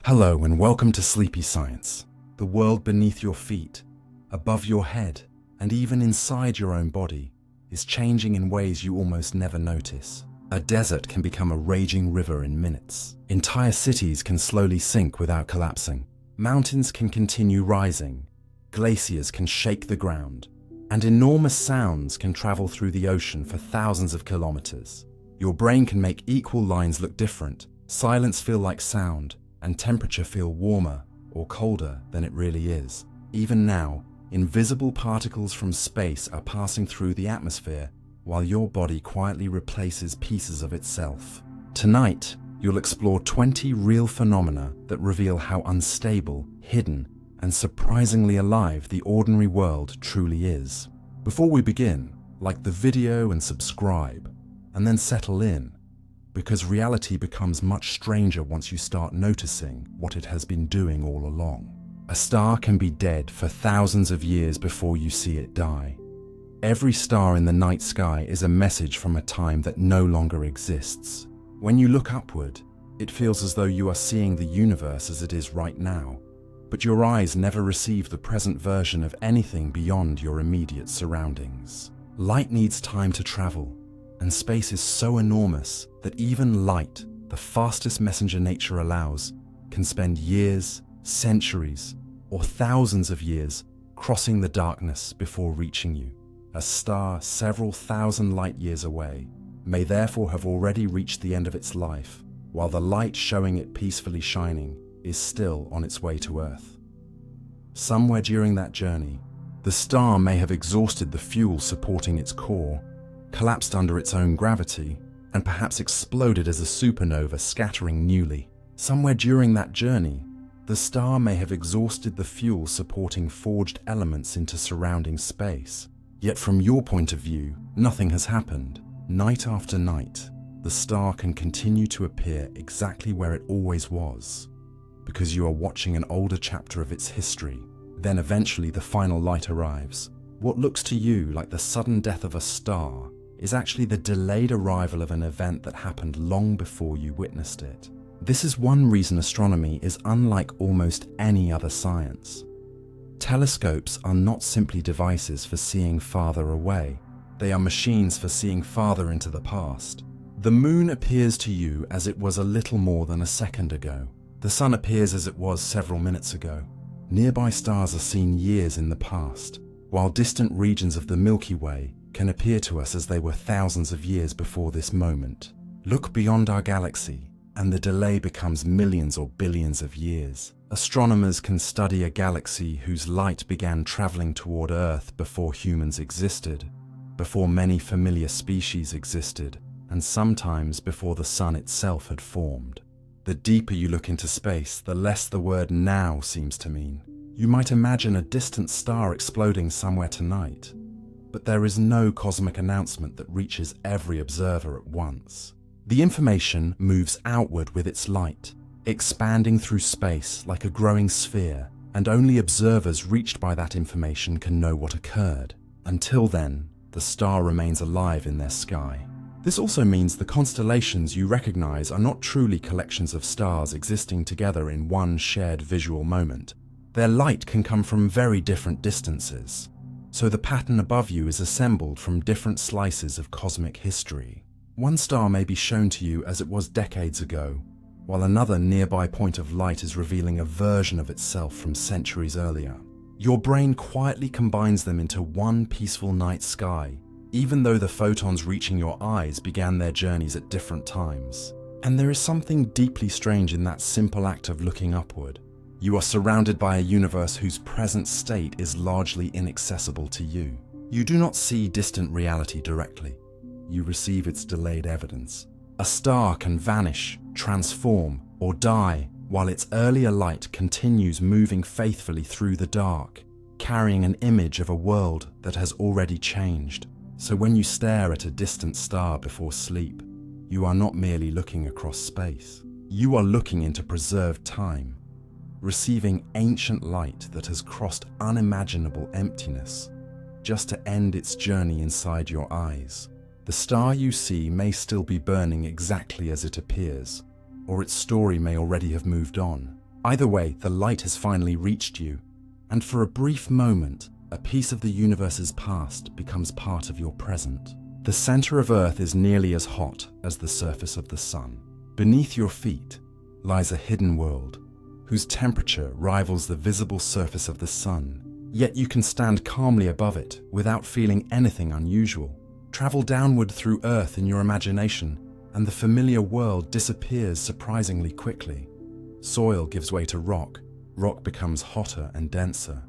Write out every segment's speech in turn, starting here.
Hello and welcome to Sleepy Science. The world beneath your feet, above your head, and even inside your own body is changing in ways you almost never notice. A desert can become a raging river in minutes. Entire cities can slowly sink without collapsing. Mountains can continue rising. Glaciers can shake the ground. And enormous sounds can travel through the ocean for thousands of kilometers. Your brain can make equal lines look different, silence feel like sound, and temperature feel warmer or colder than it really is. Even now, invisible particles from space are passing through the atmosphere while your body quietly replaces pieces of itself. Tonight, you'll explore 20 real phenomena that reveal how unstable, hidden, and surprisingly alive the ordinary world truly is. Before we begin, like the video and subscribe, and then settle in, because reality becomes much stranger once you start noticing what it has been doing all along. A star can be dead for thousands of years before you see it die. Every star in the night sky is a message from a time that no longer exists. When you look upward, it feels as though you are seeing the universe as it is right now, but your eyes never receive the present version of anything beyond your immediate surroundings. Light needs time to travel, and space is so enormous that even light, the fastest messenger nature allows, can spend years, centuries, or thousands of years crossing the darkness before reaching you. A star several thousand light years away may therefore have already reached the end of its life, while the light showing it peacefully shining is still on its way to Earth. Somewhere during that journey, the star may have exhausted the fuel supporting its core, collapsed under its own gravity, and perhaps exploded as a supernova scattering newly. Somewhere during that journey, the star may have exhausted the fuel supporting forged elements into surrounding space. Yet from your point of view, nothing has happened. Night after night, the star can continue to appear exactly where it always was, because you are watching an older chapter of its history. Then eventually the final light arrives. What looks to you like the sudden death of a star is actually the delayed arrival of an event that happened long before you witnessed it. This is one reason astronomy is unlike almost any other science. Telescopes are not simply devices for seeing farther away. They are machines for seeing farther into the past. The moon appears to you as it was a little more than a second ago. The sun appears as it was several minutes ago. Nearby stars are seen years in the past, while distant regions of the Milky Way can appear to us as they were thousands of years before this moment. Look beyond our galaxy, and the delay becomes millions or billions of years. Astronomers can study a galaxy whose light began traveling toward Earth before humans existed, before many familiar species existed, and sometimes before the sun itself had formed. The deeper you look into space, the less the word now seems to mean. You might imagine a distant star exploding somewhere tonight, but there is no cosmic announcement that reaches every observer at once. The information moves outward with its light, expanding through space like a growing sphere, and only observers reached by that information can know what occurred. Until then, the star remains alive in their sky. This also means the constellations you recognize are not truly collections of stars existing together in one shared visual moment. Their light can come from very different distances, so the pattern above you is assembled from different slices of cosmic history. One star may be shown to you as it was decades ago, while another nearby point of light is revealing a version of itself from centuries earlier. Your brain quietly combines them into one peaceful night sky, even though the photons reaching your eyes began their journeys at different times. And there is something deeply strange in that simple act of looking upward. You are surrounded by a universe whose present state is largely inaccessible to you. You do not see distant reality directly. You receive its delayed evidence. A star can vanish, transform, or die, while its earlier light continues moving faithfully through the dark, carrying an image of a world that has already changed. So when you stare at a distant star before sleep, you are not merely looking across space. You are looking into preserved time, receiving ancient light that has crossed unimaginable emptiness, just to end its journey inside your eyes. The star you see may still be burning exactly as it appears, or its story may already have moved on. Either way, the light has finally reached you, and for a brief moment, a piece of the universe's past becomes part of your present. The center of Earth is nearly as hot as the surface of the sun. Beneath your feet lies a hidden world, whose temperature rivals the visible surface of the sun. Yet you can stand calmly above it without feeling anything unusual. Travel downward through Earth in your imagination, and the familiar world disappears surprisingly quickly. Soil gives way to rock, rock becomes hotter and denser.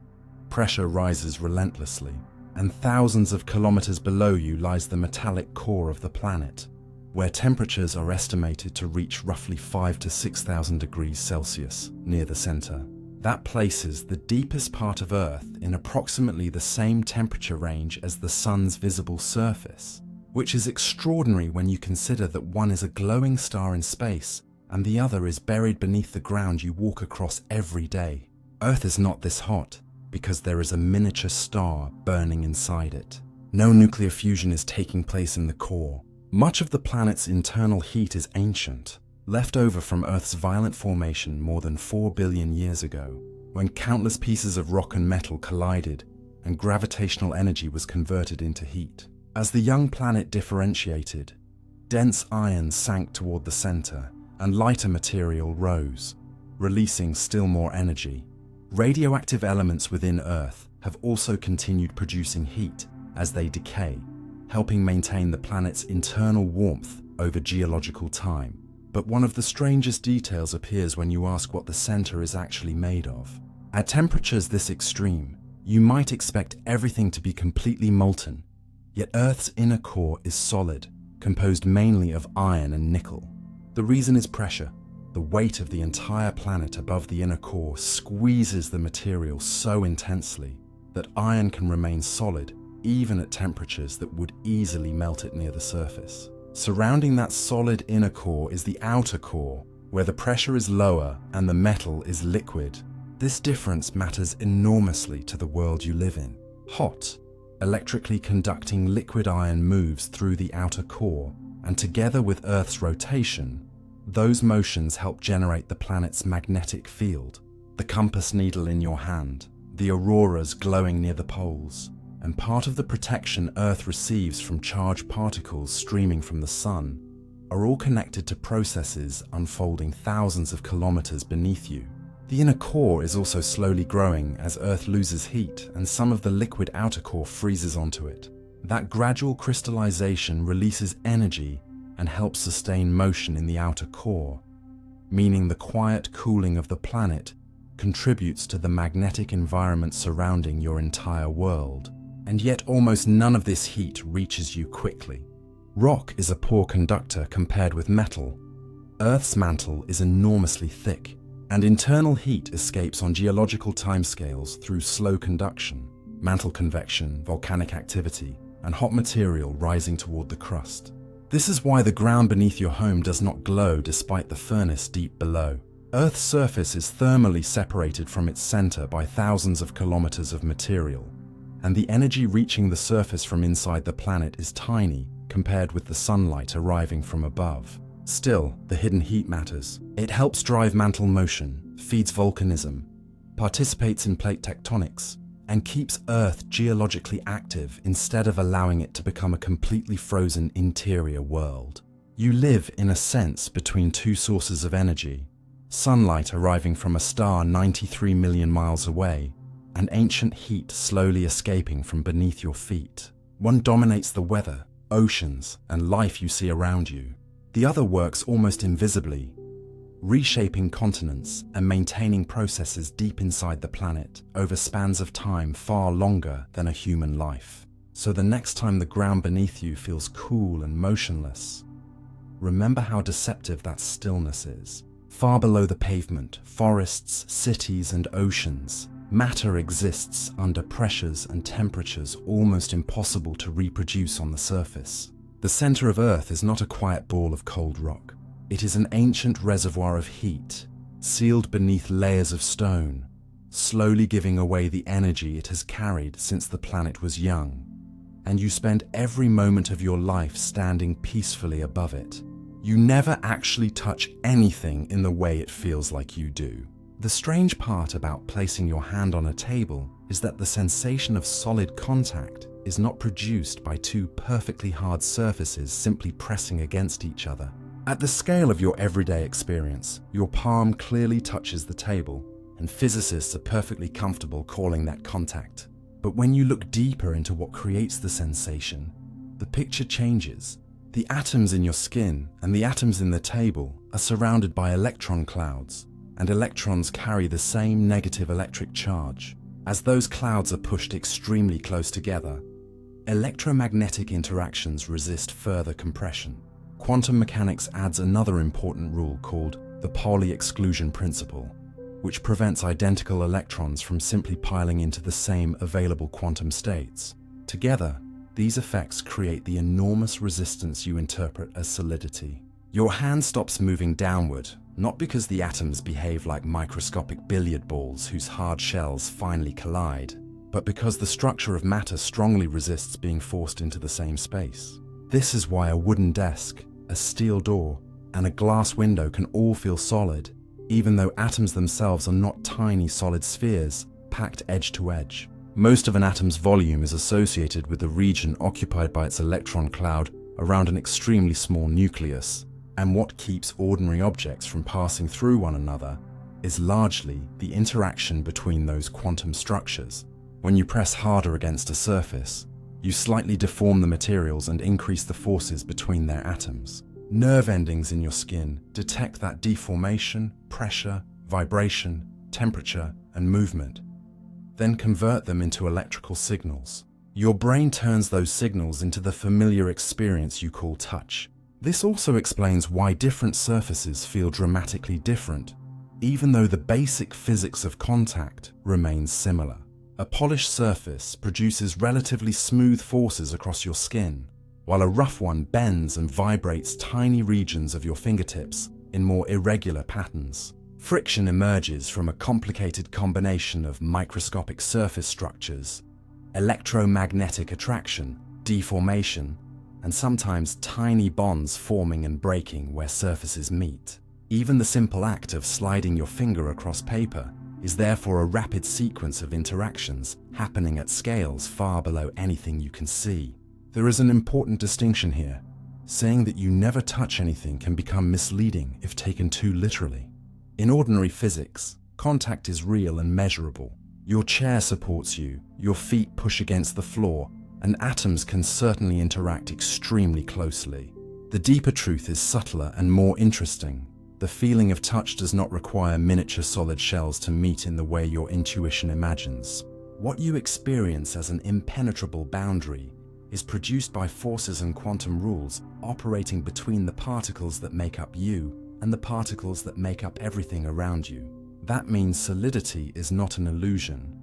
Pressure rises relentlessly, and thousands of kilometers below you lies the metallic core of the planet, where temperatures are estimated to reach roughly 5,000 to 6,000 degrees Celsius near the center. That places the deepest part of Earth in approximately the same temperature range as the sun's visible surface, which is extraordinary when you consider that one is a glowing star in space and the other is buried beneath the ground you walk across every day. Earth is not this hot because there is a miniature star burning inside it. No nuclear fusion is taking place in the core. Much of the planet's internal heat is ancient, left over from Earth's violent formation more than 4 billion years ago, when countless pieces of rock and metal collided and gravitational energy was converted into heat. As the young planet differentiated, dense iron sank toward the center and lighter material rose, releasing still more energy. Radioactive elements within Earth have also continued producing heat as they decay, helping maintain the planet's internal warmth over geological time. But one of the strangest details appears when you ask what the center is actually made of. At temperatures this extreme, you might expect everything to be completely molten, yet Earth's inner core is solid, composed mainly of iron and nickel. The reason is pressure. The weight of the entire planet above the inner core squeezes the material so intensely that iron can remain solid even at temperatures that would easily melt it near the surface. Surrounding that solid inner core is the outer core, where the pressure is lower and the metal is liquid. This difference matters enormously to the world you live in. Hot, electrically conducting liquid iron moves through the outer core, and together with Earth's rotation, those motions help generate the planet's magnetic field, the compass needle in your hand, the auroras glowing near the poles, and part of the protection Earth receives from charged particles streaming from the sun are all connected to processes unfolding thousands of kilometers beneath you. The inner core is also slowly growing as Earth loses heat and some of the liquid outer core freezes onto it. That gradual crystallization releases energy and helps sustain motion in the outer core, meaning the quiet cooling of the planet contributes to the magnetic environment surrounding your entire world. And yet almost none of this heat reaches you quickly. Rock is a poor conductor compared with metal. Earth's mantle is enormously thick, and internal heat escapes on geological timescales through slow conduction, mantle convection, volcanic activity, and hot material rising toward the crust. This is why the ground beneath your home does not glow despite the furnace deep below. Earth's surface is thermally separated from its center by thousands of kilometers of material, and the energy reaching the surface from inside the planet is tiny compared with the sunlight arriving from above. Still, the hidden heat matters. It helps drive mantle motion, feeds volcanism, participates in plate tectonics, and keeps Earth geologically active instead of allowing it to become a completely frozen interior world. You live, in a sense, between two sources of energy: sunlight arriving from a star 93 million miles away, and ancient heat slowly escaping from beneath your feet. One dominates the weather, oceans, and life you see around you. The other works almost invisibly, reshaping continents and maintaining processes deep inside the planet over spans of time far longer than a human life. So the next time the ground beneath you feels cool and motionless, remember how deceptive that stillness is. Far below the pavement, forests, cities, and oceans, matter exists under pressures and temperatures almost impossible to reproduce on the surface. The center of Earth is not a quiet ball of cold rock. It is an ancient reservoir of heat, sealed beneath layers of stone, slowly giving away the energy it has carried since the planet was young. And you spend every moment of your life standing peacefully above it. You never actually touch anything in the way it feels like you do. The strange part about placing your hand on a table is that the sensation of solid contact is not produced by two perfectly hard surfaces simply pressing against each other. At the scale of your everyday experience, your palm clearly touches the table, and physicists are perfectly comfortable calling that contact. But when you look deeper into what creates the sensation, the picture changes. The atoms in your skin and the atoms in the table are surrounded by electron clouds, and electrons carry the same negative electric charge. As those clouds are pushed extremely close together, electromagnetic interactions resist further compression. Quantum mechanics adds another important rule called the Pauli exclusion principle, which prevents identical electrons from simply piling into the same available quantum states. Together, these effects create the enormous resistance you interpret as solidity. Your hand stops moving downward, not because the atoms behave like microscopic billiard balls whose hard shells finally collide, but because the structure of matter strongly resists being forced into the same space. This is why a wooden desk, a steel door, and a glass window can all feel solid, even though atoms themselves are not tiny solid spheres packed edge to edge. Most of an atom's volume is associated with the region occupied by its electron cloud around an extremely small nucleus, and what keeps ordinary objects from passing through one another is largely the interaction between those quantum structures. When you press harder against a surface, you slightly deform the materials and increase the forces between their atoms. Nerve endings in your skin detect that deformation, pressure, vibration, temperature, and movement, then convert them into electrical signals. Your brain turns those signals into the familiar experience you call touch. This also explains why different surfaces feel dramatically different, even though the basic physics of contact remains similar. A polished surface produces relatively smooth forces across your skin, while a rough one bends and vibrates tiny regions of your fingertips in more irregular patterns. Friction emerges from a complicated combination of microscopic surface structures, electromagnetic attraction, deformation, and sometimes tiny bonds forming and breaking where surfaces meet. Even the simple act of sliding your finger across paper is therefore a rapid sequence of interactions happening at scales far below anything you can see. There is an important distinction here. Saying that you never touch anything can become misleading if taken too literally. In ordinary physics, contact is real and measurable. Your chair supports you, your feet push against the floor, and atoms can certainly interact extremely closely. The deeper truth is subtler and more interesting. The feeling of touch does not require miniature solid shells to meet in the way your intuition imagines. What you experience as an impenetrable boundary is produced by forces and quantum rules operating between the particles that make up you and the particles that make up everything around you. That means solidity is not an illusion,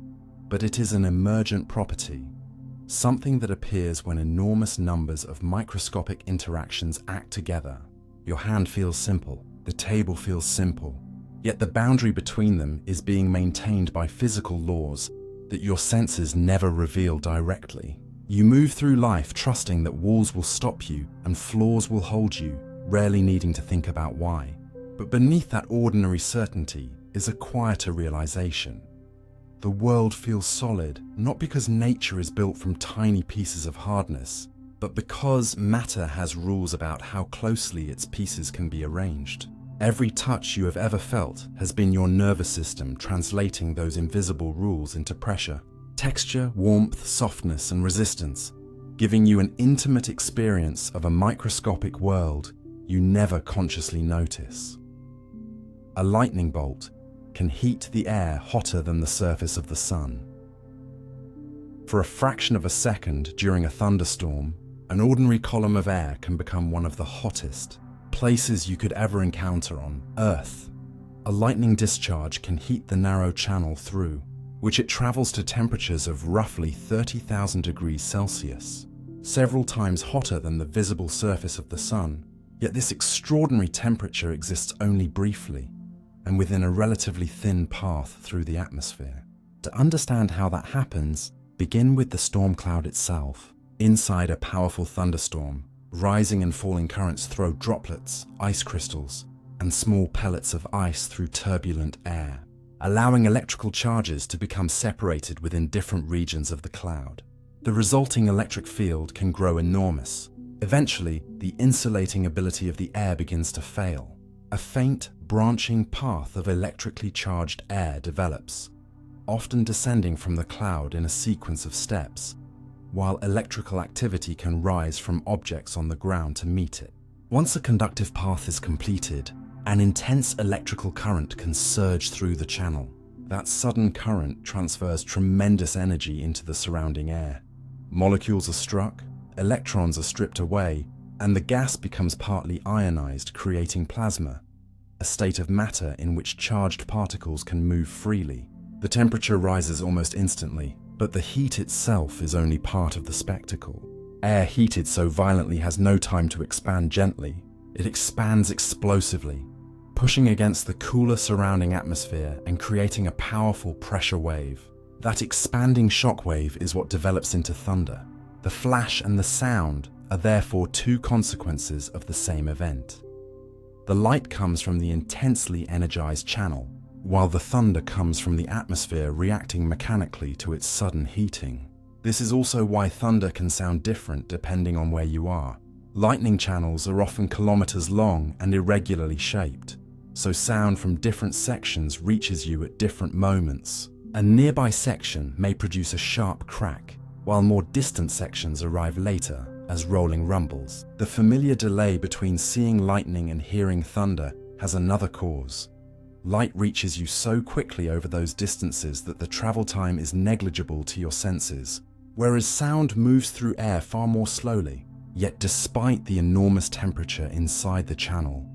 but it is an emergent property, something that appears when enormous numbers of microscopic interactions act together. Your hand feels simple, the table feels simple, yet the boundary between them is being maintained by physical laws that your senses never reveal directly. You move through life trusting that walls will stop you and floors will hold you, rarely needing to think about why. But beneath that ordinary certainty is a quieter realization. The world feels solid, not because nature is built from tiny pieces of hardness, but because matter has rules about how closely its pieces can be arranged. Every touch you have ever felt has been your nervous system translating those invisible rules into pressure, texture, warmth, softness, and resistance, giving you an intimate experience of a microscopic world you never consciously notice. A lightning bolt can heat the air hotter than the surface of the sun. For a fraction of a second during a thunderstorm, an ordinary column of air can become one of the hottest places you could ever encounter on Earth. A lightning discharge can heat the narrow channel through which it travels to temperatures of roughly 30,000 degrees Celsius, several times hotter than the visible surface of the sun. Yet this extraordinary temperature exists only briefly, and within a relatively thin path through the atmosphere. To understand how that happens, begin with the storm cloud itself. Inside a powerful thunderstorm, rising and falling currents throw droplets, ice crystals, and small pellets of ice through turbulent air. allowing electrical charges to become separated within different regions of the cloud. The resulting electric field can grow enormous. Eventually, the insulating ability of the air begins to fail. A faint, branching path of electrically charged air develops, often descending from the cloud in a sequence of steps, while electrical activity can rise from objects on the ground to meet it. Once a conductive path is completed, an intense electrical current can surge through the channel. That sudden current transfers tremendous energy into the surrounding air. Molecules are struck, electrons are stripped away, and the gas becomes partly ionized, creating plasma, a state of matter in which charged particles can move freely. The temperature rises almost instantly, but the heat itself is only part of the spectacle. Air heated so violently has no time to expand gently. It expands explosively, pushing against the cooler surrounding atmosphere and creating a powerful pressure wave. That expanding shock wave is what develops into thunder. The flash and the sound are therefore two consequences of the same event. The light comes from the intensely energized channel, while the thunder comes from the atmosphere reacting mechanically to its sudden heating. This is also why thunder can sound different depending on where you are. Lightning channels are often kilometers long and irregularly shaped, so sound from different sections reaches you at different moments. A nearby section may produce a sharp crack, while more distant sections arrive later as rolling rumbles. The familiar delay between seeing lightning and hearing thunder has another cause. Light reaches you so quickly over those distances that the travel time is negligible to your senses, whereas sound moves through air far more slowly. Yet despite the enormous temperature inside the channel,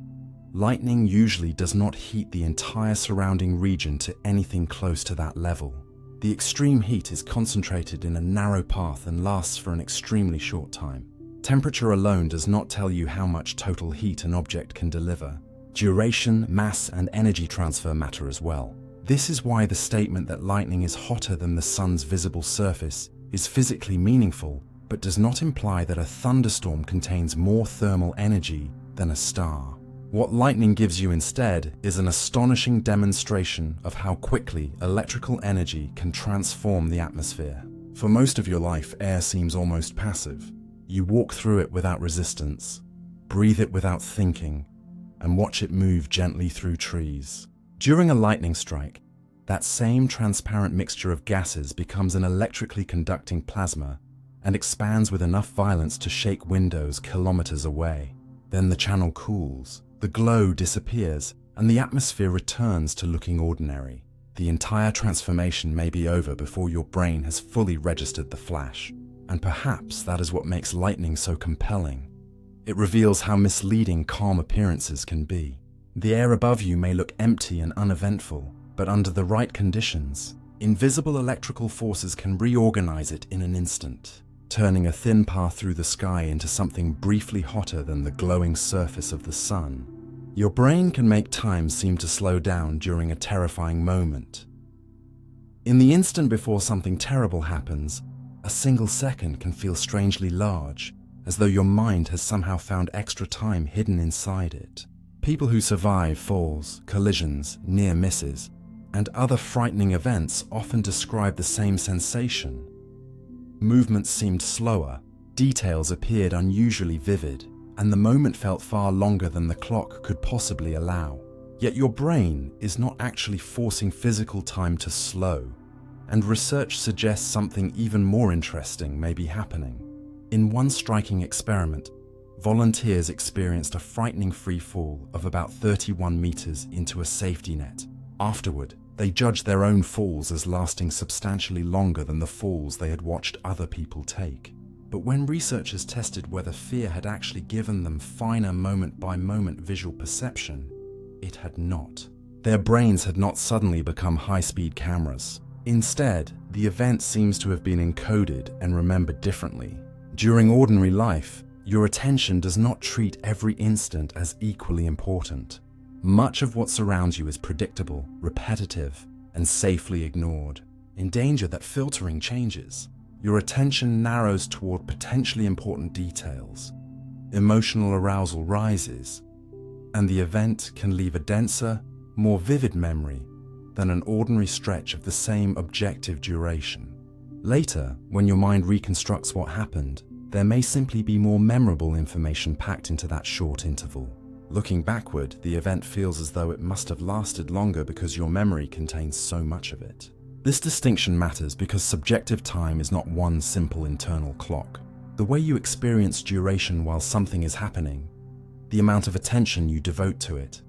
lightning usually does not heat the entire surrounding region to anything close to that level. The extreme heat is concentrated in a narrow path and lasts for an extremely short time. Temperature alone does not tell you how much total heat an object can deliver. Duration, mass, and energy transfer matter as well. This is why the statement that lightning is hotter than the sun's visible surface is physically meaningful, but does not imply that a thunderstorm contains more thermal energy than a star. What lightning gives you instead is an astonishing demonstration of how quickly electrical energy can transform the atmosphere. For most of your life, air seems almost passive. You walk through it without resistance, breathe it without thinking, and watch it move gently through trees. During a lightning strike, that same transparent mixture of gases becomes an electrically conducting plasma and expands with enough violence to shake windows kilometers away. Then the channel cools, the glow disappears, and the atmosphere returns to looking ordinary. The entire transformation may be over before your brain has fully registered the flash, and perhaps that is what makes lightning so compelling. It reveals how misleading calm appearances can be. The air above you may look empty and uneventful, but under the right conditions, invisible electrical forces can reorganize it in an instant, turning a thin path through the sky into something briefly hotter than the glowing surface of the sun. Your brain can make time seem to slow down during a terrifying moment. In the instant before something terrible happens, a single second can feel strangely large, as though your mind has somehow found extra time hidden inside it. People who survive falls, collisions, near misses, and other frightening events often describe the same sensation. Movements seemed slower, details appeared unusually vivid, and the moment felt far longer than the clock could possibly allow. Yet your brain is not actually forcing physical time to slow, and research suggests something even more interesting may be happening. In one striking experiment, volunteers experienced a frightening free fall of about 31 meters into a safety net. Afterward, they judged their own falls as lasting substantially longer than the falls they had watched other people take. But when researchers tested whether fear had actually given them finer moment-by-moment visual perception, it had not. Their brains had not suddenly become high-speed cameras. Instead, the event seems to have been encoded and remembered differently. During ordinary life, your attention does not treat every instant as equally important. Much of what surrounds you is predictable, repetitive, and safely ignored. In danger that filtering changes, your attention narrows toward potentially important details. Emotional arousal rises, and the event can leave a denser, more vivid memory than an ordinary stretch of the same objective duration. Later, when your mind reconstructs what happened, there may simply be more memorable information packed into that short interval. Looking backward, the event feels as though it must have lasted longer because your memory contains so much of it. This distinction matters because subjective time is not one simple internal clock. The way you experience duration while something is happening, the amount of attention you devote to it,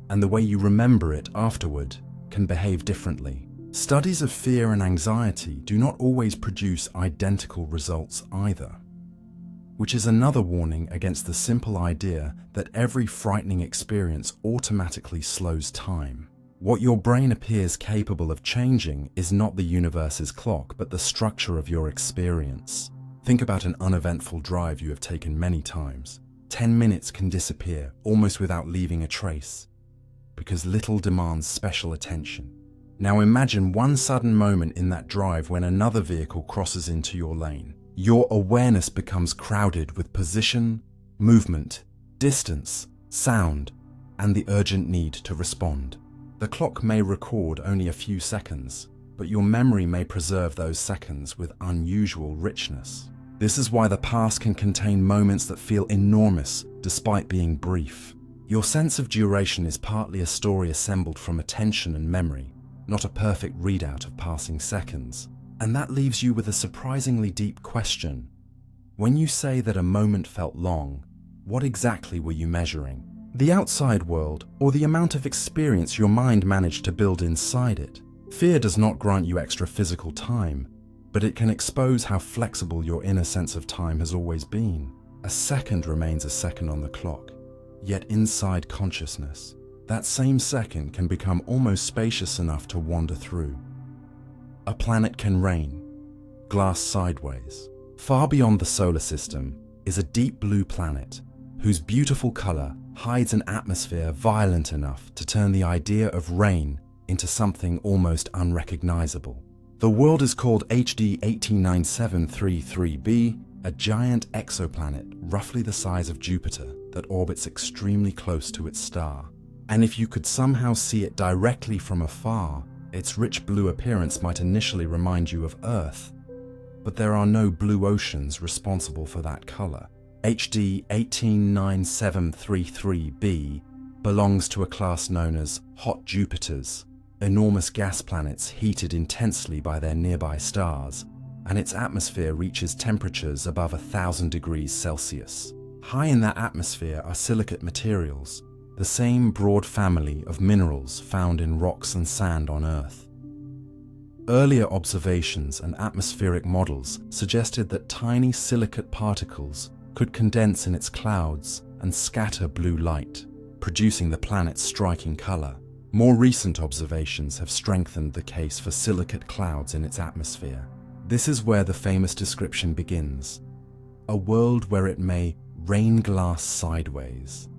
and the way you remember it afterward can behave differently. Studies of fear and anxiety do not always produce identical results either, which is another warning against the simple idea that every frightening experience automatically slows time. What your brain appears capable of changing is not the universe's clock, but the structure of your experience. Think about an uneventful drive you have taken many times. 10 minutes can disappear almost without leaving a trace, because little demands special attention. Now imagine one sudden moment in that drive when another vehicle crosses into your lane. Your awareness becomes crowded with position, movement, distance, sound, and the urgent need to respond. The clock may record only a few seconds, but your memory may preserve those seconds with unusual richness. This is why the past can contain moments that feel enormous despite being brief. Your sense of duration is partly a story assembled from attention and memory, not a perfect readout of passing seconds. And that leaves you with a surprisingly deep question. When you say that a moment felt long, what exactly were you measuring? The outside world, or the amount of experience your mind managed to build inside it? Fear does not grant you extra physical time, but it can expose how flexible your inner sense of time has always been. A second remains a second on the clock, yet inside consciousness, that same second can become almost spacious enough to wander through. A planet can rain, glass sideways. Far beyond the solar system is a deep blue planet whose beautiful color hides an atmosphere violent enough to turn the idea of rain into something almost unrecognizable. The world is called HD 189733b, a giant exoplanet roughly the size of Jupiter that orbits extremely close to its star. And if you could somehow see it directly from afar, its rich blue appearance might initially remind you of Earth, but there are no blue oceans responsible for that color. HD 189733b belongs to a class known as hot Jupiters, enormous gas planets heated intensely by their nearby stars, and its atmosphere reaches temperatures above 1,000 degrees Celsius. High in that atmosphere are silicate materials, the same broad family of minerals found in rocks and sand on Earth. Earlier observations and atmospheric models suggested that tiny silicate particles could condense in its clouds and scatter blue light, producing the planet's striking color. More recent observations have strengthened the case for silicate clouds in its atmosphere. This is where the famous description begins: a world where it may rain glass sideways.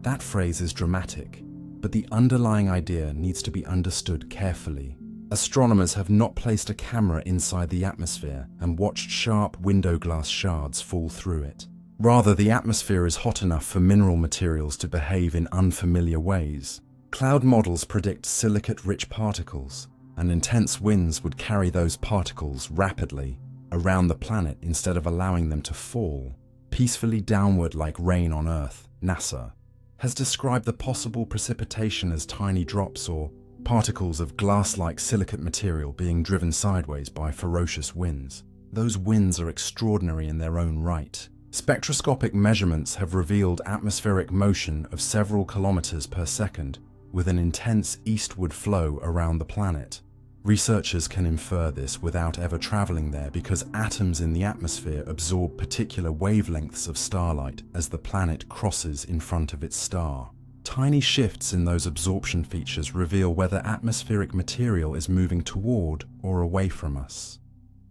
That phrase is dramatic, but the underlying idea needs to be understood carefully. Astronomers have not placed a camera inside the atmosphere and watched sharp window glass shards fall through it. Rather, the atmosphere is hot enough for mineral materials to behave in unfamiliar ways. Cloud models predict silicate-rich particles, and intense winds would carry those particles rapidly around the planet instead of allowing them to fall peacefully downward like rain on Earth. NASA has described the possible precipitation as tiny drops or particles of glass-like silicate material being driven sideways by ferocious winds. Those winds are extraordinary in their own right. Spectroscopic measurements have revealed atmospheric motion of several kilometers per second, with an intense eastward flow around the planet. Researchers can infer this without ever traveling there because atoms in the atmosphere absorb particular wavelengths of starlight as the planet crosses in front of its star. Tiny shifts in those absorption features reveal whether atmospheric material is moving toward or away from us,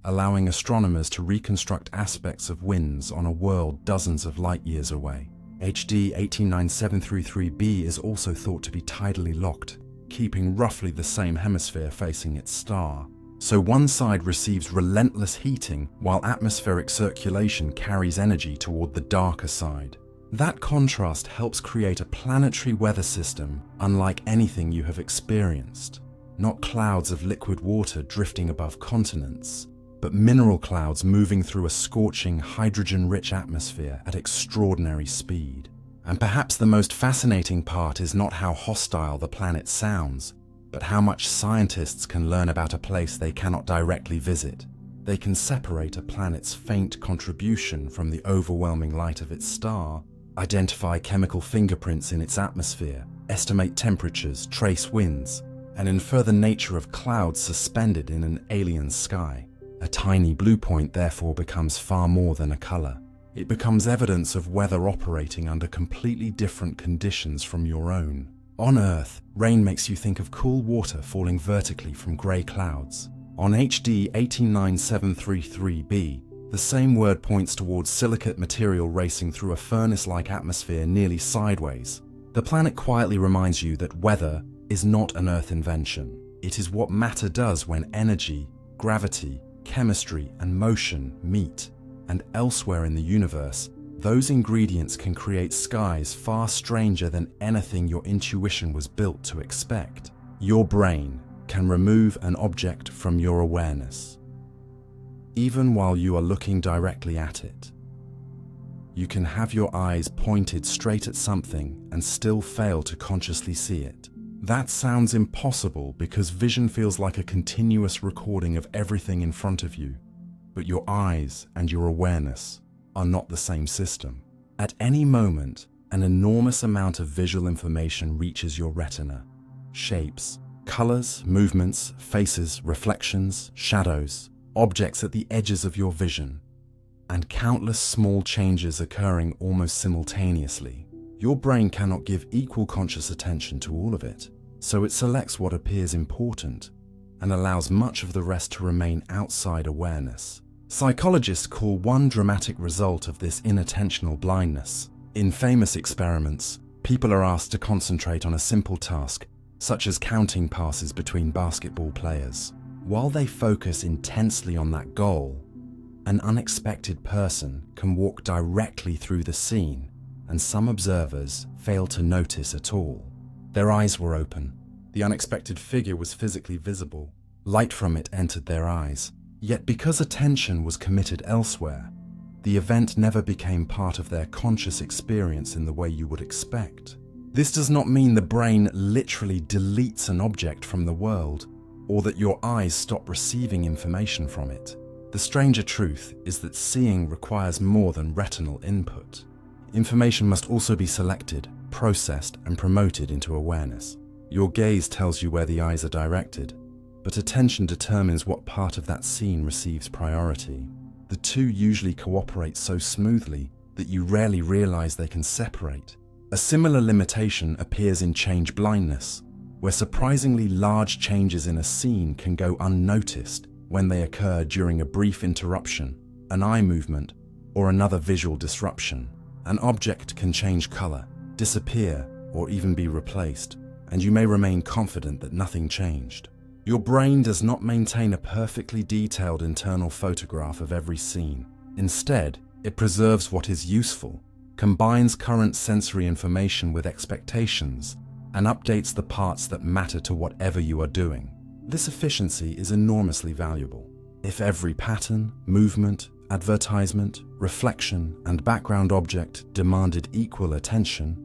allowing astronomers to reconstruct aspects of winds on a world dozens of light years away. HD 189733b is also thought to be tidally locked, keeping roughly the same hemisphere facing its star. So one side receives relentless heating while atmospheric circulation carries energy toward the darker side. That contrast helps create a planetary weather system unlike anything you have experienced. not clouds of liquid water drifting above continents, but mineral clouds moving through a scorching, hydrogen-rich atmosphere at extraordinary speed. And perhaps the most fascinating part is not how hostile the planet sounds, but how much scientists can learn about a place they cannot directly visit. They can separate a planet's faint contribution from the overwhelming light of its star, identify chemical fingerprints in its atmosphere, estimate temperatures, trace winds, and infer the nature of clouds suspended in an alien sky. A tiny blue point therefore becomes far more than a color. It becomes evidence of weather operating under completely different conditions from your own. On Earth, rain makes you think of cool water falling vertically from grey clouds. On HD 18973b, the same word points towards silicate material racing through a furnace-like atmosphere nearly sideways. The planet quietly reminds you that weather is not an Earth invention. It is what matter does when energy, gravity, chemistry, and motion meet. And elsewhere in the universe, those ingredients can create skies far stranger than anything your intuition was built to expect. Your brain can remove an object from your awareness, even while you are looking directly at it. You can have your eyes pointed straight at something and still fail to consciously see it. That sounds impossible because vision feels like a continuous recording of everything in front of you. But your eyes and your awareness are not the same system. At any moment, an enormous amount of visual information reaches your retina. Shapes, colors, movements, faces, reflections, shadows, objects at the edges of your vision, and countless small changes occurring almost simultaneously. Your brain cannot give equal conscious attention to all of it, so it selects what appears important and allows much of the rest to remain outside awareness. Psychologists call one dramatic result of this inattentional blindness. In famous experiments, people are asked to concentrate on a simple task, such as counting passes between basketball players. While they focus intensely on that goal, an unexpected person can walk directly through the scene, and some observers fail to notice at all. Their eyes were open. The unexpected figure was physically visible. Light from it entered their eyes. Yet because attention was committed elsewhere, the event never became part of their conscious experience in the way you would expect. This does not mean the brain literally deletes an object from the world, or that your eyes stop receiving information from it. The stranger truth is that seeing requires more than retinal input. Information must also be selected, processed, and promoted into awareness. Your gaze tells you where the eyes are directed, but attention determines what part of that scene receives priority. The two usually cooperate so smoothly that you rarely realize they can separate. A similar limitation appears in change blindness, where surprisingly large changes in a scene can go unnoticed when they occur during a brief interruption, an eye movement, or another visual disruption. An object can change color, disappear, or even be replaced, and you may remain confident that nothing changed. Your brain does not maintain a perfectly detailed internal photograph of every scene. Instead, it preserves what is useful, combines current sensory information with expectations, and updates the parts that matter to whatever you are doing. This efficiency is enormously valuable. If every pattern, movement, advertisement, reflection, and background object demanded equal attention,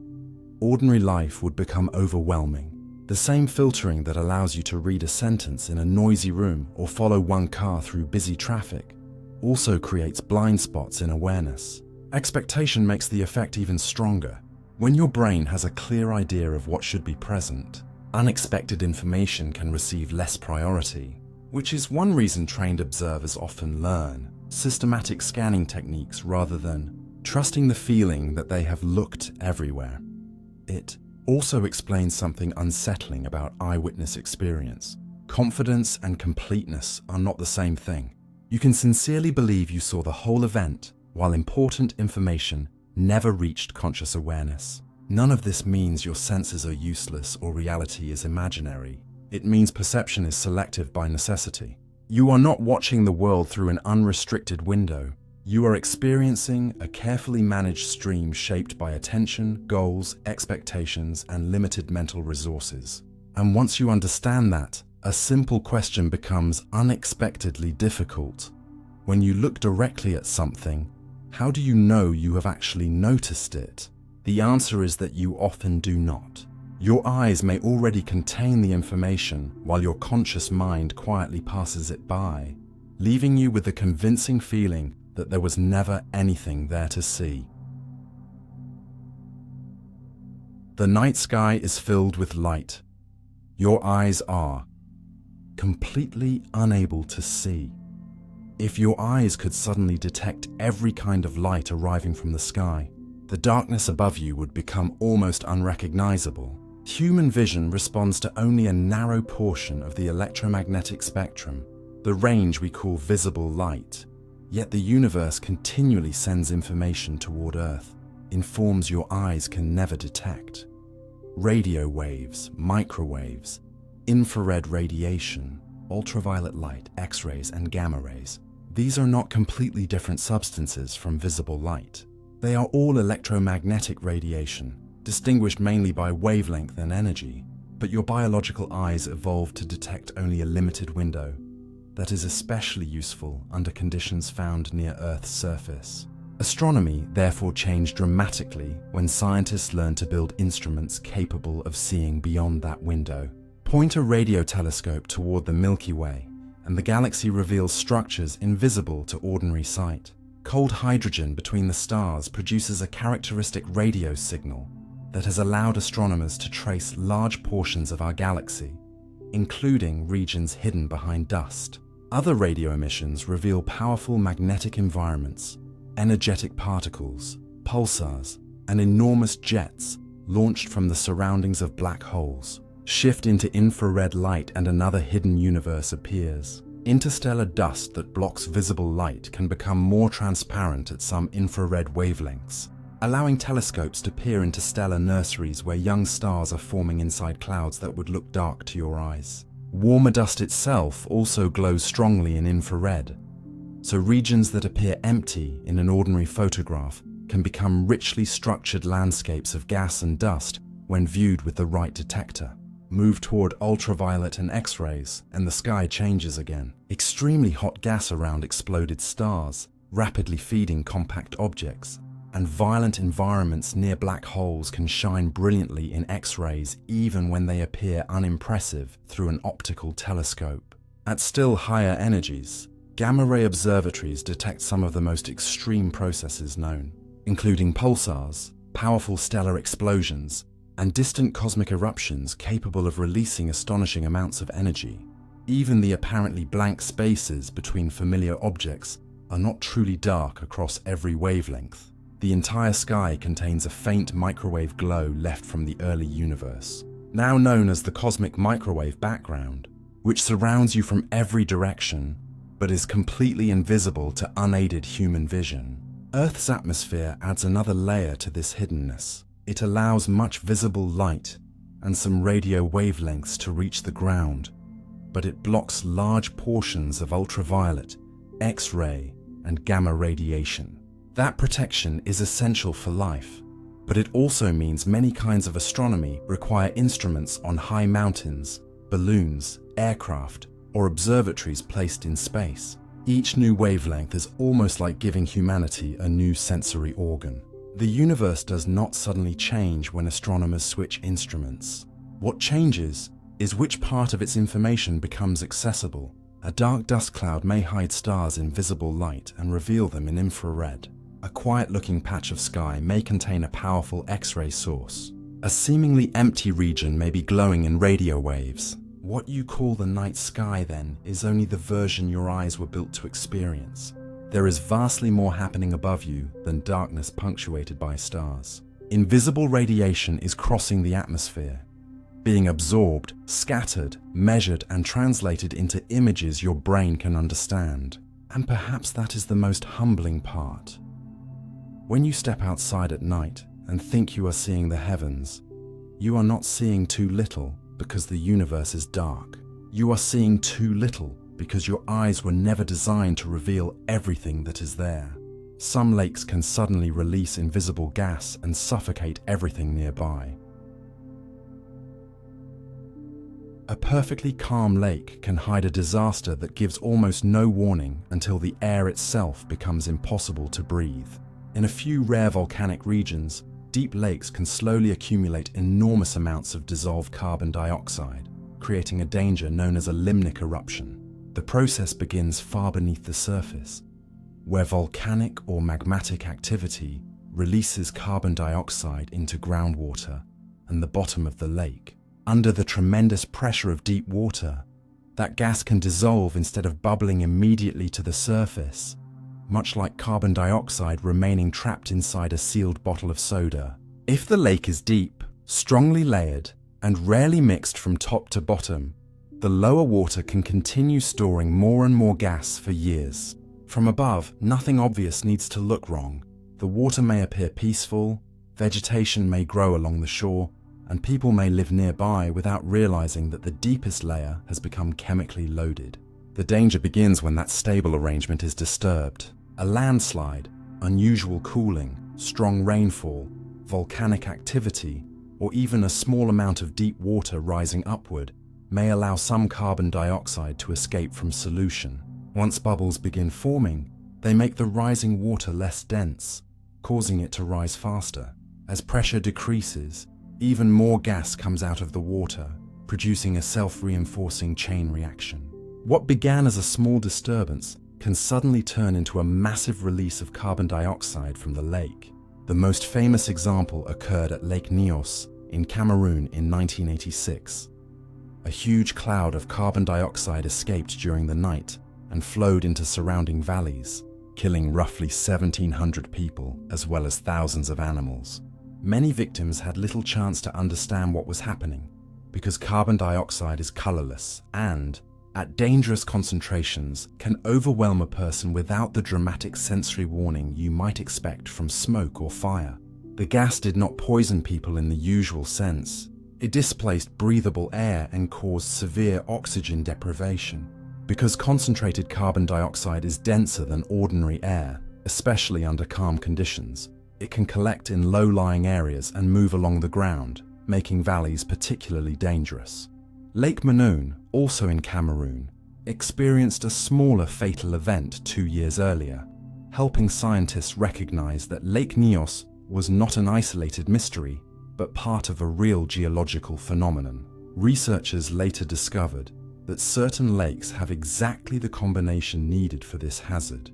ordinary life would become overwhelming. The same filtering that allows you to read a sentence in a noisy room or follow one car through busy traffic also creates blind spots in awareness. Expectation makes the effect even stronger. When your brain has a clear idea of what should be present, unexpected information can receive less priority, which is one reason trained observers often learn systematic scanning techniques rather than trusting the feeling that they have looked everywhere. It also explains something unsettling about eyewitness experience. Confidence and completeness are not the same thing. You can sincerely believe you saw the whole event, while important information never reached conscious awareness. None of this means your senses are useless or reality is imaginary. It means perception is selective by necessity. You are not watching the world through an unrestricted window. You are experiencing a carefully managed stream shaped by attention, goals, expectations, and limited mental resources. And once you understand that, a simple question becomes unexpectedly difficult. When you look directly at something, how do you know you have actually noticed it? The answer is that you often do not. Your eyes may already contain the information while your conscious mind quietly passes it by, leaving you with the convincing feeling that there was never anything there to see. The night sky is filled with light. Your eyes are completely unable to see. If your eyes could suddenly detect every kind of light arriving from the sky, the darkness above you would become almost unrecognizable. Human vision responds to only a narrow portion of the electromagnetic spectrum, the range we call visible light. Yet the universe continually sends information toward Earth, in forms your eyes can never detect. Radio waves, microwaves, infrared radiation, ultraviolet light, X-rays, and gamma rays. These are not completely different substances from visible light. They are all electromagnetic radiation, distinguished mainly by wavelength and energy, but your biological eyes evolved to detect only a limited window that is especially useful under conditions found near Earth's surface. Astronomy therefore changed dramatically when scientists learned to build instruments capable of seeing beyond that window. Point a radio telescope toward the Milky Way, and the galaxy reveals structures invisible to ordinary sight. Cold hydrogen between the stars produces a characteristic radio signal that has allowed astronomers to trace large portions of our galaxy, including regions hidden behind dust. Other radio emissions reveal powerful magnetic environments, energetic particles, pulsars, and enormous jets launched from the surroundings of black holes. Shift into infrared light and another hidden universe appears. Interstellar dust that blocks visible light can become more transparent at some infrared wavelengths, allowing telescopes to peer into stellar nurseries where young stars are forming inside clouds that would look dark to your eyes. Warmer dust itself also glows strongly in infrared, so regions that appear empty in an ordinary photograph can become richly structured landscapes of gas and dust when viewed with the right detector. Move toward ultraviolet and X-rays, and the sky changes again. Extremely hot gas around exploded stars, rapidly feeding compact objects, and violent environments near black holes can shine brilliantly in X-rays even when they appear unimpressive through an optical telescope. At still higher energies, gamma-ray observatories detect some of the most extreme processes known, including pulsars, powerful stellar explosions, and distant cosmic eruptions capable of releasing astonishing amounts of energy. Even the apparently blank spaces between familiar objects are not truly dark across every wavelength. The entire sky contains a faint microwave glow left from the early universe, now known as the cosmic microwave background, which surrounds you from every direction, but is completely invisible to unaided human vision. Earth's atmosphere adds another layer to this hiddenness. It allows much visible light and some radio wavelengths to reach the ground, but it blocks large portions of ultraviolet, X-ray, and gamma radiation. That protection is essential for life, but it also means many kinds of astronomy require instruments on high mountains, balloons, aircraft, or observatories placed in space. Each new wavelength is almost like giving humanity a new sensory organ. The universe does not suddenly change when astronomers switch instruments. What changes is which part of its information becomes accessible. A dark dust cloud may hide stars in visible light and reveal them in infrared. A quiet-looking patch of sky may contain a powerful X-ray source. A seemingly empty region may be glowing in radio waves. What you call the night sky, then, is only the version your eyes were built to experience. There is vastly more happening above you than darkness punctuated by stars. Invisible radiation is crossing the atmosphere, being absorbed, scattered, measured, and translated into images your brain can understand. And perhaps that is the most humbling part. When you step outside at night and think you are seeing the heavens, you are not seeing too little because the universe is dark. You are seeing too little because your eyes were never designed to reveal everything that is there. Some lakes can suddenly release invisible gas and suffocate everything nearby. A perfectly calm lake can hide a disaster that gives almost no warning until the air itself becomes impossible to breathe. In a few rare volcanic regions, deep lakes can slowly accumulate enormous amounts of dissolved carbon dioxide, creating a danger known as a limnic eruption. The process begins far beneath the surface, where volcanic or magmatic activity releases carbon dioxide into groundwater and the bottom of the lake. Under the tremendous pressure of deep water, that gas can dissolve instead of bubbling immediately to the surface, much like carbon dioxide remaining trapped inside a sealed bottle of soda. If the lake is deep, strongly layered, and rarely mixed from top to bottom, the lower water can continue storing more and more gas for years. From above, nothing obvious needs to look wrong. The water may appear peaceful, vegetation may grow along the shore, and people may live nearby without realizing that the deepest layer has become chemically loaded. The danger begins when that stable arrangement is disturbed. A landslide, unusual cooling, strong rainfall, volcanic activity, or even a small amount of deep water rising upward may allow some carbon dioxide to escape from solution. Once bubbles begin forming, they make the rising water less dense, causing it to rise faster. As pressure decreases, even more gas comes out of the water, producing a self-reinforcing chain reaction. What began as a small disturbance can suddenly turn into a massive release of carbon dioxide from the lake. The most famous example occurred at Lake Nyos in Cameroon in 1986. A huge cloud of carbon dioxide escaped during the night and flowed into surrounding valleys, killing roughly 1,700 people as well as thousands of animals. Many victims had little chance to understand what was happening because carbon dioxide is colorless and, at dangerous concentrations, can overwhelm a person without the dramatic sensory warning you might expect from smoke or fire. The gas did not poison people in the usual sense. It displaced breathable air and caused severe oxygen deprivation. Because concentrated carbon dioxide is denser than ordinary air, especially under calm conditions, it can collect in low-lying areas and move along the ground, making valleys particularly dangerous. Lake Manoon, also in Cameroon, experienced a smaller fatal event 2 years earlier, helping scientists recognize that Lake Nyos was not an isolated mystery, but part of a real geological phenomenon. Researchers later discovered that certain lakes have exactly the combination needed for this hazard: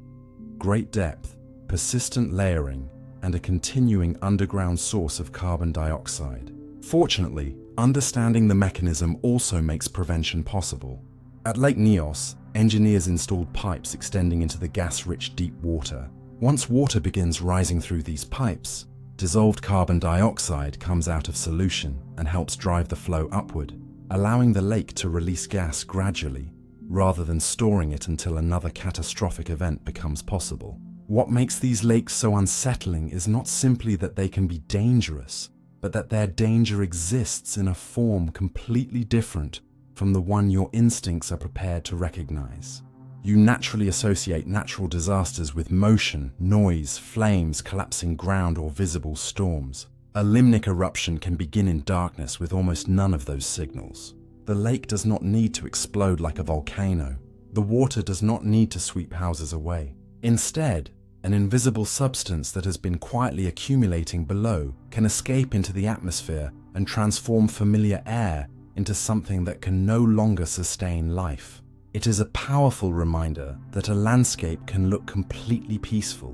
great depth, persistent layering, and a continuing underground source of carbon dioxide. Fortunately, understanding the mechanism also makes prevention possible. At Lake Nyos, engineers installed pipes extending into the gas-rich deep water. Once water begins rising through these pipes, dissolved carbon dioxide comes out of solution and helps drive the flow upward, allowing the lake to release gas gradually, rather than storing it until another catastrophic event becomes possible. What makes these lakes so unsettling is not simply that they can be dangerous, but that their danger exists in a form completely different from the one your instincts are prepared to recognize. You naturally associate natural disasters with motion, noise, flames, collapsing ground, or visible storms. A limnic eruption can begin in darkness with almost none of those signals. The lake does not need to explode like a volcano. The water does not need to sweep houses away. Instead, an invisible substance that has been quietly accumulating below can escape into the atmosphere and transform familiar air into something that can no longer sustain life. It is a powerful reminder that a landscape can look completely peaceful,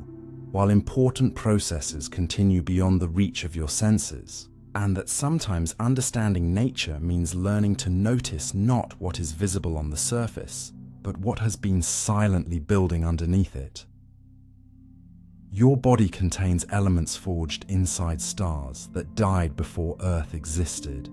while important processes continue beyond the reach of your senses, and that sometimes understanding nature means learning to notice not what is visible on the surface, but what has been silently building underneath it. Your body contains elements forged inside stars that died before Earth existed.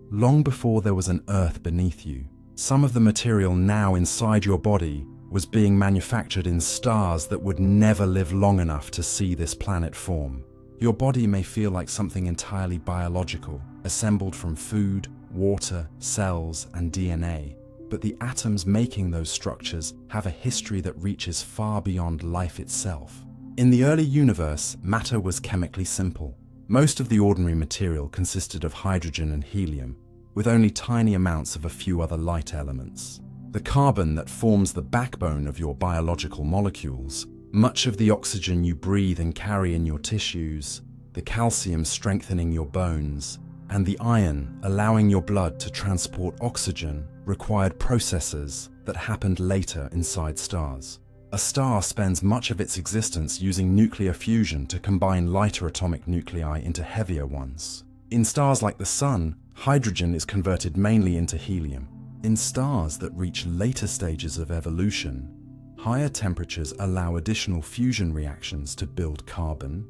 Long before there was an Earth beneath you, some of the material now inside your body was being manufactured in stars that would never live long enough to see this planet form. Your body may feel like something entirely biological, assembled from food, water, cells, and DNA. But the atoms making those structures have a history that reaches far beyond life itself. In the early universe, matter was chemically simple. Most of the ordinary material consisted of hydrogen and helium, with only tiny amounts of a few other light elements. The carbon that forms the backbone of your biological molecules, much of the oxygen you breathe and carry in your tissues, the calcium strengthening your bones, and the iron allowing your blood to transport oxygen required processes that happened later inside stars. A star spends much of its existence using nuclear fusion to combine lighter atomic nuclei into heavier ones. In stars like the Sun, hydrogen is converted mainly into helium. In stars that reach later stages of evolution, higher temperatures allow additional fusion reactions to build carbon,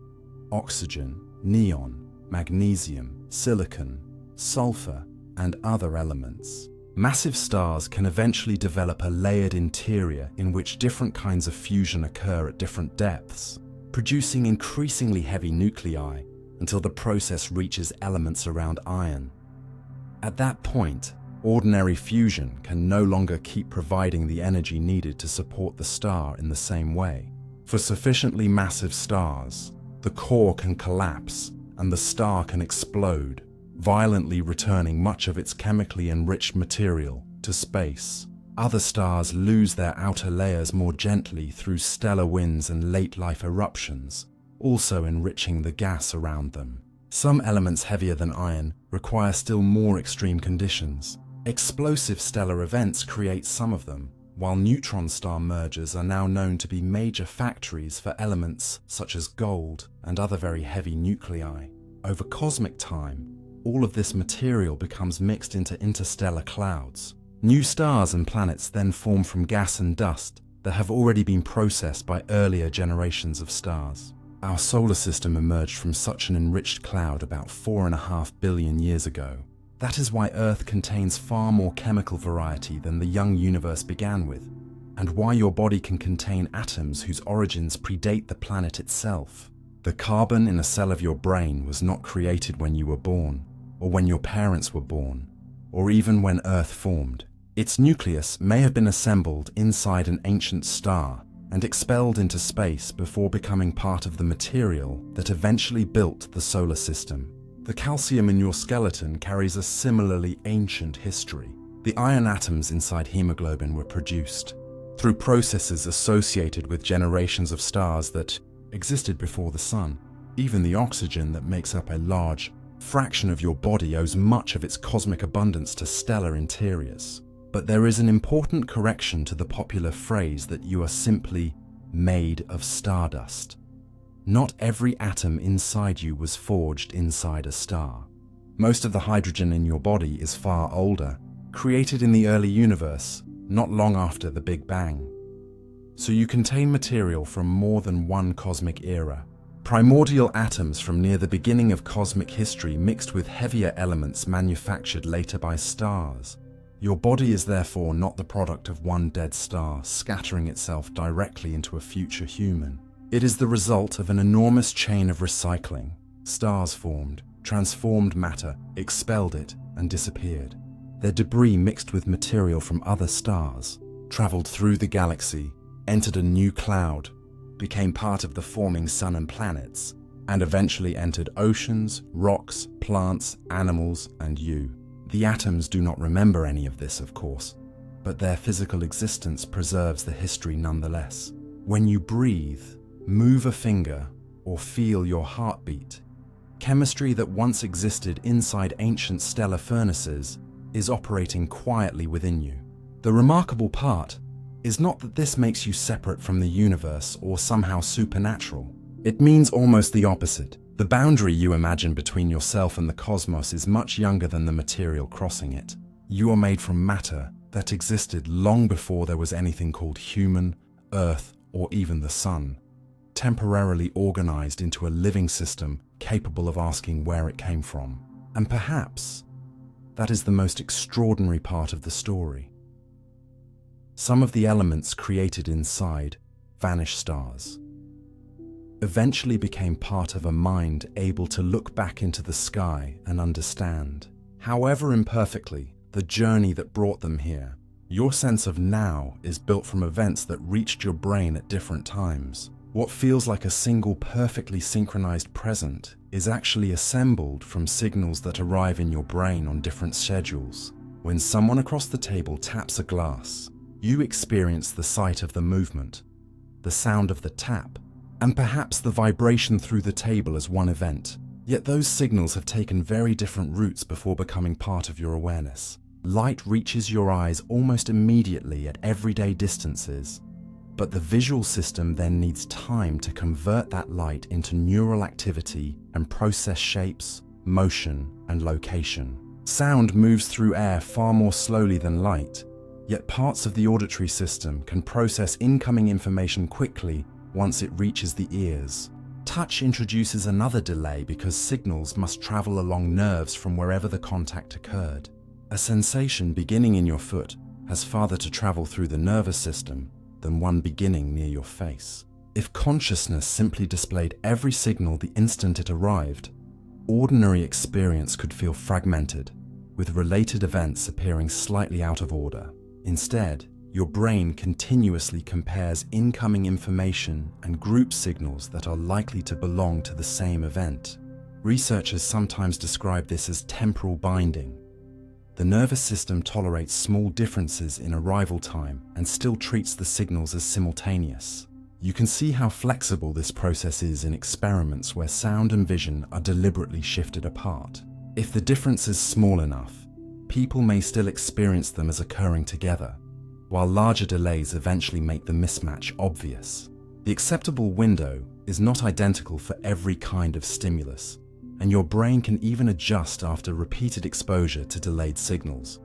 oxygen, neon, magnesium, silicon, sulfur, and other elements. Massive stars can eventually develop a layered interior in which different kinds of fusion occur at different depths, producing increasingly heavy nuclei until the process reaches elements around iron. At that point, ordinary fusion can no longer keep providing the energy needed to support the star in the same way. For sufficiently massive stars, the core can collapse and the star can explode, violently returning much of its chemically enriched material to space. Other stars lose their outer layers more gently through stellar winds and late-life eruptions, also enriching the gas around them. Some elements heavier than iron require still more extreme conditions. Explosive stellar events create some of them, while neutron star mergers are now known to be major factories for elements such as gold and other very heavy nuclei. Over cosmic time, all of this material becomes mixed into interstellar clouds. New stars and planets then form from gas and dust that have already been processed by earlier generations of stars. Our solar system emerged from such an enriched cloud about 4.5 billion years ago. That is why Earth contains far more chemical variety than the young universe began with, and why your body can contain atoms whose origins predate the planet itself. The carbon in a cell of your brain was not created when you were born, or when your parents were born, or even when Earth formed. Its nucleus may have been assembled inside an ancient star and expelled into space before becoming part of the material that eventually built the solar system. The calcium in your skeleton carries a similarly ancient history. The iron atoms inside hemoglobin were produced through processes associated with generations of stars that existed before the Sun. Even the oxygen that makes up a large fraction of your body owes much of its cosmic abundance to stellar interiors. But there is an important correction to the popular phrase that you are simply made of stardust. Not every atom inside you was forged inside a star. Most of the hydrogen in your body is far older, created in the early universe, not long after the Big Bang. So you contain material from more than one cosmic era. Primordial atoms from near the beginning of cosmic history mixed with heavier elements manufactured later by stars. Your body is therefore not the product of one dead star scattering itself directly into a future human. It is the result of an enormous chain of recycling. Stars formed, transformed matter, expelled it, and disappeared. Their debris mixed with material from other stars, traveled through the galaxy, entered a new cloud, became part of the forming sun and planets, and eventually entered oceans, rocks, plants, animals, and you. The atoms do not remember any of this, of course, but their physical existence preserves the history nonetheless. When you breathe, move a finger, or feel your heartbeat, chemistry that once existed inside ancient stellar furnaces is operating quietly within you. The remarkable part is not that this makes you separate from the universe or somehow supernatural. It means almost the opposite. The boundary you imagine between yourself and the cosmos is much younger than the material crossing it. You are made from matter that existed long before there was anything called human, Earth, or even the sun, temporarily organized into a living system capable of asking where it came from. And perhaps that is the most extraordinary part of the story. Some of the elements created inside vanished stars eventually became part of a mind able to look back into the sky and understand, however imperfectly, the journey that brought them here. Your sense of now is built from events that reached your brain at different times. What feels like a single perfectly synchronized present is actually assembled from signals that arrive in your brain on different schedules. When someone across the table taps a glass, you experience the sight of the movement, the sound of the tap, and perhaps the vibration through the table as one event. Yet those signals have taken very different routes before becoming part of your awareness. Light reaches your eyes almost immediately at everyday distances, but the visual system then needs time to convert that light into neural activity and process shapes, motion, and location. Sound moves through air far more slowly than light, yet parts of the auditory system can process incoming information quickly once it reaches the ears. Touch introduces another delay because signals must travel along nerves from wherever the contact occurred. A sensation beginning in your foot has farther to travel through the nervous system than one beginning near your face. If consciousness simply displayed every signal the instant it arrived, ordinary experience could feel fragmented, with related events appearing slightly out of order. Instead, your brain continuously compares incoming information and groups signals that are likely to belong to the same event. Researchers sometimes describe this as temporal binding. The nervous system tolerates small differences in arrival time and still treats the signals as simultaneous. You can see how flexible this process is in experiments where sound and vision are deliberately shifted apart. If the difference is small enough, people may still experience them as occurring together, while larger delays eventually make the mismatch obvious. The acceptable window is not identical for every kind of stimulus, and your brain can even adjust after repeated exposure to delayed signals,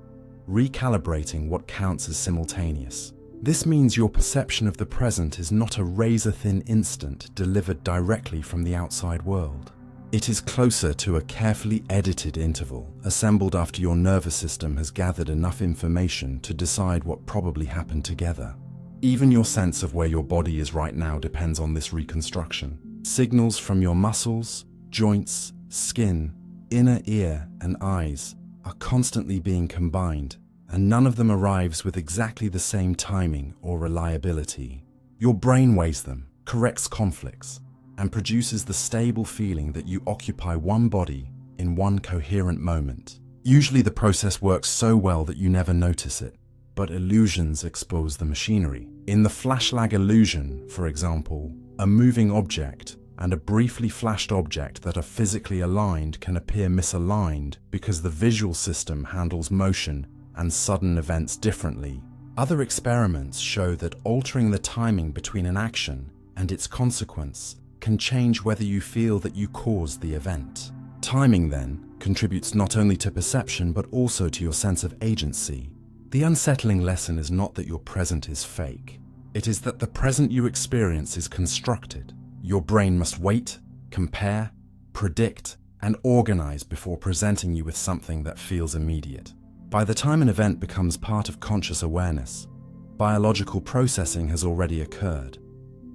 recalibrating what counts as simultaneous. This means your perception of the present is not a razor-thin instant delivered directly from the outside world. It is closer to a carefully edited interval, assembled after your nervous system has gathered enough information to decide what probably happened together. Even your sense of where your body is right now depends on this reconstruction. Signals from your muscles, joints, skin, inner ear, and eyes are constantly being combined, and none of them arrives with exactly the same timing or reliability. Your brain weighs them, corrects conflicts, and produces the stable feeling that you occupy one body in one coherent moment. Usually the process works so well that you never notice it, but illusions expose the machinery. In the flash lag illusion, for example, a moving object and a briefly flashed object that are physically aligned can appear misaligned because the visual system handles motion and sudden events differently. Other experiments show that altering the timing between an action and its consequence can change whether you feel that you caused the event. Timing, then, contributes not only to perception but also to your sense of agency. The unsettling lesson is not that your present is fake. It is that the present you experience is constructed. Your brain must wait, compare, predict, and organize before presenting you with something that feels immediate. By the time an event becomes part of conscious awareness, biological processing has already occurred.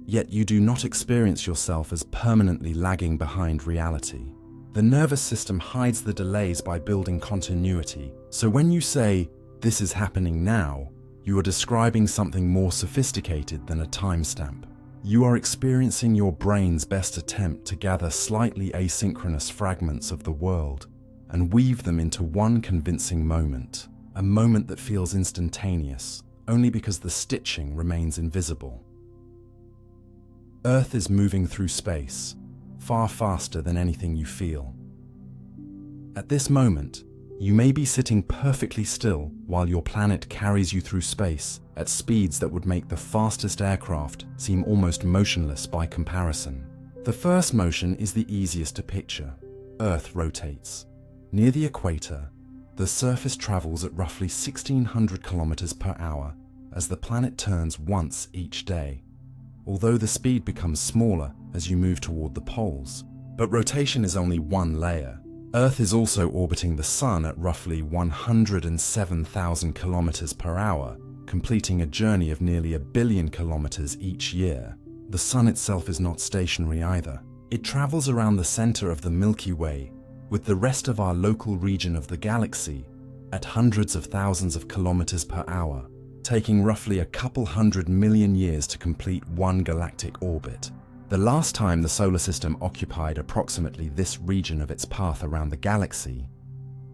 Yet you do not experience yourself as permanently lagging behind reality. The nervous system hides the delays by building continuity. So when you say, "This is happening now," you are describing something more sophisticated than a timestamp. You are experiencing your brain's best attempt to gather slightly asynchronous fragments of the world and weave them into one convincing moment, a moment that feels instantaneous, only because the stitching remains invisible. Earth is moving through space, far faster than anything you feel. At this moment, you may be sitting perfectly still while your planet carries you through space at speeds that would make the fastest aircraft seem almost motionless by comparison. The first motion is the easiest to picture. Earth rotates. Near the equator, the surface travels at roughly 1,600 kilometers per hour as the planet turns once each day, although the speed becomes smaller as you move toward the poles. But rotation is only one layer. Earth is also orbiting the Sun at roughly 107,000 kilometers per hour, completing a journey of nearly 1 billion kilometers each year. The Sun itself is not stationary either. It travels around the center of the Milky Way, with the rest of our local region of the galaxy at hundreds of thousands of kilometers per hour, taking roughly a couple 100 million years to complete one galactic orbit. The last time the solar system occupied approximately this region of its path around the galaxy,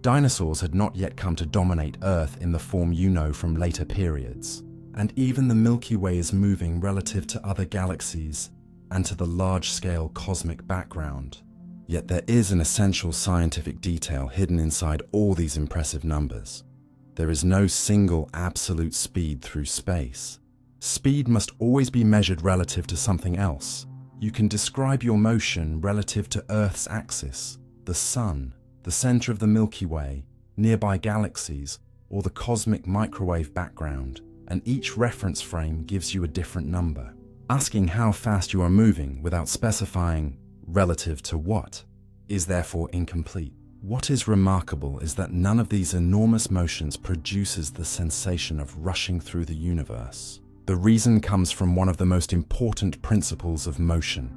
dinosaurs had not yet come to dominate Earth in the form you know from later periods, and even the Milky Way is moving relative to other galaxies and to the large-scale cosmic background. Yet there is an essential scientific detail hidden inside all these impressive numbers. There is no single absolute speed through space. Speed must always be measured relative to something else. You can describe your motion relative to Earth's axis, the Sun, the center of the Milky Way, nearby galaxies, or the cosmic microwave background, and each reference frame gives you a different number. Asking how fast you are moving without specifying relative to what is therefore incomplete. What is remarkable is that none of these enormous motions produces the sensation of rushing through the universe. The reason comes from one of the most important principles of motion.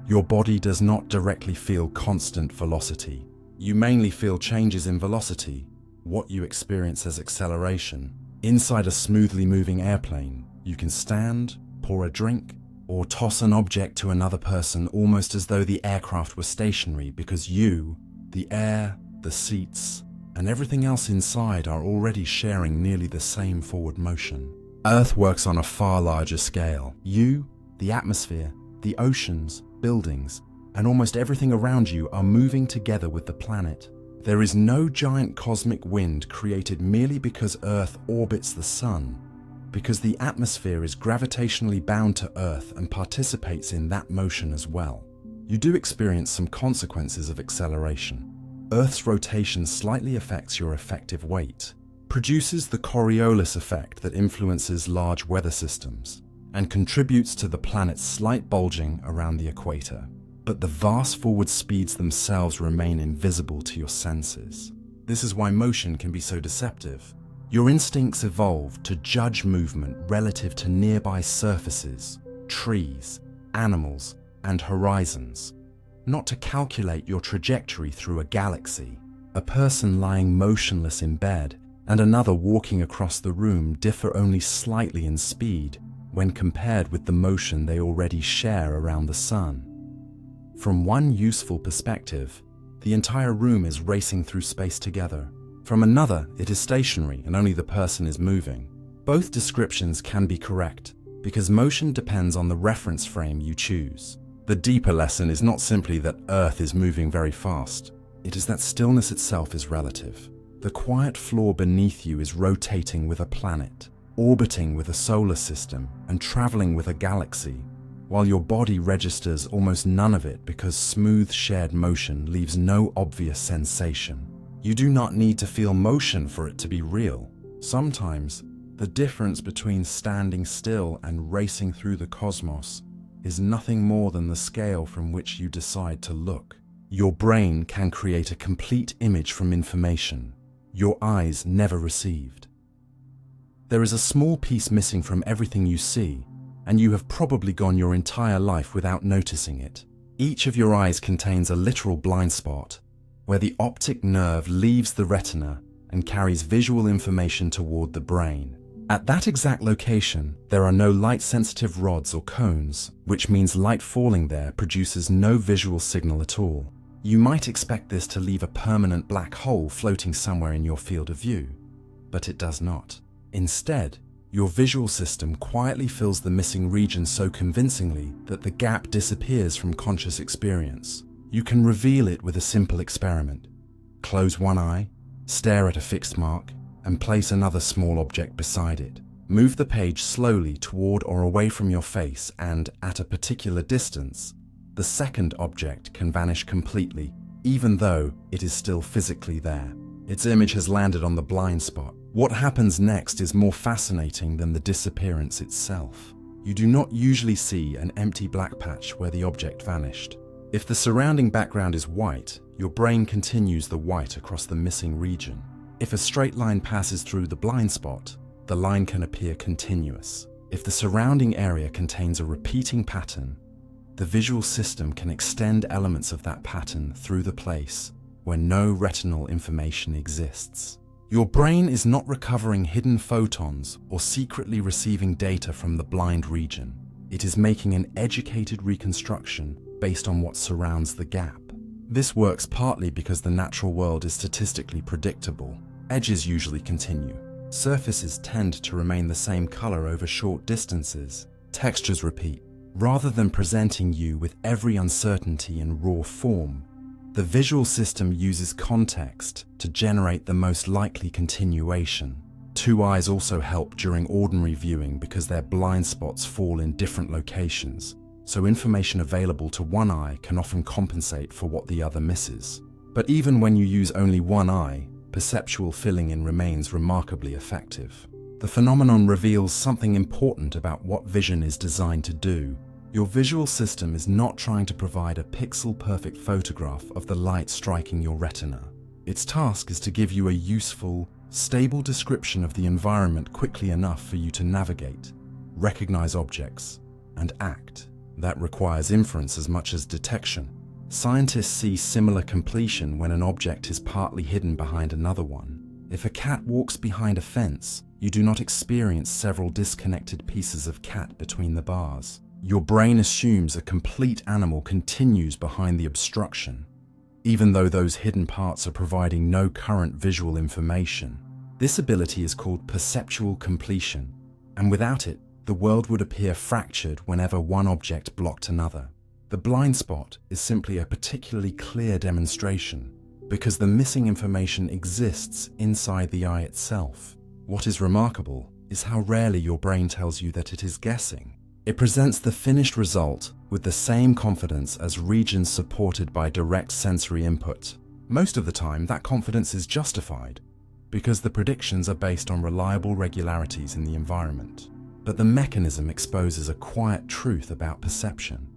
Your body does not directly feel constant velocity. You mainly feel changes in velocity, what you experience as acceleration. Inside a smoothly moving airplane, you can stand, pour a drink, or toss an object to another person almost as though the aircraft were stationary because you, the air, the seats, and everything else inside are already sharing nearly the same forward motion. Earth works on a far larger scale. You, the atmosphere, the oceans, buildings, and almost everything around you are moving together with the planet. There is no giant cosmic wind created merely because Earth orbits the Sun, because the atmosphere is gravitationally bound to Earth and participates in that motion as well. You do experience some consequences of acceleration. Earth's rotation slightly affects your effective weight, produces the Coriolis effect that influences large weather systems, and contributes to the planet's slight bulging around the equator. But the vast forward speeds themselves remain invisible to your senses. This is why motion can be so deceptive. Your instincts evolved to judge movement relative to nearby surfaces, trees, animals, and horizons, not to calculate your trajectory through a galaxy. A person lying motionless in bed and another walking across the room differ only slightly in speed when compared with the motion they already share around the Sun. From one useful perspective, the entire room is racing through space together. From another, it is stationary and only the person is moving. Both descriptions can be correct, because motion depends on the reference frame you choose. The deeper lesson is not simply that Earth is moving very fast. It is that stillness itself is relative. The quiet floor beneath you is rotating with a planet, orbiting with a solar system, and traveling with a galaxy, while your body registers almost none of it because smooth shared motion leaves no obvious sensation. You do not need to feel motion for it to be real. Sometimes, the difference between standing still and racing through the cosmos is nothing more than the scale from which you decide to look. Your brain can create a complete image from information your eyes never received. There is a small piece missing from everything you see, and you have probably gone your entire life without noticing it. Each of your eyes contains a literal blind spot, where the optic nerve leaves the retina and carries visual information toward the brain. At that exact location, there are no light-sensitive rods or cones, which means light falling there produces no visual signal at all. You might expect this to leave a permanent black hole floating somewhere in your field of view, but it does not. Instead, your visual system quietly fills the missing region so convincingly that the gap disappears from conscious experience. You can reveal it with a simple experiment. Close one eye, stare at a fixed mark, and place another small object beside it. Move the page slowly toward or away from your face and, at a particular distance, the second object can vanish completely, even though it is still physically there. Its image has landed on the blind spot. What happens next is more fascinating than the disappearance itself. You do not usually see an empty black patch where the object vanished. If the surrounding background is white, your brain continues the white across the missing region. If a straight line passes through the blind spot, the line can appear continuous. If the surrounding area contains a repeating pattern, the visual system can extend elements of that pattern through the place where no retinal information exists. Your brain is not recovering hidden photons or secretly receiving data from the blind region. It is making an educated reconstruction based on what surrounds the gap. This works partly because the natural world is statistically predictable. Edges usually continue. Surfaces tend to remain the same color over short distances. Textures repeat. Rather than presenting you with every uncertainty in raw form, the visual system uses context to generate the most likely continuation. Two eyes also help during ordinary viewing because their blind spots fall in different locations, so information available to one eye can often compensate for what the other misses. But even when you use only one eye, perceptual filling in remains remarkably effective. The phenomenon reveals something important about what vision is designed to do. Your visual system is not trying to provide a pixel-perfect photograph of the light striking your retina. Its task is to give you a useful, stable description of the environment quickly enough for you to navigate, recognize objects, and act. That requires inference as much as detection. Scientists see similar completion when an object is partly hidden behind another one. If a cat walks behind a fence, you do not experience several disconnected pieces of cat between the bars. Your brain assumes a complete animal continues behind the obstruction, even though those hidden parts are providing no current visual information. This ability is called perceptual completion, and without it, the world would appear fractured whenever one object blocked another. The blind spot is simply a particularly clear demonstration, because the missing information exists inside the eye itself. What is remarkable is how rarely your brain tells you that it is guessing. It presents the finished result with the same confidence as regions supported by direct sensory input. Most of the time, that confidence is justified because the predictions are based on reliable regularities in the environment. But the mechanism exposes a quiet truth about perception.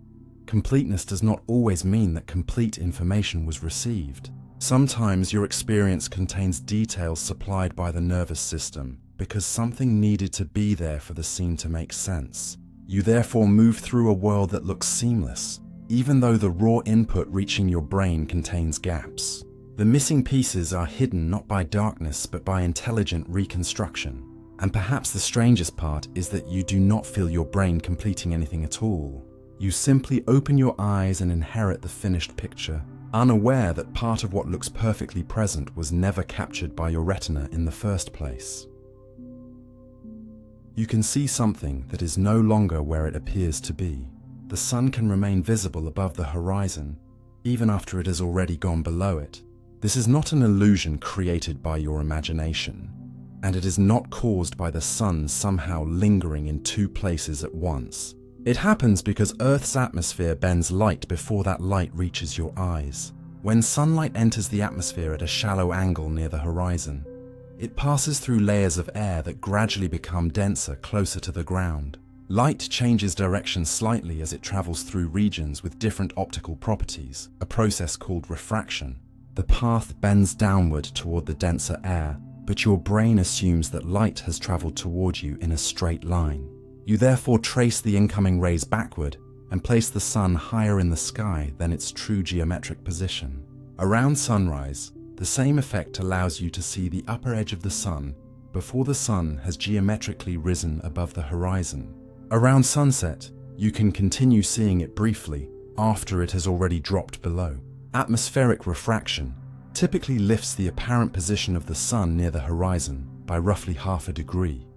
Completeness does not always mean that complete information was received. Sometimes your experience contains details supplied by the nervous system because something needed to be there for the scene to make sense. You therefore move through a world that looks seamless, even though the raw input reaching your brain contains gaps. The missing pieces are hidden not by darkness but by intelligent reconstruction. And perhaps the strangest part is that you do not feel your brain completing anything at all. You simply open your eyes and inherit the finished picture, unaware that part of what looks perfectly present was never captured by your retina in the first place. You can see something that is no longer where it appears to be. The sun can remain visible above the horizon, even after it has already gone below it. This is not an illusion created by your imagination, and it is not caused by the sun somehow lingering in two places at once. It happens because Earth's atmosphere bends light before that light reaches your eyes. When sunlight enters the atmosphere at a shallow angle near the horizon, it passes through layers of air that gradually become denser closer to the ground. Light changes direction slightly as it travels through regions with different optical properties, a process called refraction. The path bends downward toward the denser air, but your brain assumes that light has traveled toward you in a straight line. You therefore trace the incoming rays backward and place the sun higher in the sky than its true geometric position. Around sunrise, the same effect allows you to see the upper edge of the sun before the sun has geometrically risen above the horizon. Around sunset, you can continue seeing it briefly after it has already dropped below. Atmospheric refraction typically lifts the apparent position of the sun near the horizon by roughly half a degree,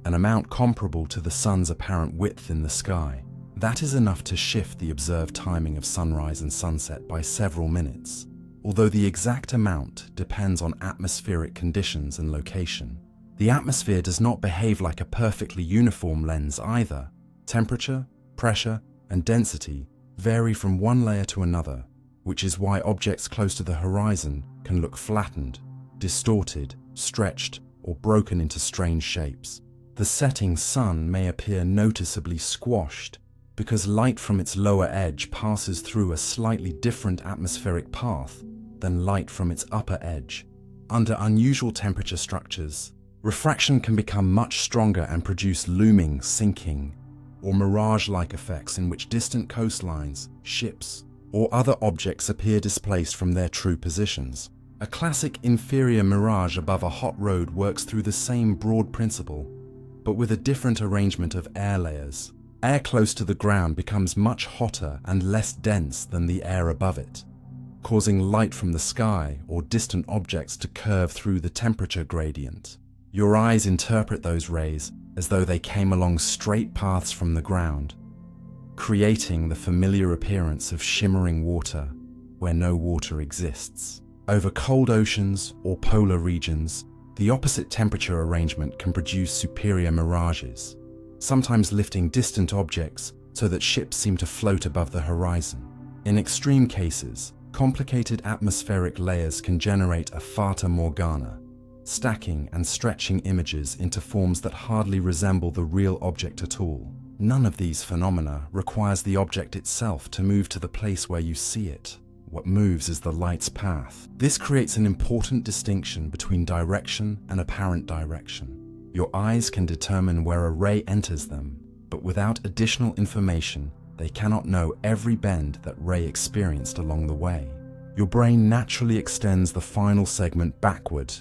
an amount comparable to the sun's apparent width in the sky. That is enough to shift the observed timing of sunrise and sunset by several minutes, although the exact amount depends on atmospheric conditions and location. The atmosphere does not behave like a perfectly uniform lens either. Temperature, pressure, and density vary from one layer to another, which is why objects close to the horizon can look flattened, distorted, stretched, or broken into strange shapes. The setting sun may appear noticeably squashed because light from its lower edge passes through a slightly different atmospheric path than light from its upper edge. Under unusual temperature structures, refraction can become much stronger and produce looming, sinking, or mirage-like effects in which distant coastlines, ships, or other objects appear displaced from their true positions. A classic inferior mirage above a hot road works through the same broad principle, but with a different arrangement of air layers. Air close to the ground becomes much hotter and less dense than the air above it, causing light from the sky or distant objects to curve through the temperature gradient. Your eyes interpret those rays as though they came along straight paths from the ground, creating the familiar appearance of shimmering water where no water exists. Over cold oceans or polar regions, the opposite temperature arrangement can produce superior mirages, sometimes lifting distant objects so that ships seem to float above the horizon. In extreme cases, complicated atmospheric layers can generate a fata morgana, stacking and stretching images into forms that hardly resemble the real object at all. None of these phenomena requires the object itself to move to the place where you see it. What moves is the light's path. This creates an important distinction between direction and apparent direction. Your eyes can determine where a ray enters them, but without additional information, they cannot know every bend that ray experienced along the way. Your brain naturally extends the final segment backward,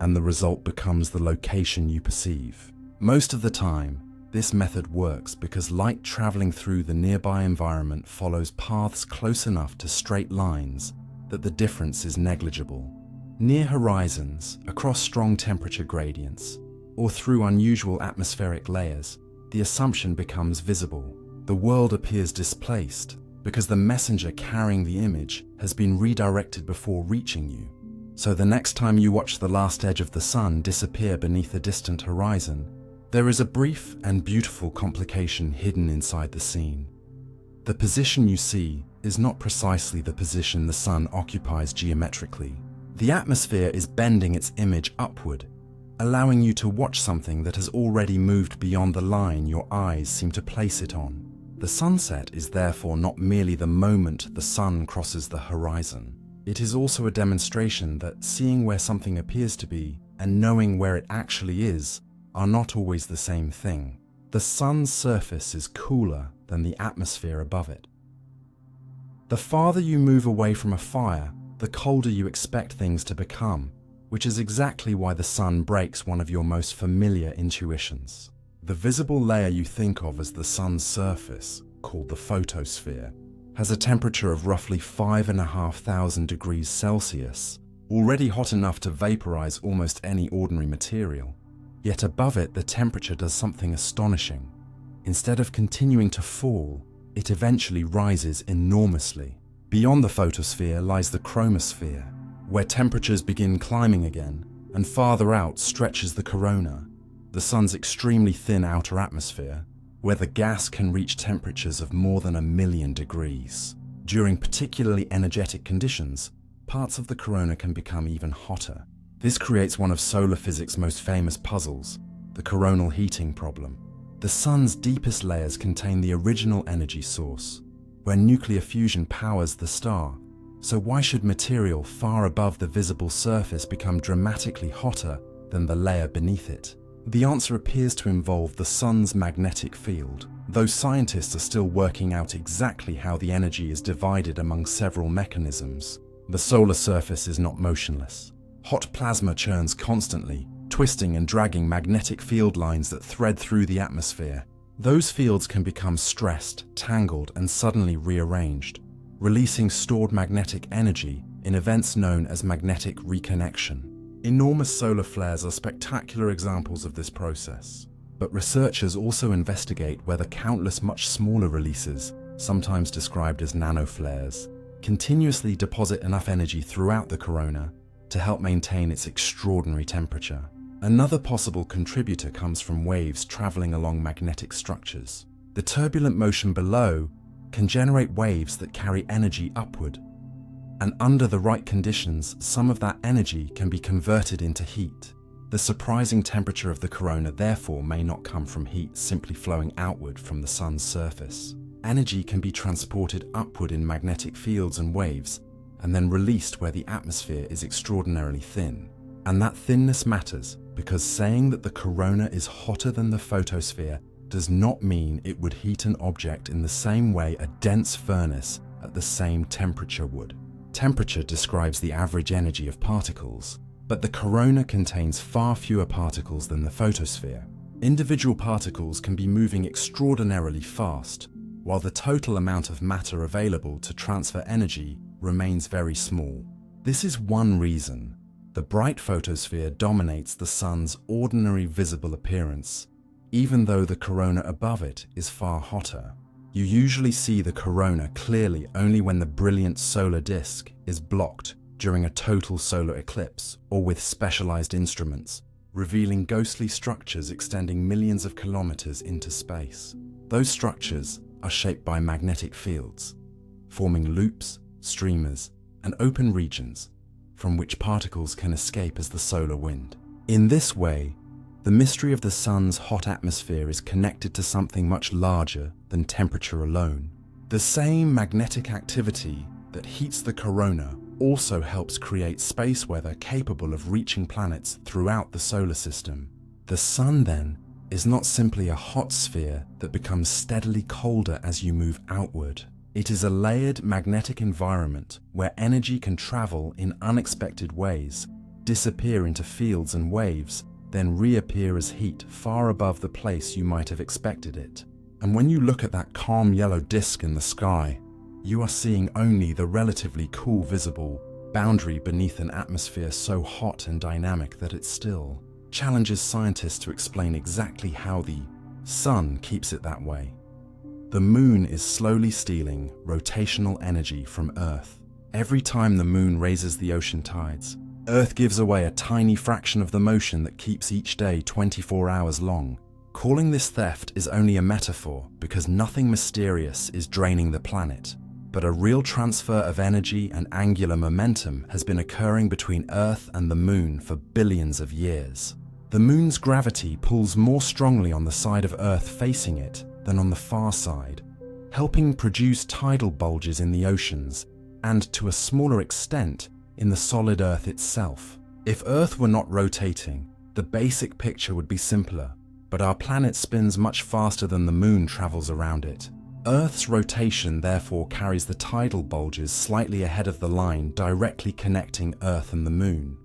and the result becomes the location you perceive. Most of the time, this method works because light traveling through the nearby environment follows paths close enough to straight lines that the difference is negligible. Near horizons, across strong temperature gradients, or through unusual atmospheric layers, the assumption becomes visible. The world appears displaced because the messenger carrying the image has been redirected before reaching you. So the next time you watch the last edge of the sun disappear beneath a distant horizon, there is a brief and beautiful complication hidden inside the scene. The position you see is not precisely the position the sun occupies geometrically. The atmosphere is bending its image upward, allowing you to watch something that has already moved beyond the line your eyes seem to place it on. The sunset is therefore not merely the moment the sun crosses the horizon. It is also a demonstration that seeing where something appears to be and knowing where it actually is are not always the same thing. The sun's surface is cooler than the atmosphere above it. The farther you move away from a fire, the colder you expect things to become, which is exactly why the sun breaks one of your most familiar intuitions. The visible layer you think of as the sun's surface, called the photosphere, has a temperature of roughly 5,500 degrees Celsius, already hot enough to vaporize almost any ordinary material. Yet above it, the temperature does something astonishing. Instead of continuing to fall, it eventually rises enormously. Beyond the photosphere lies the chromosphere, where temperatures begin climbing again, and farther out stretches the corona, the sun's extremely thin outer atmosphere, where the gas can reach temperatures of more than 1,000,000 degrees. During particularly energetic conditions, parts of the corona can become even hotter. This creates one of solar physics' most famous puzzles, the coronal heating problem. The sun's deepest layers contain the original energy source, where nuclear fusion powers the star. So why should material far above the visible surface become dramatically hotter than the layer beneath it? The answer appears to involve the sun's magnetic field, though scientists are still working out exactly how the energy is divided among several mechanisms. The solar surface is not motionless. Hot plasma churns constantly, twisting and dragging magnetic field lines that thread through the atmosphere. Those fields can become stressed, tangled, and suddenly rearranged, releasing stored magnetic energy in events known as magnetic reconnection. Enormous solar flares are spectacular examples of this process, but researchers also investigate whether countless much smaller releases, sometimes described as nanoflares, continuously deposit enough energy throughout the corona to help maintain its extraordinary temperature. Another possible contributor comes from waves traveling along magnetic structures. The turbulent motion below can generate waves that carry energy upward, and under the right conditions, some of that energy can be converted into heat. The surprising temperature of the corona therefore may not come from heat simply flowing outward from the sun's surface. Energy can be transported upward in magnetic fields and waves, and then released where the atmosphere is extraordinarily thin. And that thinness matters because saying that the corona is hotter than the photosphere does not mean it would heat an object in the same way a dense furnace at the same temperature would. Temperature describes the average energy of particles, but the corona contains far fewer particles than the photosphere. Individual particles can be moving extraordinarily fast, while the total amount of matter available to transfer energy remains very small. This is one reason the bright photosphere dominates the Sun's ordinary visible appearance, even though the corona above it is far hotter. You usually see the corona clearly only when the brilliant solar disk is blocked during a total solar eclipse or with specialized instruments, revealing ghostly structures extending millions of kilometers into space. Those structures are shaped by magnetic fields, forming loops, streamers, and open regions from which particles can escape as the solar wind. In this way, the mystery of the Sun's hot atmosphere is connected to something much larger than temperature alone. The same magnetic activity that heats the corona also helps create space weather capable of reaching planets throughout the solar system. The Sun, then, is not simply a hot sphere that becomes steadily colder as you move outward. It is a layered magnetic environment where energy can travel in unexpected ways, disappear into fields and waves, then reappear as heat far above the place you might have expected it. And when you look at that calm yellow disk in the sky, you are seeing only the relatively cool visible boundary beneath an atmosphere so hot and dynamic that it still challenges scientists to explain exactly how the Sun keeps it that way. The Moon is slowly stealing rotational energy from Earth. Every time the Moon raises the ocean tides, Earth gives away a tiny fraction of the motion that keeps each day 24 hours long. Calling this theft is only a metaphor because nothing mysterious is draining the planet, but a real transfer of energy and angular momentum has been occurring between Earth and the Moon for billions of years. The Moon's gravity pulls more strongly on the side of Earth facing it than on the far side, helping produce tidal bulges in the oceans and, to a smaller extent, in the solid Earth itself. If Earth were not rotating, the basic picture would be simpler, but our planet spins much faster than the Moon travels around it. Earth's rotation therefore carries the tidal bulges slightly ahead of the line directly connecting Earth and the Moon.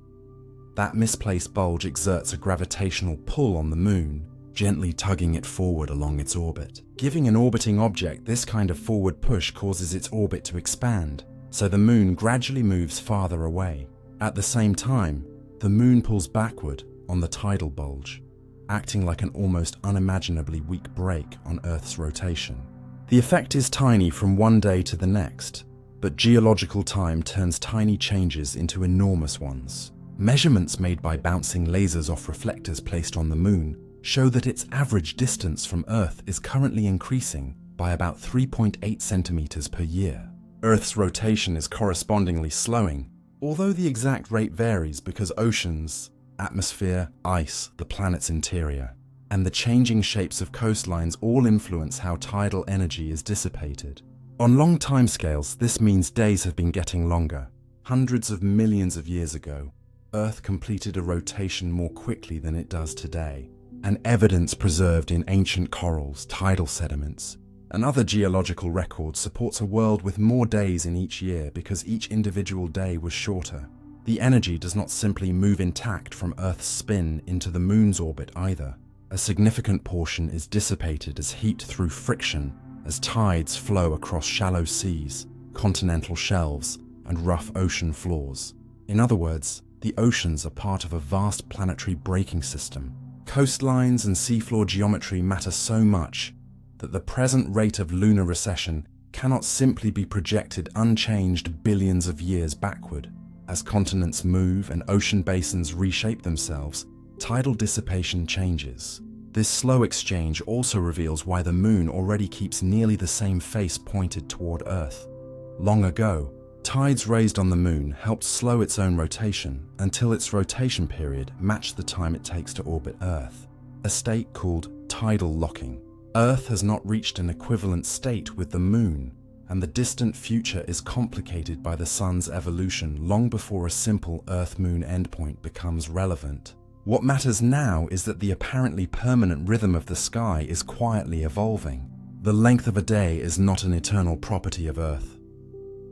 That misplaced bulge exerts a gravitational pull on the Moon, gently tugging it forward along its orbit. Giving an orbiting object this kind of forward push causes its orbit to expand, so the Moon gradually moves farther away. At the same time, the Moon pulls backward on the tidal bulge, acting like an almost unimaginably weak brake on Earth's rotation. The effect is tiny from one day to the next, but geological time turns tiny changes into enormous ones. Measurements made by bouncing lasers off reflectors placed on the Moon show that its average distance from Earth is currently increasing by about 3.8 centimeters per year. Earth's rotation is correspondingly slowing, although the exact rate varies because oceans, atmosphere, ice, the planet's interior, and the changing shapes of coastlines all influence how tidal energy is dissipated. On long timescales, this means days have been getting longer. Hundreds of millions of years ago, Earth completed a rotation more quickly than it does today, and evidence preserved in ancient corals, tidal sediments, and other geological records supports a world with more days in each year because each individual day was shorter. The energy does not simply move intact from Earth's spin into the Moon's orbit either. A significant portion is dissipated as heat through friction as tides flow across shallow seas, continental shelves, and rough ocean floors. In other words, the oceans are part of a vast planetary braking system. Coastlines and seafloor geometry matter so much that the present rate of lunar recession cannot simply be projected unchanged billions of years backward. As continents move and ocean basins reshape themselves, tidal dissipation changes. This slow exchange also reveals why the Moon already keeps nearly the same face pointed toward Earth. Long ago, tides raised on the Moon helped slow its own rotation until its rotation period matched the time it takes to orbit Earth, a state called tidal locking. Earth has not reached an equivalent state with the Moon, and the distant future is complicated by the Sun's evolution long before a simple Earth-Moon endpoint becomes relevant. What matters now is that the apparently permanent rhythm of the sky is quietly evolving. The length of a day is not an eternal property of Earth.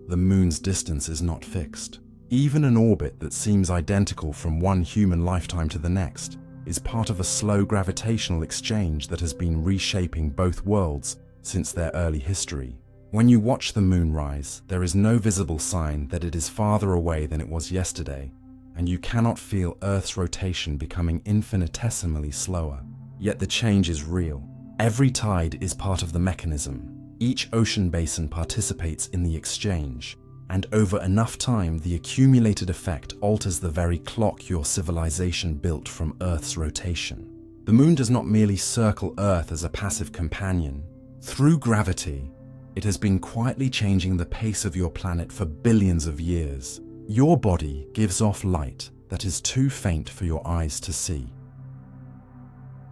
The Moon's distance is not fixed. Even an orbit that seems identical from one human lifetime to the next is part of a slow gravitational exchange that has been reshaping both worlds since their early history. When you watch the moon rise, there is no visible sign that it is farther away than it was yesterday, and you cannot feel Earth's rotation becoming infinitesimally slower. Yet the change is real. Every tide is part of the mechanism. Each ocean basin participates in the exchange, and over enough time, the accumulated effect alters the very clock your civilization built from Earth's rotation. The moon does not merely circle Earth as a passive companion. Through gravity, it has been quietly changing the pace of your planet for billions of years. Your body gives off light that is too faint for your eyes to see.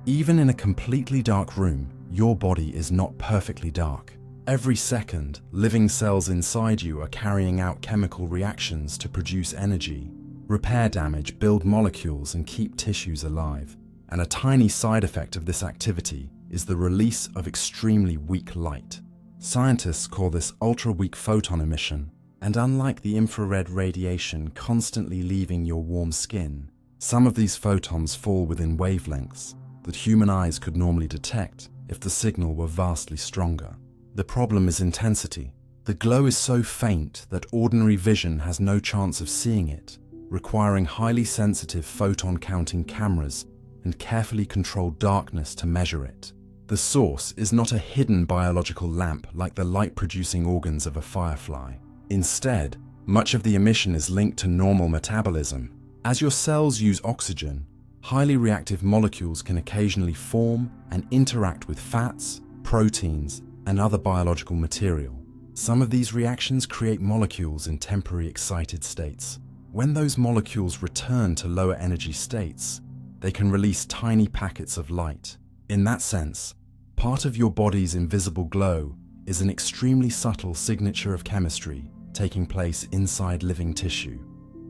Even in a completely dark room, your body is not perfectly dark. Every second, living cells inside you are carrying out chemical reactions to produce energy, repair damage, build molecules, and keep tissues alive. And a tiny side effect of this activity is the release of extremely weak light. Scientists call this ultra-weak photon emission, and unlike the infrared radiation constantly leaving your warm skin, some of these photons fall within wavelengths that human eyes could normally detect if the signal were vastly stronger. The problem is intensity. The glow is so faint that ordinary vision has no chance of seeing it, requiring highly sensitive photon-counting cameras and carefully controlled darkness to measure it. The source is not a hidden biological lamp like the light-producing organs of a firefly. Instead, much of the emission is linked to normal metabolism. As your cells use oxygen, highly reactive molecules can occasionally form and interact with fats, proteins, and other biological material. Some of these reactions create molecules in temporary excited states. When those molecules return to lower energy states, they can release tiny packets of light. In that sense, part of your body's invisible glow is an extremely subtle signature of chemistry taking place inside living tissue.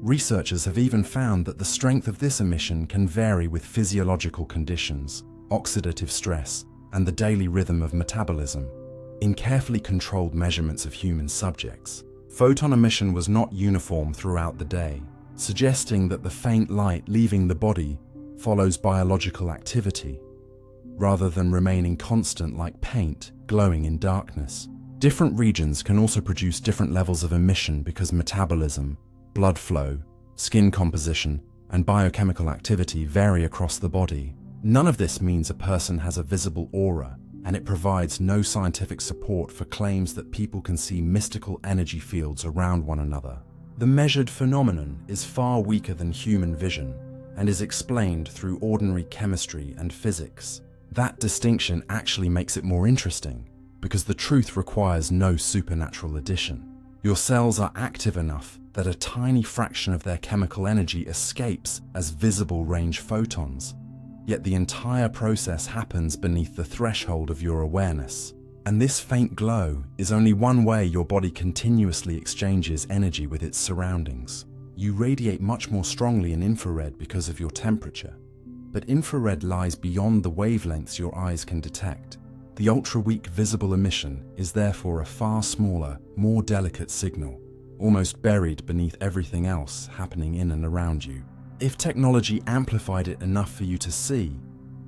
Researchers have even found that the strength of this emission can vary with physiological conditions, oxidative stress, and the daily rhythm of metabolism. In carefully controlled measurements of human subjects, photon emission was not uniform throughout the day, suggesting that the faint light leaving the body follows biological activity, rather than remaining constant like paint glowing in darkness. Different regions can also produce different levels of emission because metabolism, blood flow, skin composition, and biochemical activity vary across the body. None of this means a person has a visible aura, and it provides no scientific support for claims that people can see mystical energy fields around one another. The measured phenomenon is far weaker than human vision and is explained through ordinary chemistry and physics. That distinction actually makes it more interesting, because the truth requires no supernatural addition. Your cells are active enough that a tiny fraction of their chemical energy escapes as visible range photons, yet the entire process happens beneath the threshold of your awareness. And this faint glow is only one way your body continuously exchanges energy with its surroundings. You radiate much more strongly in infrared because of your temperature, but infrared lies beyond the wavelengths your eyes can detect. The ultra-weak visible emission is therefore a far smaller, more delicate signal, almost buried beneath everything else happening in and around you. If technology amplified it enough for you to see,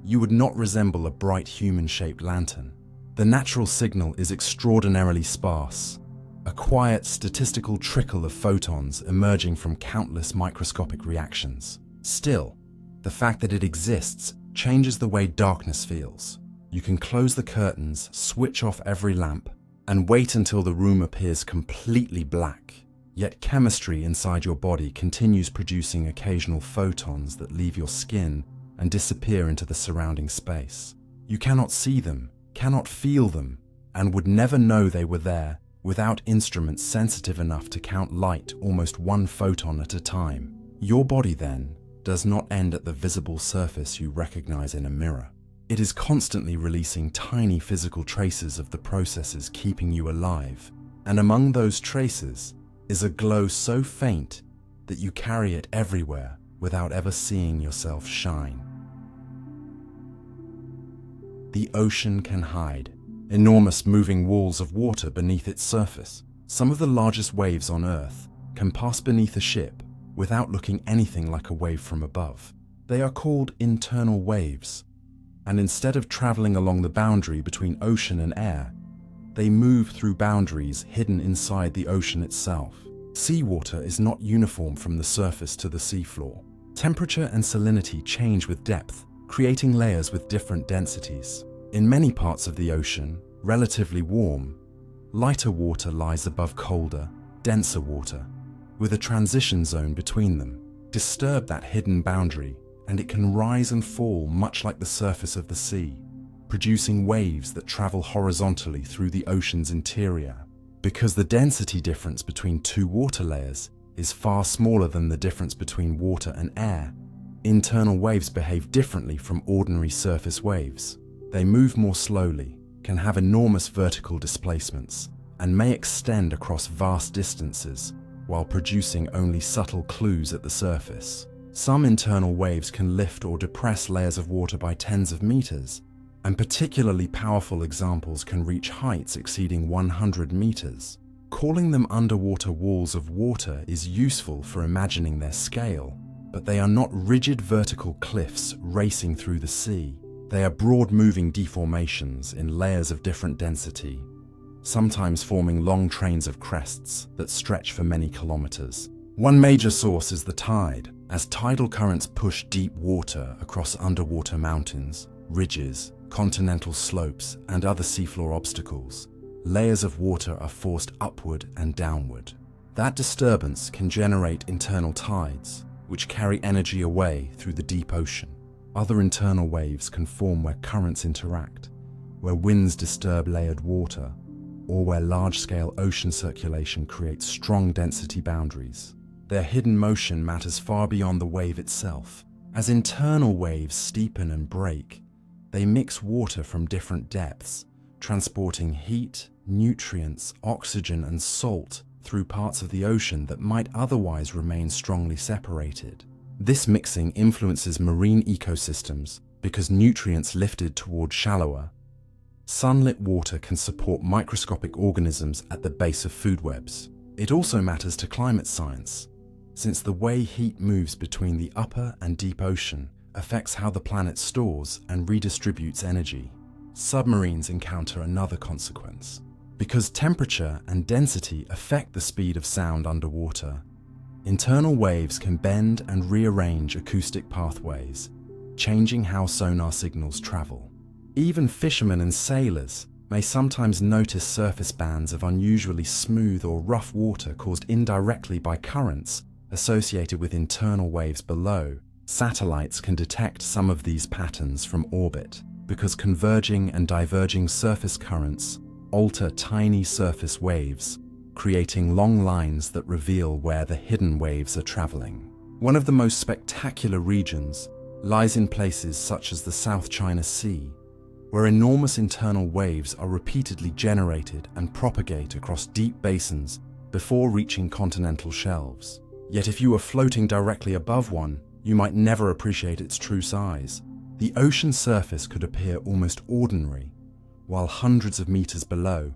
you would not resemble a bright human-shaped lantern. The natural signal is extraordinarily sparse, a quiet statistical trickle of photons emerging from countless microscopic reactions. Still, the fact that it exists changes the way darkness feels. You can close the curtains, switch off every lamp, and wait until the room appears completely black. Yet chemistry inside your body continues producing occasional photons that leave your skin and disappear into the surrounding space. You cannot see them, cannot feel them, and would never know they were there without instruments sensitive enough to count light almost one photon at a time. Your body, then, does not end at the visible surface you recognize in a mirror. It is constantly releasing tiny physical traces of the processes keeping you alive, and among those traces is a glow so faint that you carry it everywhere without ever seeing yourself shine. The ocean can hide enormous moving walls of water beneath its surface. Some of the largest waves on Earth can pass beneath a ship without looking anything like a wave from above. They are called internal waves, and instead of traveling along the boundary between ocean and air, they move through boundaries hidden inside the ocean itself. Seawater is not uniform from the surface to the seafloor. Temperature and salinity change with depth, creating layers with different densities. In many parts of the ocean, relatively warm, lighter water lies above colder, denser water, with a transition zone between them. Disturb that hidden boundary, and it can rise and fall much like the surface of the sea, producing waves that travel horizontally through the ocean's interior. Because the density difference between two water layers is far smaller than the difference between water and air, internal waves behave differently from ordinary surface waves. They move more slowly, can have enormous vertical displacements, and may extend across vast distances while producing only subtle clues at the surface. Some internal waves can lift or depress layers of water by tens of meters, and particularly powerful examples can reach heights exceeding 100 meters. Calling them underwater walls of water is useful for imagining their scale, but they are not rigid vertical cliffs racing through the sea. They are broad moving deformations in layers of different density, sometimes forming long trains of crests that stretch for many kilometers. One major source is the tide. As tidal currents push deep water across underwater mountains, ridges, continental slopes, and other seafloor obstacles, layers of water are forced upward and downward. That disturbance can generate internal tides, which carry energy away through the deep ocean. Other internal waves can form where currents interact, where winds disturb layered water, or where large-scale ocean circulation creates strong density boundaries. Their hidden motion matters far beyond the wave itself. As internal waves steepen and break, they mix water from different depths, transporting heat, nutrients, oxygen, and salt through parts of the ocean that might otherwise remain strongly separated. This mixing influences marine ecosystems because nutrients lifted toward shallower, sunlit water can support microscopic organisms at the base of food webs. It also matters to climate science, since the way heat moves between the upper and deep ocean affects how the planet stores and redistributes energy. Submarines encounter another consequence. Because temperature and density affect the speed of sound underwater, internal waves can bend and rearrange acoustic pathways, changing how sonar signals travel. Even fishermen and sailors may sometimes notice surface bands of unusually smooth or rough water caused indirectly by currents associated with internal waves below. Satellites can detect some of these patterns from orbit because converging and diverging surface currents alter tiny surface waves, creating long lines that reveal where the hidden waves are traveling. One of the most spectacular regions lies in places such as the South China Sea, where enormous internal waves are repeatedly generated and propagate across deep basins before reaching continental shelves. Yet if you were floating directly above one, you might never appreciate its true size. The ocean surface could appear almost ordinary, while hundreds of meters below,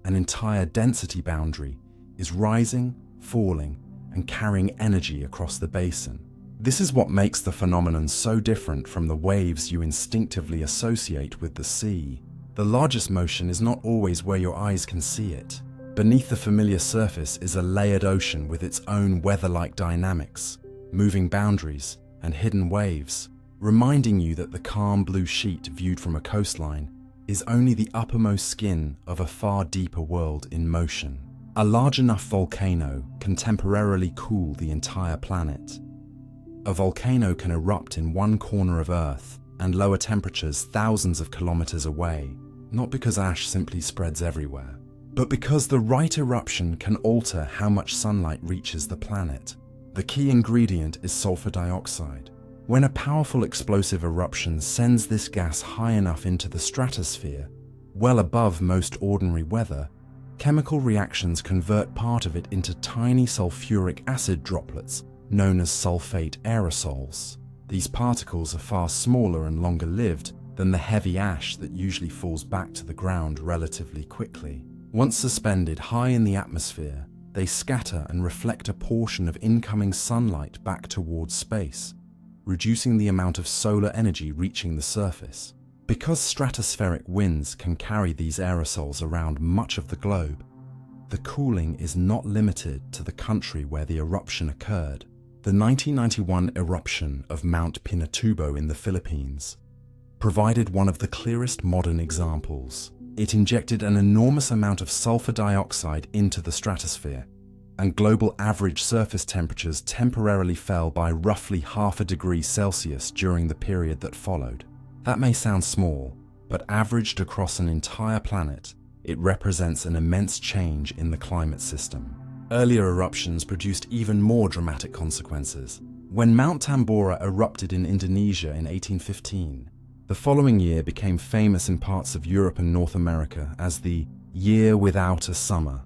an entire density boundary is rising, falling, and carrying energy across the basin. This is what makes the phenomenon so different from the waves you instinctively associate with the sea. The largest motion is not always where your eyes can see it. Beneath the familiar surface is a layered ocean with its own weather-like dynamics, moving boundaries, and hidden waves, reminding you that the calm blue sheet viewed from a coastline is only the uppermost skin of a far deeper world in motion. A large enough volcano can temporarily cool the entire planet. A volcano can erupt in one corner of Earth and lower temperatures thousands of kilometers away, not because ash simply spreads everywhere, but because the right eruption can alter how much sunlight reaches the planet. The key ingredient is sulfur dioxide. When a powerful explosive eruption sends this gas high enough into the stratosphere, well above most ordinary weather, chemical reactions convert part of it into tiny sulfuric acid droplets known as sulfate aerosols. These particles are far smaller and longer lived than the heavy ash that usually falls back to the ground relatively quickly. Once suspended high in the atmosphere, they scatter and reflect a portion of incoming sunlight back towards space, reducing the amount of solar energy reaching the surface. Because stratospheric winds can carry these aerosols around much of the globe, the cooling is not limited to the country where the eruption occurred. The 1991 eruption of Mount Pinatubo in the Philippines provided one of the clearest modern examples. It injected an enormous amount of sulfur dioxide into the stratosphere, and global average surface temperatures temporarily fell by roughly 0.5 degrees Celsius during the period that followed. That may sound small, but averaged across an entire planet, it represents an immense change in the climate system. Earlier eruptions produced even more dramatic consequences. When Mount Tambora erupted in Indonesia in 1815, the following year became famous in parts of Europe and North America as the year without a summer.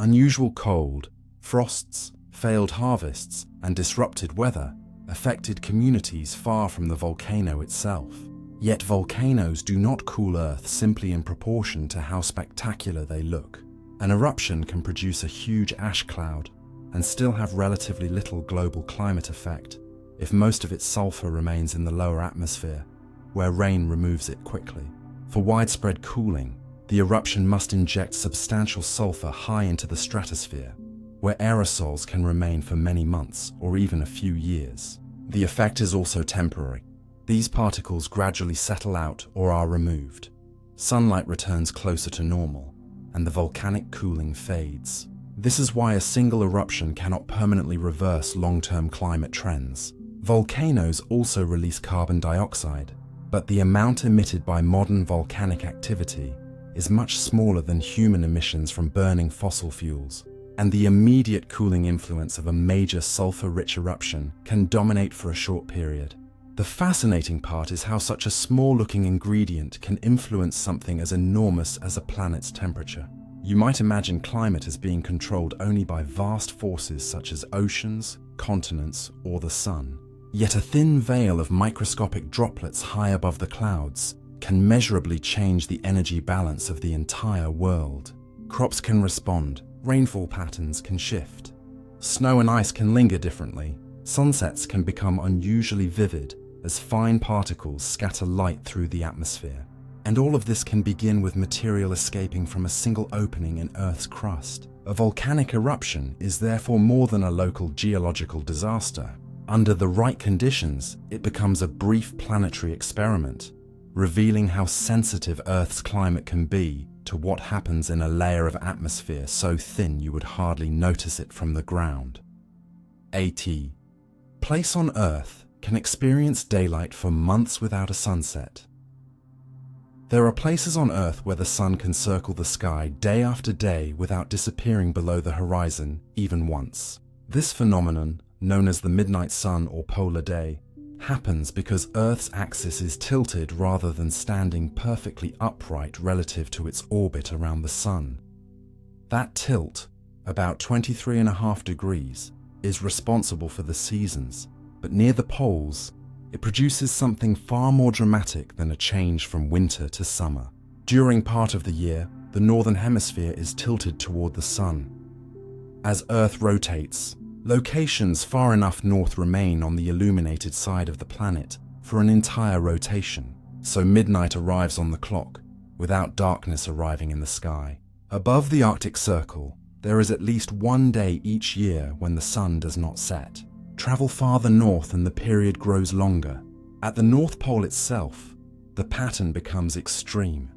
Unusual cold, frosts, failed harvests, and disrupted weather affected communities far from the volcano itself. Yet volcanoes do not cool Earth simply in proportion to how spectacular they look. An eruption can produce a huge ash cloud and still have relatively little global climate effect if most of its sulfur remains in the lower atmosphere, where rain removes it quickly. For widespread cooling, the eruption must inject substantial sulfur high into the stratosphere, where aerosols can remain for many months or even a few years. The effect is also temporary. These particles gradually settle out or are removed. Sunlight returns closer to normal, and the volcanic cooling fades. This is why a single eruption cannot permanently reverse long-term climate trends. Volcanoes also release carbon dioxide, but the amount emitted by modern volcanic activity is much smaller than human emissions from burning fossil fuels, and the immediate cooling influence of a major sulfur-rich eruption can dominate for a short period. The fascinating part is how such a small-looking ingredient can influence something as enormous as a planet's temperature. You might imagine climate as being controlled only by vast forces such as oceans, continents, or the sun. Yet a thin veil of microscopic droplets high above the clouds can measurably change the energy balance of the entire world. Crops can respond, rainfall patterns can shift, snow and ice can linger differently, sunsets can become unusually vivid as fine particles scatter light through the atmosphere. And all of this can begin with material escaping from a single opening in Earth's crust. A volcanic eruption is therefore more than a local geological disaster. Under the right conditions, it becomes a brief planetary experiment, revealing how sensitive Earth's climate can be to what happens in a layer of atmosphere so thin you would hardly notice it from the ground. A place on Earth can experience daylight for months without a sunset. There are places on Earth where the sun can circle the sky day after day without disappearing below the horizon even once. This phenomenon, known as the midnight sun or polar day, happens because Earth's axis is tilted rather than standing perfectly upright relative to its orbit around the sun. That tilt, about 23.5 degrees, is responsible for the seasons, but near the poles, it produces something far more dramatic than a change from winter to summer. During part of the year, the northern hemisphere is tilted toward the sun. As Earth rotates, locations far enough north remain on the illuminated side of the planet for an entire rotation, so midnight arrives on the clock without darkness arriving in the sky. Above the Arctic Circle, there is at least one day each year when the sun does not set. Travel farther north and the period grows longer. At the North Pole itself, the pattern becomes extreme.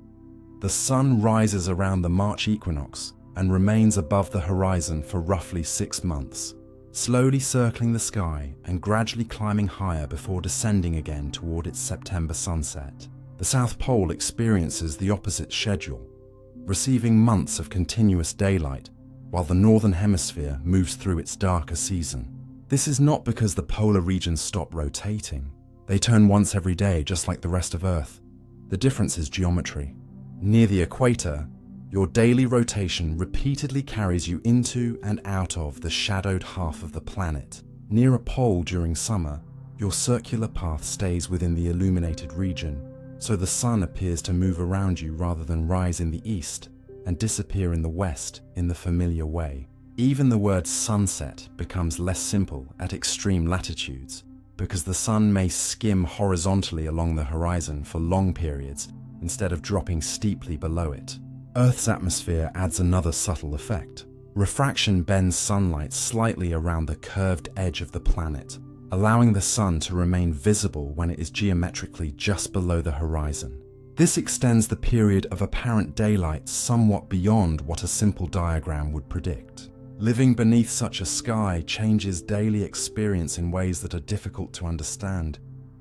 The sun rises around the March equinox and remains above the horizon for roughly 6 months, slowly circling the sky and gradually climbing higher before descending again toward its September sunset. The South Pole experiences the opposite schedule, receiving months of continuous daylight, while the Northern Hemisphere moves through its darker season. This is not because the polar regions stop rotating. They turn once every day, just like the rest of Earth. The difference is geometry. Near the equator, your daily rotation repeatedly carries you into and out of the shadowed half of the planet. Near a pole during summer, your circular path stays within the illuminated region, so the sun appears to move around you rather than rise in the east and disappear in the west in the familiar way. Even the word sunset becomes less simple at extreme latitudes, because the sun may skim horizontally along the horizon for long periods instead of dropping steeply below it. Earth's atmosphere adds another subtle effect. Refraction bends sunlight slightly around the curved edge of the planet, allowing the sun to remain visible when it is geometrically just below the horizon. This extends the period of apparent daylight somewhat beyond what a simple diagram would predict. Living beneath such a sky changes daily experience in ways that are difficult to understand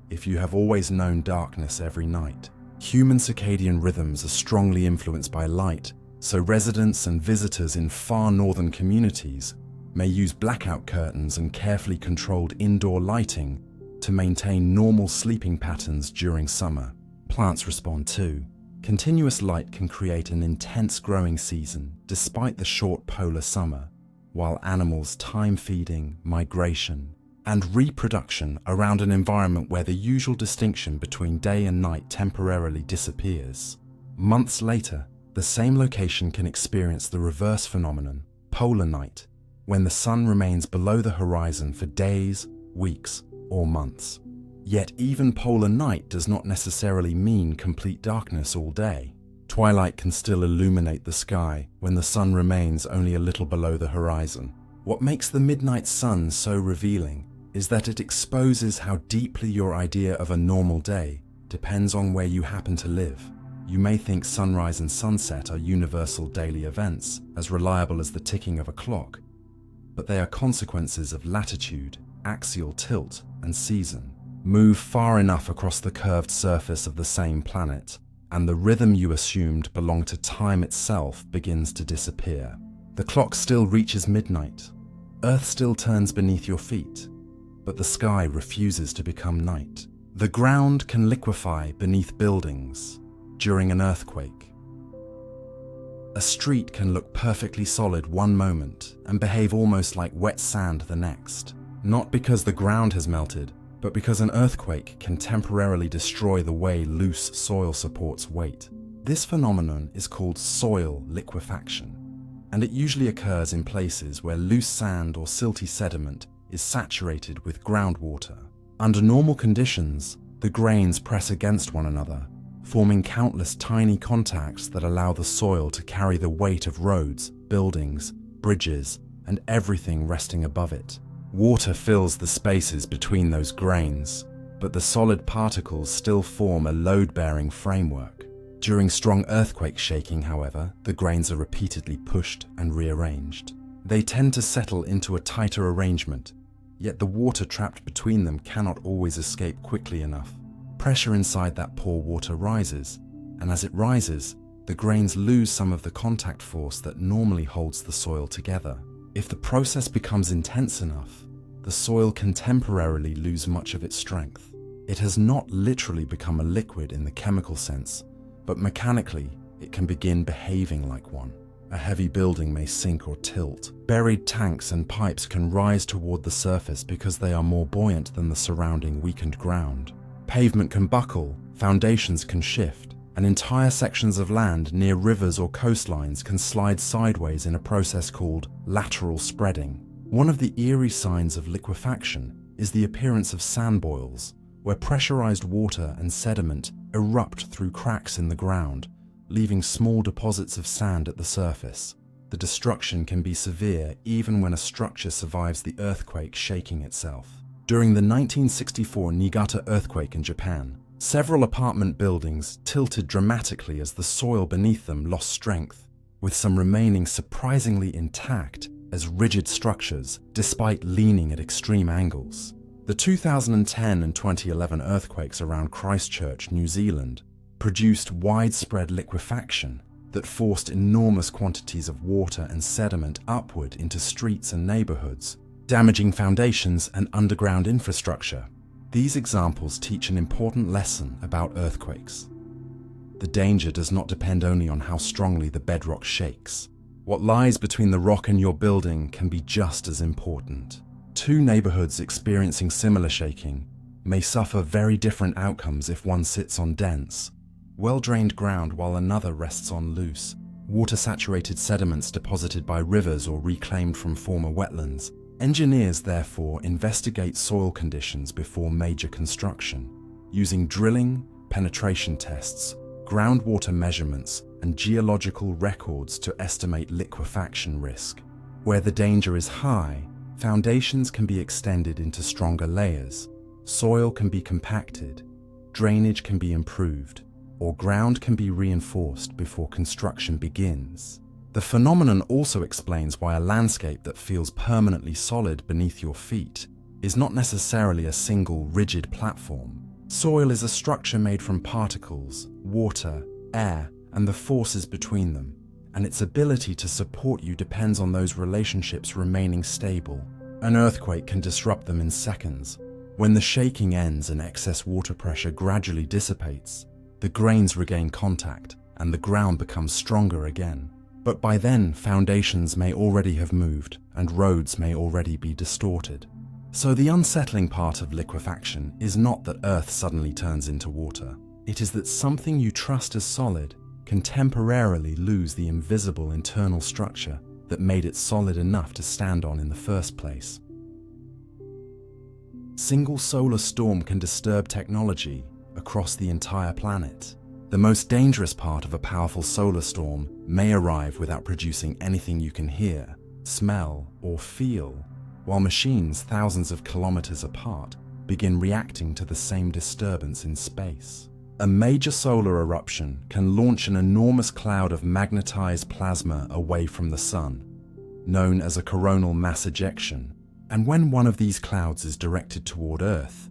if you have always known darkness every night. Human circadian rhythms are strongly influenced by light, so residents and visitors in far northern communities may use blackout curtains and carefully controlled indoor lighting to maintain normal sleeping patterns during summer. Plants respond too. Continuous light can create an intense growing season despite the short polar summer, while animals time feeding, migration, and reproduction around an environment where the usual distinction between day and night temporarily disappears. Months later, the same location can experience the reverse phenomenon, polar night, when the sun remains below the horizon for days, weeks, or months. Yet even polar night does not necessarily mean complete darkness all day. Twilight can still illuminate the sky when the sun remains only a little below the horizon. What makes the midnight sun so revealing is that it exposes how deeply your idea of a normal day depends on where you happen to live. You may think sunrise and sunset are universal daily events, as reliable as the ticking of a clock, but they are consequences of latitude, axial tilt, and season. Move far enough across the curved surface of the same planet, and the rhythm you assumed belonged to time itself begins to disappear. The clock still reaches midnight. Earth still turns beneath your feet, but the sky refuses to become night. The ground can liquefy beneath buildings during an earthquake. A street can look perfectly solid one moment and behave almost like wet sand the next, not because the ground has melted, but because an earthquake can temporarily destroy the way loose soil supports weight. This phenomenon is called soil liquefaction, and it usually occurs in places where loose sand or silty sediment is saturated with groundwater. Under normal conditions, the grains press against one another, forming countless tiny contacts that allow the soil to carry the weight of roads, buildings, bridges, and everything resting above it. Water fills the spaces between those grains, but the solid particles still form a load-bearing framework. During strong earthquake shaking, however, the grains are repeatedly pushed and rearranged. They tend to settle into a tighter arrangement, yet the water trapped between them cannot always escape quickly enough. Pressure inside that pore water rises, and as it rises, the grains lose some of the contact force that normally holds the soil together. If the process becomes intense enough, the soil can temporarily lose much of its strength. It has not literally become a liquid in the chemical sense, but mechanically, it can begin behaving like one. A heavy building may sink or tilt. Buried tanks and pipes can rise toward the surface because they are more buoyant than the surrounding weakened ground. Pavement can buckle, foundations can shift, and entire sections of land near rivers or coastlines can slide sideways in a process called lateral spreading. One of the eerie signs of liquefaction is the appearance of sand boils, where pressurized water and sediment erupt through cracks in the ground, leaving small deposits of sand at the surface. The destruction can be severe even when a structure survives the earthquake shaking itself. During the 1964 Niigata earthquake in Japan, several apartment buildings tilted dramatically as the soil beneath them lost strength, with some remaining surprisingly intact as rigid structures despite leaning at extreme angles. The 2010 and 2011 earthquakes around Christchurch, New Zealand, produced widespread liquefaction that forced enormous quantities of water and sediment upward into streets and neighborhoods, damaging foundations and underground infrastructure. These examples teach an important lesson about earthquakes. The danger does not depend only on how strongly the bedrock shakes. What lies between the rock and your building can be just as important. Two neighborhoods experiencing similar shaking may suffer very different outcomes if one sits on dense, well-drained ground while another rests on loose, water-saturated sediments deposited by rivers or reclaimed from former wetlands. Engineers therefore investigate soil conditions before major construction, using drilling, penetration tests, groundwater measurements, and geological records to estimate liquefaction risk. Where the danger is high, foundations can be extended into stronger layers, soil can be compacted, drainage can be improved, or ground can be reinforced before construction begins. The phenomenon also explains why a landscape that feels permanently solid beneath your feet is not necessarily a single rigid platform. Soil is a structure made from particles, water, air, and the forces between them, and its ability to support you depends on those relationships remaining stable. An earthquake can disrupt them in seconds. When the shaking ends and excess water pressure gradually dissipates, the grains regain contact and the ground becomes stronger again. But by then, foundations may already have moved and roads may already be distorted. So the unsettling part of liquefaction is not that Earth suddenly turns into water. It is that something you trust as solid can temporarily lose the invisible internal structure that made it solid enough to stand on in the first place. Single solar storm can disturb technology across the entire planet. The most dangerous part of a powerful solar storm may arrive without producing anything you can hear, smell, or feel, while machines thousands of kilometers apart begin reacting to the same disturbance in space. A major solar eruption can launch an enormous cloud of magnetized plasma away from the sun, known as a coronal mass ejection, and when one of these clouds is directed toward Earth,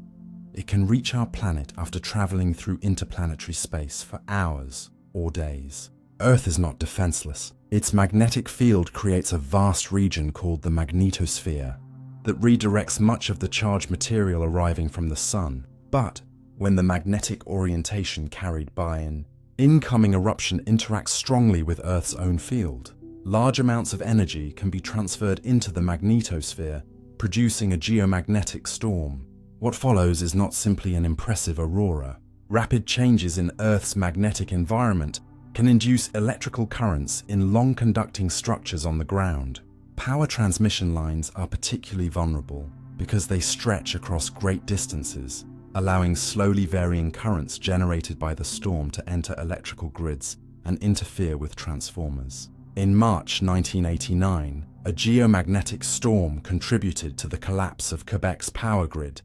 it can reach our planet after traveling through interplanetary space for hours or days. Earth is not defenseless. Its magnetic field creates a vast region called the magnetosphere that redirects much of the charged material arriving from the sun. But when the magnetic orientation carried by an incoming eruption interacts strongly with Earth's own field, large amounts of energy can be transferred into the magnetosphere, producing a geomagnetic storm. What follows is not simply an impressive aurora. Rapid changes in Earth's magnetic environment can induce electrical currents in long-conducting structures on the ground. Power transmission lines are particularly vulnerable because they stretch across great distances, allowing slowly varying currents generated by the storm to enter electrical grids and interfere with transformers. In March 1989, a geomagnetic storm contributed to the collapse of Quebec's power grid,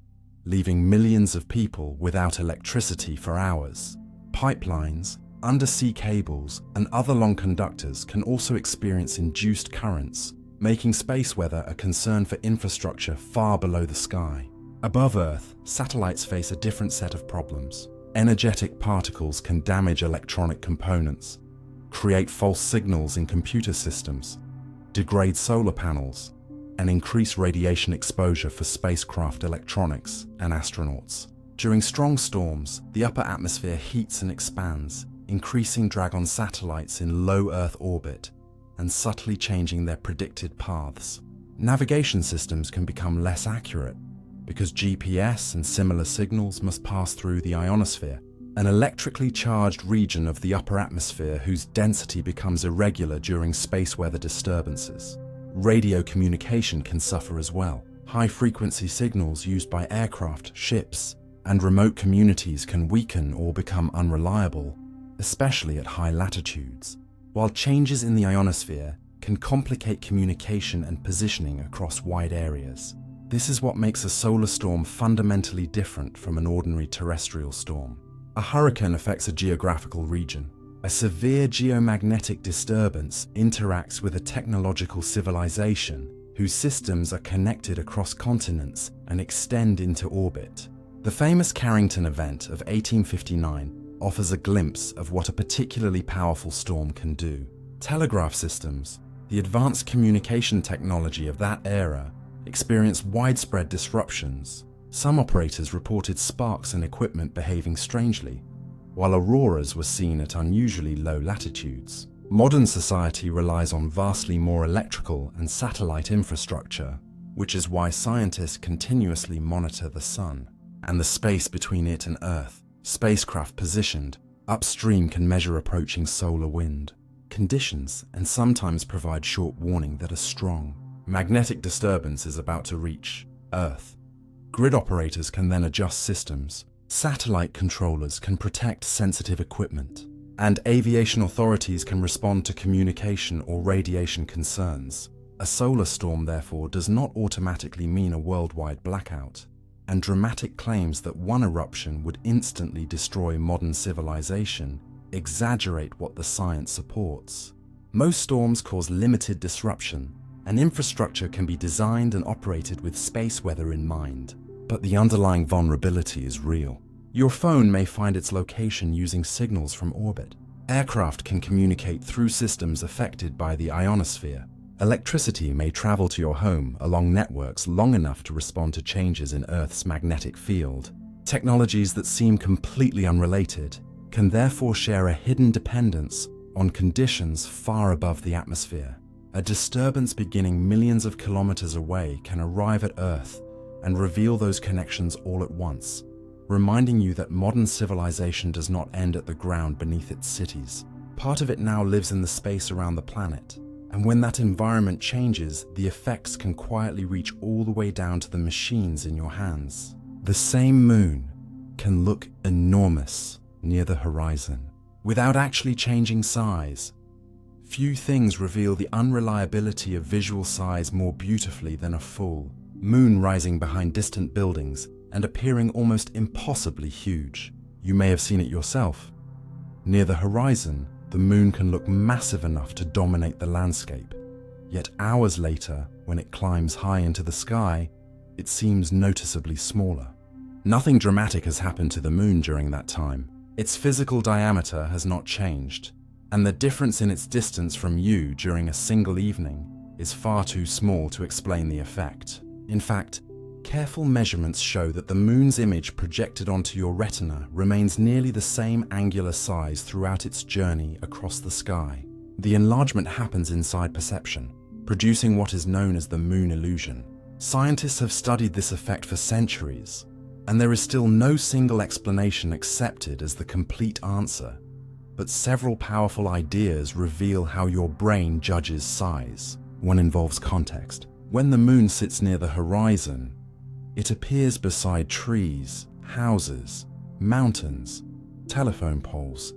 leaving millions of people without electricity for hours. Pipelines, undersea cables, and other long conductors can also experience induced currents, making space weather a concern for infrastructure far below the sky. Above Earth, satellites face a different set of problems. Energetic particles can damage electronic components, create false signals in computer systems, degrade solar panels, and increase radiation exposure for spacecraft electronics and astronauts. During strong storms, the upper atmosphere heats and expands, increasing drag on satellites in low Earth orbit and subtly changing their predicted paths. Navigation systems can become less accurate because GPS and similar signals must pass through the ionosphere, an electrically charged region of the upper atmosphere whose density becomes irregular during space weather disturbances. Radio communication can suffer as well. High-frequency signals used by aircraft, ships, and remote communities can weaken or become unreliable, especially at high latitudes, while changes in the ionosphere can complicate communication and positioning across wide areas. This is what makes a solar storm fundamentally different from an ordinary terrestrial storm. A hurricane affects a geographical region. A severe geomagnetic disturbance interacts with a technological civilization whose systems are connected across continents and extend into orbit. The famous Carrington event of 1859 offers a glimpse of what a particularly powerful storm can do. Telegraph systems, the advanced communication technology of that era, experienced widespread disruptions. Some operators reported sparks in equipment behaving strangely, while auroras were seen at unusually low latitudes. Modern society relies on vastly more electrical and satellite infrastructure, which is why scientists continuously monitor the sun and the space between it and Earth. Spacecraft positioned upstream can measure approaching solar wind conditions and sometimes provide short warning that are strong. magnetic disturbance is about to reach Earth. Grid operators can then adjust systems. Satellite controllers can protect sensitive equipment. And aviation authorities can respond to communication or radiation concerns. A solar storm, therefore, does not automatically mean a worldwide blackout. And dramatic claims that one eruption would instantly destroy modern civilization exaggerate what the science supports. Most storms cause limited disruption, and infrastructure can be designed and operated with space weather in mind. But the underlying vulnerability is real. Your phone may find its location using signals from orbit. Aircraft can communicate through systems affected by the ionosphere. Electricity may travel to your home along networks long enough to respond to changes in Earth's magnetic field. Technologies that seem completely unrelated can therefore share a hidden dependence on conditions far above the atmosphere. A disturbance beginning millions of kilometers away can arrive at Earth and reveal those connections all at once, reminding you that modern civilization does not end at the ground beneath its cities. Part of it now lives in the space around the planet, and when that environment changes, the effects can quietly reach all the way down to the machines in your hands. The same moon can look enormous near the horizon, without actually changing size. Few things reveal the unreliability of visual size more beautifully than a full moon rising behind distant buildings and appearing almost impossibly huge. You may have seen it yourself. Near the horizon, the moon can look massive enough to dominate the landscape. Yet hours later, when it climbs high into the sky, it seems noticeably smaller. Nothing dramatic has happened to the moon during that time. Its physical diameter has not changed, and the difference in its distance from you during a single evening is far too small to explain the effect. In fact, careful measurements show that the moon's image projected onto your retina remains nearly the same angular size throughout its journey across the sky. The enlargement happens inside perception, producing what is known as the moon illusion. Scientists have studied this effect for centuries, and there is still no single explanation accepted as the complete answer. But several powerful ideas reveal how your brain judges size. One involves context. When the moon sits near the horizon, it appears beside trees, houses, mountains, telephone poles,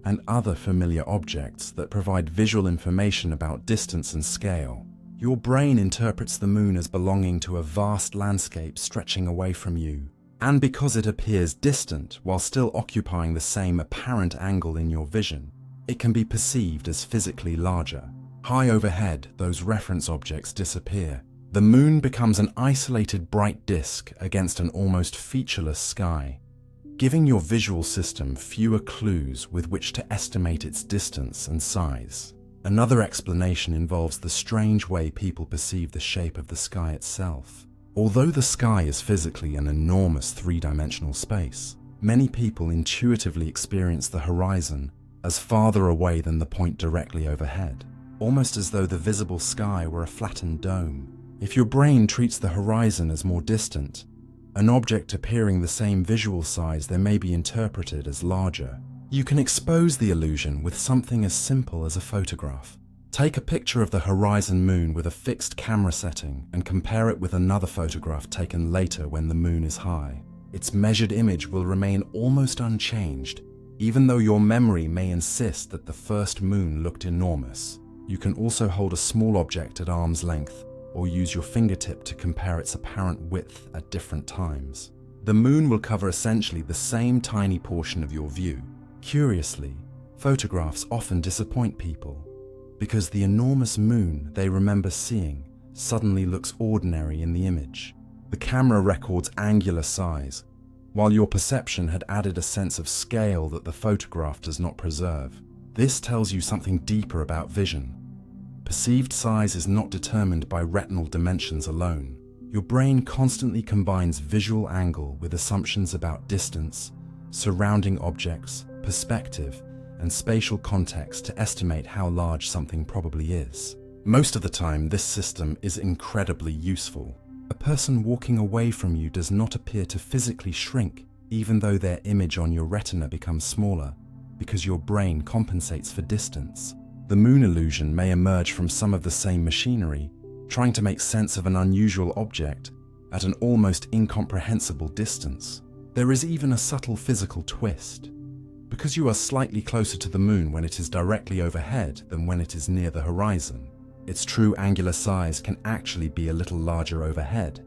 and other familiar objects that provide visual information about distance and scale. Your brain interprets the moon as belonging to a vast landscape stretching away from you. And because it appears distant while still occupying the same apparent angle in your vision, it can be perceived as physically larger. High overhead, those reference objects disappear. The moon becomes an isolated bright disk against an almost featureless sky, giving your visual system fewer clues with which to estimate its distance and size. Another explanation involves the strange way people perceive the shape of the sky itself. Although the sky is physically an enormous three-dimensional space, many people intuitively experience the horizon as farther away than the point directly overhead, almost as though the visible sky were a flattened dome. If your brain treats the horizon as more distant, an object appearing the same visual size then may be interpreted as larger. You can expose the illusion with something as simple as a photograph. Take a picture of the horizon moon with a fixed camera setting and compare it with another photograph taken later when the moon is high. Its measured image will remain almost unchanged, even though your memory may insist that the first moon looked enormous. You can also hold a small object at arm's length or use your fingertip to compare its apparent width at different times. The moon will cover essentially the same tiny portion of your view. Curiously, photographs often disappoint people, because the enormous moon they remember seeing suddenly looks ordinary in the image. The camera records angular size, while your perception had added a sense of scale that the photograph does not preserve. This tells you something deeper about vision. Perceived size is not determined by retinal dimensions alone. Your brain constantly combines visual angle with assumptions about distance, surrounding objects, perspective, and spatial context to estimate how large something probably is. Most of the time, this system is incredibly useful. A person walking away from you does not appear to physically shrink, even though their image on your retina becomes smaller, because your brain compensates for distance. The moon illusion may emerge from some of the same machinery, trying to make sense of an unusual object at an almost incomprehensible distance. There is even a subtle physical twist. Because you are slightly closer to the moon when it is directly overhead than when it is near the horizon, its true angular size can actually be a little larger overhead,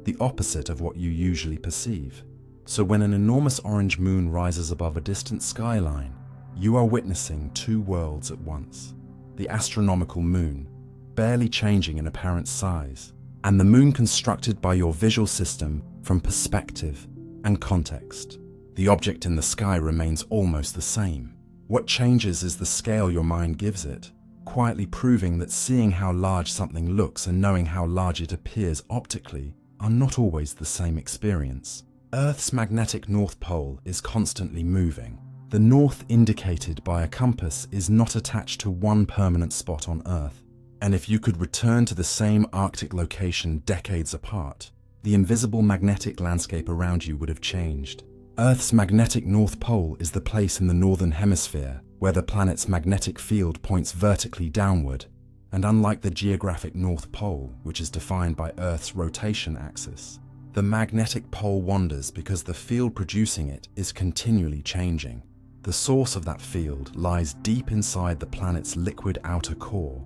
the opposite of what you usually perceive. So when an enormous orange moon rises above a distant skyline, you are witnessing two worlds at once. The astronomical moon, barely changing in apparent size, and the moon constructed by your visual system from perspective and context. The object in the sky remains almost the same. What changes is the scale your mind gives it, quietly proving that seeing how large something looks and knowing how large it appears optically are not always the same experience. Earth's magnetic North Pole is constantly moving. The north indicated by a compass is not attached to one permanent spot on Earth, and if you could return to the same Arctic location decades apart, the invisible magnetic landscape around you would have changed. Earth's magnetic North Pole is the place in the northern hemisphere where the planet's magnetic field points vertically downward, and unlike the geographic North Pole, which is defined by Earth's rotation axis, the magnetic pole wanders because the field producing it is continually changing. The source of that field lies deep inside the planet's liquid outer core,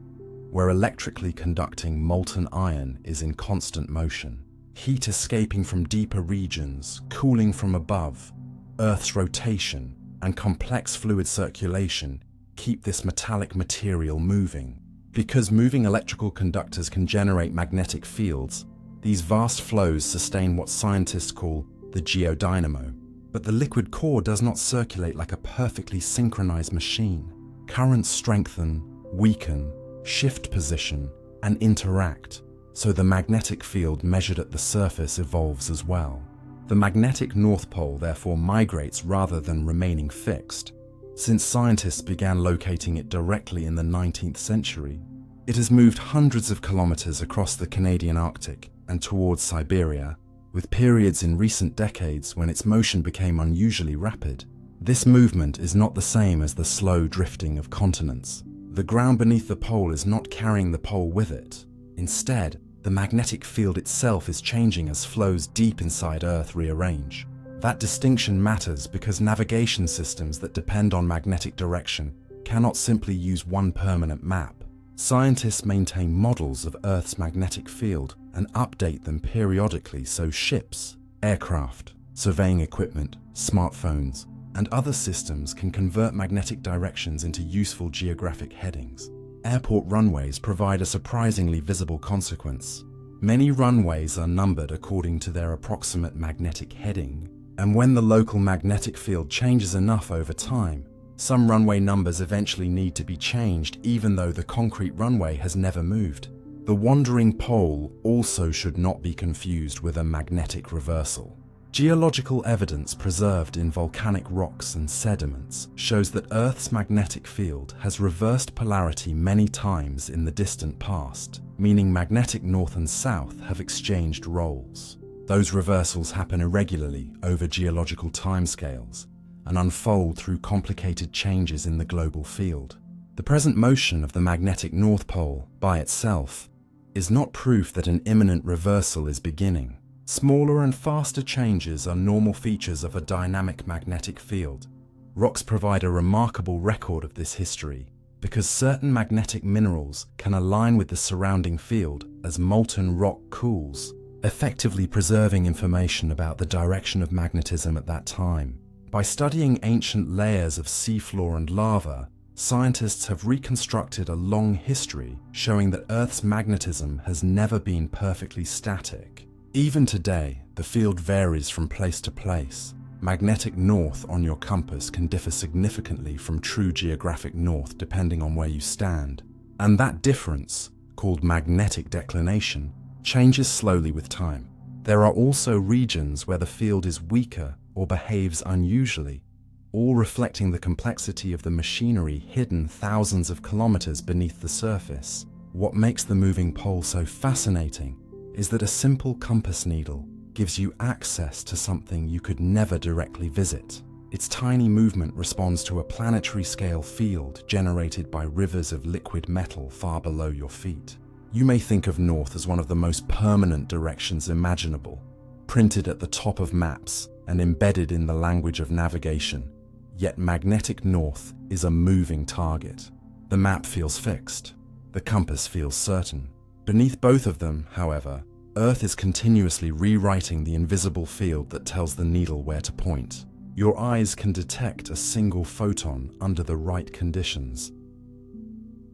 where electrically conducting molten iron is in constant motion. Heat escaping from deeper regions, cooling from above, Earth's rotation, and complex fluid circulation keep this metallic material moving. Because moving electrical conductors can generate magnetic fields, these vast flows sustain what scientists call the geodynamo. But the liquid core does not circulate like a perfectly synchronized machine. Currents strengthen, weaken, shift position, and interact, so the magnetic field measured at the surface evolves as well. The magnetic North Pole therefore migrates rather than remaining fixed. Since scientists began locating it directly in the 19th century, it has moved hundreds of kilometers across the Canadian Arctic and towards Siberia, with periods in recent decades when its motion became unusually rapid. This movement is not the same as the slow drifting of continents. The ground beneath the pole is not carrying the pole with it. Instead, the magnetic field itself is changing as flows deep inside Earth rearrange. That distinction matters because navigation systems that depend on magnetic direction cannot simply use one permanent map. Scientists maintain models of Earth's magnetic field and update them periodically so ships, aircraft, surveying equipment, smartphones, and other systems can convert magnetic directions into useful geographic headings. Airport runways provide a surprisingly visible consequence. Many runways are numbered according to their approximate magnetic heading, and when the local magnetic field changes enough over time, some runway numbers eventually need to be changed even though the concrete runway has never moved. The wandering pole also should not be confused with a magnetic reversal. Geological evidence preserved in volcanic rocks and sediments shows that Earth's magnetic field has reversed polarity many times in the distant past, meaning magnetic north and south have exchanged roles. Those reversals happen irregularly over geological timescales and unfold through complicated changes in the global field. The present motion of the magnetic North Pole, by itself, is not proof that an imminent reversal is beginning. Smaller and faster changes are normal features of a dynamic magnetic field. Rocks provide a remarkable record of this history because certain magnetic minerals can align with the surrounding field as molten rock cools, effectively preserving information about the direction of magnetism at that time. By studying ancient layers of seafloor and lava, scientists have reconstructed a long history showing that Earth's magnetism has never been perfectly static. Even today, the field varies from place to place. Magnetic north on your compass can differ significantly from true geographic north depending on where you stand. And that difference, called magnetic declination, changes slowly with time. There are also regions where the field is weaker or behaves unusually, all reflecting the complexity of the machinery hidden thousands of kilometers beneath the surface. What makes the moving pole so fascinating is that a simple compass needle gives you access to something you could never directly visit. Its tiny movement responds to a planetary scale field generated by rivers of liquid metal far below your feet. You may think of north as one of the most permanent directions imaginable, printed at the top of maps and embedded in the language of navigation. Yet magnetic north is a moving target. The map feels fixed. The compass feels certain. Beneath both of them, however, Earth is continuously rewriting the invisible field that tells the needle where to point. Your eyes can detect a single photon under the right conditions.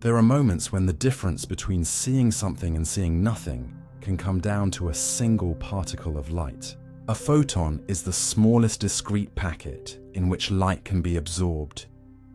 There are moments when the difference between seeing something and seeing nothing can come down to a single particle of light. A photon is the smallest discrete packet in which light can be absorbed,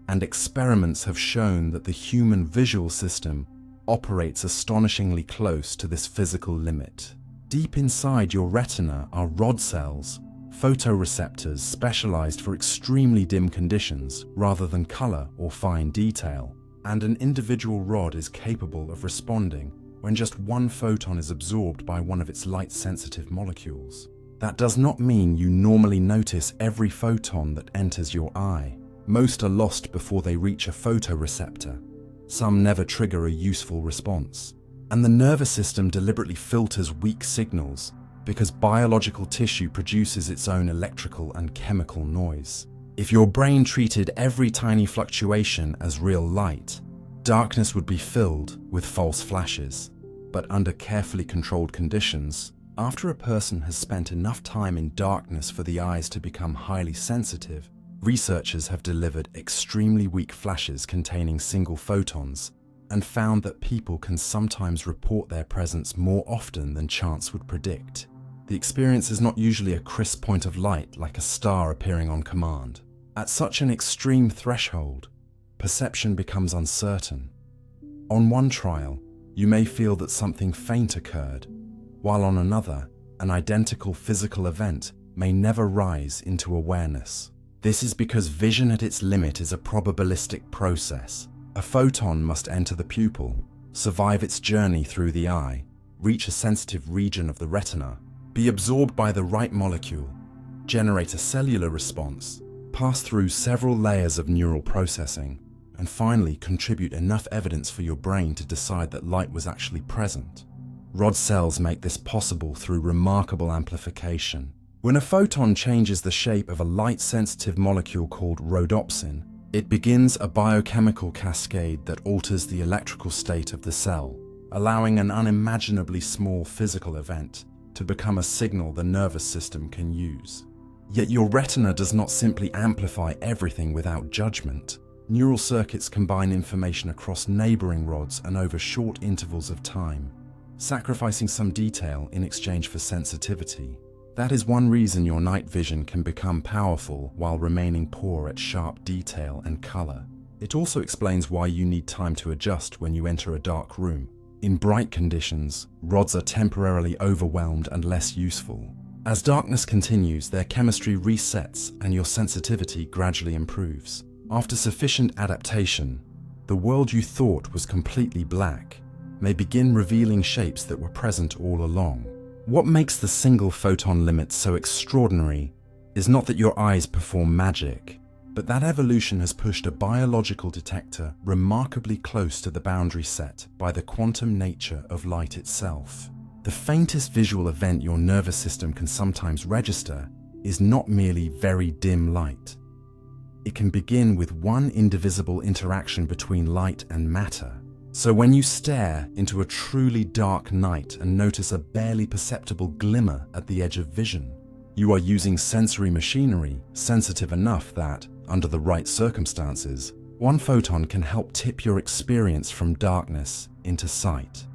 and experiments have shown that the human visual system operates astonishingly close to this physical limit. Deep inside your retina are rod cells, photoreceptors specialized for extremely dim conditions rather than color or fine detail, and an individual rod is capable of responding when just one photon is absorbed by one of its light-sensitive molecules. That does not mean you normally notice every photon that enters your eye. Most are lost before they reach a photoreceptor. Some never trigger a useful response. And the nervous system deliberately filters weak signals because biological tissue produces its own electrical and chemical noise. If your brain treated every tiny fluctuation as real light, darkness would be filled with false flashes. But under carefully controlled conditions, after a person has spent enough time in darkness for the eyes to become highly sensitive, researchers have delivered extremely weak flashes containing single photons and found that people can sometimes report their presence more often than chance would predict. The experience is not usually a crisp point of light like a star appearing on command. At such an extreme threshold, perception becomes uncertain. On one trial, you may feel that something faint occurred, while on another, an identical physical event may never rise into awareness. This is because vision at its limit is a probabilistic process. A photon must enter the pupil, survive its journey through the eye, reach a sensitive region of the retina, be absorbed by the right molecule, generate a cellular response, pass through several layers of neural processing, and finally contribute enough evidence for your brain to decide that light was actually present. Rod cells make this possible through remarkable amplification. When a photon changes the shape of a light-sensitive molecule called rhodopsin, it begins a biochemical cascade that alters the electrical state of the cell, allowing an unimaginably small physical event to become a signal the nervous system can use. Yet your retina does not simply amplify everything without judgment. Neural circuits combine information across neighboring rods and over short intervals of time, sacrificing some detail in exchange for sensitivity. That is one reason your night vision can become powerful while remaining poor at sharp detail and color. It also explains why you need time to adjust when you enter a dark room. In bright conditions, rods are temporarily overwhelmed and less useful. As darkness continues, their chemistry resets and your sensitivity gradually improves. After sufficient adaptation, the world you thought was completely black may begin revealing shapes that were present all along. What makes the single photon limit so extraordinary is not that your eyes perform magic, but that evolution has pushed a biological detector remarkably close to the boundary set by the quantum nature of light itself. The faintest visual event your nervous system can sometimes register is not merely very dim light. It can begin with one indivisible interaction between light and matter. So when you stare into a truly dark night and notice a barely perceptible glimmer at the edge of vision, you are using sensory machinery sensitive enough that, under the right circumstances, one photon can help tip your experience from darkness into sight.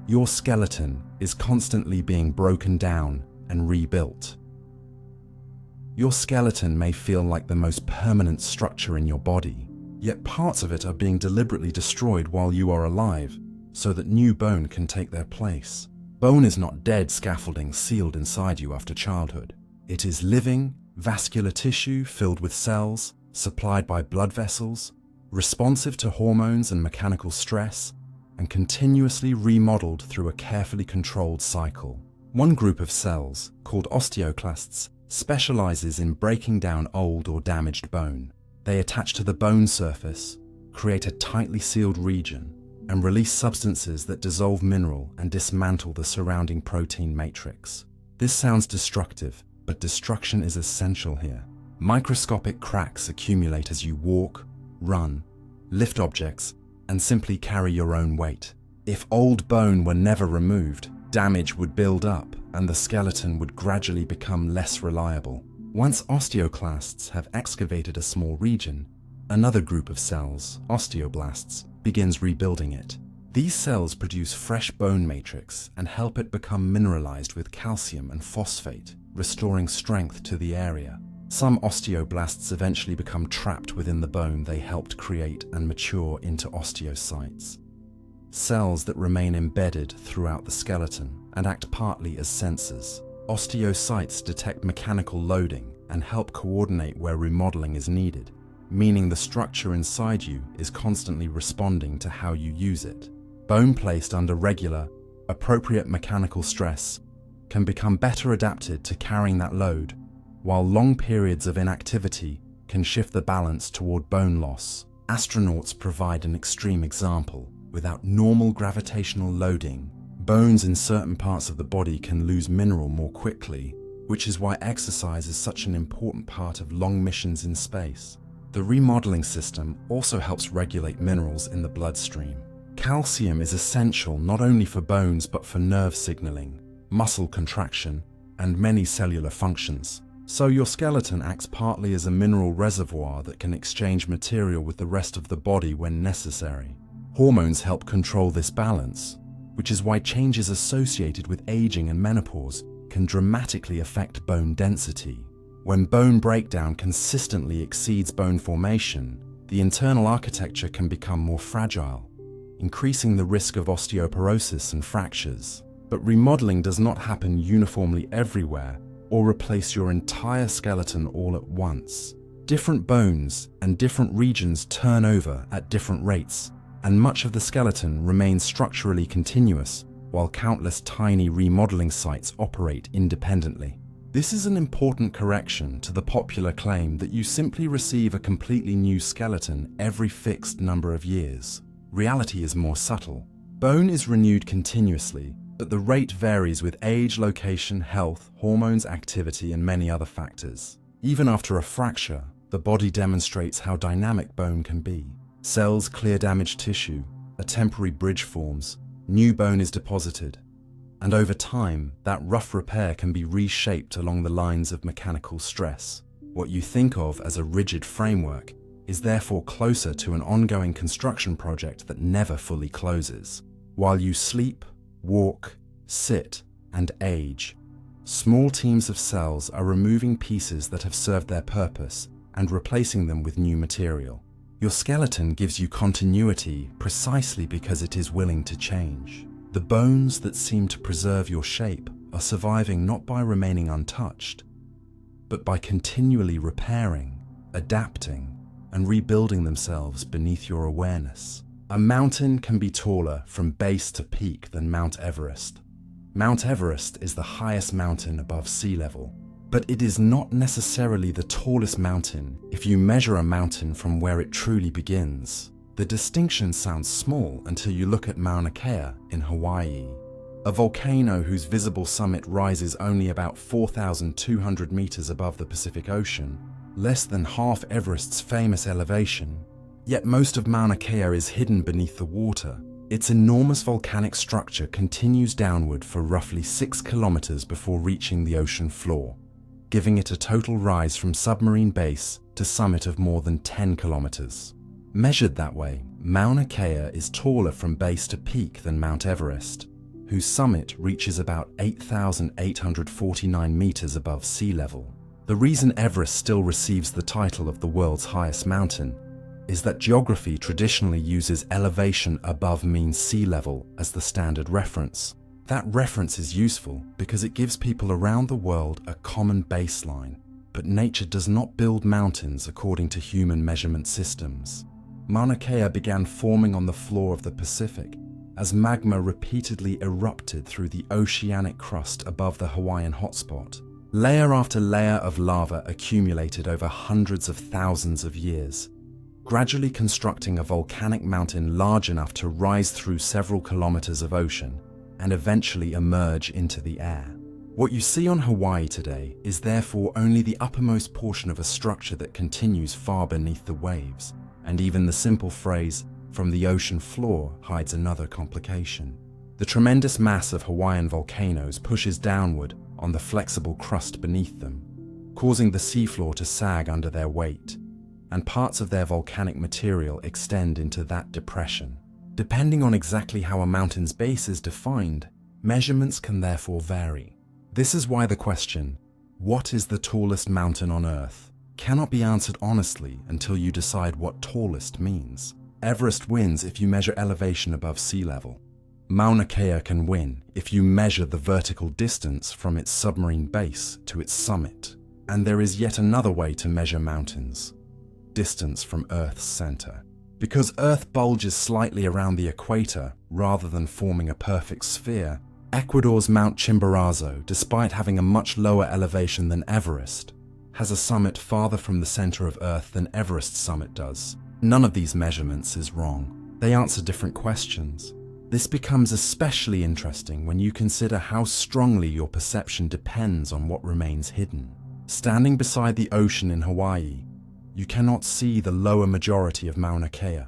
Your skeleton is constantly being broken down and rebuilt. Your skeleton may feel like the most permanent structure in your body, yet parts of it are being deliberately destroyed while you are alive, so that new bone can take their place. Bone is not dead scaffolding sealed inside you after childhood. It is living, vascular tissue filled with cells, supplied by blood vessels, responsive to hormones and mechanical stress, and continuously remodeled through a carefully controlled cycle. One group of cells, called osteoclasts, specializes in breaking down old or damaged bone. They attach to the bone surface, create a tightly sealed region, and release substances that dissolve mineral and dismantle the surrounding protein matrix. This sounds destructive, but destruction is essential here. Microscopic cracks accumulate as you walk, run, lift objects, and simply carry your own weight. If old bone were never removed, damage would build up and the skeleton would gradually become less reliable. Once osteoclasts have excavated a small region, another group of cells, osteoblasts, begins rebuilding it. These cells produce fresh bone matrix and help it become mineralized with calcium and phosphate, restoring strength to the area. Some osteoblasts eventually become trapped within the bone they helped create and mature into osteocytes, cells that remain embedded throughout the skeleton and act partly as sensors. Osteocytes detect mechanical loading and help coordinate where remodeling is needed, meaning the structure inside you is constantly responding to how you use it. Bone placed under regular, appropriate mechanical stress can become better adapted to carrying that load, while long periods of inactivity can shift the balance toward bone loss. Astronauts provide an extreme example. Without normal gravitational loading, bones in certain parts of the body can lose mineral more quickly, which is why exercise is such an important part of long missions in space. The remodeling system also helps regulate minerals in the bloodstream. Calcium is essential not only for bones but for nerve signaling, muscle contraction, and many cellular functions. So your skeleton acts partly as a mineral reservoir that can exchange material with the rest of the body when necessary. Hormones help control this balance, which is why changes associated with aging and menopause can dramatically affect bone density. When bone breakdown consistently exceeds bone formation, the internal architecture can become more fragile, increasing the risk of osteoporosis and fractures. But remodeling does not happen uniformly everywhere or replace your entire skeleton all at once. Different bones and different regions turn over at different rates, and much of the skeleton remains structurally continuous, while countless tiny remodeling sites operate independently. This is an important correction to the popular claim that you simply receive a completely new skeleton every fixed number of years. Reality is more subtle. Bone is renewed continuously, but the rate varies with age, location, health, hormones, activity, and many other factors. Even after a fracture, the body demonstrates how dynamic bone can be. Cells clear damaged tissue, a temporary bridge forms, new bone is deposited, and over time, that rough repair can be reshaped along the lines of mechanical stress. What you think of as a rigid framework is therefore closer to an ongoing construction project that never fully closes. While you sleep, walk, sit, and age, small teams of cells are removing pieces that have served their purpose and replacing them with new material. Your skeleton gives you continuity precisely because it is willing to change. The bones that seem to preserve your shape are surviving not by remaining untouched, but by continually repairing, adapting, and rebuilding themselves beneath your awareness. A mountain can be taller from base to peak than Mount Everest. Mount Everest is the highest mountain above sea level, but it is not necessarily the tallest mountain if you measure a mountain from where it truly begins. The distinction sounds small until you look at Mauna Kea in Hawaii, a volcano whose visible summit rises only about 4,200 meters above the Pacific Ocean, less than half Everest's famous elevation. Yet most of Mauna Kea is hidden beneath the water. Its enormous volcanic structure continues downward for roughly 6 kilometers before reaching the ocean floor, giving it a total rise from submarine base to summit of more than 10 kilometers. Measured that way, Mauna Kea is taller from base to peak than Mount Everest, whose summit reaches about 8,849 meters above sea level. The reason Everest still receives the title of the world's highest mountain is that geography traditionally uses elevation above mean sea level as the standard reference. That reference is useful because it gives people around the world a common baseline, but nature does not build mountains according to human measurement systems. Mauna Kea began forming on the floor of the Pacific as magma repeatedly erupted through the oceanic crust above the Hawaiian hotspot. Layer after layer of lava accumulated over hundreds of thousands of years, gradually constructing a volcanic mountain large enough to rise through several kilometers of ocean and eventually emerge into the air. What you see on Hawaii today is therefore only the uppermost portion of a structure that continues far beneath the waves, and even the simple phrase, "from the ocean floor," hides another complication. The tremendous mass of Hawaiian volcanoes pushes downward on the flexible crust beneath them, causing the seafloor to sag under their weight, and parts of their volcanic material extend into that depression. Depending on exactly how a mountain's base is defined, measurements can therefore vary. This is why the question, "What is the tallest mountain on Earth?" cannot be answered honestly until you decide what tallest means. Everest wins if you measure elevation above sea level. Mauna Kea can win if you measure the vertical distance from its submarine base to its summit. And there is yet another way to measure mountains: distance from Earth's center. Because Earth bulges slightly around the equator rather than forming a perfect sphere, Ecuador's Mount Chimborazo, despite having a much lower elevation than Everest, has a summit farther from the center of Earth than Everest's summit does. None of these measurements is wrong. They answer different questions. This becomes especially interesting when you consider how strongly your perception depends on what remains hidden. Standing beside the ocean in Hawaii, you cannot see the lower majority of Mauna Kea.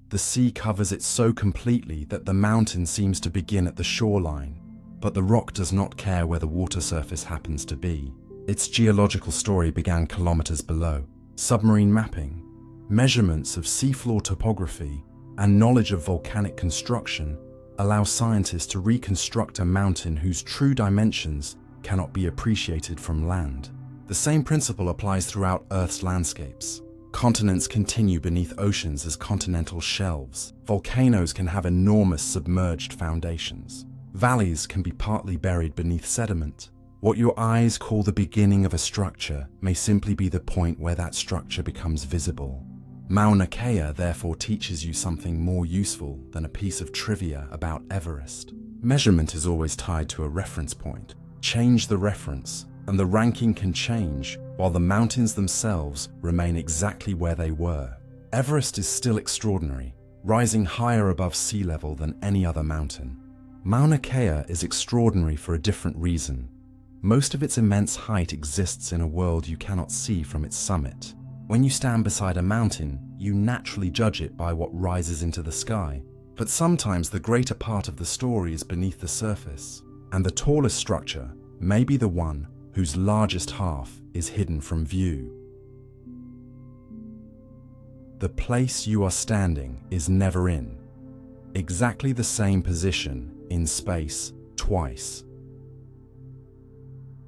The sea covers it so completely that the mountain seems to begin at the shoreline, but the rock does not care where the water surface happens to be. Its geological story began kilometers below. Submarine mapping, measurements of seafloor topography, and knowledge of volcanic construction allow scientists to reconstruct a mountain whose true dimensions cannot be appreciated from land. The same principle applies throughout Earth's landscapes. Continents continue beneath oceans as continental shelves. Volcanoes can have enormous submerged foundations. Valleys can be partly buried beneath sediment. What your eyes call the beginning of a structure may simply be the point where that structure becomes visible. Mauna Kea therefore teaches you something more useful than a piece of trivia about Everest. Measurement is always tied to a reference point. Change the reference, and the ranking can change while the mountains themselves remain exactly where they were. Everest is still extraordinary, rising higher above sea level than any other mountain. Mauna Kea is extraordinary for a different reason. Most of its immense height exists in a world you cannot see from its summit. When you stand beside a mountain, you naturally judge it by what rises into the sky. But sometimes the greater part of the story is beneath the surface, and the tallest structure may be the one whose largest half is hidden from view. The place you are standing is never in exactly the same position in space twice.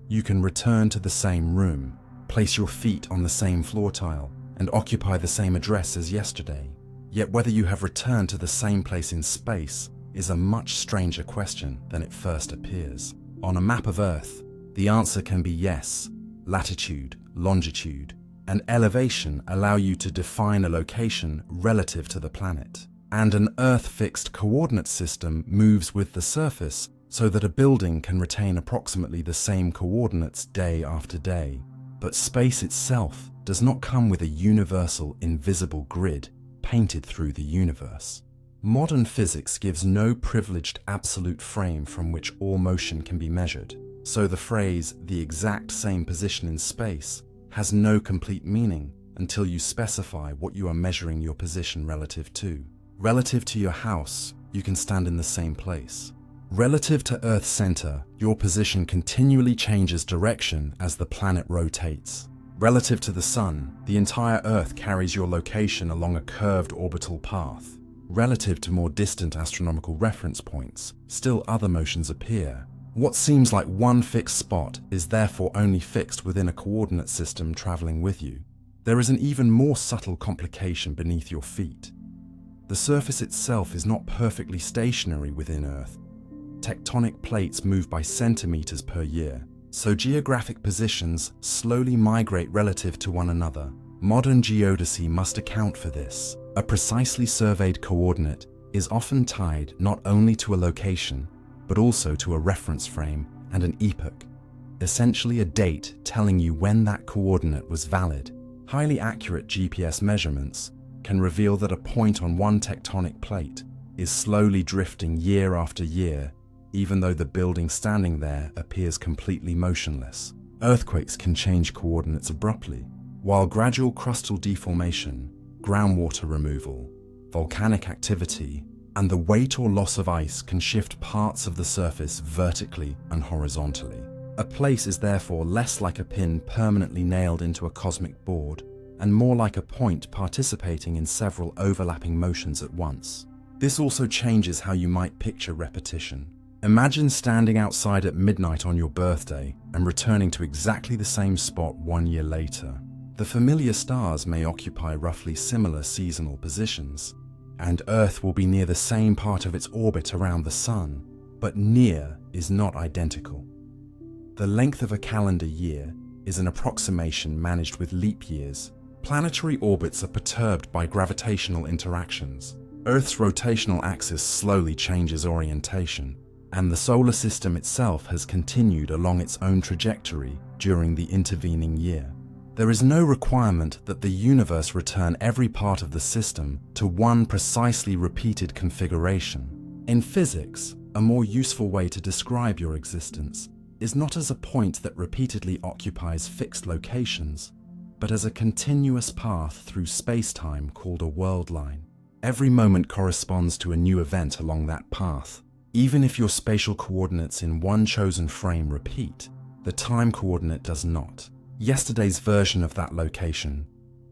You can return to the same room, place your feet on the same floor tile, and occupy the same address as yesterday. Yet whether you have returned to the same place in space is a much stranger question than it first appears. On a map of Earth, the answer can be yes. Latitude, longitude, and elevation allow you to define a location relative to the planet. And an Earth-fixed coordinate system moves with the surface so that a building can retain approximately the same coordinates day after day. But space itself does not come with a universal, invisible grid painted through the universe. Modern physics gives no privileged absolute frame from which all motion can be measured. So the phrase, "the exact same position in space," has no complete meaning until you specify what you are measuring your position relative to. Relative to your house, you can stand in the same place. Relative to Earth's center, your position continually changes direction as the planet rotates. Relative to the Sun, the entire Earth carries your location along a curved orbital path. Relative to more distant astronomical reference points, still other motions appear. What seems like one fixed spot is therefore only fixed within a coordinate system traveling with you. There is an even more subtle complication beneath your feet. The surface itself is not perfectly stationary within Earth. Tectonic plates move by centimeters per year, so geographic positions slowly migrate relative to one another. Modern geodesy must account for this. A precisely surveyed coordinate is often tied not only to a location, but also to a reference frame and an epoch, essentially a date telling you when that coordinate was valid. Highly accurate GPS measurements can reveal that a point on one tectonic plate is slowly drifting year after year, even though the building standing there appears completely motionless. Earthquakes can change coordinates abruptly, while gradual crustal deformation, groundwater removal, volcanic activity, and the weight or loss of ice can shift parts of the surface vertically and horizontally. A place is therefore less like a pin permanently nailed into a cosmic board, and more like a point participating in several overlapping motions at once. This also changes how you might picture repetition. Imagine standing outside at midnight on your birthday and returning to exactly the same spot 1 year later. The familiar stars may occupy roughly similar seasonal positions, and Earth will be near the same part of its orbit around the Sun, but near is not identical. The length of a calendar year is an approximation managed with leap years. Planetary orbits are perturbed by gravitational interactions. Earth's rotational axis slowly changes orientation, and the solar system itself has continued along its own trajectory during the intervening year. There is no requirement that the universe return every part of the system to one precisely repeated configuration. In physics, a more useful way to describe your existence is not as a point that repeatedly occupies fixed locations, but as a continuous path through space-time called a world line. Every moment corresponds to a new event along that path. Even if your spatial coordinates in one chosen frame repeat, the time coordinate does not. Yesterday's version of that location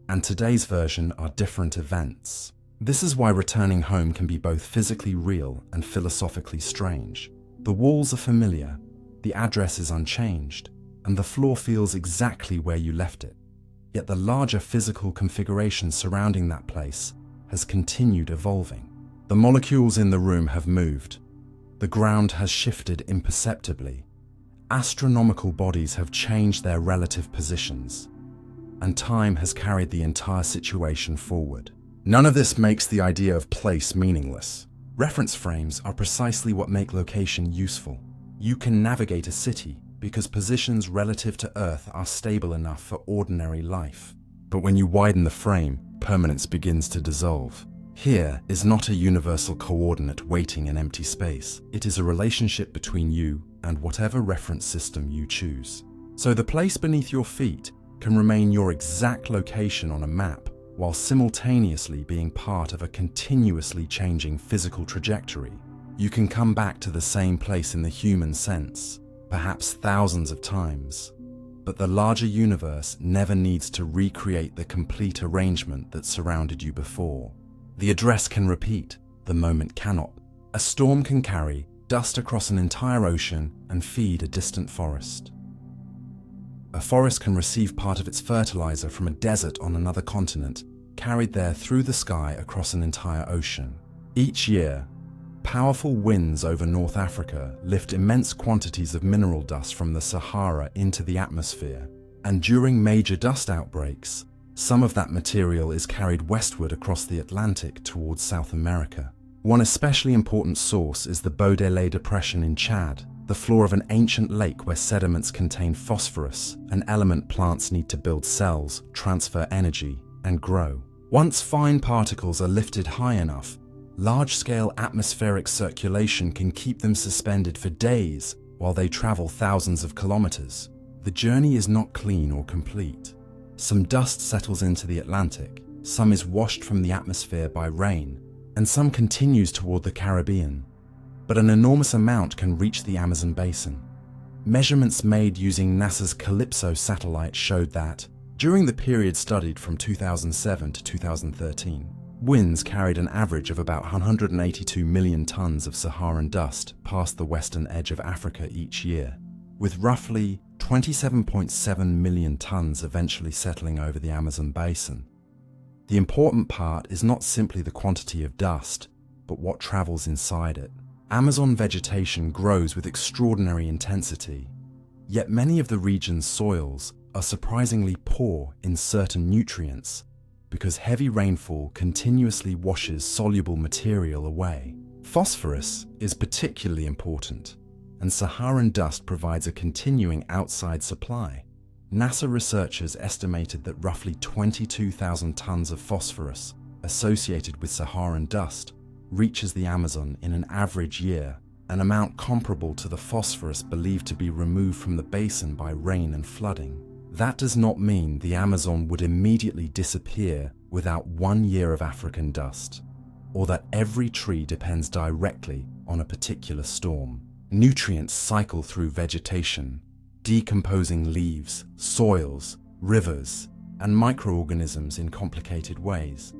and today's version are different events. This is why returning home can be both physically real and philosophically strange. The walls are familiar, the address is unchanged, and the floor feels exactly where you left it. Yet the larger physical configuration surrounding that place has continued evolving. The molecules in the room have moved. The ground has shifted imperceptibly. Astronomical bodies have changed their relative positions, and time has carried the entire situation forward. None of this makes the idea of place meaningless. Reference frames are precisely what make location useful. You can navigate a city because positions relative to Earth are stable enough for ordinary life. But when you widen the frame, permanence begins to dissolve. Here is not a universal coordinate waiting in empty space. It is a relationship between you and whatever reference system you choose. So the place beneath your feet can remain your exact location on a map, while simultaneously being part of a continuously changing physical trajectory. You can come back to the same place in the human sense, perhaps thousands of times, but the larger universe never needs to recreate the complete arrangement that surrounded you before. The address can repeat, the moment cannot. A storm can carry dust across an entire ocean and feed a distant forest. A forest can receive part of its fertilizer from a desert on another continent, carried there through the sky across an entire ocean. Each year, powerful winds over North Africa lift immense quantities of mineral dust from the Sahara into the atmosphere, and during major dust outbreaks, some of that material is carried westward across the Atlantic towards South America. One especially important source is the Baudelaire Depression in Chad, the floor of an ancient lake where sediments contain phosphorus, an element plants need to build cells, transfer energy, and grow. Once fine particles are lifted high enough, large-scale atmospheric circulation can keep them suspended for days while they travel thousands of kilometers. The journey is not clean or complete. Some dust settles into the Atlantic, some is washed from the atmosphere by rain, and some continues toward the Caribbean. But an enormous amount can reach the Amazon basin. Measurements made using NASA's Calypso satellite showed that, during the period studied from 2007 to 2013, winds carried an average of about 182 million tons of Saharan dust past the western edge of Africa each year, with roughly 27.7 million tons eventually settling over the Amazon basin. The important part is not simply the quantity of dust, but what travels inside it. Amazon vegetation grows with extraordinary intensity, yet many of the region's soils are surprisingly poor in certain nutrients because heavy rainfall continuously washes soluble material away. Phosphorus is particularly important, and Saharan dust provides a continuing outside supply. NASA researchers estimated that roughly 22,000 tons of phosphorus associated with Saharan dust, reaches the Amazon in an average year, an amount comparable to the phosphorus believed to be removed from the basin by rain and flooding. That does not mean the Amazon would immediately disappear without 1 year of African dust, or that every tree depends directly on a particular storm. Nutrients cycle through vegetation, decomposing leaves, soils, rivers, and microorganisms in complicated ways,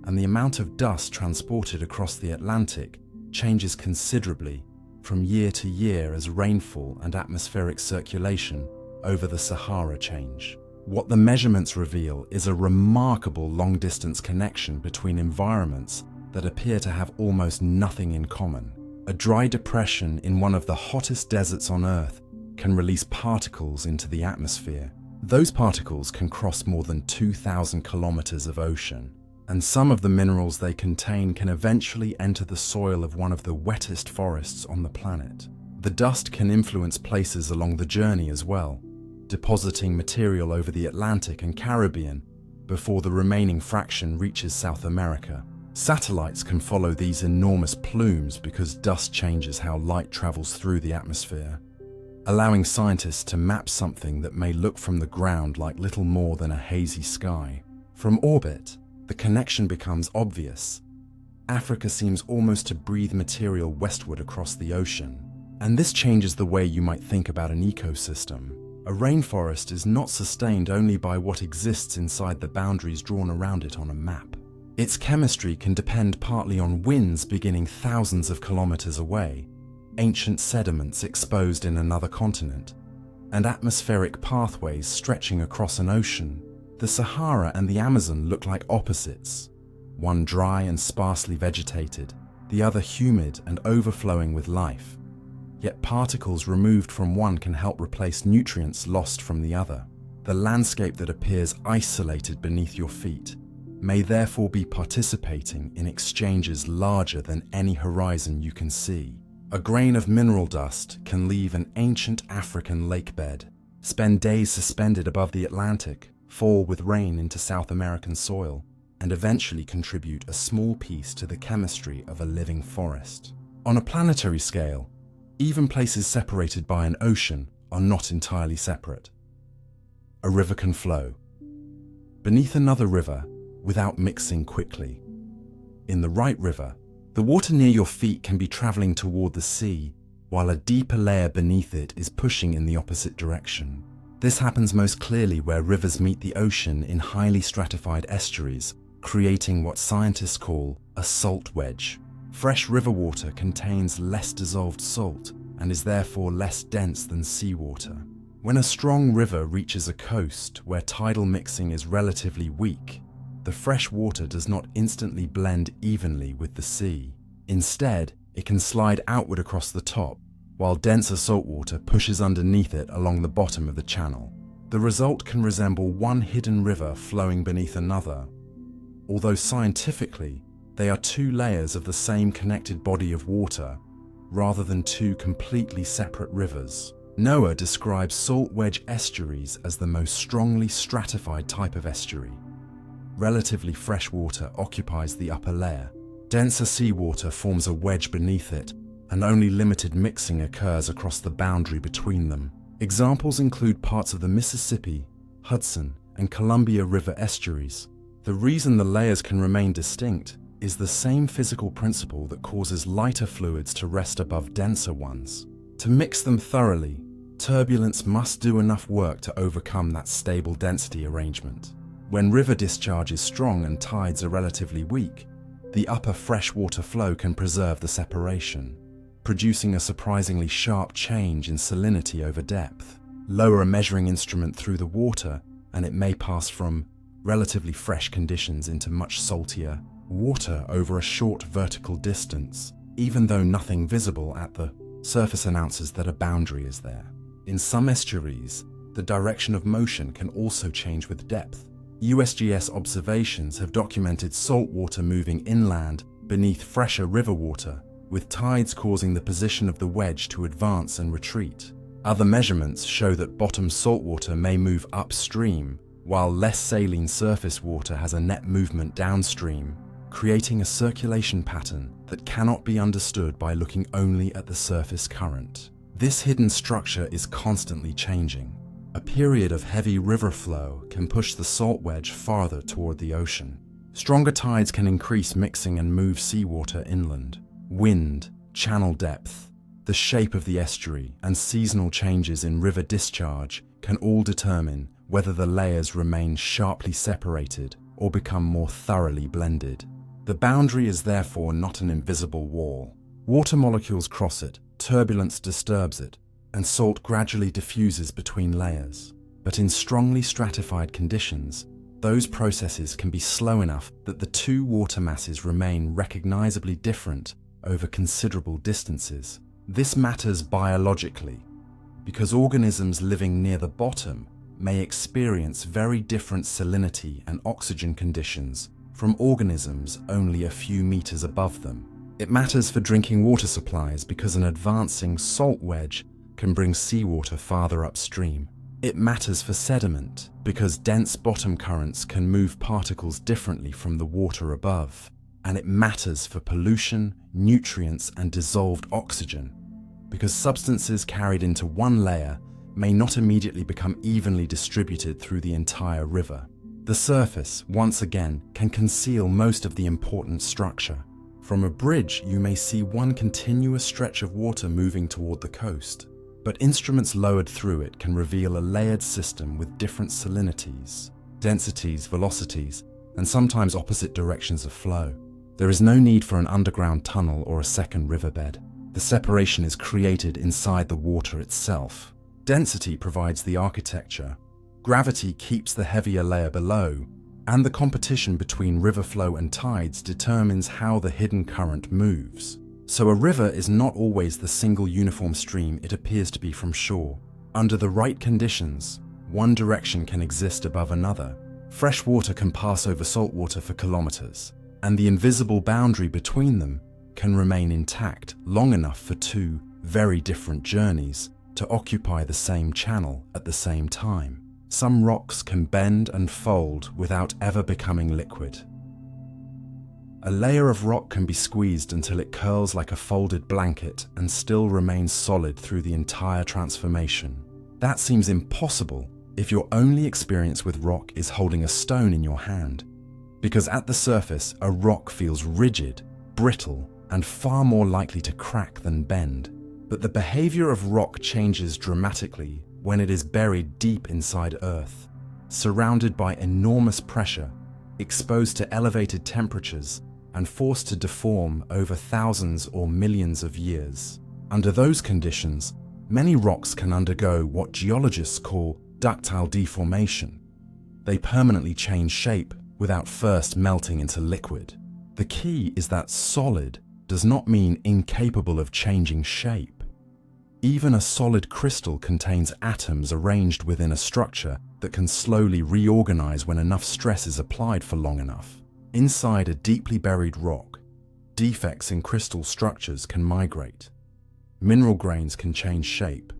and the amount of dust transported across the Atlantic changes considerably from year to year as rainfall and atmospheric circulation over the Sahara change. What the measurements reveal is a remarkable long-distance connection between environments that appear to have almost nothing in common. A dry depression in one of the hottest deserts on Earth can release particles into the atmosphere. Those particles can cross more than 2,000 kilometers of ocean, and some of the minerals they contain can eventually enter the soil of one of the wettest forests on the planet. The dust can influence places along the journey as well, depositing material over the Atlantic and Caribbean before the remaining fraction reaches South America. Satellites can follow these enormous plumes because dust changes how light travels through the atmosphere, allowing scientists to map something that may look from the ground like little more than a hazy sky. From orbit, the connection becomes obvious. Africa seems almost to breathe material westward across the ocean, and this changes the way you might think about an ecosystem. A rainforest is not sustained only by what exists inside the boundaries drawn around it on a map. Its chemistry can depend partly on winds beginning thousands of kilometers away, ancient sediments exposed in another continent, and atmospheric pathways stretching across an ocean. The Sahara and the Amazon look like opposites, one dry and sparsely vegetated, the other humid and overflowing with life. Yet particles removed from one can help replace nutrients lost from the other. The landscape that appears isolated beneath your feet may therefore be participating in exchanges larger than any horizon you can see. A grain of mineral dust can leave an ancient African lake bed, spend days suspended above the Atlantic, fall with rain into South American soil, and eventually contribute a small piece to the chemistry of a living forest. On a planetary scale, even places separated by an ocean are not entirely separate. A river can flow beneath another river without mixing quickly. In the right river, the water near your feet can be traveling toward the sea, while a deeper layer beneath it is pushing in the opposite direction. This happens most clearly where rivers meet the ocean in highly stratified estuaries, creating what scientists call a salt wedge. Fresh river water contains less dissolved salt and is therefore less dense than seawater. When a strong river reaches a coast where tidal mixing is relatively weak, the fresh water does not instantly blend evenly with the sea. Instead, it can slide outward across the top, while denser saltwater pushes underneath it along the bottom of the channel. The result can resemble one hidden river flowing beneath another, although scientifically, they are two layers of the same connected body of water, rather than two completely separate rivers. Noah describes salt wedge estuaries as the most strongly stratified type of estuary. Relatively fresh water occupies the upper layer. Denser seawater forms a wedge beneath it, and only limited mixing occurs across the boundary between them. Examples include parts of the Mississippi, Hudson, and Columbia River estuaries. The reason the layers can remain distinct is the same physical principle that causes lighter fluids to rest above denser ones. To mix them thoroughly, turbulence must do enough work to overcome that stable density arrangement. When river discharge is strong and tides are relatively weak, the upper freshwater flow can preserve the separation, producing a surprisingly sharp change in salinity over depth. Lower a measuring instrument through the water, and it may pass from relatively fresh conditions into much saltier water over a short vertical distance, even though nothing visible at the surface announces that a boundary is there. In some estuaries, the direction of motion can also change with depth. USGS observations have documented salt water moving inland beneath fresher river water, with tides causing the position of the wedge to advance and retreat. Other measurements show that bottom saltwater may move upstream, while less saline surface water has a net movement downstream, creating a circulation pattern that cannot be understood by looking only at the surface current. This hidden structure is constantly changing. A period of heavy river flow can push the salt wedge farther toward the ocean. Stronger tides can increase mixing and move seawater inland. Wind, channel depth, the shape of the estuary, and seasonal changes in river discharge can all determine whether the layers remain sharply separated or become more thoroughly blended. The boundary is therefore not an invisible wall. Water molecules cross it, turbulence disturbs it, and salt gradually diffuses between layers. But in strongly stratified conditions, those processes can be slow enough that the two water masses remain recognizably different over considerable distances. This matters biologically, because organisms living near the bottom may experience very different salinity and oxygen conditions from organisms only a few meters above them. It matters for drinking water supplies because an advancing salt wedge can bring seawater farther upstream. It matters for sediment because dense bottom currents can move particles differently from the water above. And it matters for pollution, nutrients, and dissolved oxygen because substances carried into one layer may not immediately become evenly distributed through the entire river. The surface, once again, can conceal most of the important structure. From a bridge, you may see one continuous stretch of water moving toward the coast, but instruments lowered through it can reveal a layered system with different salinities, densities, velocities, and sometimes opposite directions of flow. There is no need for an underground tunnel or a second riverbed. The separation is created inside the water itself. Density provides the architecture, gravity keeps the heavier layer below, and the competition between river flow and tides determines how the hidden current moves. So a river is not always the single uniform stream it appears to be from shore. Under the right conditions, one direction can exist above another. Fresh water can pass over salt water for kilometers, and the invisible boundary between them can remain intact long enough for two very different journeys to occupy the same channel at the same time. Some rocks can bend and fold without ever becoming liquid. A layer of rock can be squeezed until it curls like a folded blanket and still remains solid through the entire transformation. That seems impossible if your only experience with rock is holding a stone in your hand, because at the surface, a rock feels rigid, brittle, and far more likely to crack than bend. But the behavior of rock changes dramatically when it is buried deep inside Earth, surrounded by enormous pressure, exposed to elevated temperatures, and forced to deform over thousands or millions of years. Under those conditions, many rocks can undergo what geologists call ductile deformation. They permanently change shape without first melting into liquid. The key is that solid does not mean incapable of changing shape. Even a solid crystal contains atoms arranged within a structure that can slowly reorganize when enough stress is applied for long enough. Inside a deeply buried rock, defects in crystal structures can migrate. Mineral grains can change shape,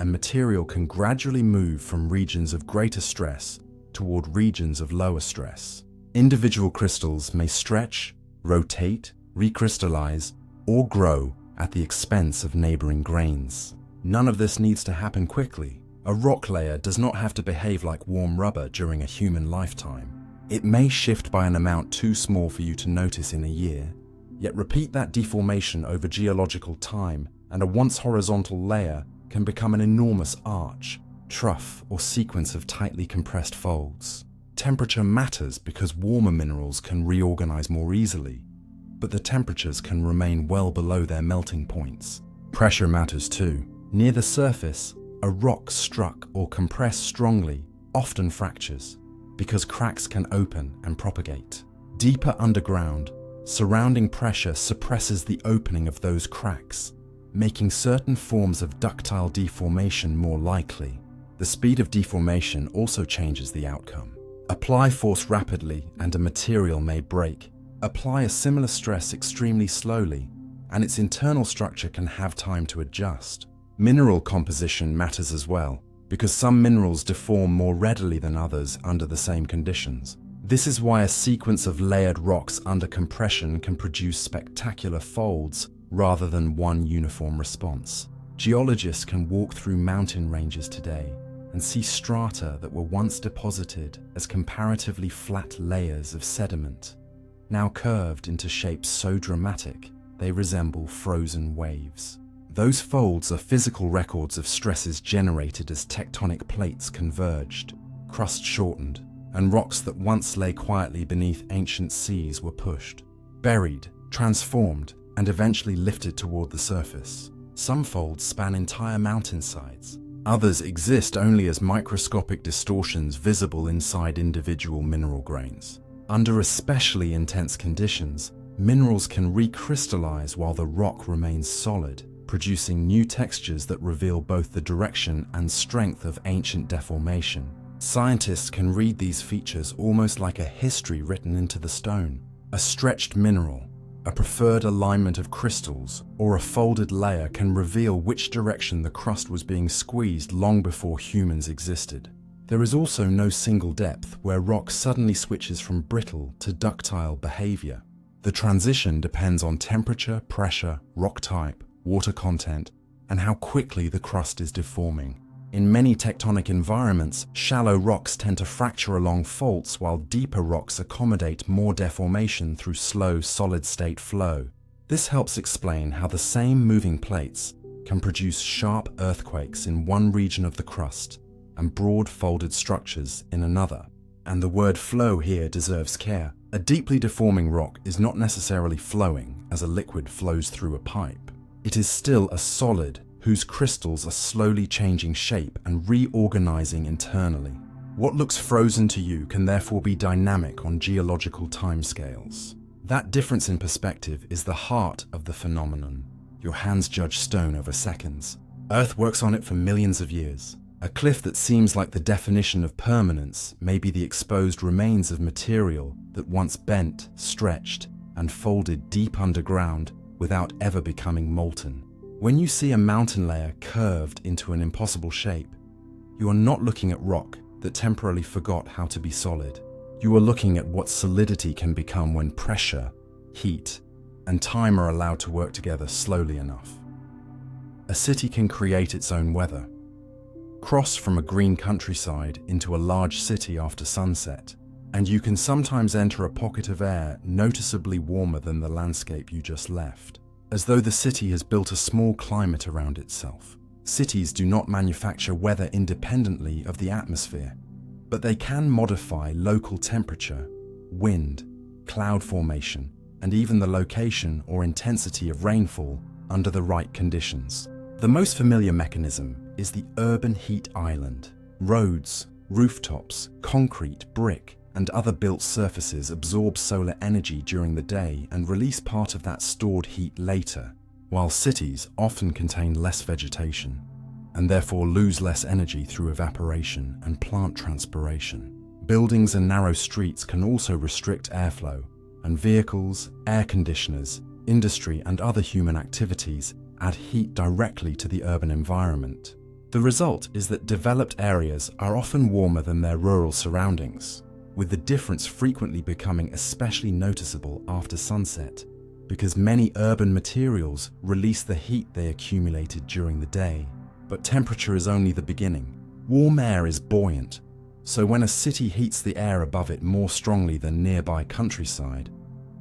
and material can gradually move from regions of greater stress toward regions of lower stress. Individual crystals may stretch, rotate, recrystallize, or grow at the expense of neighboring grains. None of this needs to happen quickly. A rock layer does not have to behave like warm rubber during a human lifetime. It may shift by an amount too small for you to notice in a year, yet repeat that deformation over geological time, and a once horizontal layer can become an enormous arch, trough, or sequence of tightly compressed folds. Temperature matters because warmer minerals can reorganize more easily, but the temperatures can remain well below their melting points. Pressure matters too. Near the surface, a rock struck or compressed strongly often fractures because cracks can open and propagate. Deeper underground, surrounding pressure suppresses the opening of those cracks, making certain forms of ductile deformation more likely. The speed of deformation also changes the outcome. Apply force rapidly and a material may break. Apply a similar stress extremely slowly, and its internal structure can have time to adjust. Mineral composition matters as well, because some minerals deform more readily than others under the same conditions. This is why a sequence of layered rocks under compression can produce spectacular folds rather than one uniform response. Geologists can walk through mountain ranges today and see strata that were once deposited as comparatively flat layers of sediment, now curved into shapes so dramatic they resemble frozen waves. Those folds are physical records of stresses generated as tectonic plates converged, crust shortened, and rocks that once lay quietly beneath ancient seas were pushed, buried, transformed, and eventually lifted toward the surface. Some folds span entire mountainsides. Others exist only as microscopic distortions visible inside individual mineral grains. Under especially intense conditions, minerals can recrystallize while the rock remains solid, producing new textures that reveal both the direction and strength of ancient deformation. Scientists can read these features almost like a history written into the stone. A stretched mineral, a preferred alignment of crystals, or a folded layer can reveal which direction the crust was being squeezed long before humans existed. There is also no single depth where rock suddenly switches from brittle to ductile behavior. The transition depends on temperature, pressure, rock type, water content, and how quickly the crust is deforming. In many tectonic environments, shallow rocks tend to fracture along faults while deeper rocks accommodate more deformation through slow, solid-state flow. This helps explain how the same moving plates can produce sharp earthquakes in one region of the crust and broad folded structures in another. And the word flow here deserves care. A deeply deforming rock is not necessarily flowing as a liquid flows through a pipe. It is still a solid whose crystals are slowly changing shape and reorganizing internally. What looks frozen to you can therefore be dynamic on geological timescales. That difference in perspective is the heart of the phenomenon. Your hands judge stone over seconds. Earth works on it for millions of years. A cliff that seems like the definition of permanence may be the exposed remains of material that once bent, stretched, and folded deep underground without ever becoming molten. When you see a mountain layer curved into an impossible shape, you are not looking at rock that temporarily forgot how to be solid. You are looking at what solidity can become when pressure, heat, and time are allowed to work together slowly enough. A city can create its own weather. Cross from a green countryside into a large city after sunset, and you can sometimes enter a pocket of air noticeably warmer than the landscape you just left, as though the city has built a small climate around itself. Cities do not manufacture weather independently of the atmosphere, but they can modify local temperature, wind, cloud formation, and even the location or intensity of rainfall under the right conditions. The most familiar mechanism is the urban heat island. Roads, rooftops, concrete, brick, and other built surfaces absorb solar energy during the day and release part of that stored heat later, while cities often contain less vegetation and therefore lose less energy through evaporation and plant transpiration. Buildings and narrow streets can also restrict airflow, and vehicles, air conditioners, industry, and other human activities add heat directly to the urban environment. The result is that developed areas are often warmer than their rural surroundings, with the difference frequently becoming especially noticeable after sunset, because many urban materials release the heat they accumulated during the day. But temperature is only the beginning. Warm air is buoyant, so when a city heats the air above it more strongly than nearby countryside,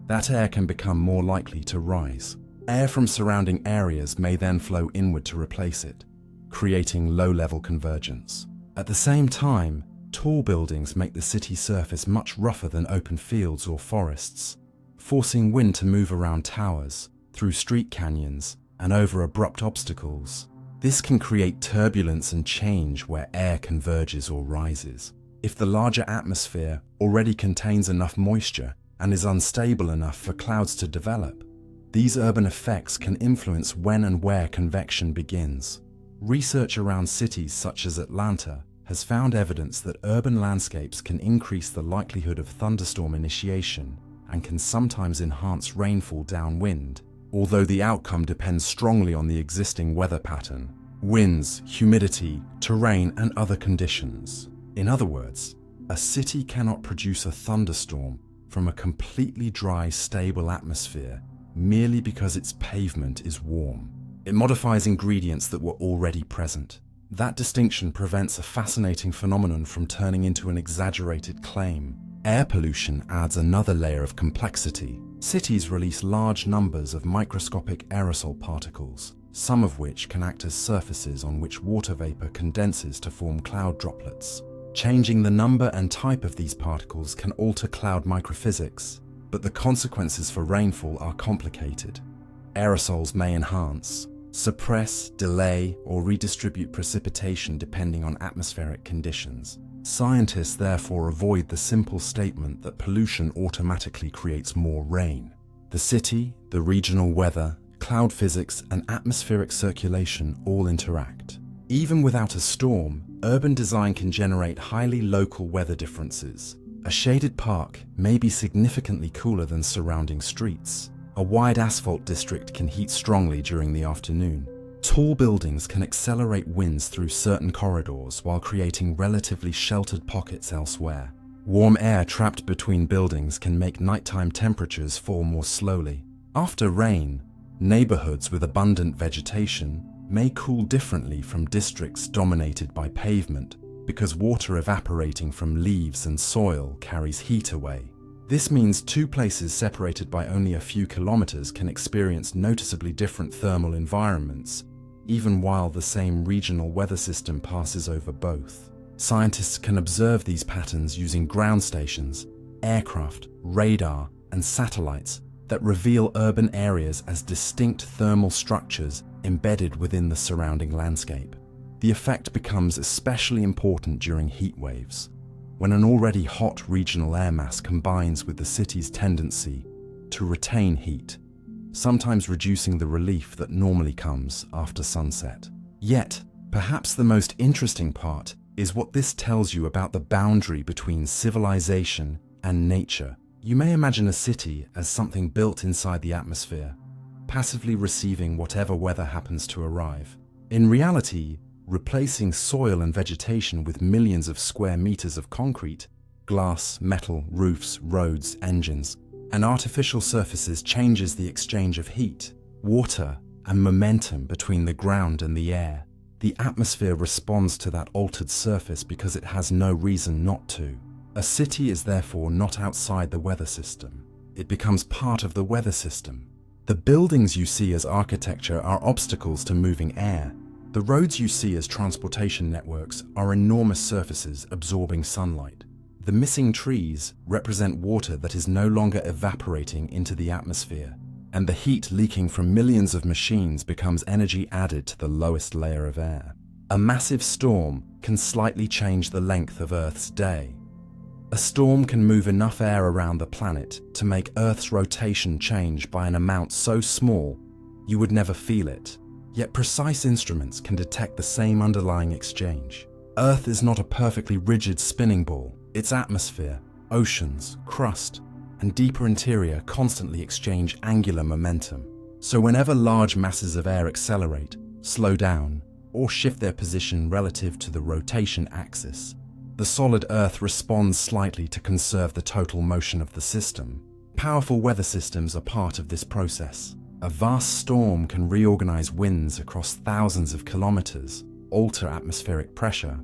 that air can become more likely to rise. Air from surrounding areas may then flow inward to replace it, creating low-level convergence. At the same time, tall buildings make the city surface much rougher than open fields or forests, forcing wind to move around towers, through street canyons, and over abrupt obstacles. This can create turbulence and change where air converges or rises. If the larger atmosphere already contains enough moisture and is unstable enough for clouds to develop, these urban effects can influence when and where convection begins. Research around cities such as Atlanta has found evidence that urban landscapes can increase the likelihood of thunderstorm initiation and can sometimes enhance rainfall downwind, although the outcome depends strongly on the existing weather pattern, winds, humidity, terrain, and other conditions. In other words, A city cannot produce a thunderstorm from a completely dry, stable atmosphere merely because its pavement is warm. It modifies ingredients that were already present. That distinction prevents a fascinating phenomenon from turning into an exaggerated claim. Air pollution adds another layer of complexity. Cities release large numbers of microscopic aerosol particles, some of which can act as surfaces on which water vapor condenses to form cloud droplets. Changing the number and type of these particles can alter cloud microphysics, but the consequences for rainfall are complicated. Aerosols may enhance, suppress, delay, or redistribute precipitation depending on atmospheric conditions. Scientists therefore avoid the simple statement that pollution automatically creates more rain. The city, the regional weather, cloud physics, and atmospheric circulation all interact. Even without a storm, urban design can generate highly local weather differences. A shaded park may be significantly cooler than surrounding streets. A wide asphalt district can heat strongly during the afternoon. Tall buildings can accelerate winds through certain corridors while creating relatively sheltered pockets elsewhere. Warm air trapped between buildings can make nighttime temperatures fall more slowly. After rain, neighborhoods with abundant vegetation may cool differently from districts dominated by pavement because water evaporating from leaves and soil carries heat away. This means two places separated by only a few kilometers can experience noticeably different thermal environments, even while the same regional weather system passes over both. Scientists can observe these patterns using ground stations, aircraft, radar, and satellites that reveal urban areas as distinct thermal structures embedded within the surrounding landscape. The effect becomes especially important during heat waves, when an already hot regional air mass combines with the city's tendency to retain heat, sometimes reducing the relief that normally comes after sunset. Yet, perhaps the most interesting part is what this tells you about the boundary between civilization and nature. You may imagine a city as something built inside the atmosphere, passively receiving whatever weather happens to arrive. In reality, replacing soil and vegetation with millions of square meters of concrete, glass, metal, roofs, roads, engines, and artificial surfaces changes the exchange of heat, water, and momentum between the ground and the air. The atmosphere responds to that altered surface because it has no reason not to. A city is therefore not outside the weather system. It becomes part of the weather system. The buildings you see as architecture are obstacles to moving air. The roads you see as transportation networks are enormous surfaces absorbing sunlight. The missing trees represent water that is no longer evaporating into the atmosphere, and the heat leaking from millions of machines becomes energy added to the lowest layer of air. A massive storm can slightly change the length of Earth's day. A storm can move enough air around the planet to make Earth's rotation change by an amount so small you would never feel it. Yet precise instruments can detect the same underlying exchange. Earth is not a perfectly rigid spinning ball. Its atmosphere, oceans, crust, and deeper interior constantly exchange angular momentum. So whenever large masses of air accelerate, slow down, or shift their position relative to the rotation axis, the solid Earth responds slightly to conserve the total motion of the system. Powerful weather systems are part of this process. A vast storm can reorganize winds across thousands of kilometers, alter atmospheric pressure,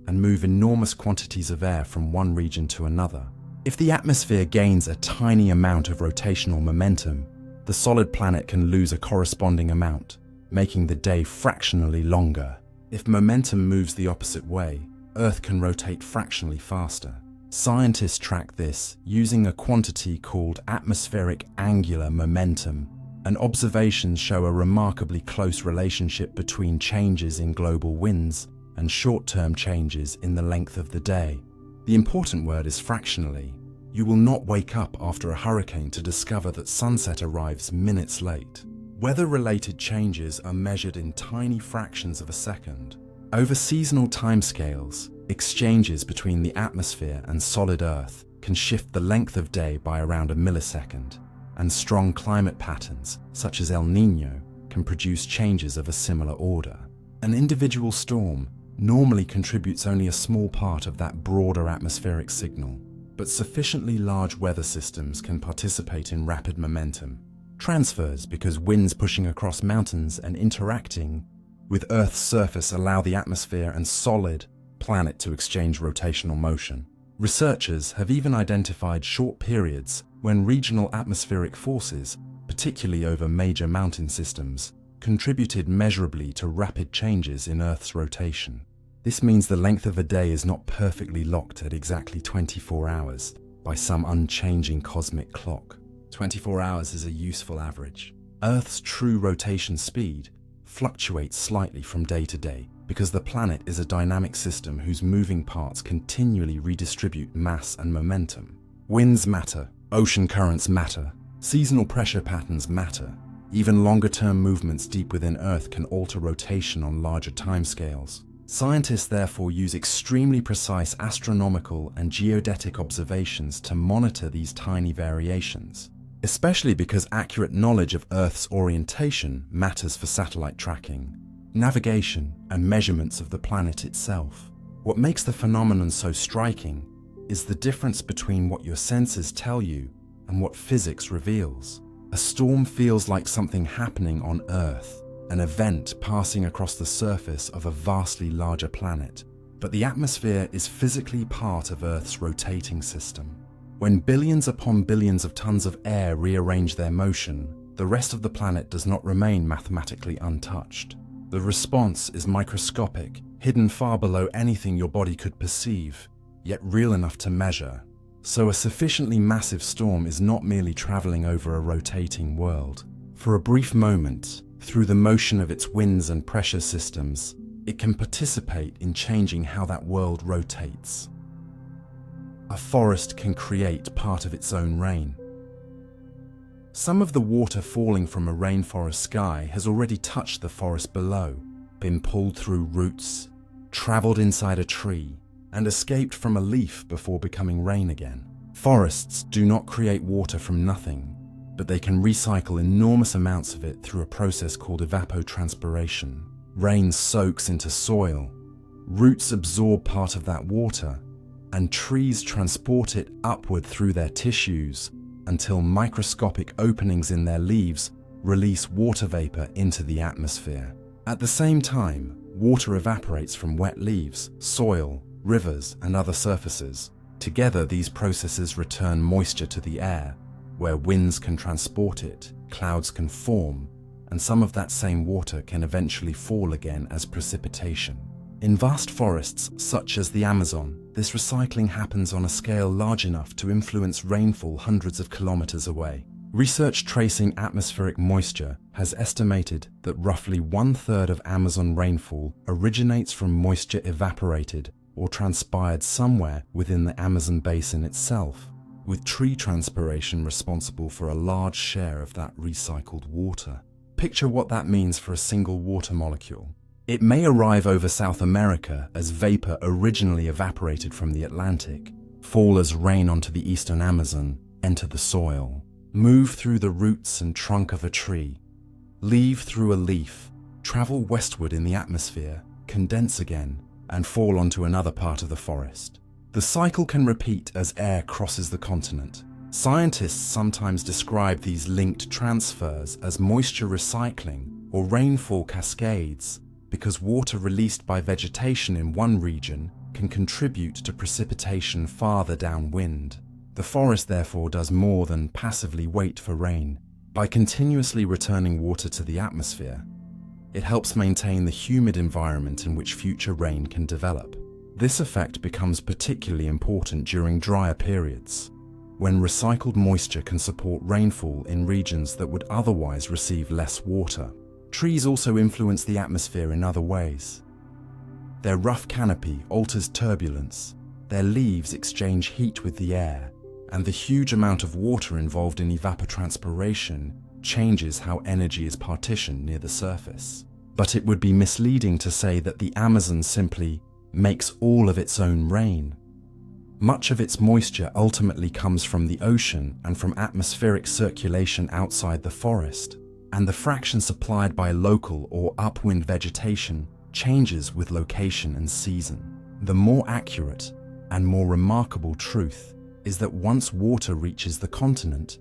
and move enormous quantities of air from one region to another. If the atmosphere gains a tiny amount of rotational momentum, the solid planet can lose a corresponding amount, making the day fractionally longer. If momentum moves the opposite way, Earth can rotate fractionally faster. Scientists track this using a quantity called atmospheric angular momentum, and observations show a remarkably close relationship between changes in global winds and short-term changes in the length of the day. The important word is fractionally. You will not wake up after a hurricane to discover that sunset arrives minutes late. Weather-related changes are measured in tiny fractions of a second. Over seasonal timescales, exchanges between the atmosphere and solid Earth can shift the length of day by around a millisecond, and strong climate patterns, such as El Niño, can produce changes of a similar order. An individual storm normally contributes only a small part of that broader atmospheric signal, but sufficiently large weather systems can participate in rapid momentum transfers because winds pushing across mountains and interacting with Earth's surface allow the atmosphere and solid planet to exchange rotational motion. Researchers have even identified short periods when regional atmospheric forces, particularly over major mountain systems, contributed measurably to rapid changes in Earth's rotation. This means the length of a day is not perfectly locked at exactly 24 hours by some unchanging cosmic clock. 24 hours is a useful average. Earth's true rotation speed fluctuates slightly from day to day because the planet is a dynamic system whose moving parts continually redistribute mass and momentum. Winds matter, ocean currents matter, seasonal pressure patterns matter. Even longer-term movements deep within Earth can alter rotation on larger timescales. Scientists therefore use extremely precise astronomical and geodetic observations to monitor these tiny variations, especially because accurate knowledge of Earth's orientation matters for satellite tracking, navigation, and measurements of the planet itself. What makes the phenomenon so striking is the difference between what your senses tell you and what physics reveals. A storm feels like something happening on Earth, an event passing across the surface of a vastly larger planet, but the atmosphere is physically part of Earth's rotating system. When billions upon billions of tons of air rearrange their motion, the rest of the planet does not remain mathematically untouched. The response is microscopic, hidden far below anything your body could perceive, yet real enough to measure. So a sufficiently massive storm is not merely traveling over a rotating world. For a brief moment, through the motion of its winds and pressure systems, it can participate in changing how that world rotates. A forest can create part of its own rain. Some of the water falling from a rainforest sky has already touched the forest below, been pulled through roots, traveled inside a tree, and escaped from a leaf before becoming rain again. Forests do not create water from nothing, but they can recycle enormous amounts of it through a process called evapotranspiration. Rain soaks into soil, roots absorb part of that water, and trees transport it upward through their tissues until microscopic openings in their leaves release water vapor into the atmosphere. At the same time, water evaporates from wet leaves, soil, rivers, and other surfaces. Together, these processes return moisture to the air, where winds can transport it, clouds can form, and some of that same water can eventually fall again as precipitation. In vast forests, such as the Amazon, this recycling happens on a scale large enough to influence rainfall hundreds of kilometers away. Research tracing atmospheric moisture has estimated that roughly 1/3 of Amazon rainfall originates from moisture evaporated or transpired somewhere within the Amazon basin itself, with tree transpiration responsible for a large share of that recycled water. Picture what that means for a single water molecule. It may arrive over South America as vapor originally evaporated from the Atlantic, fall as rain onto the eastern Amazon, enter the soil, move through the roots and trunk of a tree, leave through a leaf, travel westward in the atmosphere, condense again, and fall onto another part of the forest. The cycle can repeat as air crosses the continent. Scientists sometimes describe these linked transfers as moisture recycling or rainfall cascades, because water released by vegetation in one region can contribute to precipitation farther downwind. The forest therefore does more than passively wait for rain. By continuously returning water to the atmosphere, it helps maintain the humid environment in which future rain can develop. This effect becomes particularly important during drier periods, when recycled moisture can support rainfall in regions that would otherwise receive less water. Trees also influence the atmosphere in other ways. Their rough canopy alters turbulence, their leaves exchange heat with the air, and the huge amount of water involved in evapotranspiration changes how energy is partitioned near the surface. But it would be misleading to say that the Amazon simply makes all of its own rain. Much of its moisture ultimately comes from the ocean and from atmospheric circulation outside the forest, and the fraction supplied by local or upwind vegetation changes with location and season. The more accurate and more remarkable truth is that once water reaches the continent,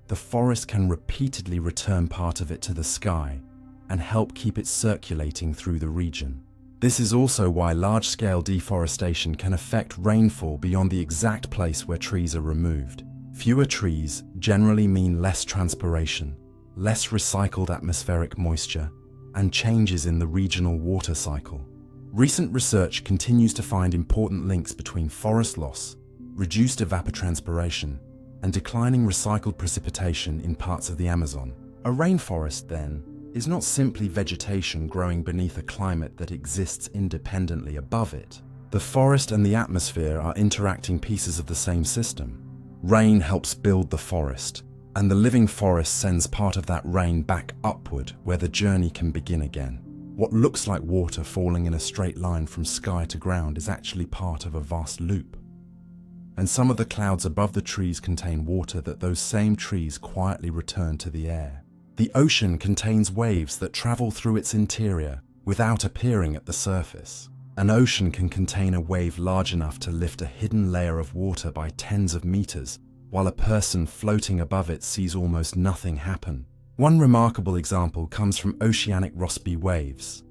the forest can repeatedly return part of it to the sky and help keep it circulating through the region. This is also why large-scale deforestation can affect rainfall beyond the exact place where trees are removed. Fewer trees generally mean less transpiration, less recycled atmospheric moisture, and changes in the regional water cycle. Recent research continues to find important links between forest loss, reduced evapotranspiration, and declining recycled precipitation in parts of the Amazon. A rainforest, then, is not simply vegetation growing beneath a climate that exists independently above it. The forest and the atmosphere are interacting pieces of the same system. Rain helps build the forest, and the living forest sends part of that rain back upward where the journey can begin again. What looks like water falling in a straight line from sky to ground is actually part of a vast loop. And some of the clouds above the trees contain water that those same trees quietly return to the air. The ocean contains waves that travel through its interior without appearing at the surface. An ocean can contain a wave large enough to lift a hidden layer of water by tens of meters, while a person floating above it sees almost nothing happen. One remarkable example comes from oceanic Rossby waves.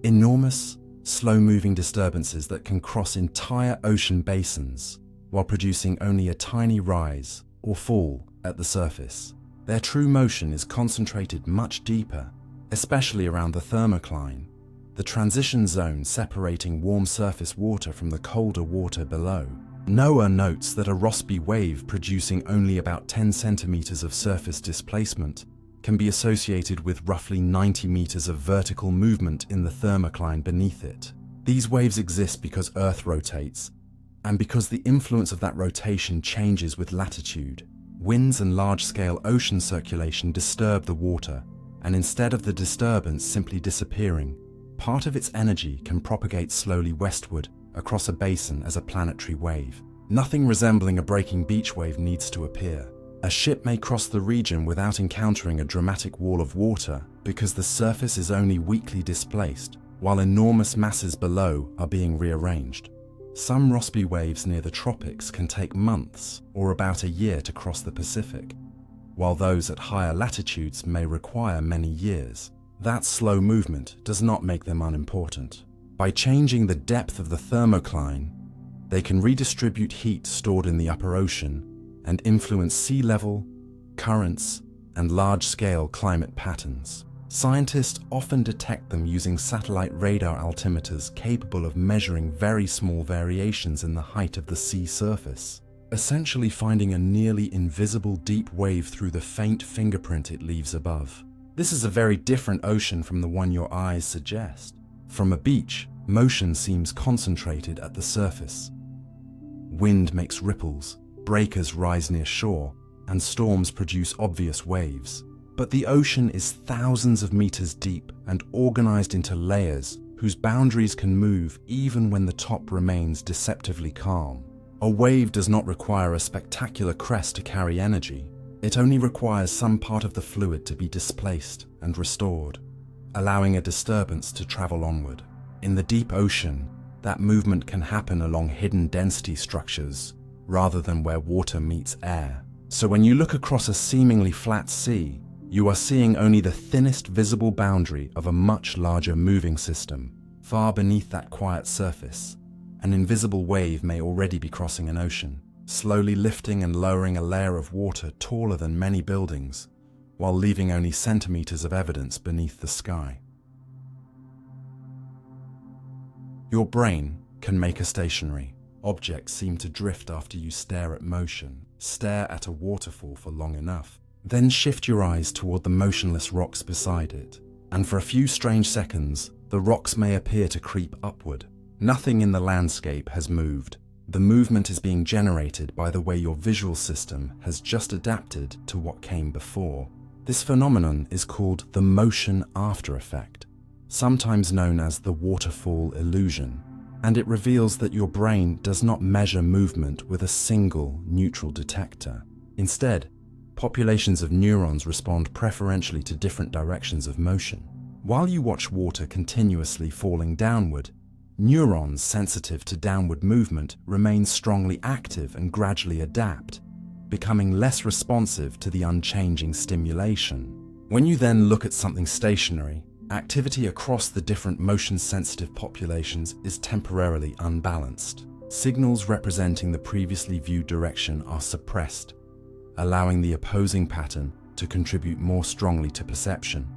Enormous, slow-moving disturbances that can cross entire ocean basins while producing only a tiny rise or fall at the surface. Their true motion is concentrated much deeper, especially around the thermocline, the transition zone separating warm surface water from the colder water below. NOAA notes that a Rossby wave producing only about 10 centimeters of surface displacement can be associated with roughly 90 meters of vertical movement in the thermocline beneath it. These waves exist because Earth rotates, and because the influence of that rotation changes with latitude. Winds and large-scale ocean circulation disturb the water, and instead of the disturbance simply disappearing, part of its energy can propagate slowly westward across a basin as a planetary wave. Nothing resembling a breaking beach wave needs to appear. A ship may cross the region without encountering a dramatic wall of water because the surface is only weakly displaced, while enormous masses below are being rearranged. Some Rossby waves near the tropics can take months or about a year to cross the Pacific, while those at higher latitudes may require many years. That slow movement does not make them unimportant. By changing the depth of the thermocline, they can redistribute heat stored in the upper ocean and influence sea level, currents, and large-scale climate patterns. Scientists often detect them using satellite radar altimeters capable of measuring very small variations in the height of the sea surface, essentially finding a nearly invisible deep wave through the faint fingerprint it leaves above. This is a very different ocean from the one your eyes suggest. From a beach, motion seems concentrated at the surface. Wind makes ripples, breakers rise near shore, and storms produce obvious waves. But the ocean is thousands of meters deep and organized into layers whose boundaries can move even when the top remains deceptively calm. A wave does not require a spectacular crest to carry energy. It only requires some part of the fluid to be displaced and restored, allowing a disturbance to travel onward. In the deep ocean, that movement can happen along hidden density structures rather than where water meets air. So when you look across a seemingly flat sea, you are seeing only the thinnest visible boundary of a much larger moving system. Far beneath that quiet surface, an invisible wave may already be crossing an ocean, slowly lifting and lowering a layer of water taller than many buildings, while leaving only centimeters of evidence beneath the sky. Your brain can make a stationary. Objects seem to drift after you stare at motion. Stare at a waterfall for long enough. Then shift your eyes toward the motionless rocks beside it, and for a few strange seconds, the rocks may appear to creep upward. Nothing in the landscape has moved. The movement is being generated by the way your visual system has just adapted to what came before. This phenomenon is called the motion after effect, sometimes known as the waterfall illusion, and it reveals that your brain does not measure movement with a single neutral detector. Instead, populations of neurons respond preferentially to different directions of motion. While you watch water continuously falling downward, neurons sensitive to downward movement remain strongly active and gradually adapt, becoming less responsive to the unchanging stimulation. When you then look at something stationary, activity across the different motion-sensitive populations is temporarily unbalanced. Signals representing the previously viewed direction are suppressed, allowing the opposing pattern to contribute more strongly to perception,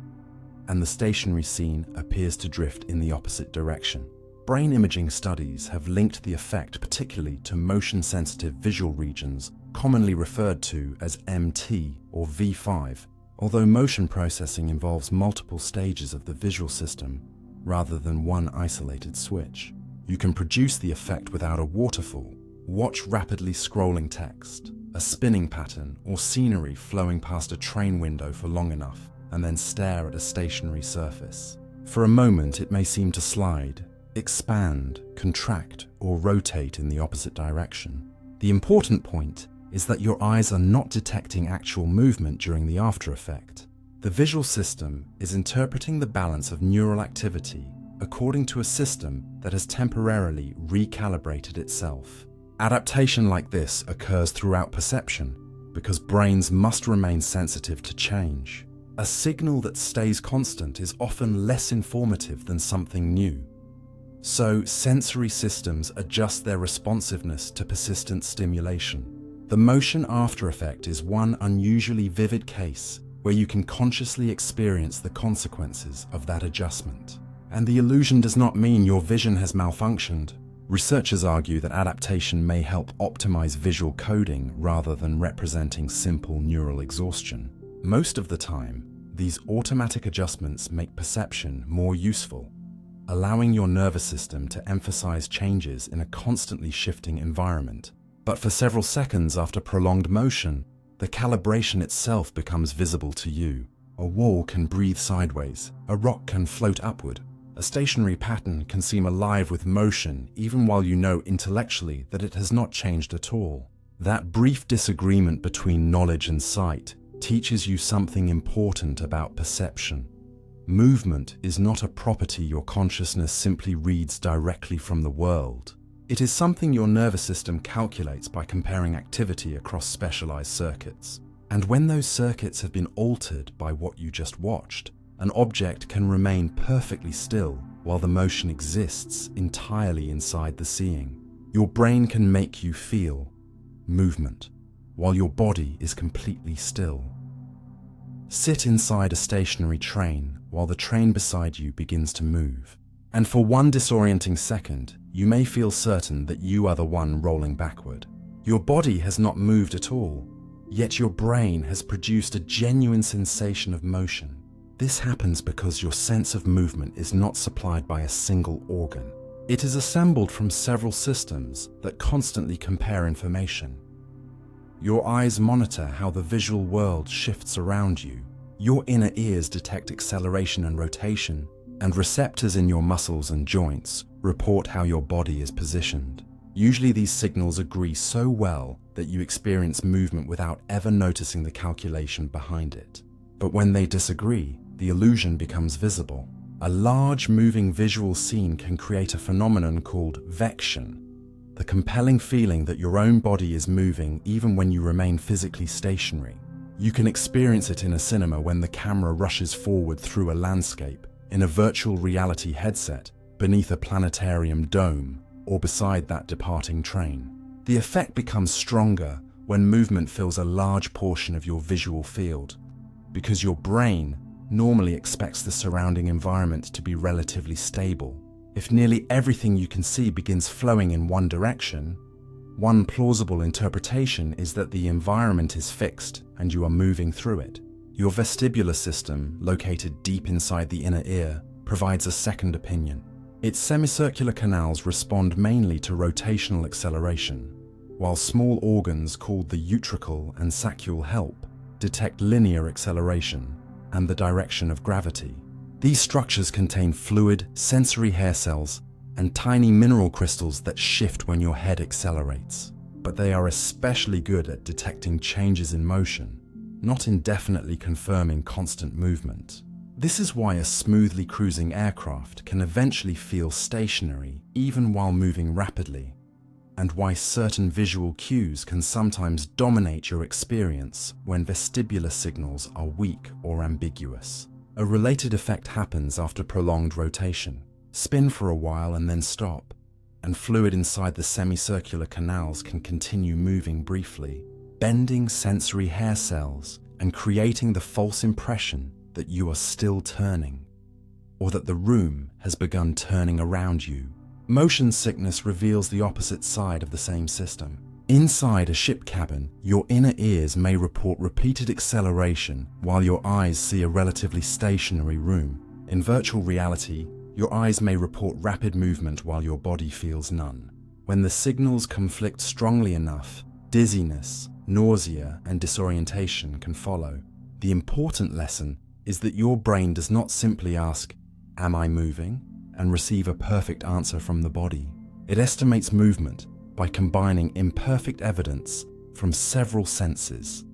and the stationary scene appears to drift in the opposite direction. Brain imaging studies have linked the effect particularly to motion-sensitive visual regions, commonly referred to as MT or V5. Although motion processing involves multiple stages of the visual system rather than one isolated switch, you can produce the effect without a waterfall. Watch rapidly scrolling text, a spinning pattern, or scenery flowing past a train window for long enough, and then stare at a stationary surface. For a moment, it may seem to slide, expand, contract, or rotate in the opposite direction. The important point is that your eyes are not detecting actual movement during the after effect. The visual system is interpreting the balance of neural activity according to a system that has temporarily recalibrated itself. Adaptation like this occurs throughout perception because brains must remain sensitive to change. A signal that stays constant is often less informative than something new. So, sensory systems adjust their responsiveness to persistent stimulation. The motion after effect is one unusually vivid case where you can consciously experience the consequences of that adjustment. And the illusion does not mean your vision has malfunctioned. Researchers argue that adaptation may help optimize visual coding rather than representing simple neural exhaustion. Most of the time, these automatic adjustments make perception more useful, allowing your nervous system to emphasize changes in a constantly shifting environment. But for several seconds after prolonged motion, the calibration itself becomes visible to you. A wall can breathe sideways, a rock can float upward. A stationary pattern can seem alive with motion even while you know intellectually that it has not changed at all. That brief disagreement between knowledge and sight teaches you something important about perception. Movement is not a property your consciousness simply reads directly from the world. It is something your nervous system calculates by comparing activity across specialized circuits. And when those circuits have been altered by what you just watched, an object can remain perfectly still while the motion exists entirely inside the seeing. Your brain can make you feel movement while your body is completely still. Sit inside a stationary train while the train beside you begins to move. And for one disorienting second, you may feel certain that you are the one rolling backward. Your body has not moved at all, yet your brain has produced a genuine sensation of motion. This happens because your sense of movement is not supplied by a single organ. It is assembled from several systems that constantly compare information. Your eyes monitor how the visual world shifts around you. Your inner ears detect acceleration and rotation, and receptors in your muscles and joints report how your body is positioned. Usually these signals agree so well that you experience movement without ever noticing the calculation behind it. But when they disagree, the illusion becomes visible. A large moving visual scene can create a phenomenon called vection, the compelling feeling that your own body is moving even when you remain physically stationary. You can experience it in a cinema when the camera rushes forward through a landscape, in a virtual reality headset, beneath a planetarium dome, or beside that departing train. The effect becomes stronger when movement fills a large portion of your visual field, because your brain normally expects the surrounding environment to be relatively stable. If nearly everything you can see begins flowing in one direction, one plausible interpretation is that the environment is fixed and you are moving through it. Your vestibular system, located deep inside the inner ear, provides a second opinion. Its semicircular canals respond mainly to rotational acceleration, while small organs called the utricle and saccule help detect linear acceleration and the direction of gravity. These structures contain fluid, sensory hair cells and tiny mineral crystals that shift when your head accelerates. But they are especially good at detecting changes in motion, not indefinitely confirming constant movement. This is why a smoothly cruising aircraft can eventually feel stationary even while moving rapidly, and why certain visual cues can sometimes dominate your experience when vestibular signals are weak or ambiguous. A related effect happens after prolonged rotation. Spin for a while and then stop, and fluid inside the semicircular canals can continue moving briefly, bending sensory hair cells and creating the false impression that you are still turning, or that the room has begun turning around you. Motion sickness reveals the opposite side of the same system. Inside a ship cabin, your inner ears may report repeated acceleration while your eyes see a relatively stationary room. In virtual reality, your eyes may report rapid movement while your body feels none. When the signals conflict strongly enough, dizziness, nausea, and disorientation can follow. The important lesson is that your brain does not simply ask, "Am I moving?" and receive a perfect answer from the body. It estimates movement by combining imperfect evidence from several senses,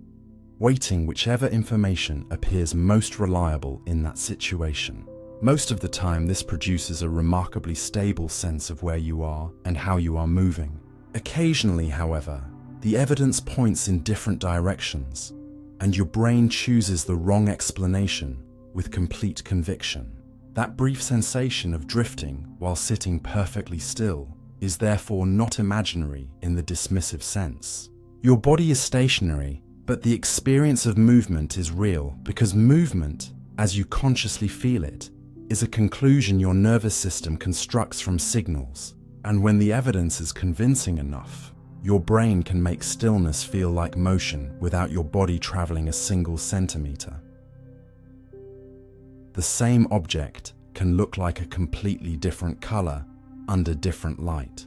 weighting whichever information appears most reliable in that situation. Most of the time, this produces a remarkably stable sense of where you are and how you are moving. Occasionally, however, the evidence points in different directions, and your brain chooses the wrong explanation with complete conviction. That brief sensation of drifting while sitting perfectly still is therefore not imaginary in the dismissive sense. Your body is stationary, but the experience of movement is real because movement, as you consciously feel it, is a conclusion your nervous system constructs from signals, and when the evidence is convincing enough, your brain can make stillness feel like motion without your body traveling a single centimeter. The same object can look like a completely different color under different light.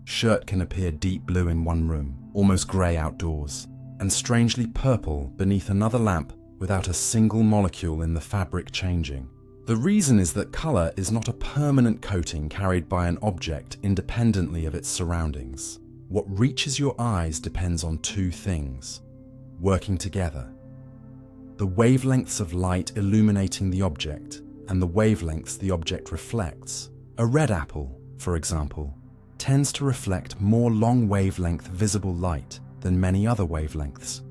Shirt can appear deep blue in one room, almost gray outdoors, and strangely purple beneath another lamp without a single molecule in the fabric changing. The reason is that color is not a permanent coating carried by an object independently of its surroundings. What reaches your eyes depends on two things, working together: the wavelengths of light illuminating the object and the wavelengths the object reflects. A red apple, for example, tends to reflect more long wavelength visible light than many other wavelengths,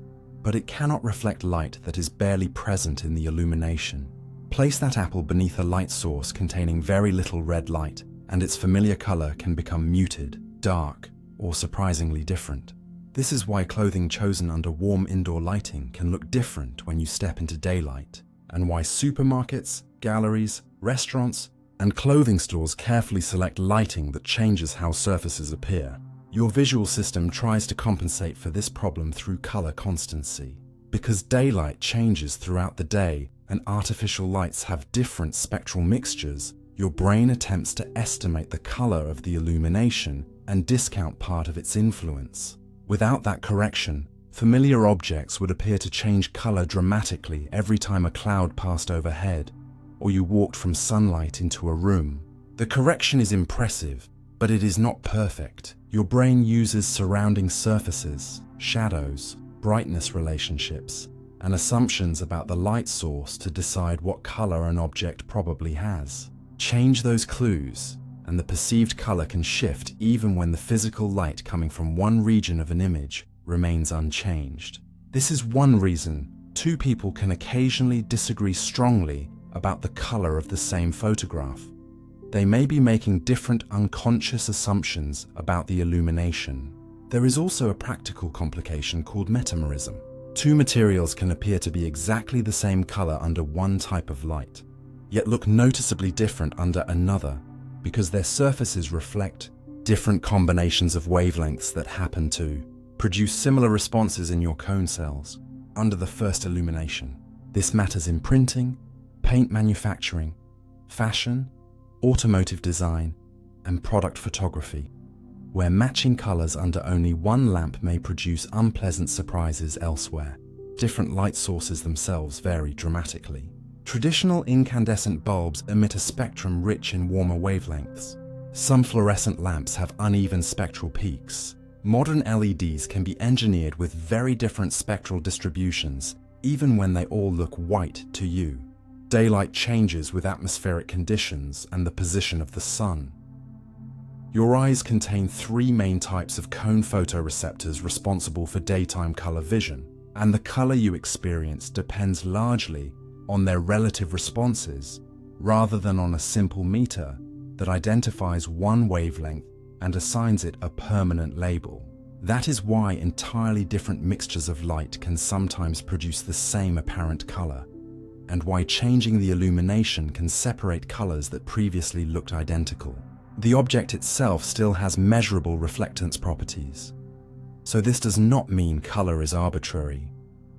but it cannot reflect light that is barely present in the illumination. Place that apple beneath a light source containing very little red light, and its familiar color can become muted, dark, or surprisingly different. This is why clothing chosen under warm indoor lighting can look different when you step into daylight, and why supermarkets, galleries, restaurants, and clothing stores carefully select lighting that changes how surfaces appear. Your visual system tries to compensate for this problem through color constancy. Because daylight changes throughout the day and artificial lights have different spectral mixtures, your brain attempts to estimate the color of the illumination and discount part of its influence. Without that correction, familiar objects would appear to change color dramatically every time a cloud passed overhead, or you walked from sunlight into a room. The correction is impressive, but it is not perfect. Your brain uses surrounding surfaces, shadows, brightness relationships, and assumptions about the light source to decide what color an object probably has. Change those clues, and the perceived color can shift even when the physical light coming from one region of an image remains unchanged. This is one reason two people can occasionally disagree strongly about the color of the same photograph. They may be making different unconscious assumptions about the illumination. There is also a practical complication called metamerism. Two materials can appear to be exactly the same color under one type of light, yet look noticeably different under another because their surfaces reflect different combinations of wavelengths that happen to produce similar responses in your cone cells under the first illumination. This matters in printing, paint manufacturing, fashion, automotive design, and product photography, where matching colors under only one lamp may produce unpleasant surprises elsewhere. Different light sources themselves vary dramatically. Traditional incandescent bulbs emit a spectrum rich in warmer wavelengths. Some fluorescent lamps have uneven spectral peaks. Modern LEDs can be engineered with very different spectral distributions even when they all look white to you. Daylight changes with atmospheric conditions and the position of the sun. Your eyes contain three main types of cone photoreceptors responsible for daytime color vision, and the color you experience depends largely on their relative responses rather than on a simple meter that identifies one wavelength and assigns it a permanent label. That is why entirely different mixtures of light can sometimes produce the same apparent color, and why changing the illumination can separate colors that previously looked identical. The object itself still has measurable reflectance properties. So this does not mean color is arbitrary,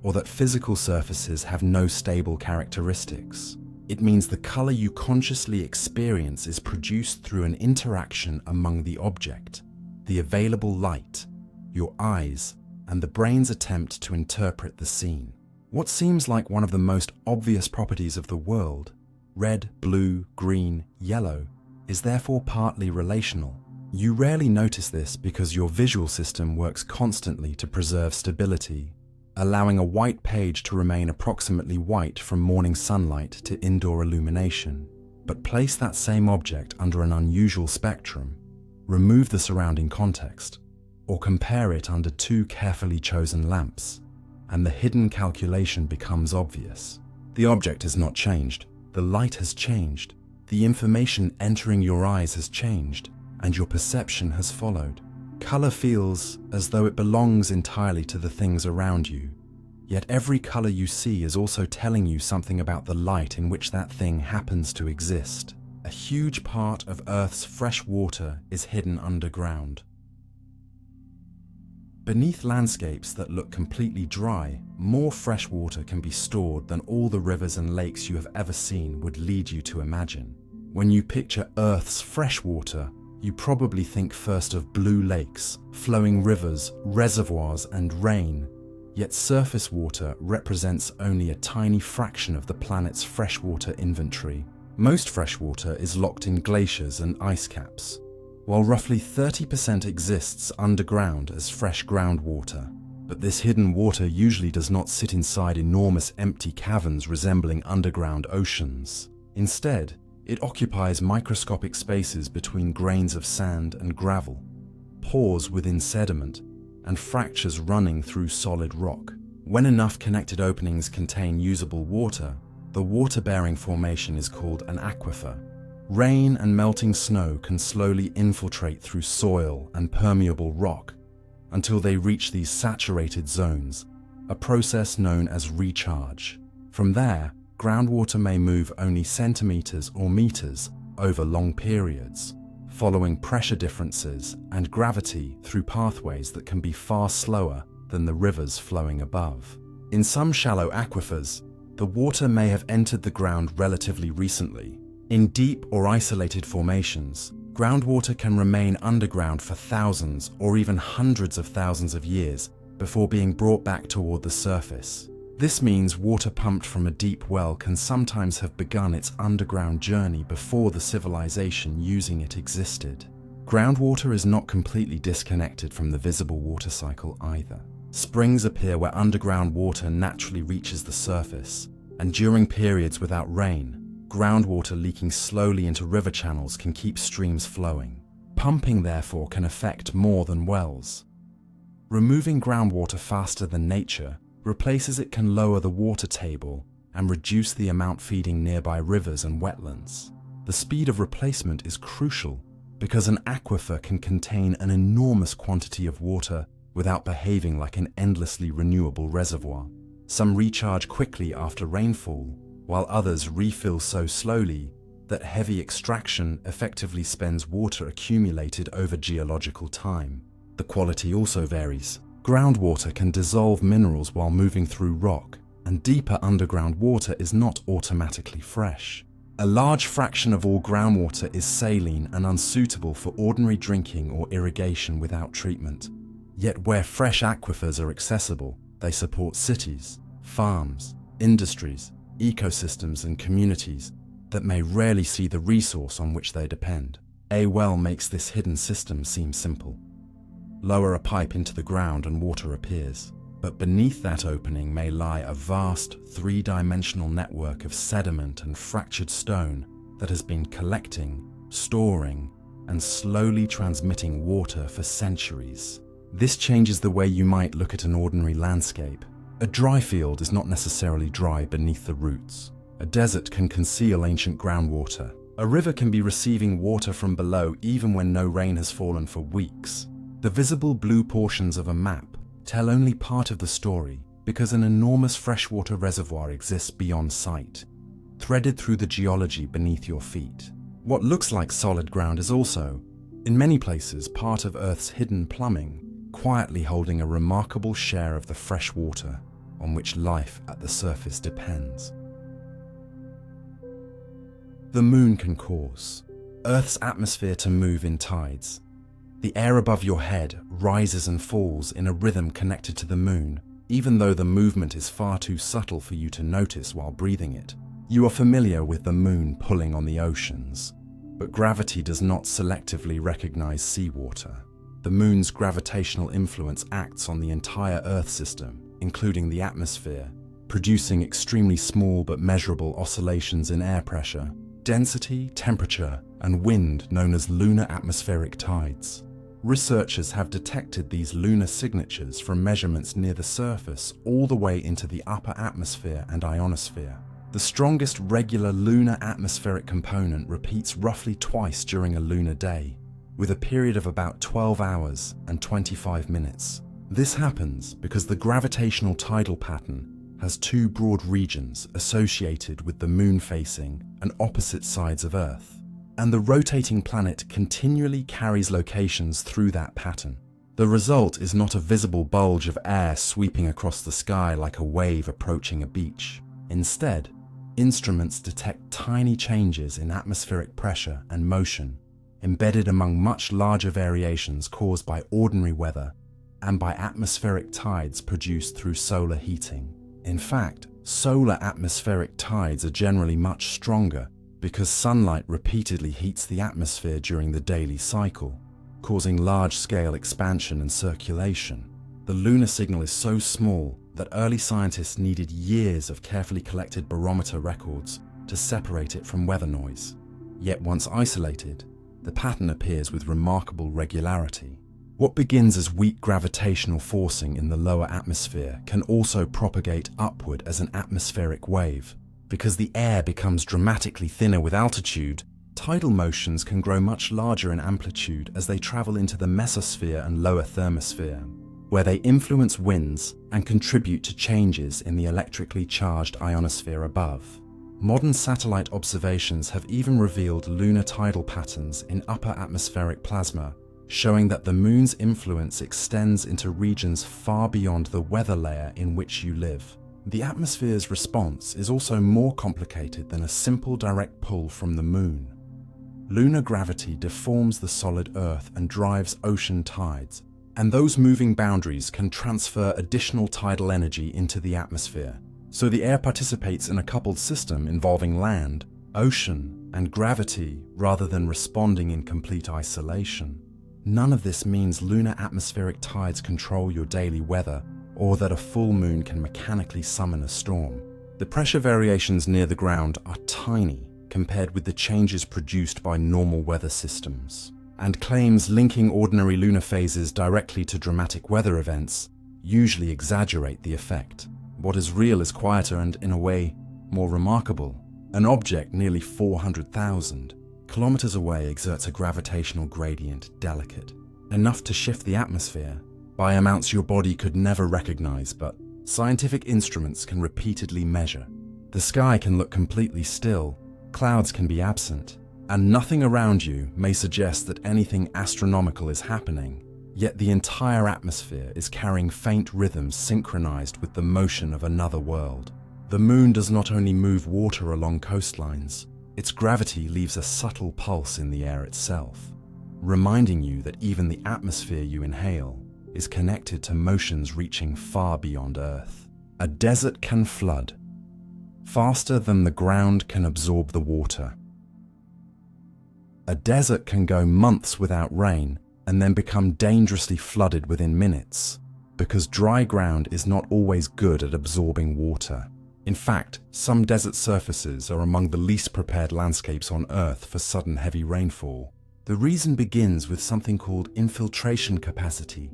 or that physical surfaces have no stable characteristics. It means the color you consciously experience is produced through an interaction among the object, the available light, your eyes, and the brain's attempt to interpret the scene. What seems like one of the most obvious properties of the world, red, blue, green, yellow, is therefore partly relational. You rarely notice this because your visual system works constantly to preserve stability, allowing a white page to remain approximately white from morning sunlight to indoor illumination. But place that same object under an unusual spectrum, remove the surrounding context, or compare it under two carefully chosen lamps, and the hidden calculation becomes obvious. The object has not changed, the light has changed, the information entering your eyes has changed, and your perception has followed. Color feels as though it belongs entirely to the things around you, yet every color you see is also telling you something about the light in which that thing happens to exist. A huge part of Earth's fresh water is hidden underground. Beneath landscapes that look completely dry, more fresh water can be stored than all the rivers and lakes you have ever seen would lead you to imagine. When you picture Earth's fresh water, you probably think first of blue lakes, flowing rivers, reservoirs, and rain. Yet surface water represents only a tiny fraction of the planet's freshwater inventory. Most freshwater is locked in glaciers and ice caps, while roughly 30% exists underground as fresh groundwater. But this hidden water usually does not sit inside enormous empty caverns resembling underground oceans. Instead, it occupies microscopic spaces between grains of sand and gravel, pores within sediment, and fractures running through solid rock. When enough connected openings contain usable water, the water-bearing formation is called an aquifer. Rain and melting snow can slowly infiltrate through soil and permeable rock until they reach these saturated zones, a process known as recharge. From there, groundwater may move only centimeters or meters over long periods, following pressure differences and gravity through pathways that can be far slower than the rivers flowing above. In some shallow aquifers, the water may have entered the ground relatively recently. In deep or isolated formations, groundwater can remain underground for thousands or even hundreds of thousands of years before being brought back toward the surface. This means water pumped from a deep well can sometimes have begun its underground journey before the civilization using it existed. Groundwater is not completely disconnected from the visible water cycle either. Springs appear where underground water naturally reaches the surface, and during periods without rain, groundwater leaking slowly into river channels can keep streams flowing. Pumping, therefore, can affect more than wells. Removing groundwater faster than nature replaces it can lower the water table and reduce the amount feeding nearby rivers and wetlands. The speed of replacement is crucial because an aquifer can contain an enormous quantity of water without behaving like an endlessly renewable reservoir. Some recharge quickly after rainfall, while others refill so slowly that heavy extraction effectively spends water accumulated over geological time. The quality also varies. Groundwater can dissolve minerals while moving through rock, and deeper underground water is not automatically fresh. A large fraction of all groundwater is saline and unsuitable for ordinary drinking or irrigation without treatment. Yet where fresh aquifers are accessible, they support cities, farms, industries, ecosystems, and communities that may rarely see the resource on which they depend. A well makes this hidden system seem simple. Lower a pipe into the ground and water appears. But beneath that opening may lie a vast three-dimensional network of sediment and fractured stone that has been collecting, storing, and slowly transmitting water for centuries. This changes the way you might look at an ordinary landscape. A dry field is not necessarily dry beneath the roots. A desert can conceal ancient groundwater. A river can be receiving water from below even when no rain has fallen for weeks. The visible blue portions of a map tell only part of the story because an enormous freshwater reservoir exists beyond sight, threaded through the geology beneath your feet. What looks like solid ground is also, in many places, part of Earth's hidden plumbing, quietly holding a remarkable share of the fresh water on which life at the surface depends. The moon can cause Earth's atmosphere to move in tides. The air above your head rises and falls in a rhythm connected to the moon, even though the movement is far too subtle for you to notice while breathing it. You are familiar with the moon pulling on the oceans, but gravity does not selectively recognize seawater. The moon's gravitational influence acts on the entire Earth system, including the atmosphere, producing extremely small but measurable oscillations in air pressure, density, temperature, and wind known as lunar atmospheric tides. Researchers have detected these lunar signatures from measurements near the surface all the way into the upper atmosphere and ionosphere. The strongest regular lunar atmospheric component repeats roughly twice during a lunar day, with a period of about 12 hours and 25 minutes. This happens because the gravitational tidal pattern has two broad regions associated with the moon-facing and opposite sides of Earth, and the rotating planet continually carries locations through that pattern. The result is not a visible bulge of air sweeping across the sky like a wave approaching a beach. Instead, instruments detect tiny changes in atmospheric pressure and motion, embedded among much larger variations caused by ordinary weather and by atmospheric tides produced through solar heating. In fact, solar atmospheric tides are generally much stronger because sunlight repeatedly heats the atmosphere during the daily cycle, causing large-scale expansion and circulation. The lunar signal is so small that early scientists needed years of carefully collected barometer records to separate it from weather noise. Yet once isolated, the pattern appears with remarkable regularity. What begins as weak gravitational forcing in the lower atmosphere can also propagate upward as an atmospheric wave. Because the air becomes dramatically thinner with altitude, tidal motions can grow much larger in amplitude as they travel into the mesosphere and lower thermosphere, where they influence winds and contribute to changes in the electrically charged ionosphere above. Modern satellite observations have even revealed lunar tidal patterns in upper atmospheric plasma, showing that the moon's influence extends into regions far beyond the weather layer in which you live. The atmosphere's response is also more complicated than a simple direct pull from the moon. Lunar gravity deforms the solid Earth and drives ocean tides, and those moving boundaries can transfer additional tidal energy into the atmosphere. So the air participates in a coupled system involving land, ocean, and gravity rather than responding in complete isolation. None of this means lunar atmospheric tides control your daily weather, or that a full moon can mechanically summon a storm. The pressure variations near the ground are tiny compared with the changes produced by normal weather systems, and claims linking ordinary lunar phases directly to dramatic weather events usually exaggerate the effect. What is real is quieter and, in a way, more remarkable. An object nearly 400,000 kilometers away exerts a gravitational gradient delicate, enough to shift the atmosphere by amounts your body could never recognize, but scientific instruments can repeatedly measure. The sky can look completely still, clouds can be absent, and nothing around you may suggest that anything astronomical is happening, yet the entire atmosphere is carrying faint rhythms synchronized with the motion of another world. The moon does not only move water along coastlines, its gravity leaves a subtle pulse in the air itself, reminding you that even the atmosphere you inhale is connected to motions reaching far beyond Earth. A desert can flood faster than the ground can absorb the water. A desert can go months without rain and then become dangerously flooded within minutes. because dry ground is not always good at absorbing water. In fact, some desert surfaces are among the least prepared landscapes on Earth for sudden heavy rainfall. The reason begins with something called infiltration capacity,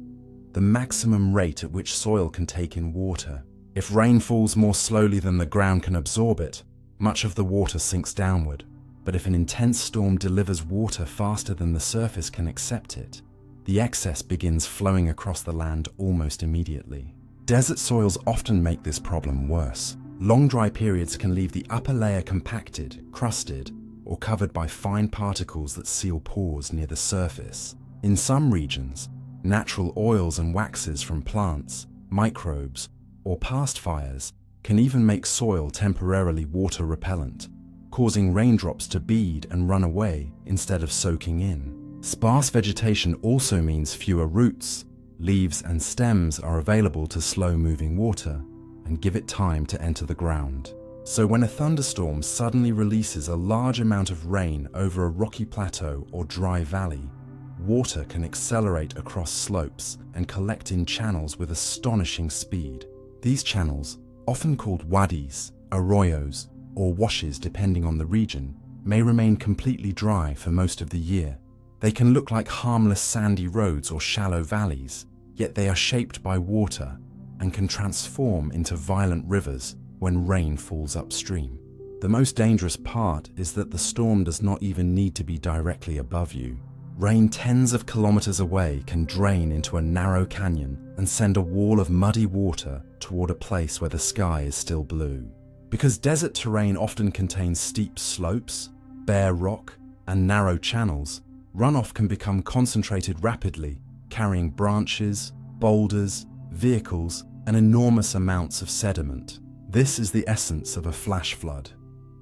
the maximum rate at which soil can take in water. If rain falls more slowly than the ground can absorb it, much of the water sinks downward. But if an intense storm delivers water faster than the surface can accept it, the excess begins flowing across the land almost immediately. Desert soils often make this problem worse. Long dry periods can leave the upper layer compacted, crusted, or covered by fine particles that seal pores near the surface. In some regions, natural oils and waxes from plants, microbes, or past fires can even make soil temporarily water repellent, causing raindrops to bead and run away instead of soaking in. Sparse vegetation also means fewer roots, leaves and stems are available to slow-moving water and give it time to enter the ground. So when a thunderstorm suddenly releases a large amount of rain over a rocky plateau or dry valley, water can accelerate across slopes and collect in channels with astonishing speed. These channels, often called wadis, arroyos, or washes depending on the region, may remain completely dry for most of the year. They can look like harmless sandy roads or shallow valleys, yet they are shaped by water and can transform into violent rivers when rain falls upstream. The most dangerous part is that the storm does not even need to be directly above you. Rain tens of kilometers away can drain into a narrow canyon and send a wall of muddy water toward a place where the sky is still blue. Because desert terrain often contains steep slopes, bare rock, and narrow channels, runoff can become concentrated rapidly, carrying branches, boulders, vehicles, and enormous amounts of sediment. This is the essence of a flash flood.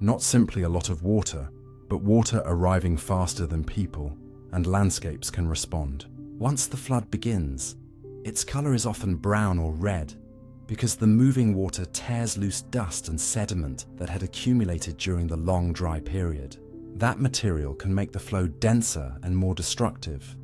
Not simply a lot of water, but water arriving faster than people, and landscapes can respond. Once the flood begins, its color is often brown or red, because the moving water tears loose dust and sediment that had accumulated during the long dry period. That material can make the flow denser and more destructive,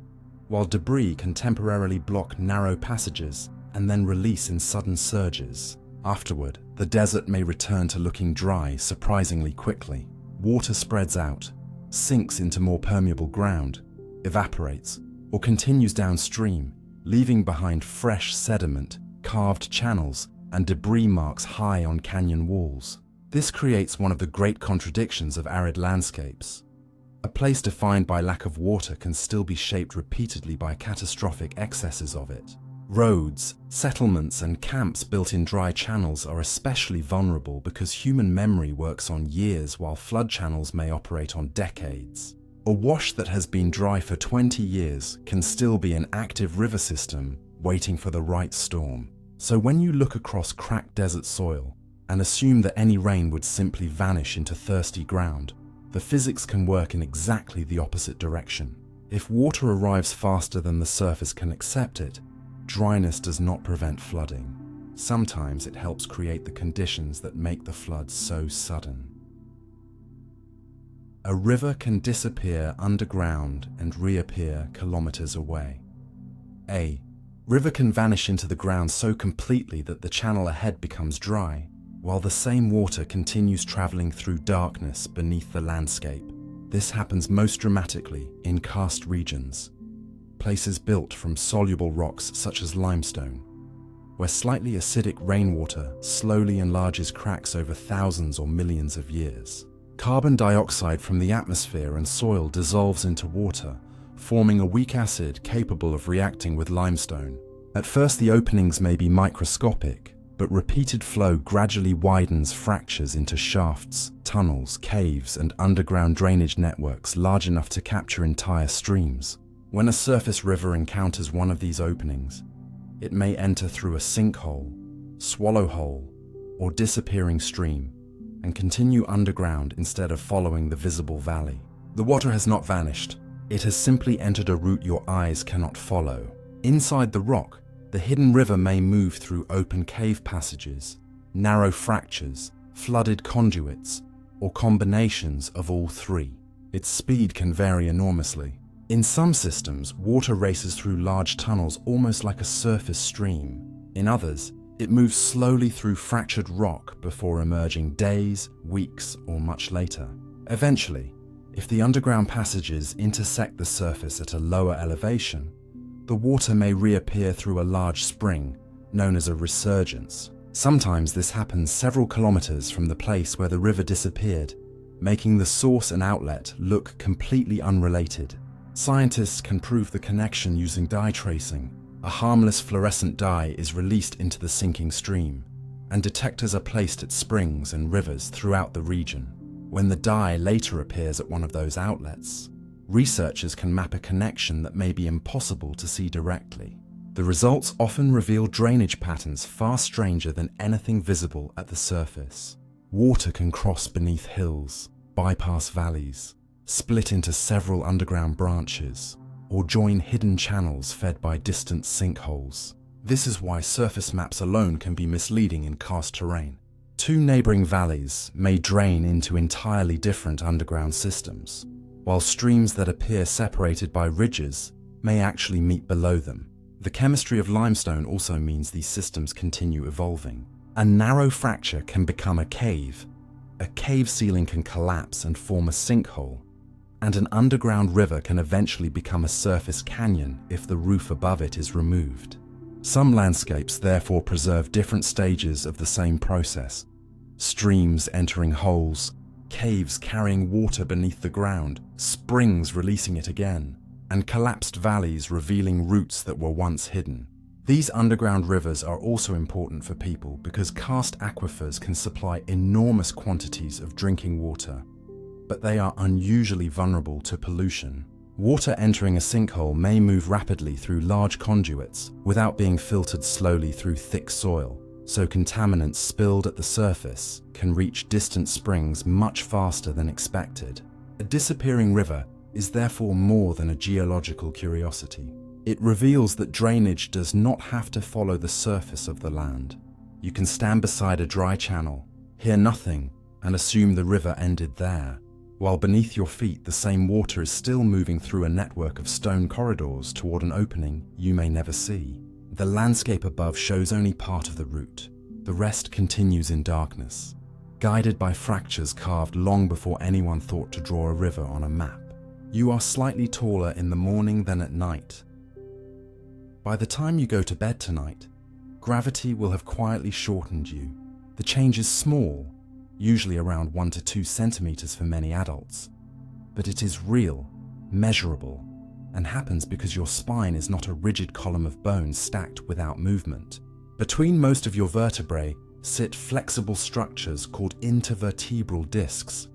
while debris can temporarily block narrow passages and then release in sudden surges. Afterward, the desert may return to looking dry surprisingly quickly. Water spreads out, sinks into more permeable ground, evaporates, or continues downstream, leaving behind fresh sediment, carved channels, and debris marks high on canyon walls. This creates one of the great contradictions of arid landscapes. A place defined by lack of water can still be shaped repeatedly by catastrophic excesses of it. Roads, settlements, and camps built in dry channels are especially vulnerable because human memory works on years while flood channels may operate on decades. A wash that has been dry for 20 years can still be an active river system waiting for the right storm. So when you look across cracked desert soil and assume that any rain would simply vanish into thirsty ground, the physics can work in exactly the opposite direction. If water arrives faster than the surface can accept it, dryness does not prevent flooding. Sometimes it helps create the conditions that make the flood so sudden. A river can disappear underground and reappear kilometers away. A river can vanish into the ground so completely that the channel ahead becomes dry, while the same water continues traveling through darkness beneath the landscape. This happens most dramatically in karst regions, places built from soluble rocks such as limestone, where slightly acidic rainwater slowly enlarges cracks over thousands or millions of years. Carbon dioxide from the atmosphere and soil dissolves into water, forming a weak acid capable of reacting with limestone. At first the openings may be microscopic, but repeated flow gradually widens fractures into shafts, tunnels, caves, and underground drainage networks large enough to capture entire streams. When a surface river encounters one of these openings, it may enter through a sinkhole, swallow hole, or disappearing stream, and continue underground instead of following the visible valley. The water has not vanished. It has simply entered a route your eyes cannot follow. Inside the rock, the hidden river may move through open cave passages, narrow fractures, flooded conduits, or combinations of all three. Its speed can vary enormously. In some systems, water races through large tunnels almost like a surface stream. In others, it moves slowly through fractured rock before emerging days, weeks, or much later. Eventually, if the underground passages intersect the surface at a lower elevation, the water may reappear through a large spring, known as a resurgence. Sometimes this happens several kilometers from the place where the river disappeared, making the source and outlet look completely unrelated. Scientists can prove the connection using dye tracing. A harmless fluorescent dye is released into the sinking stream, and detectors are placed at springs and rivers throughout the region. When the dye later appears at one of those outlets, researchers can map a connection that may be impossible to see directly. The results often reveal drainage patterns far stranger than anything visible at the surface. Water can cross beneath hills, bypass valleys, split into several underground branches, or join hidden channels fed by distant sinkholes. This is why surface maps alone can be misleading in karst terrain. Two neighboring valleys may drain into entirely different underground systems, while streams that appear separated by ridges may actually meet below them. The chemistry of limestone also means these systems continue evolving. A narrow fracture can become a cave ceiling can collapse and form a sinkhole, and an underground river can eventually become a surface canyon if the roof above it is removed. Some landscapes therefore preserve different stages of the same process: streams entering holes, caves carrying water beneath the ground, springs releasing it again, and collapsed valleys revealing roots that were once hidden. These underground rivers are also important for people because karst aquifers can supply enormous quantities of drinking water, but they are unusually vulnerable to pollution. Water entering a sinkhole may move rapidly through large conduits without being filtered slowly through thick soil, so contaminants spilled at the surface can reach distant springs much faster than expected. A disappearing river is therefore more than a geological curiosity. It reveals that drainage does not have to follow the surface of the land. You can stand beside a dry channel, hear nothing, and assume the river ended there, while beneath your feet the same water is still moving through a network of stone corridors toward an opening you may never see. The landscape above shows only part of the route. The rest continues in darkness, guided by fractures carved long before anyone thought to draw a river on a map. You are slightly taller in the morning than at night. By the time you go to bed tonight, gravity will have quietly shortened you. The change is small, usually around 1 to 2 centimeters for many adults, but it is real, measurable, and happens because your spine is not a rigid column of bones stacked without movement. Between most of your vertebrae sit flexible structures called intervertebral discs,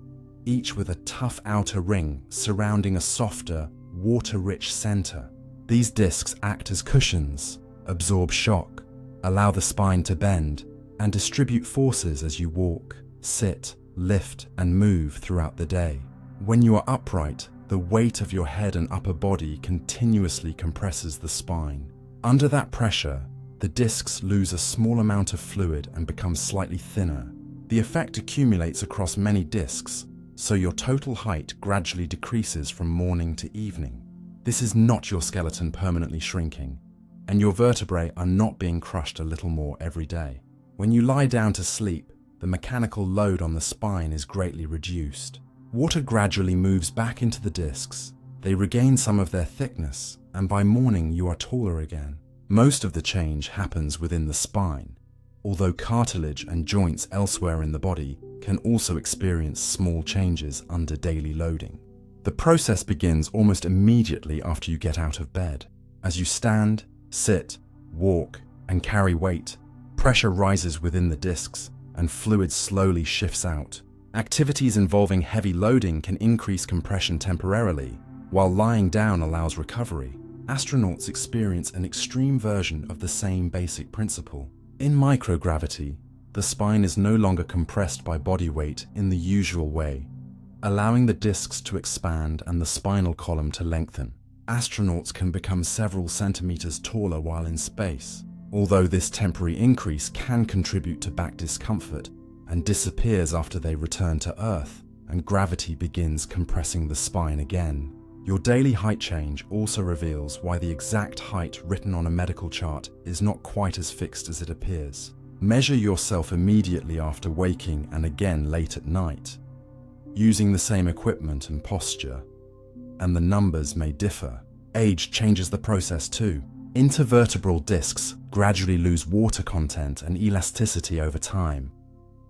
each with a tough outer ring surrounding a softer, water-rich center. These discs act as cushions, absorb shock, allow the spine to bend, and distribute forces as you walk, sit, lift, and move throughout the day. When you are upright, the weight of your head and upper body continuously compresses the spine. Under that pressure, the discs lose a small amount of fluid and become slightly thinner. The effect accumulates across many discs, so your total height gradually decreases from morning to evening. This is not your skeleton permanently shrinking, and your vertebrae are not being crushed a little more every day. When you lie down to sleep, the mechanical load on the spine is greatly reduced. Water gradually moves back into the discs, they regain some of their thickness, and by morning you are taller again. Most of the change happens within the spine, although cartilage and joints elsewhere in the body can also experience small changes under daily loading. The process begins almost immediately after you get out of bed. As you stand, sit, walk, and carry weight, pressure rises within the discs and fluid slowly shifts out. Activities involving heavy loading can increase compression temporarily, while lying down allows recovery. Astronauts experience an extreme version of the same basic principle. In microgravity, the spine is no longer compressed by body weight in the usual way, allowing the discs to expand and the spinal column to lengthen. Astronauts can become several centimeters taller while in space, although this temporary increase can contribute to back discomfort and disappears after they return to Earth and gravity begins compressing the spine again. Your daily height change also reveals why the exact height written on a medical chart is not quite as fixed as it appears. Measure yourself immediately after waking and again late at night, using the same equipment and posture, and the numbers may differ. Age changes the process too. Intervertebral discs gradually lose water content and elasticity over time,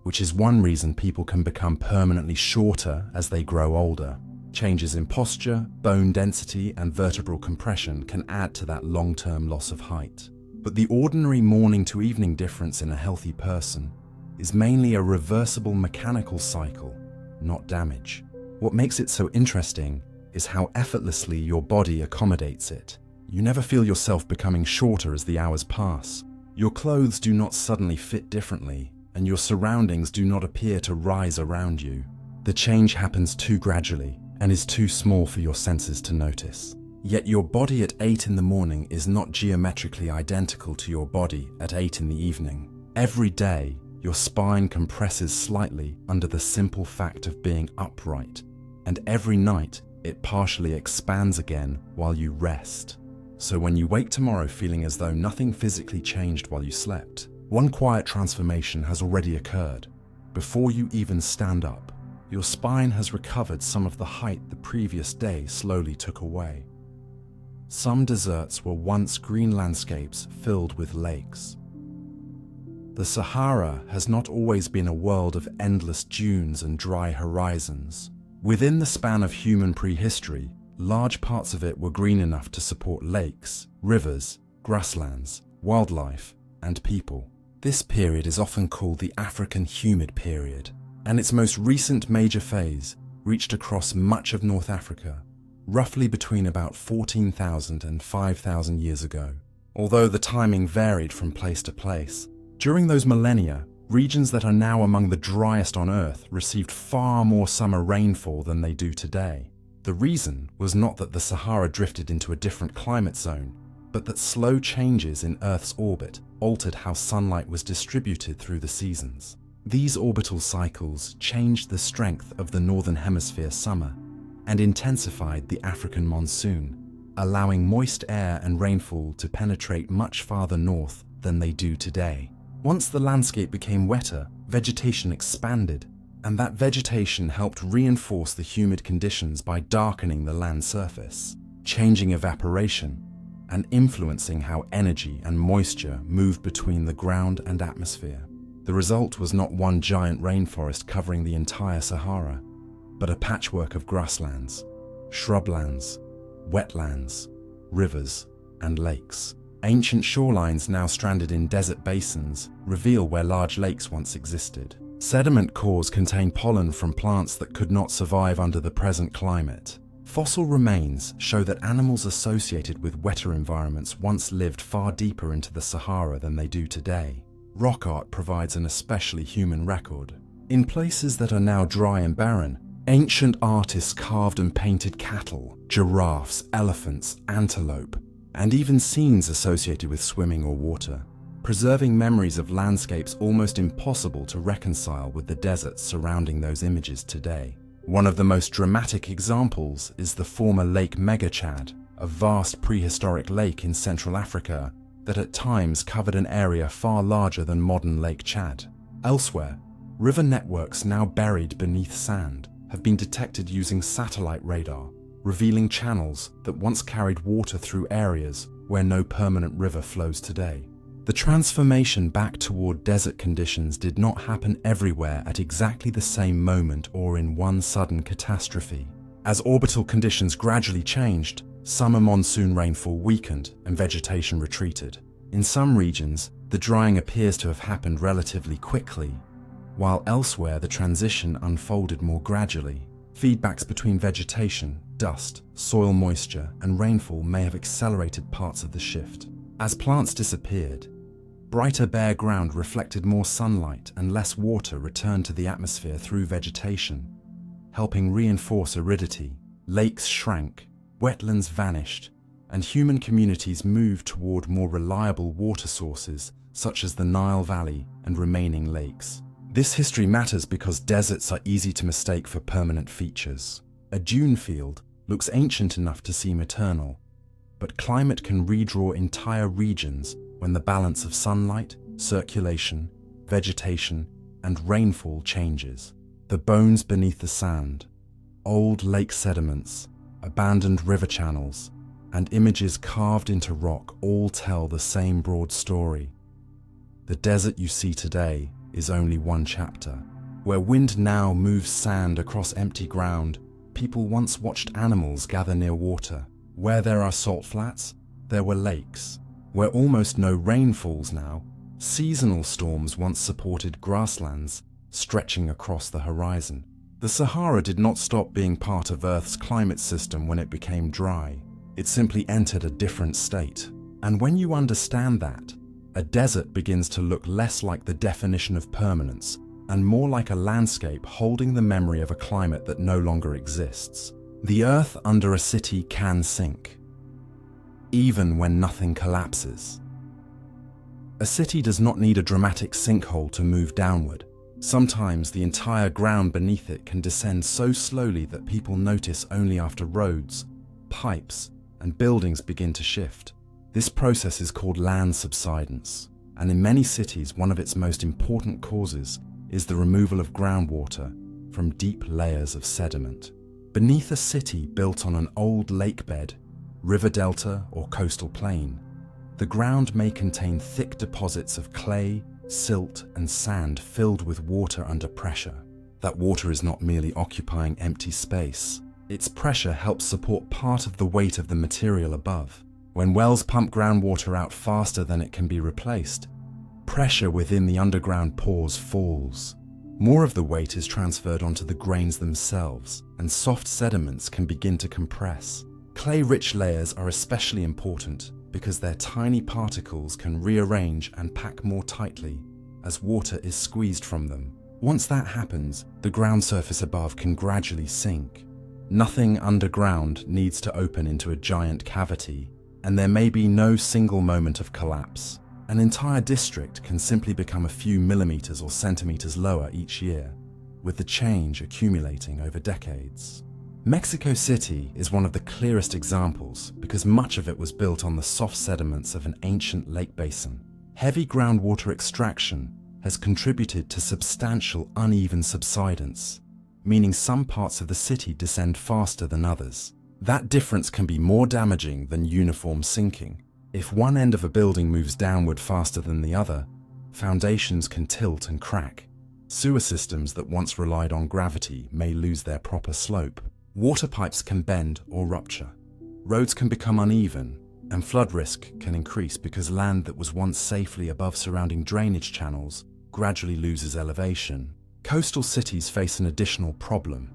which is one reason people can become permanently shorter as they grow older. Changes in posture, bone density, and vertebral compression can add to that long-term loss of height. But the ordinary morning to evening difference in a healthy person is mainly a reversible mechanical cycle, not damage. What makes it so interesting is how effortlessly your body accommodates it. You never feel yourself becoming shorter as the hours pass. Your clothes do not suddenly fit differently, and your surroundings do not appear to rise around you. The change happens too gradually and is too small for your senses to notice. Yet your body at 8 in the morning is not geometrically identical to your body at 8 in the evening. Every day, your spine compresses slightly under the simple fact of being upright, and every night it partially expands again while you rest. So when you wake tomorrow feeling as though nothing physically changed while you slept, one quiet transformation has already occurred. Before you even stand up, your spine has recovered some of the height the previous day slowly took away. Some deserts were once green landscapes filled with lakes. The Sahara has not always been a world of endless dunes and dry horizons. Within the span of human prehistory, large parts of it were green enough to support lakes, rivers, grasslands, wildlife, and people. This period is often called the African Humid Period, and its most recent major phase reached across much of North Africa, roughly between about 14,000 and 5,000 years ago, although the timing varied from place to place. During those millennia, regions that are now among the driest on Earth received far more summer rainfall than they do today. The reason was not that the Sahara drifted into a different climate zone, but that slow changes in Earth's orbit altered how sunlight was distributed through the seasons. These orbital cycles changed the strength of the Northern Hemisphere summer and intensified the African monsoon, allowing moist air and rainfall to penetrate much farther north than they do today. Once the landscape became wetter, vegetation expanded, and that vegetation helped reinforce the humid conditions by darkening the land surface, changing evaporation, and influencing how energy and moisture moved between the ground and atmosphere. The result was not one giant rainforest covering the entire Sahara, but a patchwork of grasslands, shrublands, wetlands, rivers, and lakes. Ancient shorelines now stranded in desert basins reveal where large lakes once existed. Sediment cores contain pollen from plants that could not survive under the present climate. Fossil remains show that animals associated with wetter environments once lived far deeper into the Sahara than they do today. Rock art provides an especially human record. In places that are now dry and barren, ancient artists carved and painted cattle, giraffes, elephants, antelope, and even scenes associated with swimming or water, preserving memories of landscapes almost impossible to reconcile with the deserts surrounding those images today. One of the most dramatic examples is the former Lake Megachad, a vast prehistoric lake in Central Africa that at times covered an area far larger than modern Lake Chad. Elsewhere, river networks now buried beneath sand have been detected using satellite radar, revealing channels that once carried water through areas where no permanent river flows today. The transformation back toward desert conditions did not happen everywhere at exactly the same moment or in one sudden catastrophe. As orbital conditions gradually changed, summer monsoon rainfall weakened and vegetation retreated. In some regions, the drying appears to have happened relatively quickly, while elsewhere the transition unfolded more gradually. Feedbacks between vegetation, dust, soil moisture, and rainfall may have accelerated parts of the shift. As plants disappeared, brighter bare ground reflected more sunlight and less water returned to the atmosphere through vegetation, helping reinforce aridity. Lakes shrank, wetlands vanished, and human communities moved toward more reliable water sources such as the Nile Valley and remaining lakes. This history matters because deserts are easy to mistake for permanent features. A dune field, looks ancient enough to seem eternal, but climate can redraw entire regions when the balance of sunlight, circulation, vegetation, and rainfall changes. The bones beneath the sand, old lake sediments, abandoned river channels, and images carved into rock all tell the same broad story. The desert you see today is only one chapter. Where wind now moves sand across empty ground, people once watched animals gather near water. Where there are salt flats, there were lakes. Where almost no rain falls now, seasonal storms once supported grasslands stretching across the horizon. The Sahara did not stop being part of Earth's climate system when it became dry. It simply entered a different state. And when you understand that, a desert begins to look less like the definition of permanence and more like a landscape holding the memory of a climate that no longer exists. The Earth under a city can sink, even when nothing collapses. A city does not need a dramatic sinkhole to move downward. Sometimes the entire ground beneath it can descend so slowly that people notice only after roads, pipes, and buildings begin to shift. This process is called land subsidence, and in many cities, one of its most important causes is the removal of groundwater from deep layers of sediment. Beneath a city built on an old lake bed, river delta, or coastal plain, the ground may contain thick deposits of clay, silt, and sand filled with water under pressure. That water is not merely occupying empty space. Its pressure helps support part of the weight of the material above. When wells pump groundwater out faster than it can be replaced, pressure within the underground pores falls. More of the weight is transferred onto the grains themselves, and soft sediments can begin to compress. Clay-rich layers are especially important because their tiny particles can rearrange and pack more tightly as water is squeezed from them. Once that happens, the ground surface above can gradually sink. Nothing underground needs to open into a giant cavity, and there may be no single moment of collapse. An entire district can simply become a few millimeters or centimeters lower each year, with the change accumulating over decades. Mexico City is one of the clearest examples because much of it was built on the soft sediments of an ancient lake basin. Heavy groundwater extraction has contributed to substantial uneven subsidence, meaning some parts of the city descend faster than others. That difference can be more damaging than uniform sinking. If one end of a building moves downward faster than the other, foundations can tilt and crack. Sewer systems that once relied on gravity may lose their proper slope. Water pipes can bend or rupture. Roads can become uneven, and flood risk can increase because land that was once safely above surrounding drainage channels gradually loses elevation. Coastal cities face an additional problem.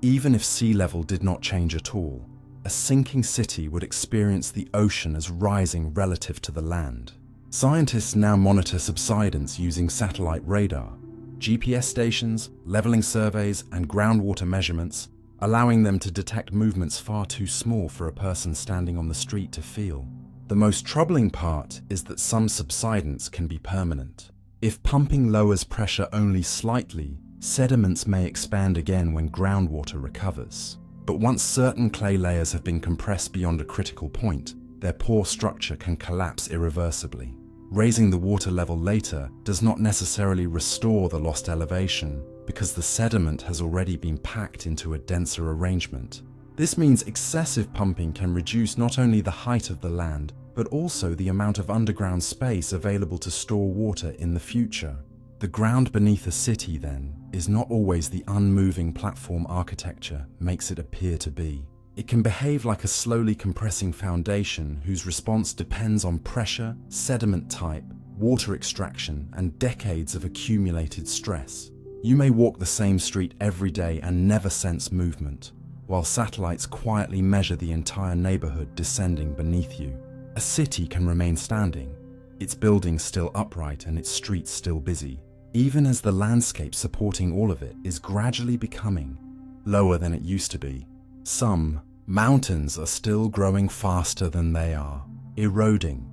Even if sea level did not change at all, a sinking city would experience the ocean as rising relative to the land. Scientists now monitor subsidence using satellite radar, GPS stations, leveling surveys, and groundwater measurements, allowing them to detect movements far too small for a person standing on the street to feel. The most troubling part is that some subsidence can be permanent. If pumping lowers pressure only slightly, sediments may expand again when groundwater recovers. But once certain clay layers have been compressed beyond a critical point, their pore structure can collapse irreversibly. Raising the water level later does not necessarily restore the lost elevation, because the sediment has already been packed into a denser arrangement. This means excessive pumping can reduce not only the height of the land, but also the amount of underground space available to store water in the future. The ground beneath a city, then, is not always the unmoving platform architecture makes it appear to be. It can behave like a slowly compressing foundation whose response depends on pressure, sediment type, water extraction, and decades of accumulated stress. You may walk the same street every day and never sense movement, while satellites quietly measure the entire neighborhood descending beneath you. A city can remain standing, its buildings still upright and its streets still busy, even as the landscape supporting all of it is gradually becoming lower than it used to be. Some mountains are still growing faster than they are, eroding.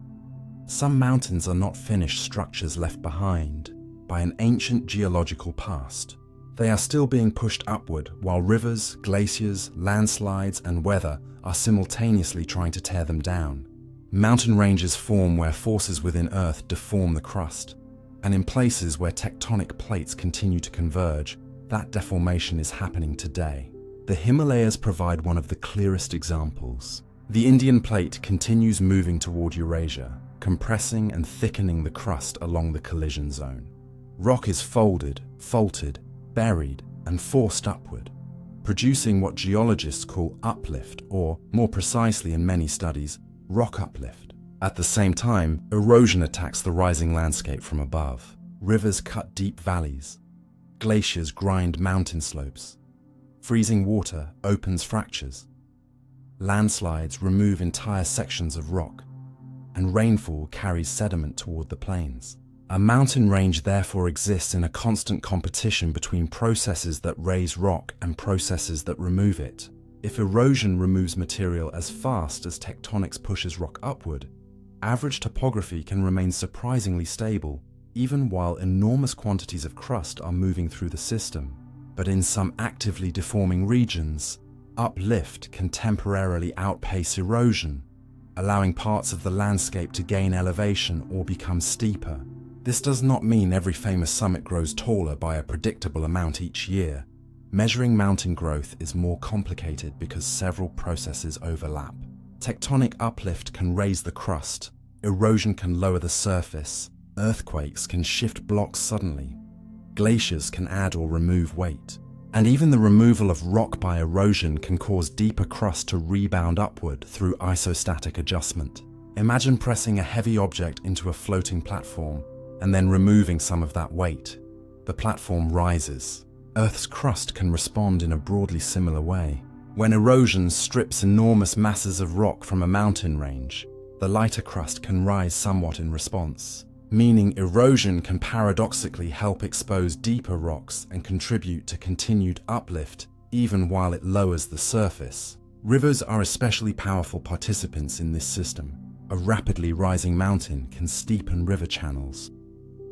Some mountains are not finished structures left behind by an ancient geological past. They are still being pushed upward while rivers, glaciers, landslides, and weather are simultaneously trying to tear them down. Mountain ranges form where forces within Earth deform the crust, and in places where tectonic plates continue to converge, that deformation is happening today. The Himalayas provide one of the clearest examples. The Indian plate continues moving toward Eurasia, compressing and thickening the crust along the collision zone. Rock is folded, faulted, buried, and forced upward, producing what geologists call uplift, or, more precisely in many studies, rock uplift. At the same time, erosion attacks the rising landscape from above. Rivers cut deep valleys. Glaciers grind mountain slopes. Freezing water opens fractures. Landslides remove entire sections of rock, and rainfall carries sediment toward the plains. A mountain range therefore exists in a constant competition between processes that raise rock and processes that remove it. If erosion removes material as fast as tectonics pushes rock upward, average topography can remain surprisingly stable, even while enormous quantities of crust are moving through the system. But in some actively deforming regions, uplift can temporarily outpace erosion, allowing parts of the landscape to gain elevation or become steeper. This does not mean every famous summit grows taller by a predictable amount each year. Measuring mountain growth is more complicated because several processes overlap. Tectonic uplift can raise the crust, erosion can lower the surface, earthquakes can shift blocks suddenly, glaciers can add or remove weight, and even the removal of rock by erosion can cause deeper crust to rebound upward through isostatic adjustment. Imagine pressing a heavy object into a floating platform and then removing some of that weight. The platform rises. Earth's crust can respond in a broadly similar way. When erosion strips enormous masses of rock from a mountain range, the lighter crust can rise somewhat in response, meaning erosion can paradoxically help expose deeper rocks and contribute to continued uplift even while it lowers the surface. Rivers are especially powerful participants in this system. A rapidly rising mountain can steepen river channels,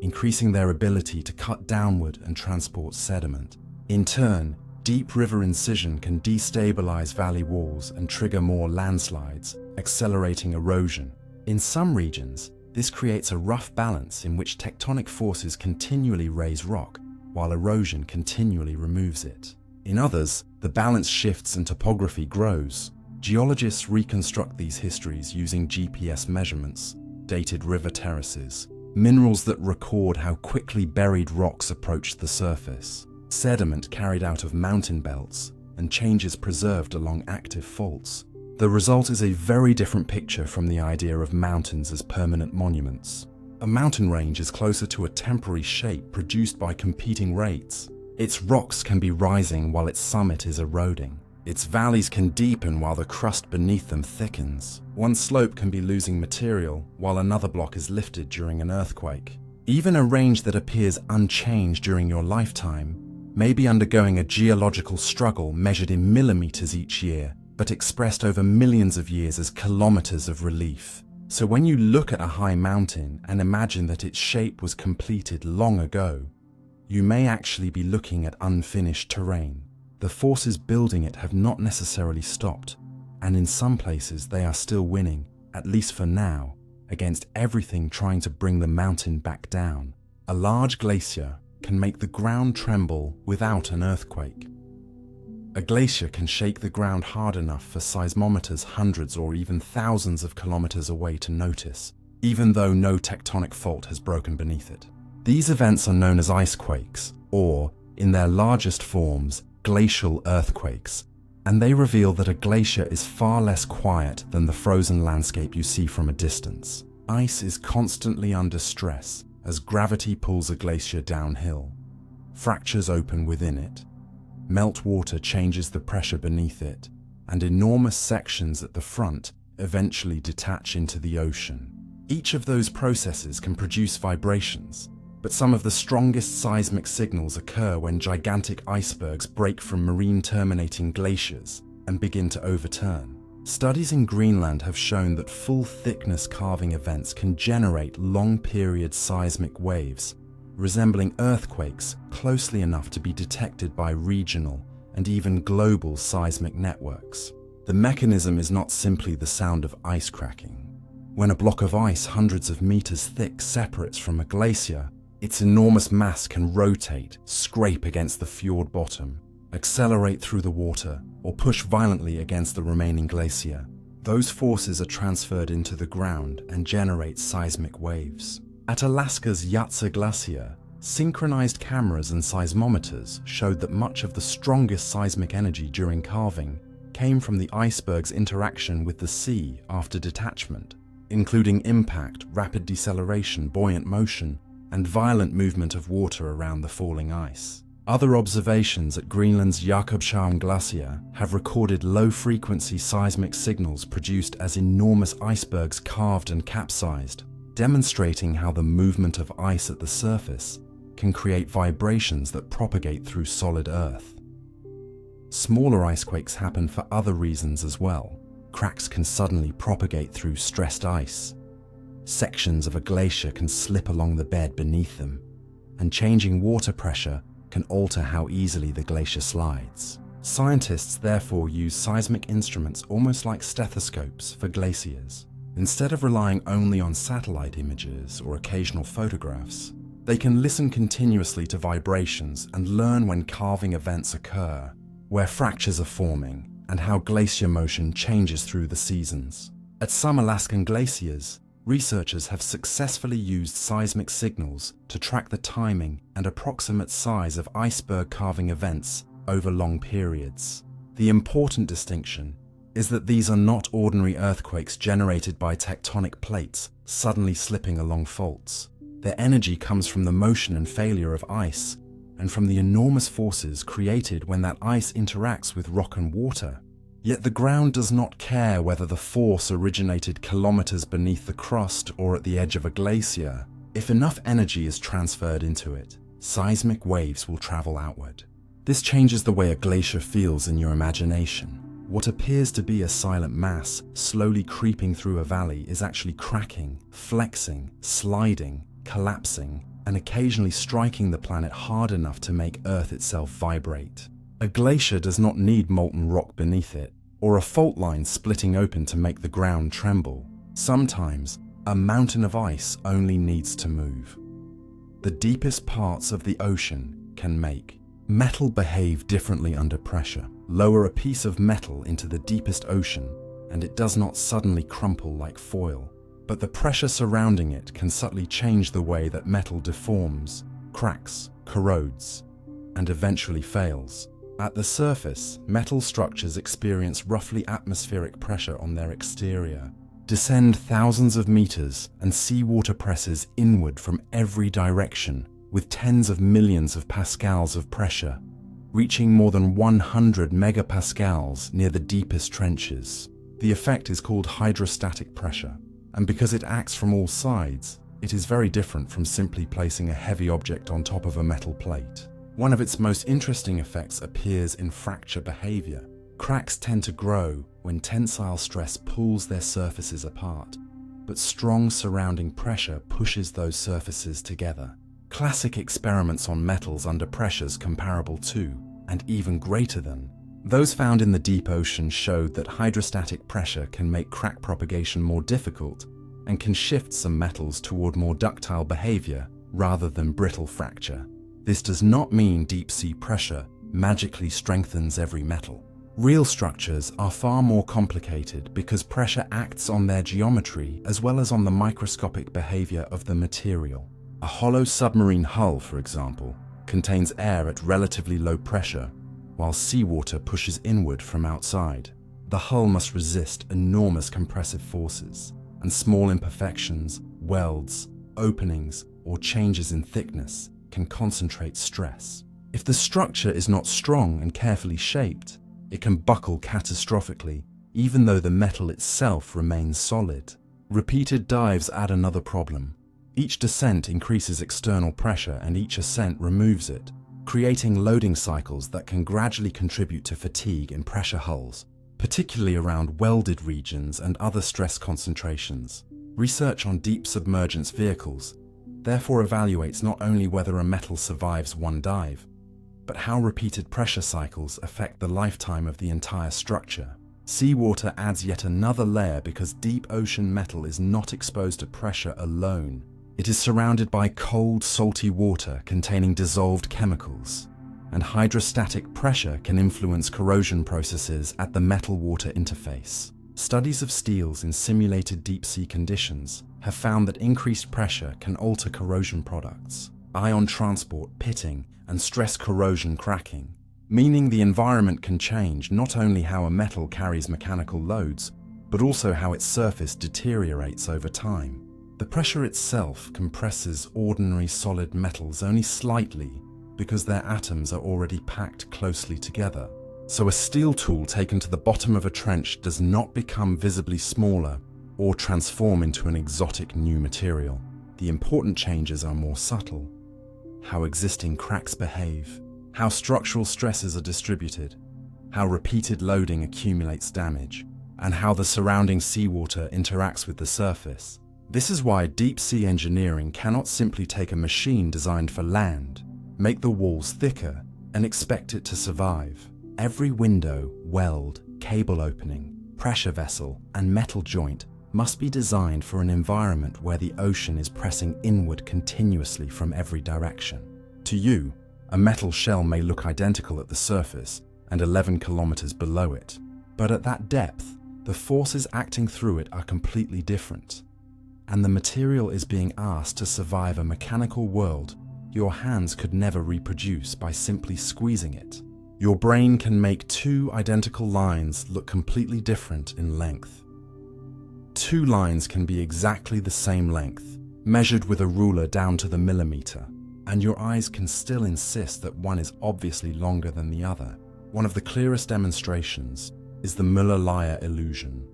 increasing their ability to cut downward and transport sediment. In turn, deep river incision can destabilize valley walls and trigger more landslides, accelerating erosion. In some regions, this creates a rough balance in which tectonic forces continually raise rock, while erosion continually removes it. In others, the balance shifts and topography grows. Geologists reconstruct these histories using GPS measurements, dated river terraces, minerals that record how quickly buried rocks approach the surface, sediment carried out of mountain belts, and changes preserved along active faults. The result is a very different picture from the idea of mountains as permanent monuments. A mountain range is closer to a temporary shape produced by competing rates. Its rocks can be rising while its summit is eroding. Its valleys can deepen while the crust beneath them thickens. One slope can be losing material while another block is lifted during an earthquake. Even a range that appears unchanged during your lifetime may be undergoing a geological struggle measured in millimeters each year, but expressed over millions of years as kilometers of relief. So when you look at a high mountain and imagine that its shape was completed long ago, you may actually be looking at unfinished terrain. The forces building it have not necessarily stopped, and in some places they are still winning, at least for now, against everything trying to bring the mountain back down. A large glacier can make the ground tremble without an earthquake. A glacier can shake the ground hard enough for seismometers hundreds or even thousands of kilometers away to notice, even though no tectonic fault has broken beneath it. These events are known as icequakes, or, in their largest forms, glacial earthquakes, and they reveal that a glacier is far less quiet than the frozen landscape you see from a distance. Ice is constantly under stress as gravity pulls a glacier downhill. Fractures open within it. Meltwater changes the pressure beneath it, and enormous sections at the front eventually detach into the ocean. Each of those processes can produce vibrations, but some of the strongest seismic signals occur when gigantic icebergs break from marine terminating glaciers and begin to overturn. Studies in Greenland have shown that full thickness calving events can generate long-period seismic waves, resembling earthquakes closely enough to be detected by regional and even global seismic networks. The mechanism is not simply the sound of ice cracking. When a block of ice hundreds of meters thick separates from a glacier, its enormous mass can rotate, scrape against the fjord bottom, accelerate through the water, or push violently against the remaining glacier. Those forces are transferred into the ground and generate seismic waves. At Alaska's Yahtse Glacier, synchronized cameras and seismometers showed that much of the strongest seismic energy during calving came from the iceberg's interaction with the sea after detachment, including impact, rapid deceleration, buoyant motion, and violent movement of water around the falling ice. Other observations at Greenland's Jakobshavn Glacier have recorded low-frequency seismic signals produced as enormous icebergs calved and capsized, demonstrating how the movement of ice at the surface can create vibrations that propagate through solid Earth. Smaller icequakes happen for other reasons as well. Cracks can suddenly propagate through stressed ice. Sections of a glacier can slip along the bed beneath them, and changing water pressure can alter how easily the glacier slides. Scientists therefore use seismic instruments almost like stethoscopes for glaciers. Instead of relying only on satellite images or occasional photographs, they can listen continuously to vibrations and learn when calving events occur, where fractures are forming, and how glacier motion changes through the seasons. At some Alaskan glaciers, researchers have successfully used seismic signals to track the timing and approximate size of iceberg calving events over long periods. The important distinction is that these are not ordinary earthquakes generated by tectonic plates suddenly slipping along faults. Their energy comes from the motion and failure of ice, and from the enormous forces created when that ice interacts with rock and water. Yet the ground does not care whether the force originated kilometers beneath the crust or at the edge of a glacier. If enough energy is transferred into it, seismic waves will travel outward. This changes the way a glacier feels in your imagination. What appears to be a silent mass slowly creeping through a valley is actually cracking, flexing, sliding, collapsing, and occasionally striking the planet hard enough to make Earth itself vibrate. A glacier does not need molten rock beneath it, or a fault line splitting open to make the ground tremble. Sometimes, a mountain of ice only needs to move. The deepest parts of the ocean can make metal behave differently under pressure. Lower a piece of metal into the deepest ocean, and it does not suddenly crumple like foil. But the pressure surrounding it can subtly change the way that metal deforms, cracks, corrodes, and eventually fails. At the surface, metal structures experience roughly atmospheric pressure on their exterior, descend thousands of meters, and seawater presses inward from every direction with tens of millions of pascals of pressure, reaching more than 100 megapascals near the deepest trenches. The effect is called hydrostatic pressure, and because it acts from all sides, it is very different from simply placing a heavy object on top of a metal plate. One of its most interesting effects appears in fracture behavior. Cracks tend to grow when tensile stress pulls their surfaces apart, but strong surrounding pressure pushes those surfaces together. Classic experiments on metals under pressures comparable to, and even greater than, those found in the deep ocean showed that hydrostatic pressure can make crack propagation more difficult and can shift some metals toward more ductile behavior rather than brittle fracture. This does not mean deep-sea pressure magically strengthens every metal. Real structures are far more complicated because pressure acts on their geometry as well as on the microscopic behavior of the material. A hollow submarine hull, for example, contains air at relatively low pressure, while seawater pushes inward from outside. The hull must resist enormous compressive forces, and small imperfections, welds, openings, or changes in thickness can concentrate stress. If the structure is not strong and carefully shaped, it can buckle catastrophically, even though the metal itself remains solid. Repeated dives add another problem. Each descent increases external pressure and each ascent removes it, creating loading cycles that can gradually contribute to fatigue in pressure hulls, particularly around welded regions and other stress concentrations. Research on deep submergence vehicles therefore evaluates not only whether a metal survives one dive, but how repeated pressure cycles affect the lifetime of the entire structure. Seawater adds yet another layer because deep ocean metal is not exposed to pressure alone. It is surrounded by cold, salty water containing dissolved chemicals, and hydrostatic pressure can influence corrosion processes at the metal-water interface. Studies of steels in simulated deep-sea conditions have found that increased pressure can alter corrosion products, ion transport, pitting, and stress corrosion cracking, meaning the environment can change not only how a metal carries mechanical loads, but also how its surface deteriorates over time. The pressure itself compresses ordinary solid metals only slightly because their atoms are already packed closely together. So a steel tool taken to the bottom of a trench does not become visibly smaller or transform into an exotic new material. The important changes are more subtle: how existing cracks behave, how structural stresses are distributed, how repeated loading accumulates damage, and how the surrounding seawater interacts with the surface. This is why deep-sea engineering cannot simply take a machine designed for land, make the walls thicker, and expect it to survive. Every window, weld, cable opening, pressure vessel, and metal joint must be designed for an environment where the ocean is pressing inward continuously from every direction. To you, a metal shell may look identical at the surface and 11 kilometers below it, but at that depth, the forces acting through it are completely different. And the material is being asked to survive a mechanical world your hands could never reproduce by simply squeezing it. Your brain can make two identical lines look completely different in length. Two lines can be exactly the same length, measured with a ruler down to the millimeter, and your eyes can still insist that one is obviously longer than the other. One of the clearest demonstrations is the Müller-Lyer illusion.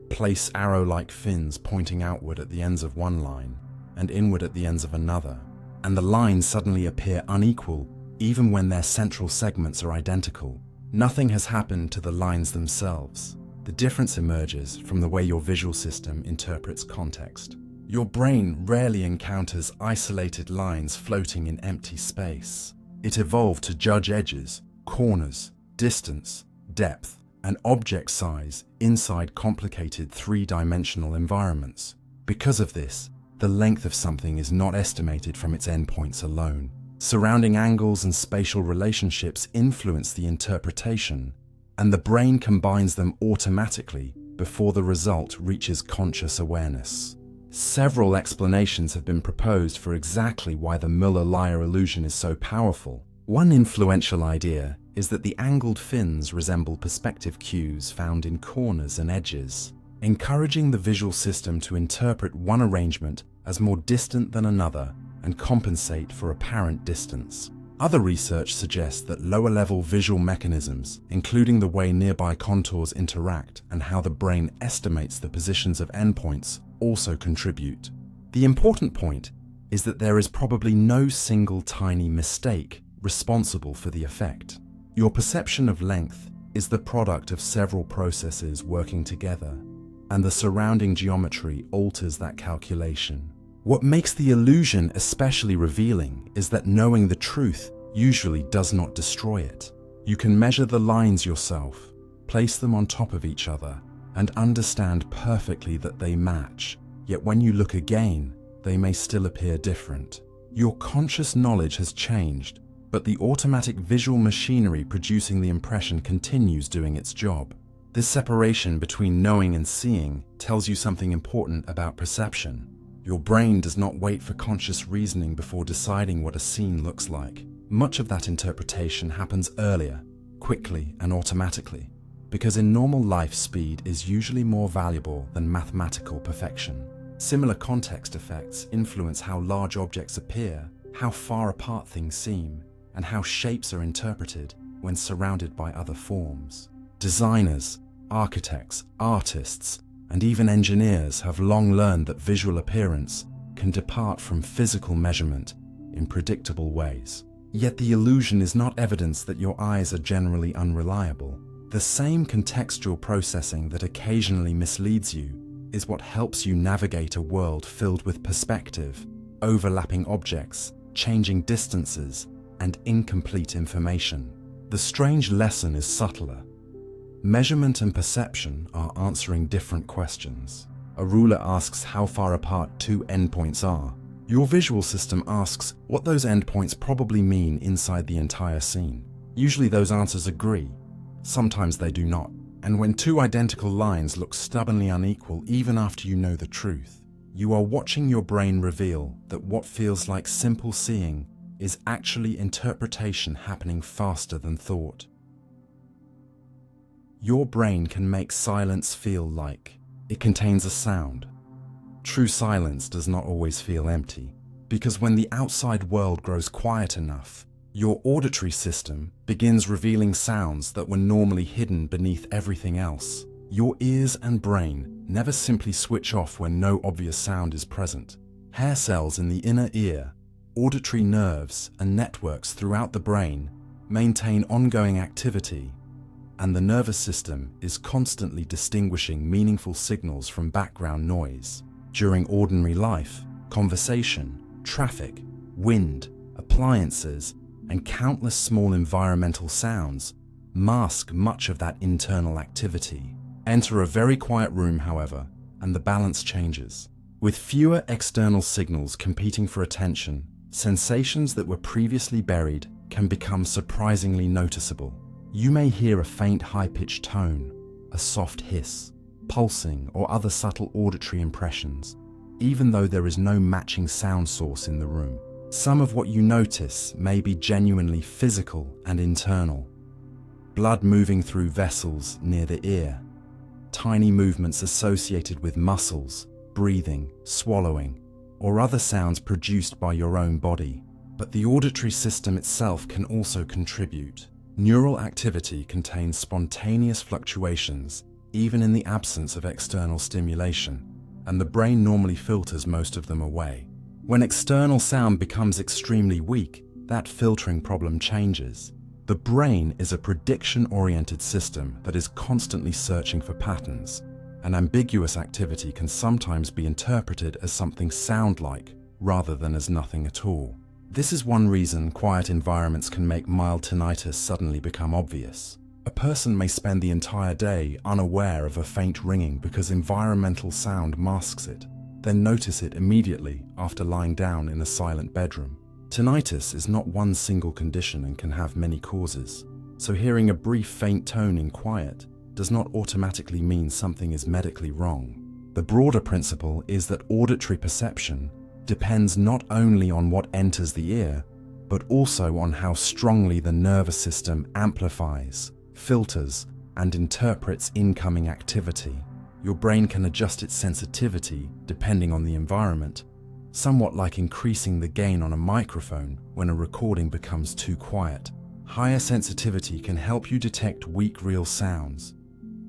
Place arrow-like fins pointing outward at the ends of one line and inward at the ends of another, and the lines suddenly appear unequal even when their central segments are identical. Nothing has happened to the lines themselves. The difference emerges from the way your visual system interprets context. Your brain rarely encounters isolated lines floating in empty space. It evolved to judge edges, corners, distance, depth, and object size inside complicated three-dimensional environments. Because of this, the length of something is not estimated from its endpoints alone. Surrounding angles and spatial relationships influence the interpretation, and the brain combines them automatically before the result reaches conscious awareness. Several explanations have been proposed for exactly why the Müller-Lyer illusion is so powerful. One influential idea is that the angled fins resemble perspective cues found in corners and edges, encouraging the visual system to interpret one arrangement as more distant than another and compensate for apparent distance. Other research suggests that lower-level visual mechanisms, including the way nearby contours interact and how the brain estimates the positions of endpoints, also contribute. The important point is that there is probably no single tiny mistake responsible for the effect. Your perception of length is the product of several processes working together, and the surrounding geometry alters that calculation. What makes the illusion especially revealing is that knowing the truth usually does not destroy it. You can measure the lines yourself, place them on top of each other, and understand perfectly that they match, yet when you look again, they may still appear different. Your conscious knowledge has changed, but the automatic visual machinery producing the impression continues doing its job. This separation between knowing and seeing tells you something important about perception. Your brain does not wait for conscious reasoning before deciding what a scene looks like. Much of that interpretation happens earlier, quickly and automatically, because in normal life speed is usually more valuable than mathematical perfection. Similar context effects influence how large objects appear, how far apart things seem, and how shapes are interpreted when surrounded by other forms. Designers, architects, artists, and even engineers have long learned that visual appearance can depart from physical measurement in predictable ways. Yet the illusion is not evidence that your eyes are generally unreliable. The same contextual processing that occasionally misleads you is what helps you navigate a world filled with perspective, overlapping objects, changing distances, and incomplete information. The strange lesson is subtler. Measurement and perception are answering different questions. A ruler asks how far apart two endpoints are. Your visual system asks what those endpoints probably mean inside the entire scene. Usually those answers agree. Sometimes they do not. And when two identical lines look stubbornly unequal even after you know the truth, you are watching your brain reveal that what feels like simple seeing is actually interpretation happening faster than thought. Your brain can make silence feel like it contains a sound. True silence does not always feel empty, because when the outside world grows quiet enough, your auditory system begins revealing sounds that were normally hidden beneath everything else. Your ears and brain never simply switch off when no obvious sound is present. Hair cells in the inner ear, auditory nerves, and networks throughout the brain maintain ongoing activity, and the nervous system is constantly distinguishing meaningful signals from background noise. During ordinary life, conversation, traffic, wind, appliances, and countless small environmental sounds mask much of that internal activity. Enter a very quiet room, however, and the balance changes. With fewer external signals competing for attention, sensations that were previously buried can become surprisingly noticeable. You may hear a faint high-pitched tone, a soft hiss, pulsing, or other subtle auditory impressions, even though there is no matching sound source in the room. Some of what you notice may be genuinely physical and internal. Blood moving through vessels near the ear, tiny movements associated with muscles, breathing, swallowing, or other sounds produced by your own body. But the auditory system itself can also contribute. Neural activity contains spontaneous fluctuations, even in the absence of external stimulation, and the brain normally filters most of them away. When external sound becomes extremely weak, that filtering problem changes. The brain is a prediction-oriented system that is constantly searching for patterns, and ambiguous activity can sometimes be interpreted as something sound-like rather than as nothing at all. This is one reason quiet environments can make mild tinnitus suddenly become obvious. A person may spend the entire day unaware of a faint ringing because environmental sound masks it, then notice it immediately after lying down in a silent bedroom. Tinnitus is not one single condition and can have many causes, so hearing a brief faint tone in quiet does not automatically mean something is medically wrong. The broader principle is that auditory perception depends not only on what enters the ear, but also on how strongly the nervous system amplifies, filters, and interprets incoming activity. Your brain can adjust its sensitivity depending on the environment, somewhat like increasing the gain on a microphone when a recording becomes too quiet. Higher sensitivity can help you detect weak real sounds,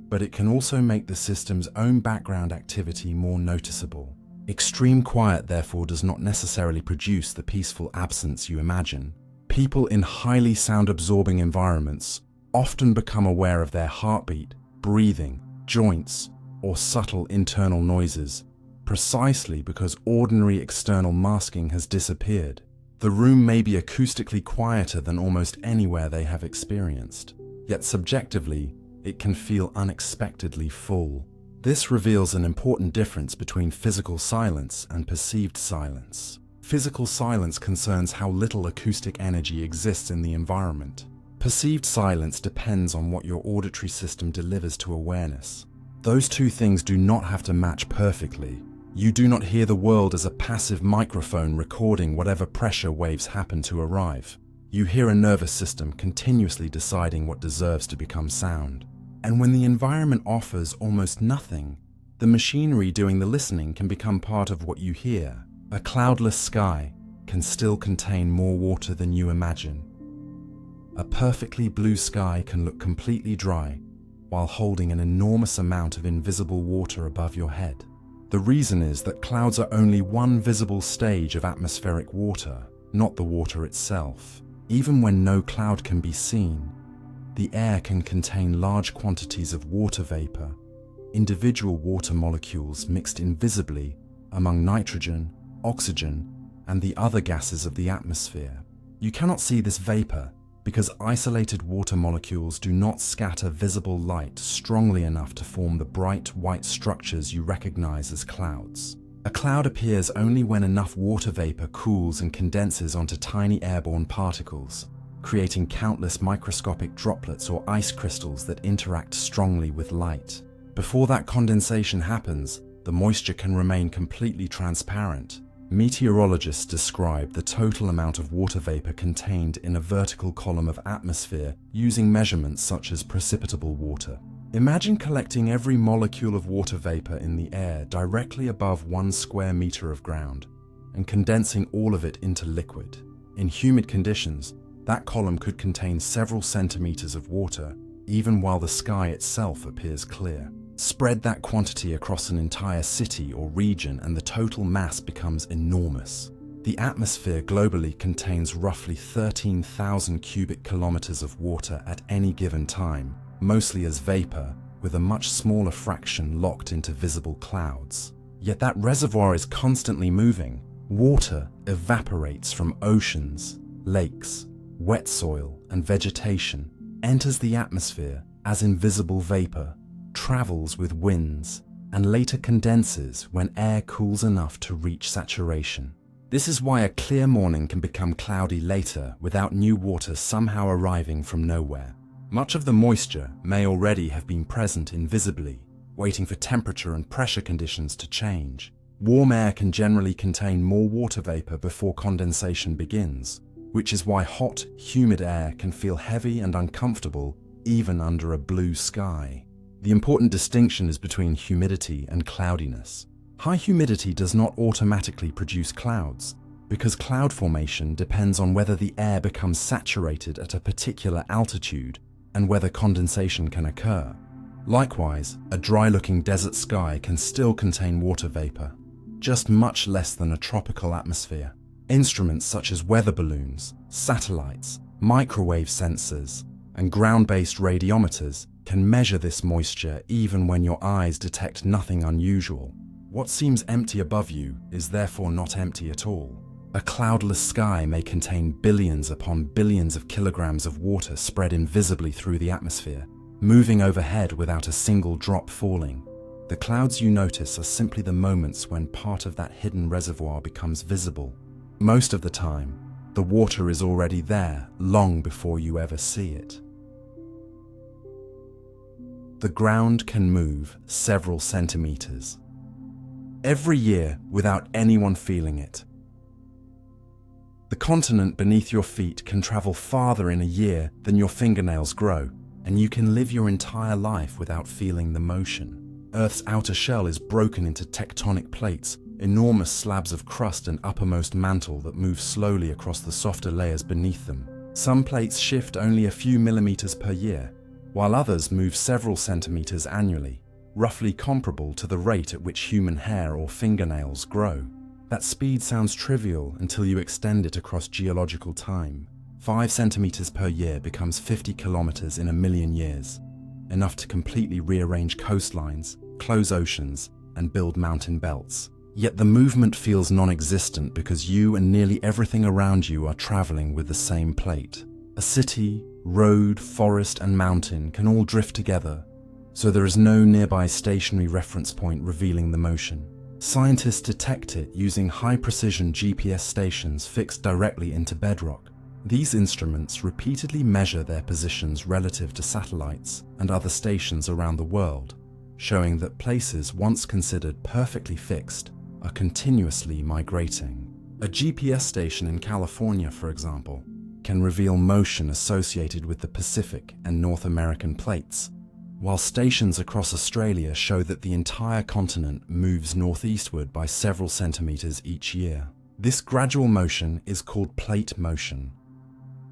but it can also make the system's own background activity more noticeable. Extreme quiet, therefore, does not necessarily produce the peaceful absence you imagine. People in highly sound-absorbing environments often become aware of their heartbeat, breathing, joints, or subtle internal noises, precisely because ordinary external masking has disappeared. The room may be acoustically quieter than almost anywhere they have experienced, yet subjectively, it can feel unexpectedly full. This reveals an important difference between physical silence and perceived silence. Physical silence concerns how little acoustic energy exists in the environment. Perceived silence depends on what your auditory system delivers to awareness. Those two things do not have to match perfectly. You do not hear the world as a passive microphone recording whatever pressure waves happen to arrive. You hear a nervous system continuously deciding what deserves to become sound. And when the environment offers almost nothing, the machinery doing the listening can become part of what you hear. A cloudless sky can still contain more water than you imagine. A perfectly blue sky can look completely dry while holding an enormous amount of invisible water above your head. The reason is that clouds are only one visible stage of atmospheric water, not the water itself. Even when no cloud can be seen, the air can contain large quantities of water vapor, individual water molecules mixed invisibly among nitrogen, oxygen, and the other gases of the atmosphere. You cannot see this vapor because isolated water molecules do not scatter visible light strongly enough to form the bright white structures you recognize as clouds. A cloud appears only when enough water vapor cools and condenses onto tiny airborne particles, creating countless microscopic droplets or ice crystals that interact strongly with light. Before that condensation happens, the moisture can remain completely transparent. Meteorologists describe the total amount of water vapor contained in a vertical column of atmosphere using measurements such as precipitable water. Imagine collecting every molecule of water vapor in the air directly above 1 square meter of ground and condensing all of it into liquid. In humid conditions, that column could contain several centimeters of water, even while the sky itself appears clear. Spread that quantity across an entire city or region and the total mass becomes enormous. The atmosphere globally contains roughly 13,000 cubic kilometers of water at any given time, mostly as vapor, with a much smaller fraction locked into visible clouds. Yet that reservoir is constantly moving. Water evaporates from oceans, lakes, wet soil, and vegetation, enters the atmosphere as invisible vapor, travels with winds, and later condenses when air cools enough to reach saturation. This is why a clear morning can become cloudy later without new water somehow arriving from nowhere. Much of the moisture may already have been present invisibly, waiting for temperature and pressure conditions to change. Warm air can generally contain more water vapor before condensation begins, which is why hot, humid air can feel heavy and uncomfortable even under a blue sky. The important distinction is between humidity and cloudiness. High humidity does not automatically produce clouds, because cloud formation depends on whether the air becomes saturated at a particular altitude and whether condensation can occur. Likewise, a dry-looking desert sky can still contain water vapor, just much less than a tropical atmosphere. Instruments such as weather balloons, satellites, microwave sensors, and ground-based radiometers can measure this moisture even when your eyes detect nothing unusual. What seems empty above you is therefore not empty at all. A cloudless sky may contain billions upon billions of kilograms of water spread invisibly through the atmosphere, moving overhead without a single drop falling. The clouds you notice are simply the moments when part of that hidden reservoir becomes visible. Most of the time, the water is already there long before you ever see it. The ground can move several centimeters every year without anyone feeling it. The continent beneath your feet can travel farther in a year than your fingernails grow, and you can live your entire life without feeling the motion. Earth's outer shell is broken into tectonic plates, enormous slabs of crust and uppermost mantle that move slowly across the softer layers beneath them. Some plates shift only a few millimeters per year, while others move several centimeters annually, roughly comparable to the rate at which human hair or fingernails grow. That speed sounds trivial until you extend it across geological time. 5 centimeters per year becomes 50 kilometers in a million years, enough to completely rearrange coastlines, close oceans, and build mountain belts. Yet the movement feels non-existent because you and nearly everything around you are traveling with the same plate. A city, road, forest, and mountain can all drift together, so there is no nearby stationary reference point revealing the motion. Scientists detect it using high-precision GPS stations fixed directly into bedrock. These instruments repeatedly measure their positions relative to satellites and other stations around the world, showing that places once considered perfectly fixed are continuously migrating. A GPS station in California, for example, can reveal motion associated with the Pacific and North American plates, while stations across Australia show that the entire continent moves northeastward by several centimeters each year. This gradual motion is called plate motion,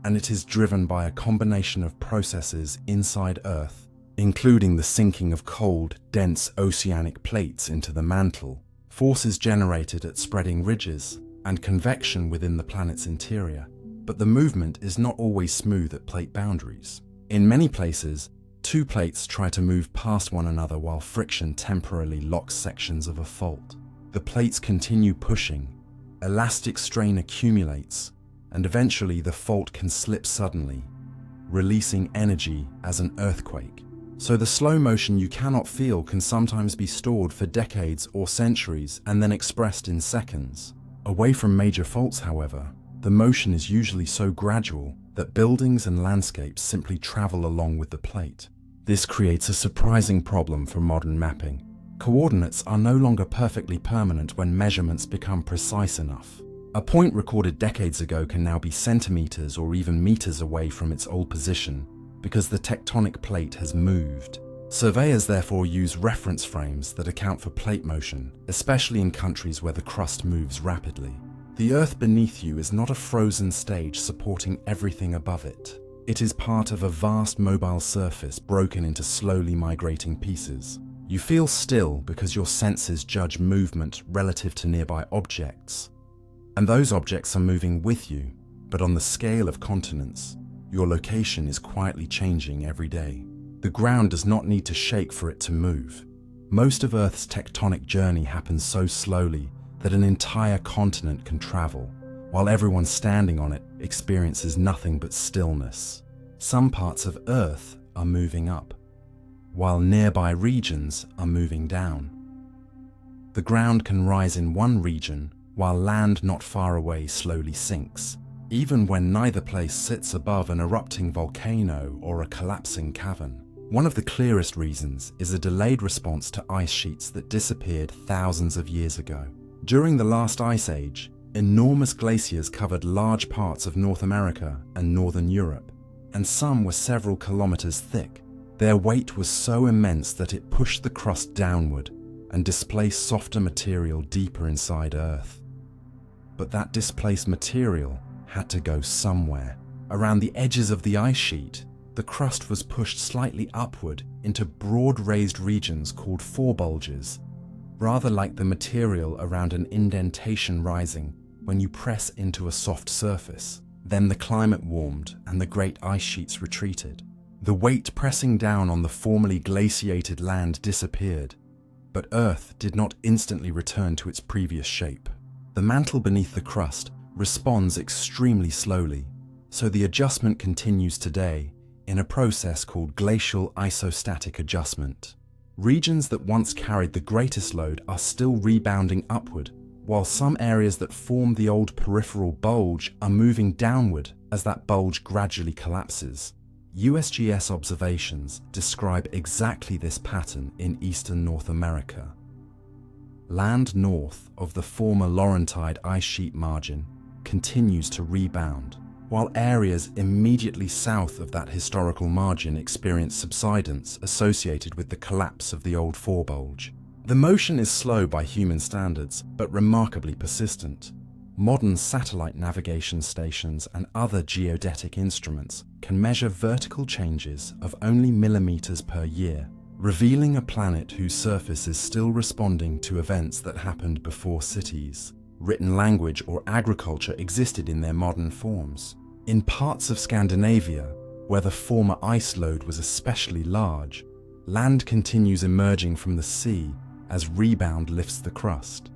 and it is driven by a combination of processes inside Earth, including the sinking of cold, dense oceanic plates into the mantle, forces generated at spreading ridges, and convection within the planet's interior. But the movement is not always smooth at plate boundaries. In many places, two plates try to move past one another while friction temporarily locks sections of a fault. The plates continue pushing, elastic strain accumulates, and eventually the fault can slip suddenly, releasing energy as an earthquake. So the slow motion you cannot feel can sometimes be stored for decades or centuries and then expressed in seconds. Away from major faults, however, the motion is usually so gradual that buildings and landscapes simply travel along with the plate. This creates a surprising problem for modern mapping. Coordinates are no longer perfectly permanent when measurements become precise enough. A point recorded decades ago can now be centimeters or even meters away from its old position because the tectonic plate has moved. Surveyors therefore use reference frames that account for plate motion, especially in countries where the crust moves rapidly. The Earth beneath you is not a frozen stage supporting everything above it. It is part of a vast mobile surface broken into slowly migrating pieces. You feel still because your senses judge movement relative to nearby objects. And those objects are moving with you, but on the scale of continents, your location is quietly changing every day. The ground does not need to shake for it to move. Most of Earth's tectonic journey happens so slowly that an entire continent can travel, while everyone standing on it experiences nothing but stillness. Some parts of Earth are moving up, while nearby regions are moving down. The ground can rise in one region, while land not far away slowly sinks, even when neither place sits above an erupting volcano or a collapsing cavern. One of the clearest reasons is a delayed response to ice sheets that disappeared thousands of years ago. During the last ice age, enormous glaciers covered large parts of North America and Northern Europe, and some were several kilometers thick. Their weight was so immense that it pushed the crust downward and displaced softer material deeper inside Earth. But that displaced material had to go somewhere. Around the edges of the ice sheet, the crust was pushed slightly upward into broad raised regions called forebulges, rather like the material around an indentation rising when you press into a soft surface. Then the climate warmed and the great ice sheets retreated. The weight pressing down on the formerly glaciated land disappeared, but Earth did not instantly return to its previous shape. The mantle beneath the crust responds extremely slowly, so the adjustment continues today in a process called glacial isostatic adjustment. Regions that once carried the greatest load are still rebounding upward, while some areas that formed the old peripheral bulge are moving downward as that bulge gradually collapses. USGS observations describe exactly this pattern in eastern North America. Land north of the former Laurentide ice sheet margin continues to rebound, while areas immediately south of that historical margin experience subsidence associated with the collapse of the old forebulge. The motion is slow by human standards, but remarkably persistent. Modern satellite navigation stations and other geodetic instruments can measure vertical changes of only millimeters per year, revealing a planet whose surface is still responding to events that happened before cities, written language, or agriculture existed in their modern forms. In parts of Scandinavia, where the former ice load was especially large, land continues emerging from the sea as rebound lifts the crust.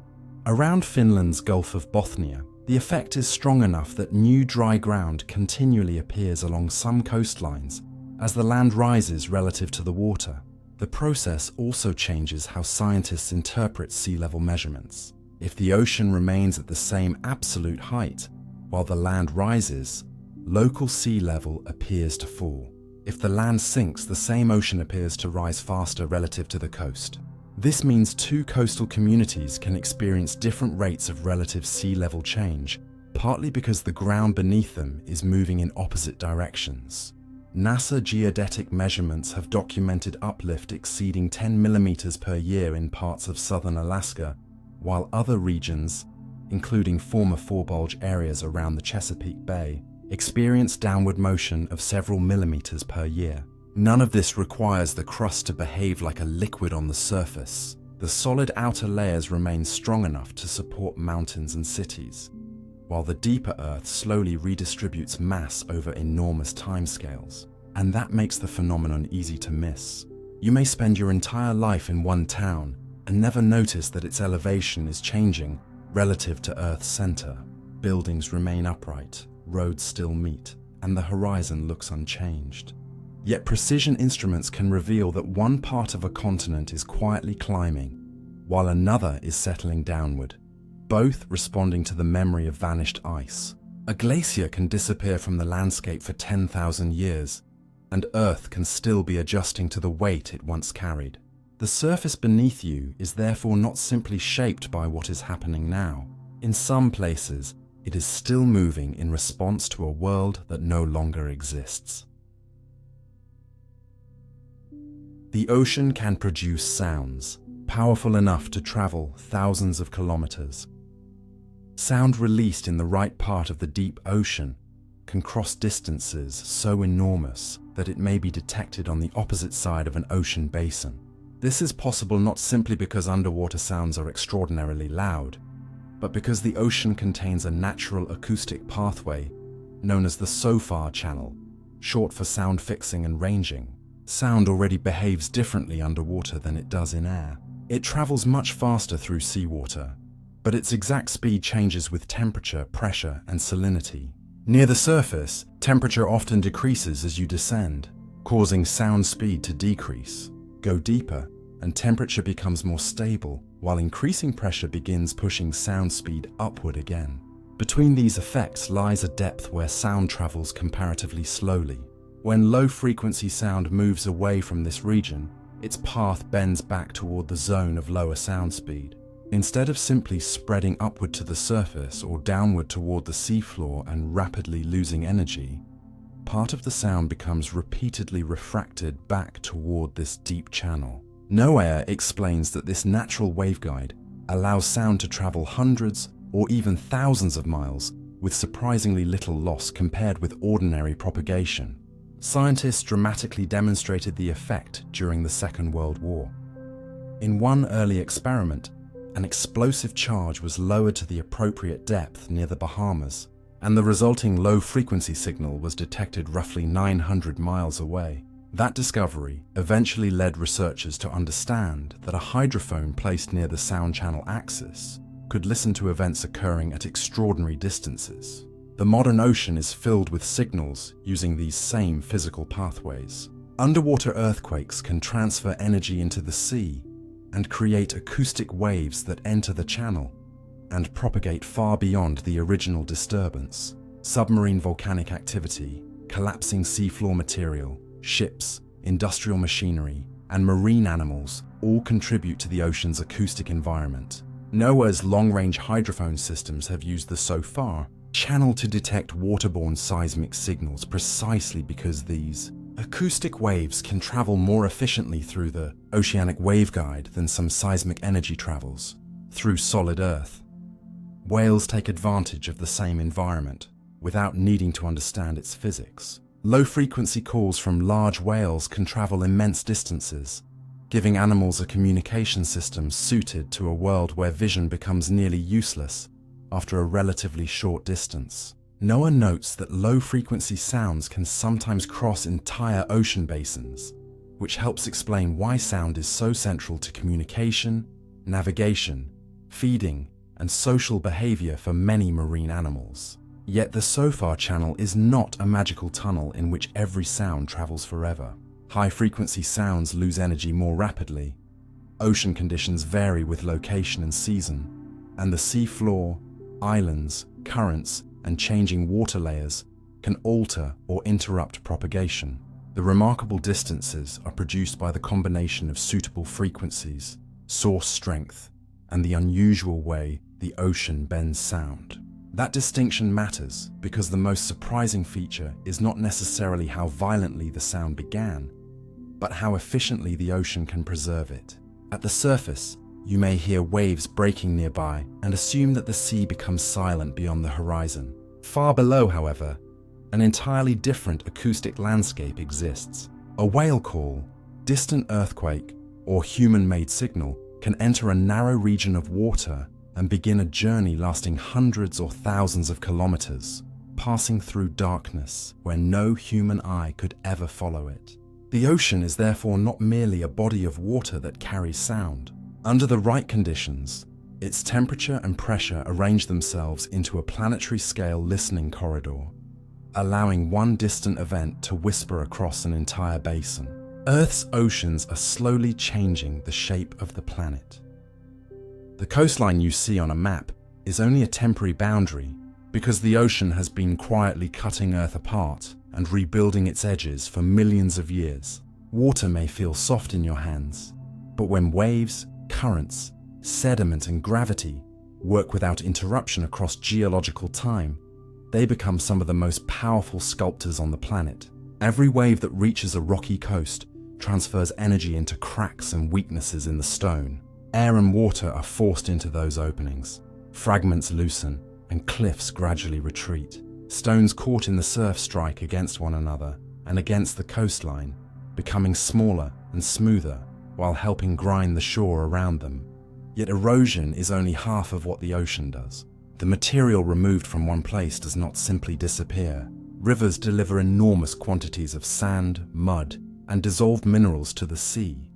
Around Finland's Gulf of Bothnia, the effect is strong enough that new dry ground continually appears along some coastlines as the land rises relative to the water. The process also changes how scientists interpret sea level measurements. If the ocean remains at the same absolute height while the land rises, local sea level appears to fall. If the land sinks, the same ocean appears to rise faster relative to the coast. This means two coastal communities can experience different rates of relative sea level change, partly because the ground beneath them is moving in opposite directions. NASA geodetic measurements have documented uplift exceeding 10 millimeters per year in parts of southern Alaska, while other regions, including former forebulge areas around the Chesapeake Bay, experience downward motion of several millimeters per year. None of this requires the crust to behave like a liquid on the surface. The solid outer layers remain strong enough to support mountains and cities, while the deeper Earth slowly redistributes mass over enormous timescales. And that makes the phenomenon easy to miss. You may spend your entire life in one town and never notice that its elevation is changing Relative to Earth's center, buildings remain upright, roads still meet, and the horizon looks unchanged. Yet precision instruments can reveal that one part of a continent is quietly climbing, while another is settling downward, both responding to the memory of vanished ice. A glacier can disappear from the landscape for 10,000 years, and Earth can still be adjusting to the weight it once carried. The surface beneath you is therefore not simply shaped by what is happening now. In some places, it is still moving in response to a world that no longer exists. The ocean can produce sounds, powerful enough to travel thousands of kilometers. Sound released in the right part of the deep ocean can cross distances so enormous that it may be detected on the opposite side of an ocean basin. This is possible not simply because underwater sounds are extraordinarily loud, but because the ocean contains a natural acoustic pathway known as the SOFAR channel, short for sound fixing and ranging. Sound already behaves differently underwater than it does in air. It travels much faster through seawater, but its exact speed changes with temperature, pressure, and salinity. Near the surface, temperature often decreases as you descend, causing sound speed to decrease. Go deeper, and temperature becomes more stable, while increasing pressure begins pushing sound speed upward again. Between these effects lies a depth where sound travels comparatively slowly. When low-frequency sound moves away from this region, its path bends back toward the zone of lower sound speed. Instead of simply spreading upward to the surface or downward toward the seafloor and rapidly losing energy, part of the sound becomes repeatedly refracted back toward this deep channel. Noah explains that this natural waveguide allows sound to travel hundreds or even thousands of miles with surprisingly little loss compared with ordinary propagation. Scientists dramatically demonstrated the effect during the Second World War. In one early experiment, an explosive charge was lowered to the appropriate depth near the Bahamas, and the resulting low-frequency signal was detected roughly 900 miles away. That discovery eventually led researchers to understand that a hydrophone placed near the sound channel axis could listen to events occurring at extraordinary distances. The modern ocean is filled with signals using these same physical pathways. Underwater earthquakes can transfer energy into the sea and create acoustic waves that enter the channel and propagate far beyond the original disturbance. Submarine volcanic activity, collapsing seafloor material, ships, industrial machinery, and marine animals all contribute to the ocean's acoustic environment. NOAA's long-range hydrophone systems have used the SOFAR channel to detect waterborne seismic signals precisely because these acoustic waves can travel more efficiently through the oceanic waveguide than some seismic energy travels through solid Earth. Whales take advantage of the same environment without needing to understand its physics. Low-frequency calls from large whales can travel immense distances, giving animals a communication system suited to a world where vision becomes nearly useless after a relatively short distance. Noah notes that low-frequency sounds can sometimes cross entire ocean basins, which helps explain why sound is so central to communication, navigation, feeding, and social behavior for many marine animals. Yet the SOFAR channel is not a magical tunnel in which every sound travels forever. High-frequency sounds lose energy more rapidly. Ocean conditions vary with location and season, and the seafloor, islands, currents, and changing water layers can alter or interrupt propagation. The remarkable distances are produced by the combination of suitable frequencies, source strength, and the unusual way the ocean bends sound. That distinction matters because the most surprising feature is not necessarily how violently the sound began, but how efficiently the ocean can preserve it. At the surface, you may hear waves breaking nearby and assume that the sea becomes silent beyond the horizon. Far below, however, an entirely different acoustic landscape exists. A whale call, distant earthquake, or human-made signal can enter a narrow region of water and begin a journey lasting hundreds or thousands of kilometers, passing through darkness where no human eye could ever follow it. The ocean is therefore not merely a body of water that carries sound. Under the right conditions, Its temperature and pressure arrange themselves into a planetary-scale listening corridor, allowing one distant event to whisper across an entire basin. Earth's oceans are slowly changing the shape of the planet. The coastline you see on a map is only a temporary boundary because the ocean has been quietly cutting Earth apart and rebuilding its edges for millions of years. Water may feel soft in your hands, but when waves, currents, sediment and gravity work without interruption across geological time, they become some of the most powerful sculptors on the planet. Every wave that reaches a rocky coast transfers energy into cracks and weaknesses in the stone. Air and water are forced into those openings. Fragments loosen and cliffs gradually retreat. Stones caught in the surf strike against one another and against the coastline, becoming smaller and smoother while helping grind the shore around them. Yet erosion is only half of what the ocean does. The material removed from one place does not simply disappear. Rivers deliver enormous quantities of sand, mud, and dissolved minerals to the sea,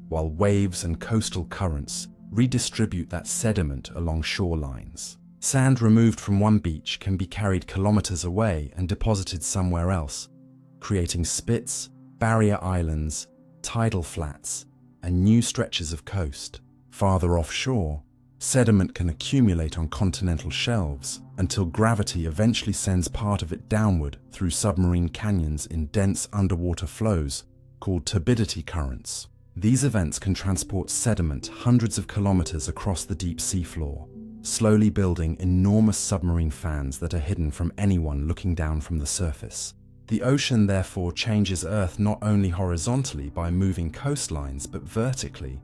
while waves and coastal currents redistribute that sediment along shorelines. Sand removed from one beach can be carried kilometers away and deposited somewhere else, creating spits, barrier islands, tidal flats, and new stretches of coast. Farther offshore, sediment can accumulate on continental shelves until gravity eventually sends part of it downward through submarine canyons in dense underwater flows called turbidity currents. These events can transport sediment hundreds of kilometers across the deep seafloor, slowly building enormous submarine fans that are hidden from anyone looking down from the surface. The ocean therefore changes Earth not only horizontally by moving coastlines, but vertically,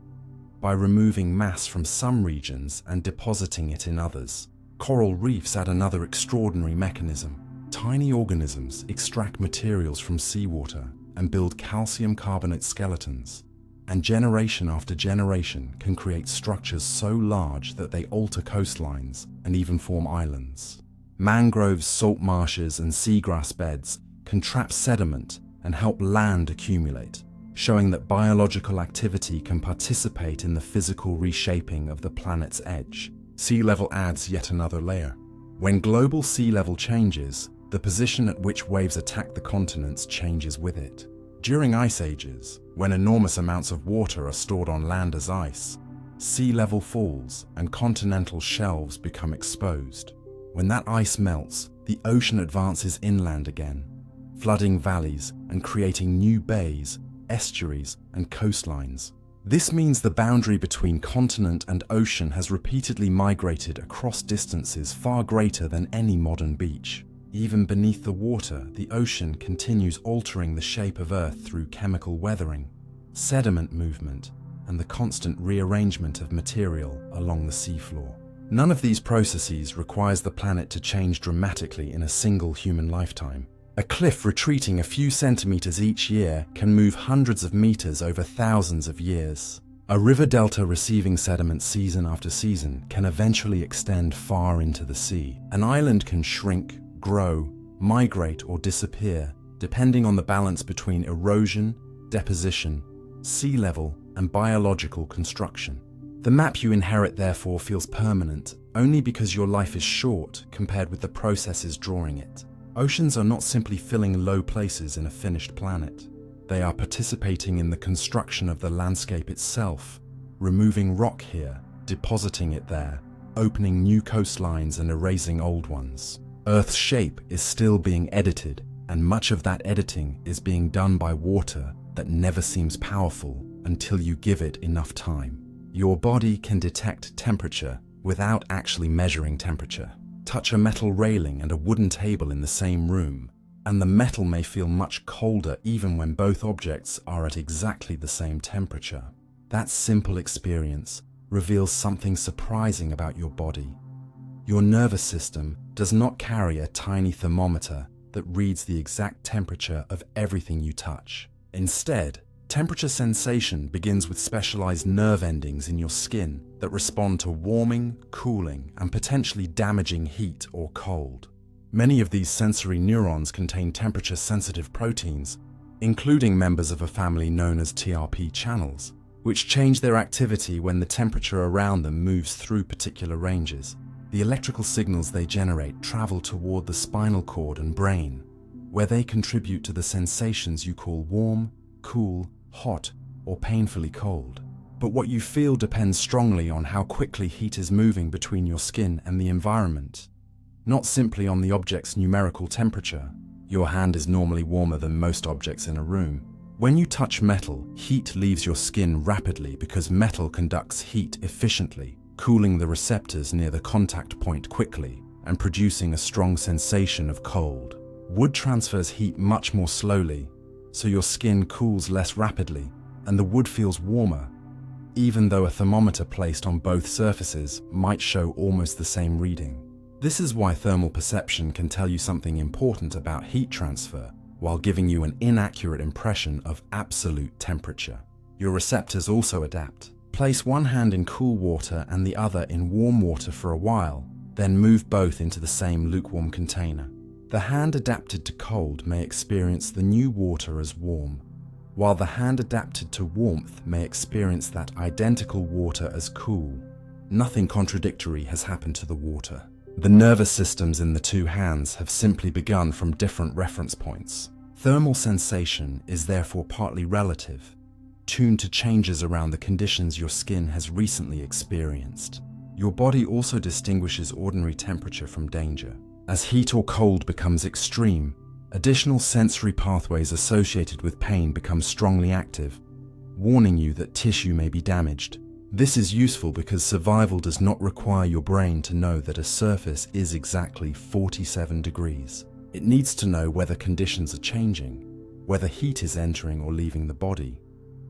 by removing mass from some regions and depositing it in others. Coral reefs add another extraordinary mechanism. Tiny organisms extract materials from seawater and build calcium carbonate skeletons, and generation after generation can create structures so large that they alter coastlines and even form islands. Mangroves, salt marshes, and seagrass beds can trap sediment and help land accumulate, showing that biological activity can participate in the physical reshaping of the planet's edge. Sea level adds yet another layer. When global sea level changes, the position at which waves attack the continents changes with it. During ice ages, when enormous amounts of water are stored on land as ice, sea level falls and continental shelves become exposed. When that ice melts, the ocean advances inland again, flooding valleys and creating new bays, estuaries, and coastlines. This means the boundary between continent and ocean has repeatedly migrated across distances far greater than any modern beach. Even beneath the water, the ocean continues altering the shape of Earth through chemical weathering, sediment movement, and the constant rearrangement of material along the seafloor. None of these processes requires the planet to change dramatically in a single human lifetime. A cliff retreating a few centimeters each year can move hundreds of meters over thousands of years. A river delta receiving sediment season after season can eventually extend far into the sea. An island can shrink, grow, migrate, or disappear, depending on the balance between erosion, deposition, sea level, and biological construction. The map you inherit therefore feels permanent only because your life is short compared with the processes drawing it. Oceans are not simply filling low places in a finished planet. They are participating in the construction of the landscape itself, removing rock here, depositing it there, opening new coastlines and erasing old ones. Earth's shape is still being edited, and much of that editing is being done by water that never seems powerful until you give it enough time. Your body can detect temperature without actually measuring temperature. Touch a metal railing and a wooden table in the same room, and the metal may feel much colder even when both objects are at exactly the same temperature. That simple experience reveals something surprising about your body. Your nervous system does not carry a tiny thermometer that reads the exact temperature of everything you touch. Instead, temperature sensation begins with specialized nerve endings in your skin that respond to warming, cooling, and potentially damaging heat or cold. Many of these sensory neurons contain temperature-sensitive proteins, including members of a family known as TRP channels, which change their activity when the temperature around them moves through particular ranges. The electrical signals they generate travel toward the spinal cord and brain, where they contribute to the sensations you call warm, cool, hot, or painfully cold. But what you feel depends strongly on how quickly heat is moving between your skin and the environment, not simply on the object's numerical temperature. Your hand is normally warmer than most objects in a room. When you touch metal, heat leaves your skin rapidly because metal conducts heat efficiently, cooling the receptors near the contact point quickly and producing a strong sensation of cold. Wood transfers heat much more slowly, so your skin cools less rapidly and the wood feels warmer, even though a thermometer placed on both surfaces might show almost the same reading. This is why thermal perception can tell you something important about heat transfer while giving you an inaccurate impression of absolute temperature. Your receptors also adapt. Place one hand in cool water and the other in warm water for a while, then move both into the same lukewarm container. The hand adapted to cold may experience the new water as warm, while the hand adapted to warmth may experience that identical water as cool. Nothing contradictory has happened to the water. The nervous systems in the two hands have simply begun from different reference points. Thermal sensation is therefore partly relative, tuned to changes around the conditions your skin has recently experienced. Your body also distinguishes ordinary temperature from danger. As heat or cold becomes extreme, additional sensory pathways associated with pain become strongly active, warning you that tissue may be damaged. This is useful because survival does not require your brain to know that a surface is exactly 47 degrees. It needs to know whether conditions are changing, whether heat is entering or leaving the body,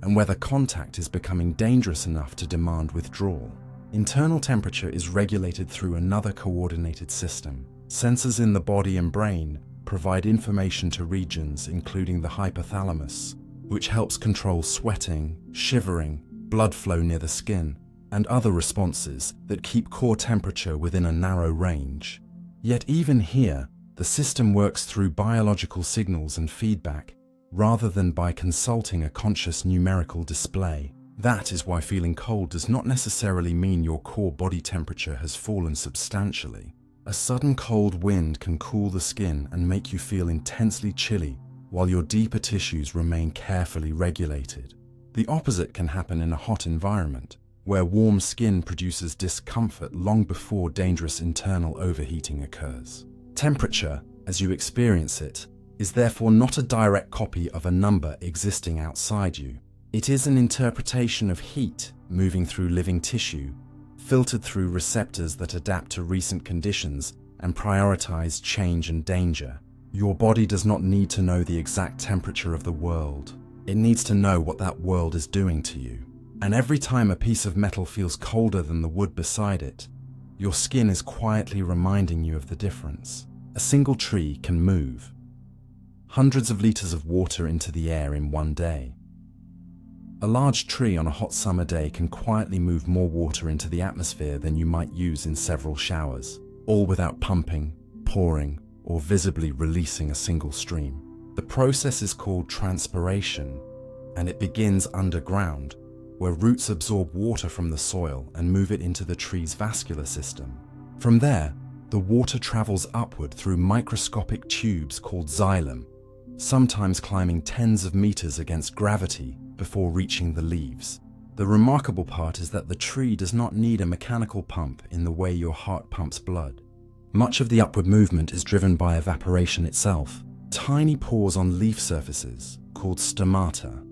and whether contact is becoming dangerous enough to demand withdrawal. Internal temperature is regulated through another coordinated system. Sensors in the body and brain provide information to regions including the hypothalamus, which helps control sweating, shivering, blood flow near the skin, and other responses that keep core temperature within a narrow range. Yet even here, the system works through biological signals and feedback, rather than by consulting a conscious numerical display. That is why feeling cold does not necessarily mean your core body temperature has fallen substantially. A sudden cold wind can cool the skin and make you feel intensely chilly, while your deeper tissues remain carefully regulated. The opposite can happen in a hot environment, where warm skin produces discomfort long before dangerous internal overheating occurs. Temperature, as you experience it, is therefore not a direct copy of a number existing outside you. It is an interpretation of heat moving through living tissue, filtered through receptors that adapt to recent conditions and prioritize change and danger. Your body does not need to know the exact temperature of the world. It needs to know what that world is doing to you. And every time a piece of metal feels colder than the wood beside it, your skin is quietly reminding you of the difference. A single tree can move hundreds of liters of water into the air in one day. A large tree on a hot summer day can quietly move more water into the atmosphere than you might use in several showers, all without pumping, pouring, or visibly releasing a single stream. The process is called transpiration, and it begins underground, where roots absorb water from the soil and move it into the tree's vascular system. From there, the water travels upward through microscopic tubes called xylem, sometimes climbing tens of meters against gravity before reaching the leaves. The remarkable part is that the tree does not need a mechanical pump in the way your heart pumps blood. Much of the upward movement is driven by evaporation itself. Tiny pores on leaf surfaces, called stomata,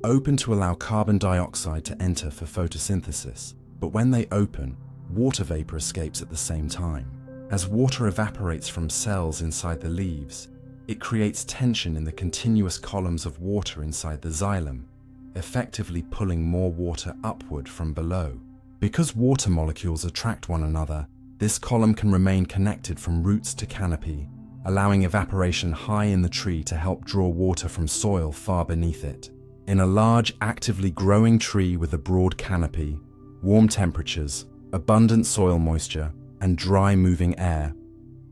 open to allow carbon dioxide to enter for photosynthesis, but when they open, water vapor escapes at the same time. As water evaporates from cells inside the leaves, it creates tension in the continuous columns of water inside the xylem, effectively pulling more water upward from below. Because water molecules attract one another, this column can remain connected from roots to canopy, allowing evaporation high in the tree to help draw water from soil far beneath it. In a large, actively growing tree with a broad canopy, warm temperatures, abundant soil moisture, and dry moving air,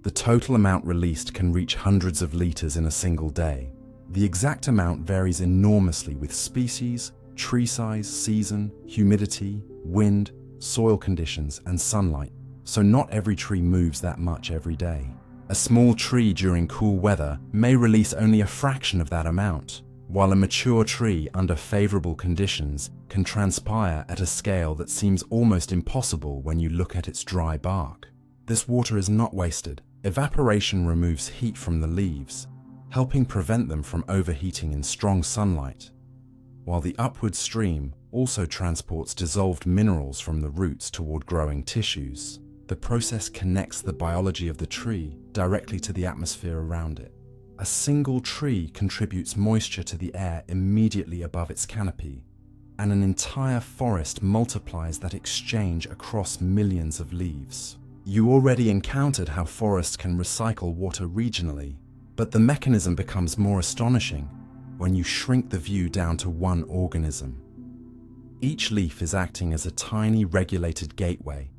the total amount released can reach hundreds of liters in a single day. The exact amount varies enormously with species, tree size, season, humidity, wind, soil conditions, and sunlight, so not every tree moves that much every day. A small tree during cool weather may release only a fraction of that amount, while a mature tree under favorable conditions can transpire at a scale that seems almost impossible when you look at its dry bark. This water is not wasted. Evaporation removes heat from the leaves, helping prevent them from overheating in strong sunlight, while the upward stream also transports dissolved minerals from the roots toward growing tissues. The process connects the biology of the tree directly to the atmosphere around it. A single tree contributes moisture to the air immediately above its canopy, and an entire forest multiplies that exchange across millions of leaves. You already encountered how forests can recycle water regionally, but the mechanism becomes more astonishing when you shrink the view down to one organism. Each leaf is acting as a tiny regulated gateway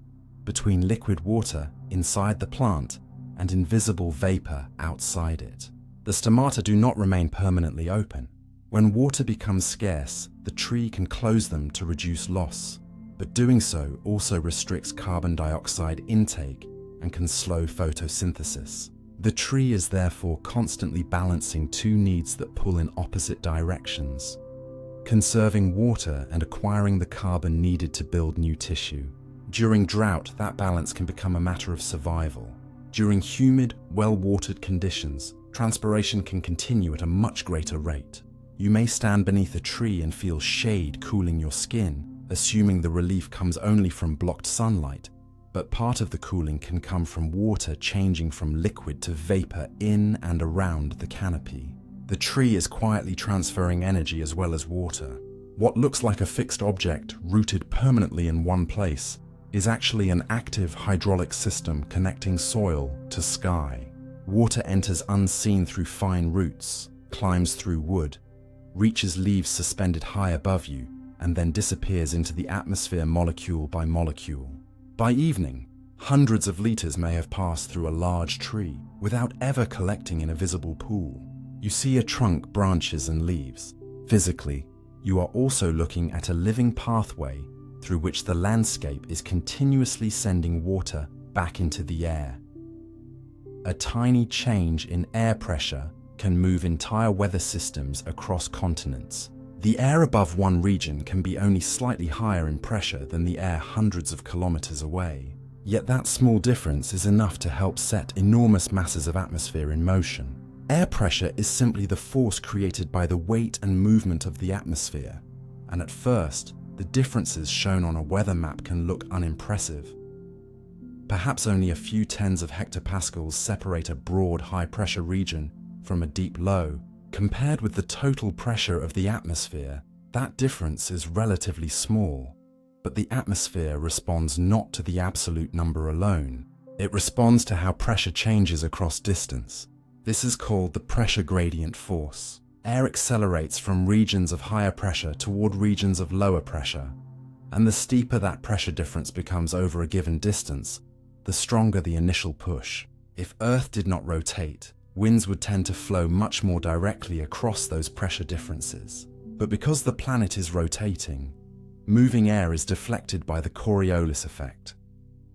between liquid water inside the plant and invisible vapor outside it. The stomata do not remain permanently open. When water becomes scarce, the tree can close them to reduce loss, but doing so also restricts carbon dioxide intake and can slow photosynthesis. The tree is therefore constantly balancing two needs that pull in opposite directions: conserving water and acquiring the carbon needed to build new tissue. During drought, that balance can become a matter of survival. During humid, well-watered conditions, transpiration can continue at a much greater rate. You may stand beneath a tree and feel shade cooling your skin, assuming the relief comes only from blocked sunlight, but part of the cooling can come from water changing from liquid to vapor in and around the canopy. The tree is quietly transferring energy as well as water. What looks like a fixed object rooted permanently in one place is actually an active hydraulic system connecting soil to sky. Water enters unseen through fine roots, climbs through wood, reaches leaves suspended high above you, and then disappears into the atmosphere molecule by molecule. By evening, hundreds of liters may have passed through a large tree without ever collecting in a visible pool. You see a trunk, branches, and leaves. Physically, you are also looking at a living pathway through which the landscape is continuously sending water back into the air. A tiny change in air pressure can move entire weather systems across continents. The air above one region can be only slightly higher in pressure than the air hundreds of kilometers away. Yet that small difference is enough to help set enormous masses of atmosphere in motion. Air pressure is simply the force created by the weight and movement of the atmosphere, and at first, the differences shown on a weather map can look unimpressive. Perhaps only a few tens of hectopascals separate a broad high-pressure region from a deep low. Compared with the total pressure of the atmosphere, that difference is relatively small. But the atmosphere responds not to the absolute number alone. It responds to how pressure changes across distance. This is called the pressure gradient force. Air accelerates from regions of higher pressure toward regions of lower pressure, and the steeper that pressure difference becomes over a given distance, the stronger the initial push. If Earth did not rotate, winds would tend to flow much more directly across those pressure differences. But because the planet is rotating, moving air is deflected by the Coriolis effect,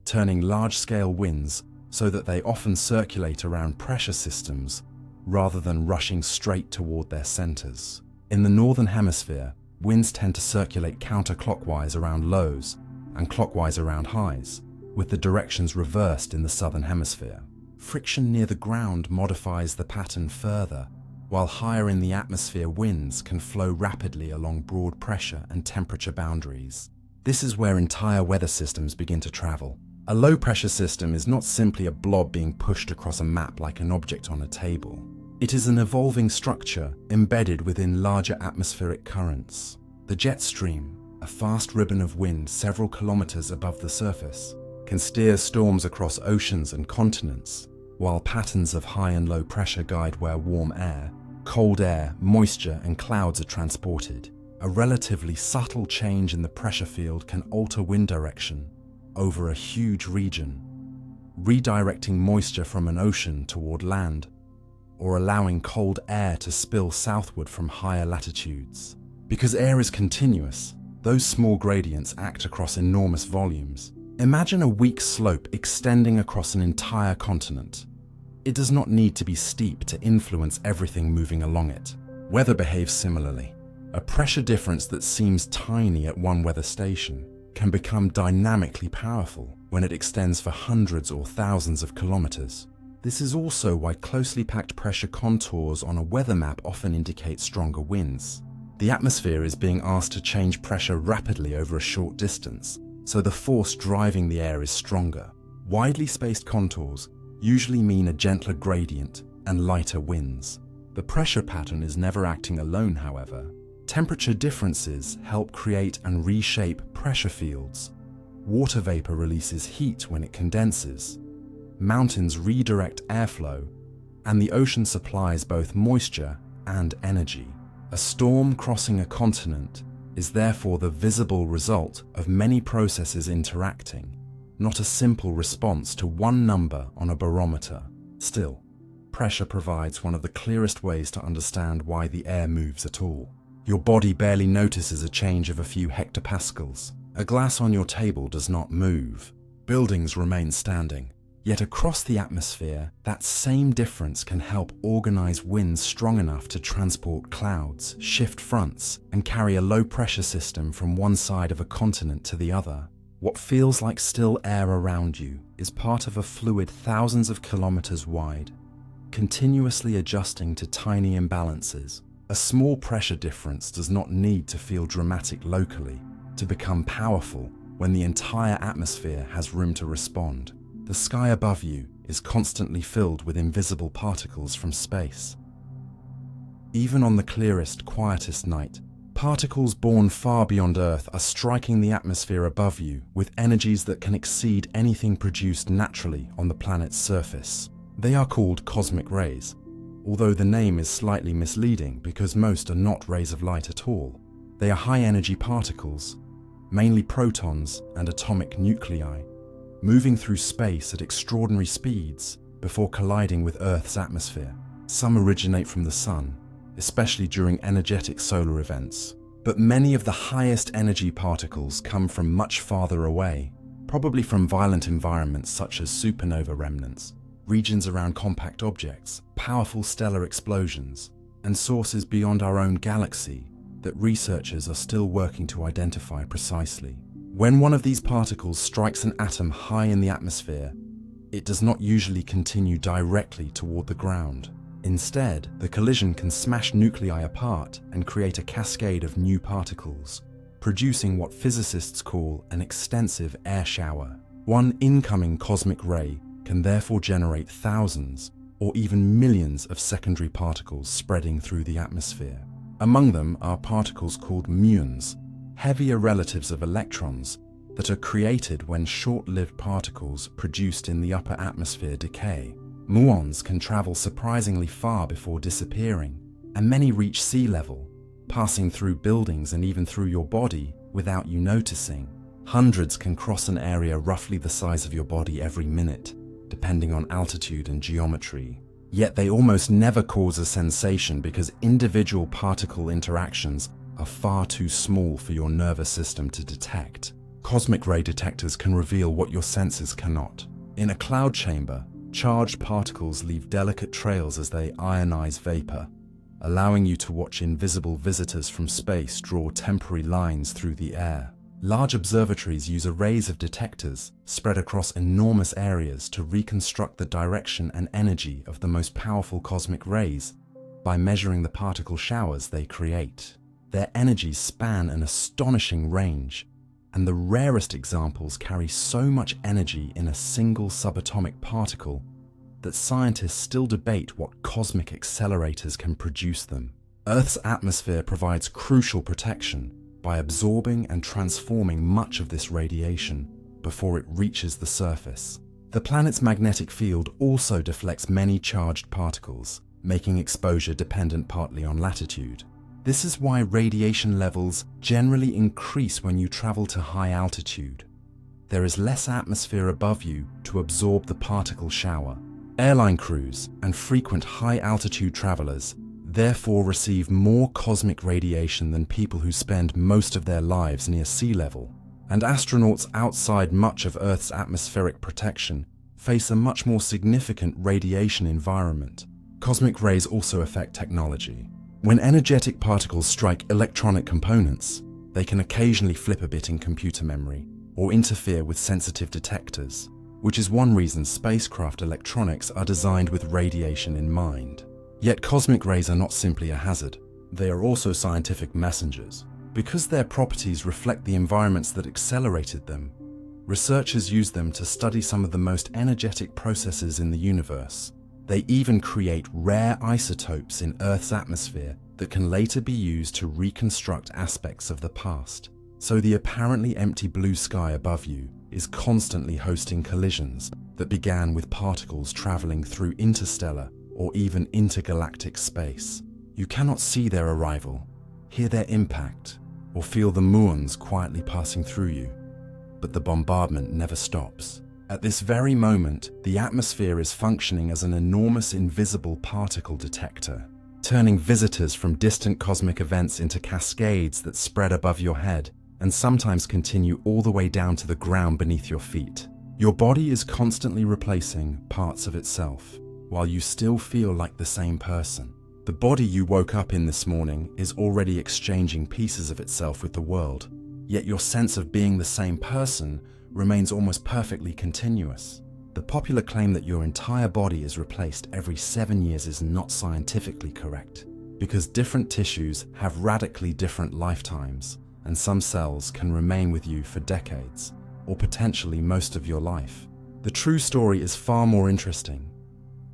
turning large-scale winds so that they often circulate around pressure systems rather than rushing straight toward their centers. In the northern hemisphere, winds tend to circulate counterclockwise around lows and clockwise around highs, with the directions reversed in the southern hemisphere. Friction near the ground modifies the pattern further, while higher in the atmosphere winds can flow rapidly along broad pressure and temperature boundaries. This is where entire weather systems begin to travel. A low-pressure system is not simply a blob being pushed across a map like an object on a table. It is an evolving structure embedded within larger atmospheric currents. The jet stream, a fast ribbon of wind several kilometers above the surface, can steer storms across oceans and continents, while patterns of high and low pressure guide where warm air, cold air, moisture, and clouds are transported. A relatively subtle change in the pressure field can alter wind direction over a huge region, redirecting moisture from an ocean toward land, or allowing cold air to spill southward from higher latitudes. Because air is continuous, those small gradients act across enormous volumes. Imagine a weak slope extending across an entire continent. It does not need to be steep to influence everything moving along it. Weather behaves similarly. A pressure difference that seems tiny at one weather station can become dynamically powerful when it extends for hundreds or thousands of kilometers. This is also why closely packed pressure contours on a weather map often indicate stronger winds. The atmosphere is being asked to change pressure rapidly over a short distance, so the force driving the air is stronger. Widely spaced contours usually mean a gentler gradient and lighter winds. The pressure pattern is never acting alone, however. Temperature differences help create and reshape pressure fields. Water vapor releases heat when it condenses. Mountains redirect airflow, and the ocean supplies both moisture and energy. A storm crossing a continent is therefore the visible result of many processes interacting, not a simple response to one number on a barometer. Still, pressure provides one of the clearest ways to understand why the air moves at all. Your body barely notices a change of a few hectopascals. A glass on your table does not move. Buildings remain standing. Yet across the atmosphere, that same difference can help organize winds strong enough to transport clouds, shift fronts, and carry a low-pressure system from one side of a continent to the other. What feels like still air around you is part of a fluid thousands of kilometers wide, continuously adjusting to tiny imbalances. A small pressure difference does not need to feel dramatic locally to become powerful when the entire atmosphere has room to respond. The sky above you is constantly filled with invisible particles from space. Even on the clearest, quietest night, particles born far beyond Earth are striking the atmosphere above you with energies that can exceed anything produced naturally on the planet's surface. They are called cosmic rays, although the name is slightly misleading because most are not rays of light at all. They are high-energy particles, mainly protons and atomic nuclei, moving through space at extraordinary speeds before colliding with Earth's atmosphere. Some originate from the Sun, especially during energetic solar events, but many of the highest energy particles come from much farther away, probably from violent environments such as supernova remnants, regions around compact objects, powerful stellar explosions, and sources beyond our own galaxy that researchers are still working to identify precisely. When one of these particles strikes an atom high in the atmosphere, it does not usually continue directly toward the ground. Instead, the collision can smash nuclei apart and create a cascade of new particles, producing what physicists call an extensive air shower. One incoming cosmic ray can therefore generate thousands or even millions of secondary particles spreading through the atmosphere. Among them are particles called muons, heavier relatives of electrons that are created when short-lived particles produced in the upper atmosphere decay. Muons can travel surprisingly far before disappearing, and many reach sea level, passing through buildings and even through your body without you noticing. Hundreds can cross an area roughly the size of your body every minute, depending on altitude and geometry. Yet they almost never cause a sensation because individual particle interactions are far too small for your nervous system to detect. Cosmic ray detectors can reveal what your senses cannot. In a cloud chamber, charged particles leave delicate trails as they ionize vapor, allowing you to watch invisible visitors from space draw temporary lines through the air. Large observatories use arrays of detectors spread across enormous areas to reconstruct the direction and energy of the most powerful cosmic rays by measuring the particle showers they create. Their energies span an astonishing range, and the rarest examples carry so much energy in a single subatomic particle that scientists still debate what cosmic accelerators can produce them. Earth's atmosphere provides crucial protection by absorbing and transforming much of this radiation before it reaches the surface. The planet's magnetic field also deflects many charged particles, making exposure dependent partly on latitude. This is why radiation levels generally increase when you travel to high altitude. There is less atmosphere above you to absorb the particle shower. Airline crews and frequent high-altitude travelers therefore receive more cosmic radiation than people who spend most of their lives near sea level. And astronauts outside much of Earth's atmospheric protection face a much more significant radiation environment. Cosmic rays also affect technology. When energetic particles strike electronic components, they can occasionally flip a bit in computer memory or interfere with sensitive detectors, which is one reason spacecraft electronics are designed with radiation in mind. Yet cosmic rays are not simply a hazard. They are also scientific messengers. Because their properties reflect the environments that accelerated them, researchers use them to study some of the most energetic processes in the universe. They even create rare isotopes in Earth's atmosphere that can later be used to reconstruct aspects of the past. So the apparently empty blue sky above you is constantly hosting collisions that began with particles traveling through interstellar or even intergalactic space. You cannot see their arrival, hear their impact, or feel the muons quietly passing through you. But the bombardment never stops. At this very moment, the atmosphere is functioning as an enormous invisible particle detector, turning visitors from distant cosmic events into cascades that spread above your head and sometimes continue all the way down to the ground beneath your feet. Your body is constantly replacing parts of itself, while you still feel like the same person. The body you woke up in this morning is already exchanging pieces of itself with the world, yet your sense of being the same person remains almost perfectly continuous. The popular claim that your entire body is replaced every 7 years is not scientifically correct, because different tissues have radically different lifetimes, and some cells can remain with you for decades, or potentially most of your life. The true story is far more interesting.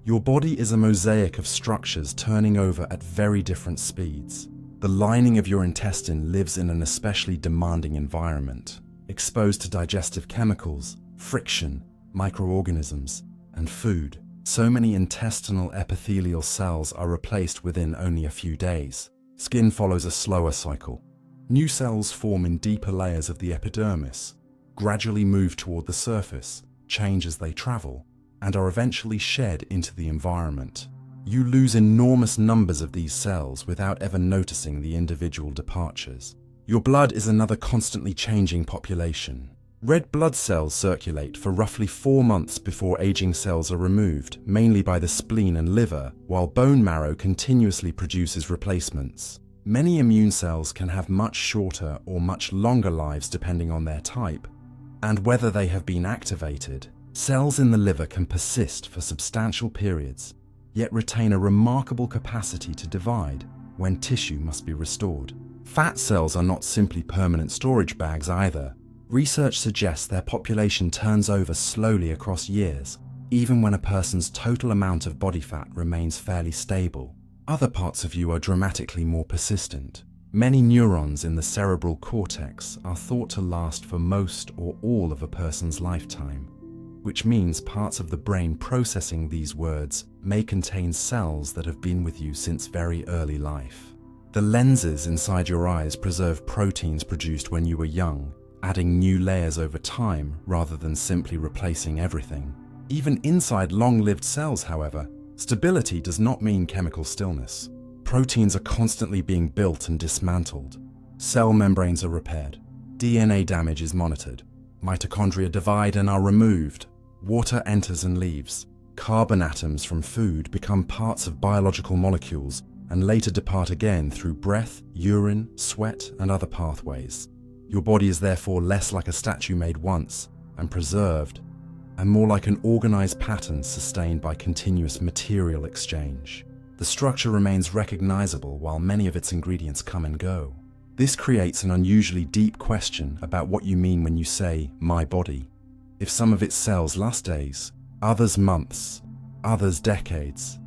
Your body is a mosaic of structures turning over at very different speeds. The lining of your intestine lives in an especially demanding environment, exposed to digestive chemicals, friction, microorganisms, and food. So many intestinal epithelial cells are replaced within only a few days. Skin follows a slower cycle. New cells form in deeper layers of the epidermis, gradually move toward the surface, change as they travel, and are eventually shed into the environment. You lose enormous numbers of these cells without ever noticing the individual departures. Your blood is another constantly changing population. Red blood cells circulate for roughly 4 months before aging cells are removed, mainly by the spleen and liver, while bone marrow continuously produces replacements. Many immune cells can have much shorter or much longer lives depending on their type, and whether they have been activated. Cells in the liver can persist for substantial periods, yet retain a remarkable capacity to divide when tissue must be restored. Fat cells are not simply permanent storage bags either. Research suggests their population turns over slowly across years, even when a person's total amount of body fat remains fairly stable. Other parts of you are dramatically more persistent. Many neurons in the cerebral cortex are thought to last for most or all of a person's lifetime, which means parts of the brain processing these words may contain cells that have been with you since very early life. The lenses inside your eyes preserve proteins produced when you were young, adding new layers over time rather than simply replacing everything. Even inside long-lived cells, however, stability does not mean chemical stillness. Proteins are constantly being built and dismantled. Cell membranes are repaired. DNA damage is monitored. Mitochondria divide and are removed. Water enters and leaves. Carbon atoms from food become parts of biological molecules and later depart again through breath, urine, sweat, and other pathways. Your body is therefore less like a statue made once and preserved, and more like an organized pattern sustained by continuous material exchange. The structure remains recognizable while many of its ingredients come and go. This creates an unusually deep question about what you mean when you say, "my body." If some of its cells last days, others months, others decades,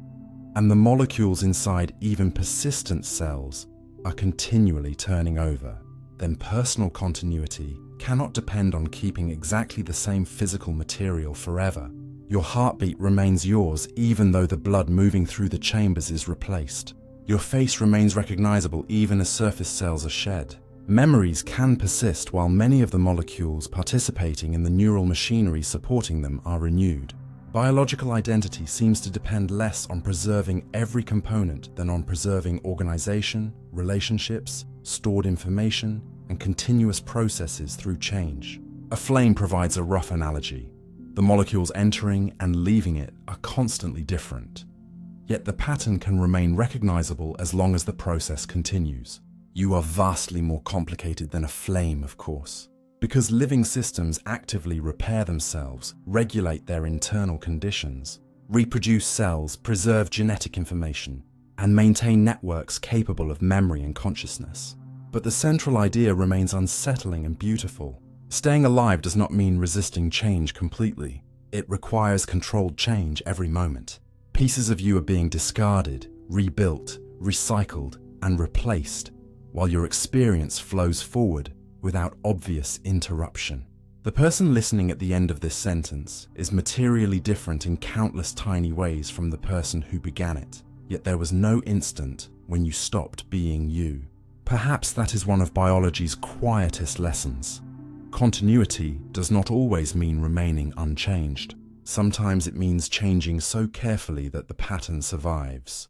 and the molecules inside even persistent cells are continually turning over, then personal continuity cannot depend on keeping exactly the same physical material forever. Your heartbeat remains yours even though the blood moving through the chambers is replaced. Your face remains recognizable even as surface cells are shed. Memories can persist while many of the molecules participating in the neural machinery supporting them are renewed. Biological identity seems to depend less on preserving every component than on preserving organization, relationships, stored information, and continuous processes through change. A flame provides a rough analogy. The molecules entering and leaving it are constantly different. Yet the pattern can remain recognizable as long as the process continues. You are vastly more complicated than a flame, of course. Because living systems actively repair themselves, regulate their internal conditions, reproduce cells, preserve genetic information, and maintain networks capable of memory and consciousness. But the central idea remains unsettling and beautiful. Staying alive does not mean resisting change completely. It requires controlled change every moment. Pieces of you are being discarded, rebuilt, recycled, and replaced, while your experience flows forward without obvious interruption. The person listening at the end of this sentence is materially different in countless tiny ways from the person who began it, yet there was no instant when you stopped being you. Perhaps that is one of biology's quietest lessons. Continuity does not always mean remaining unchanged. Sometimes it means changing so carefully that the pattern survives.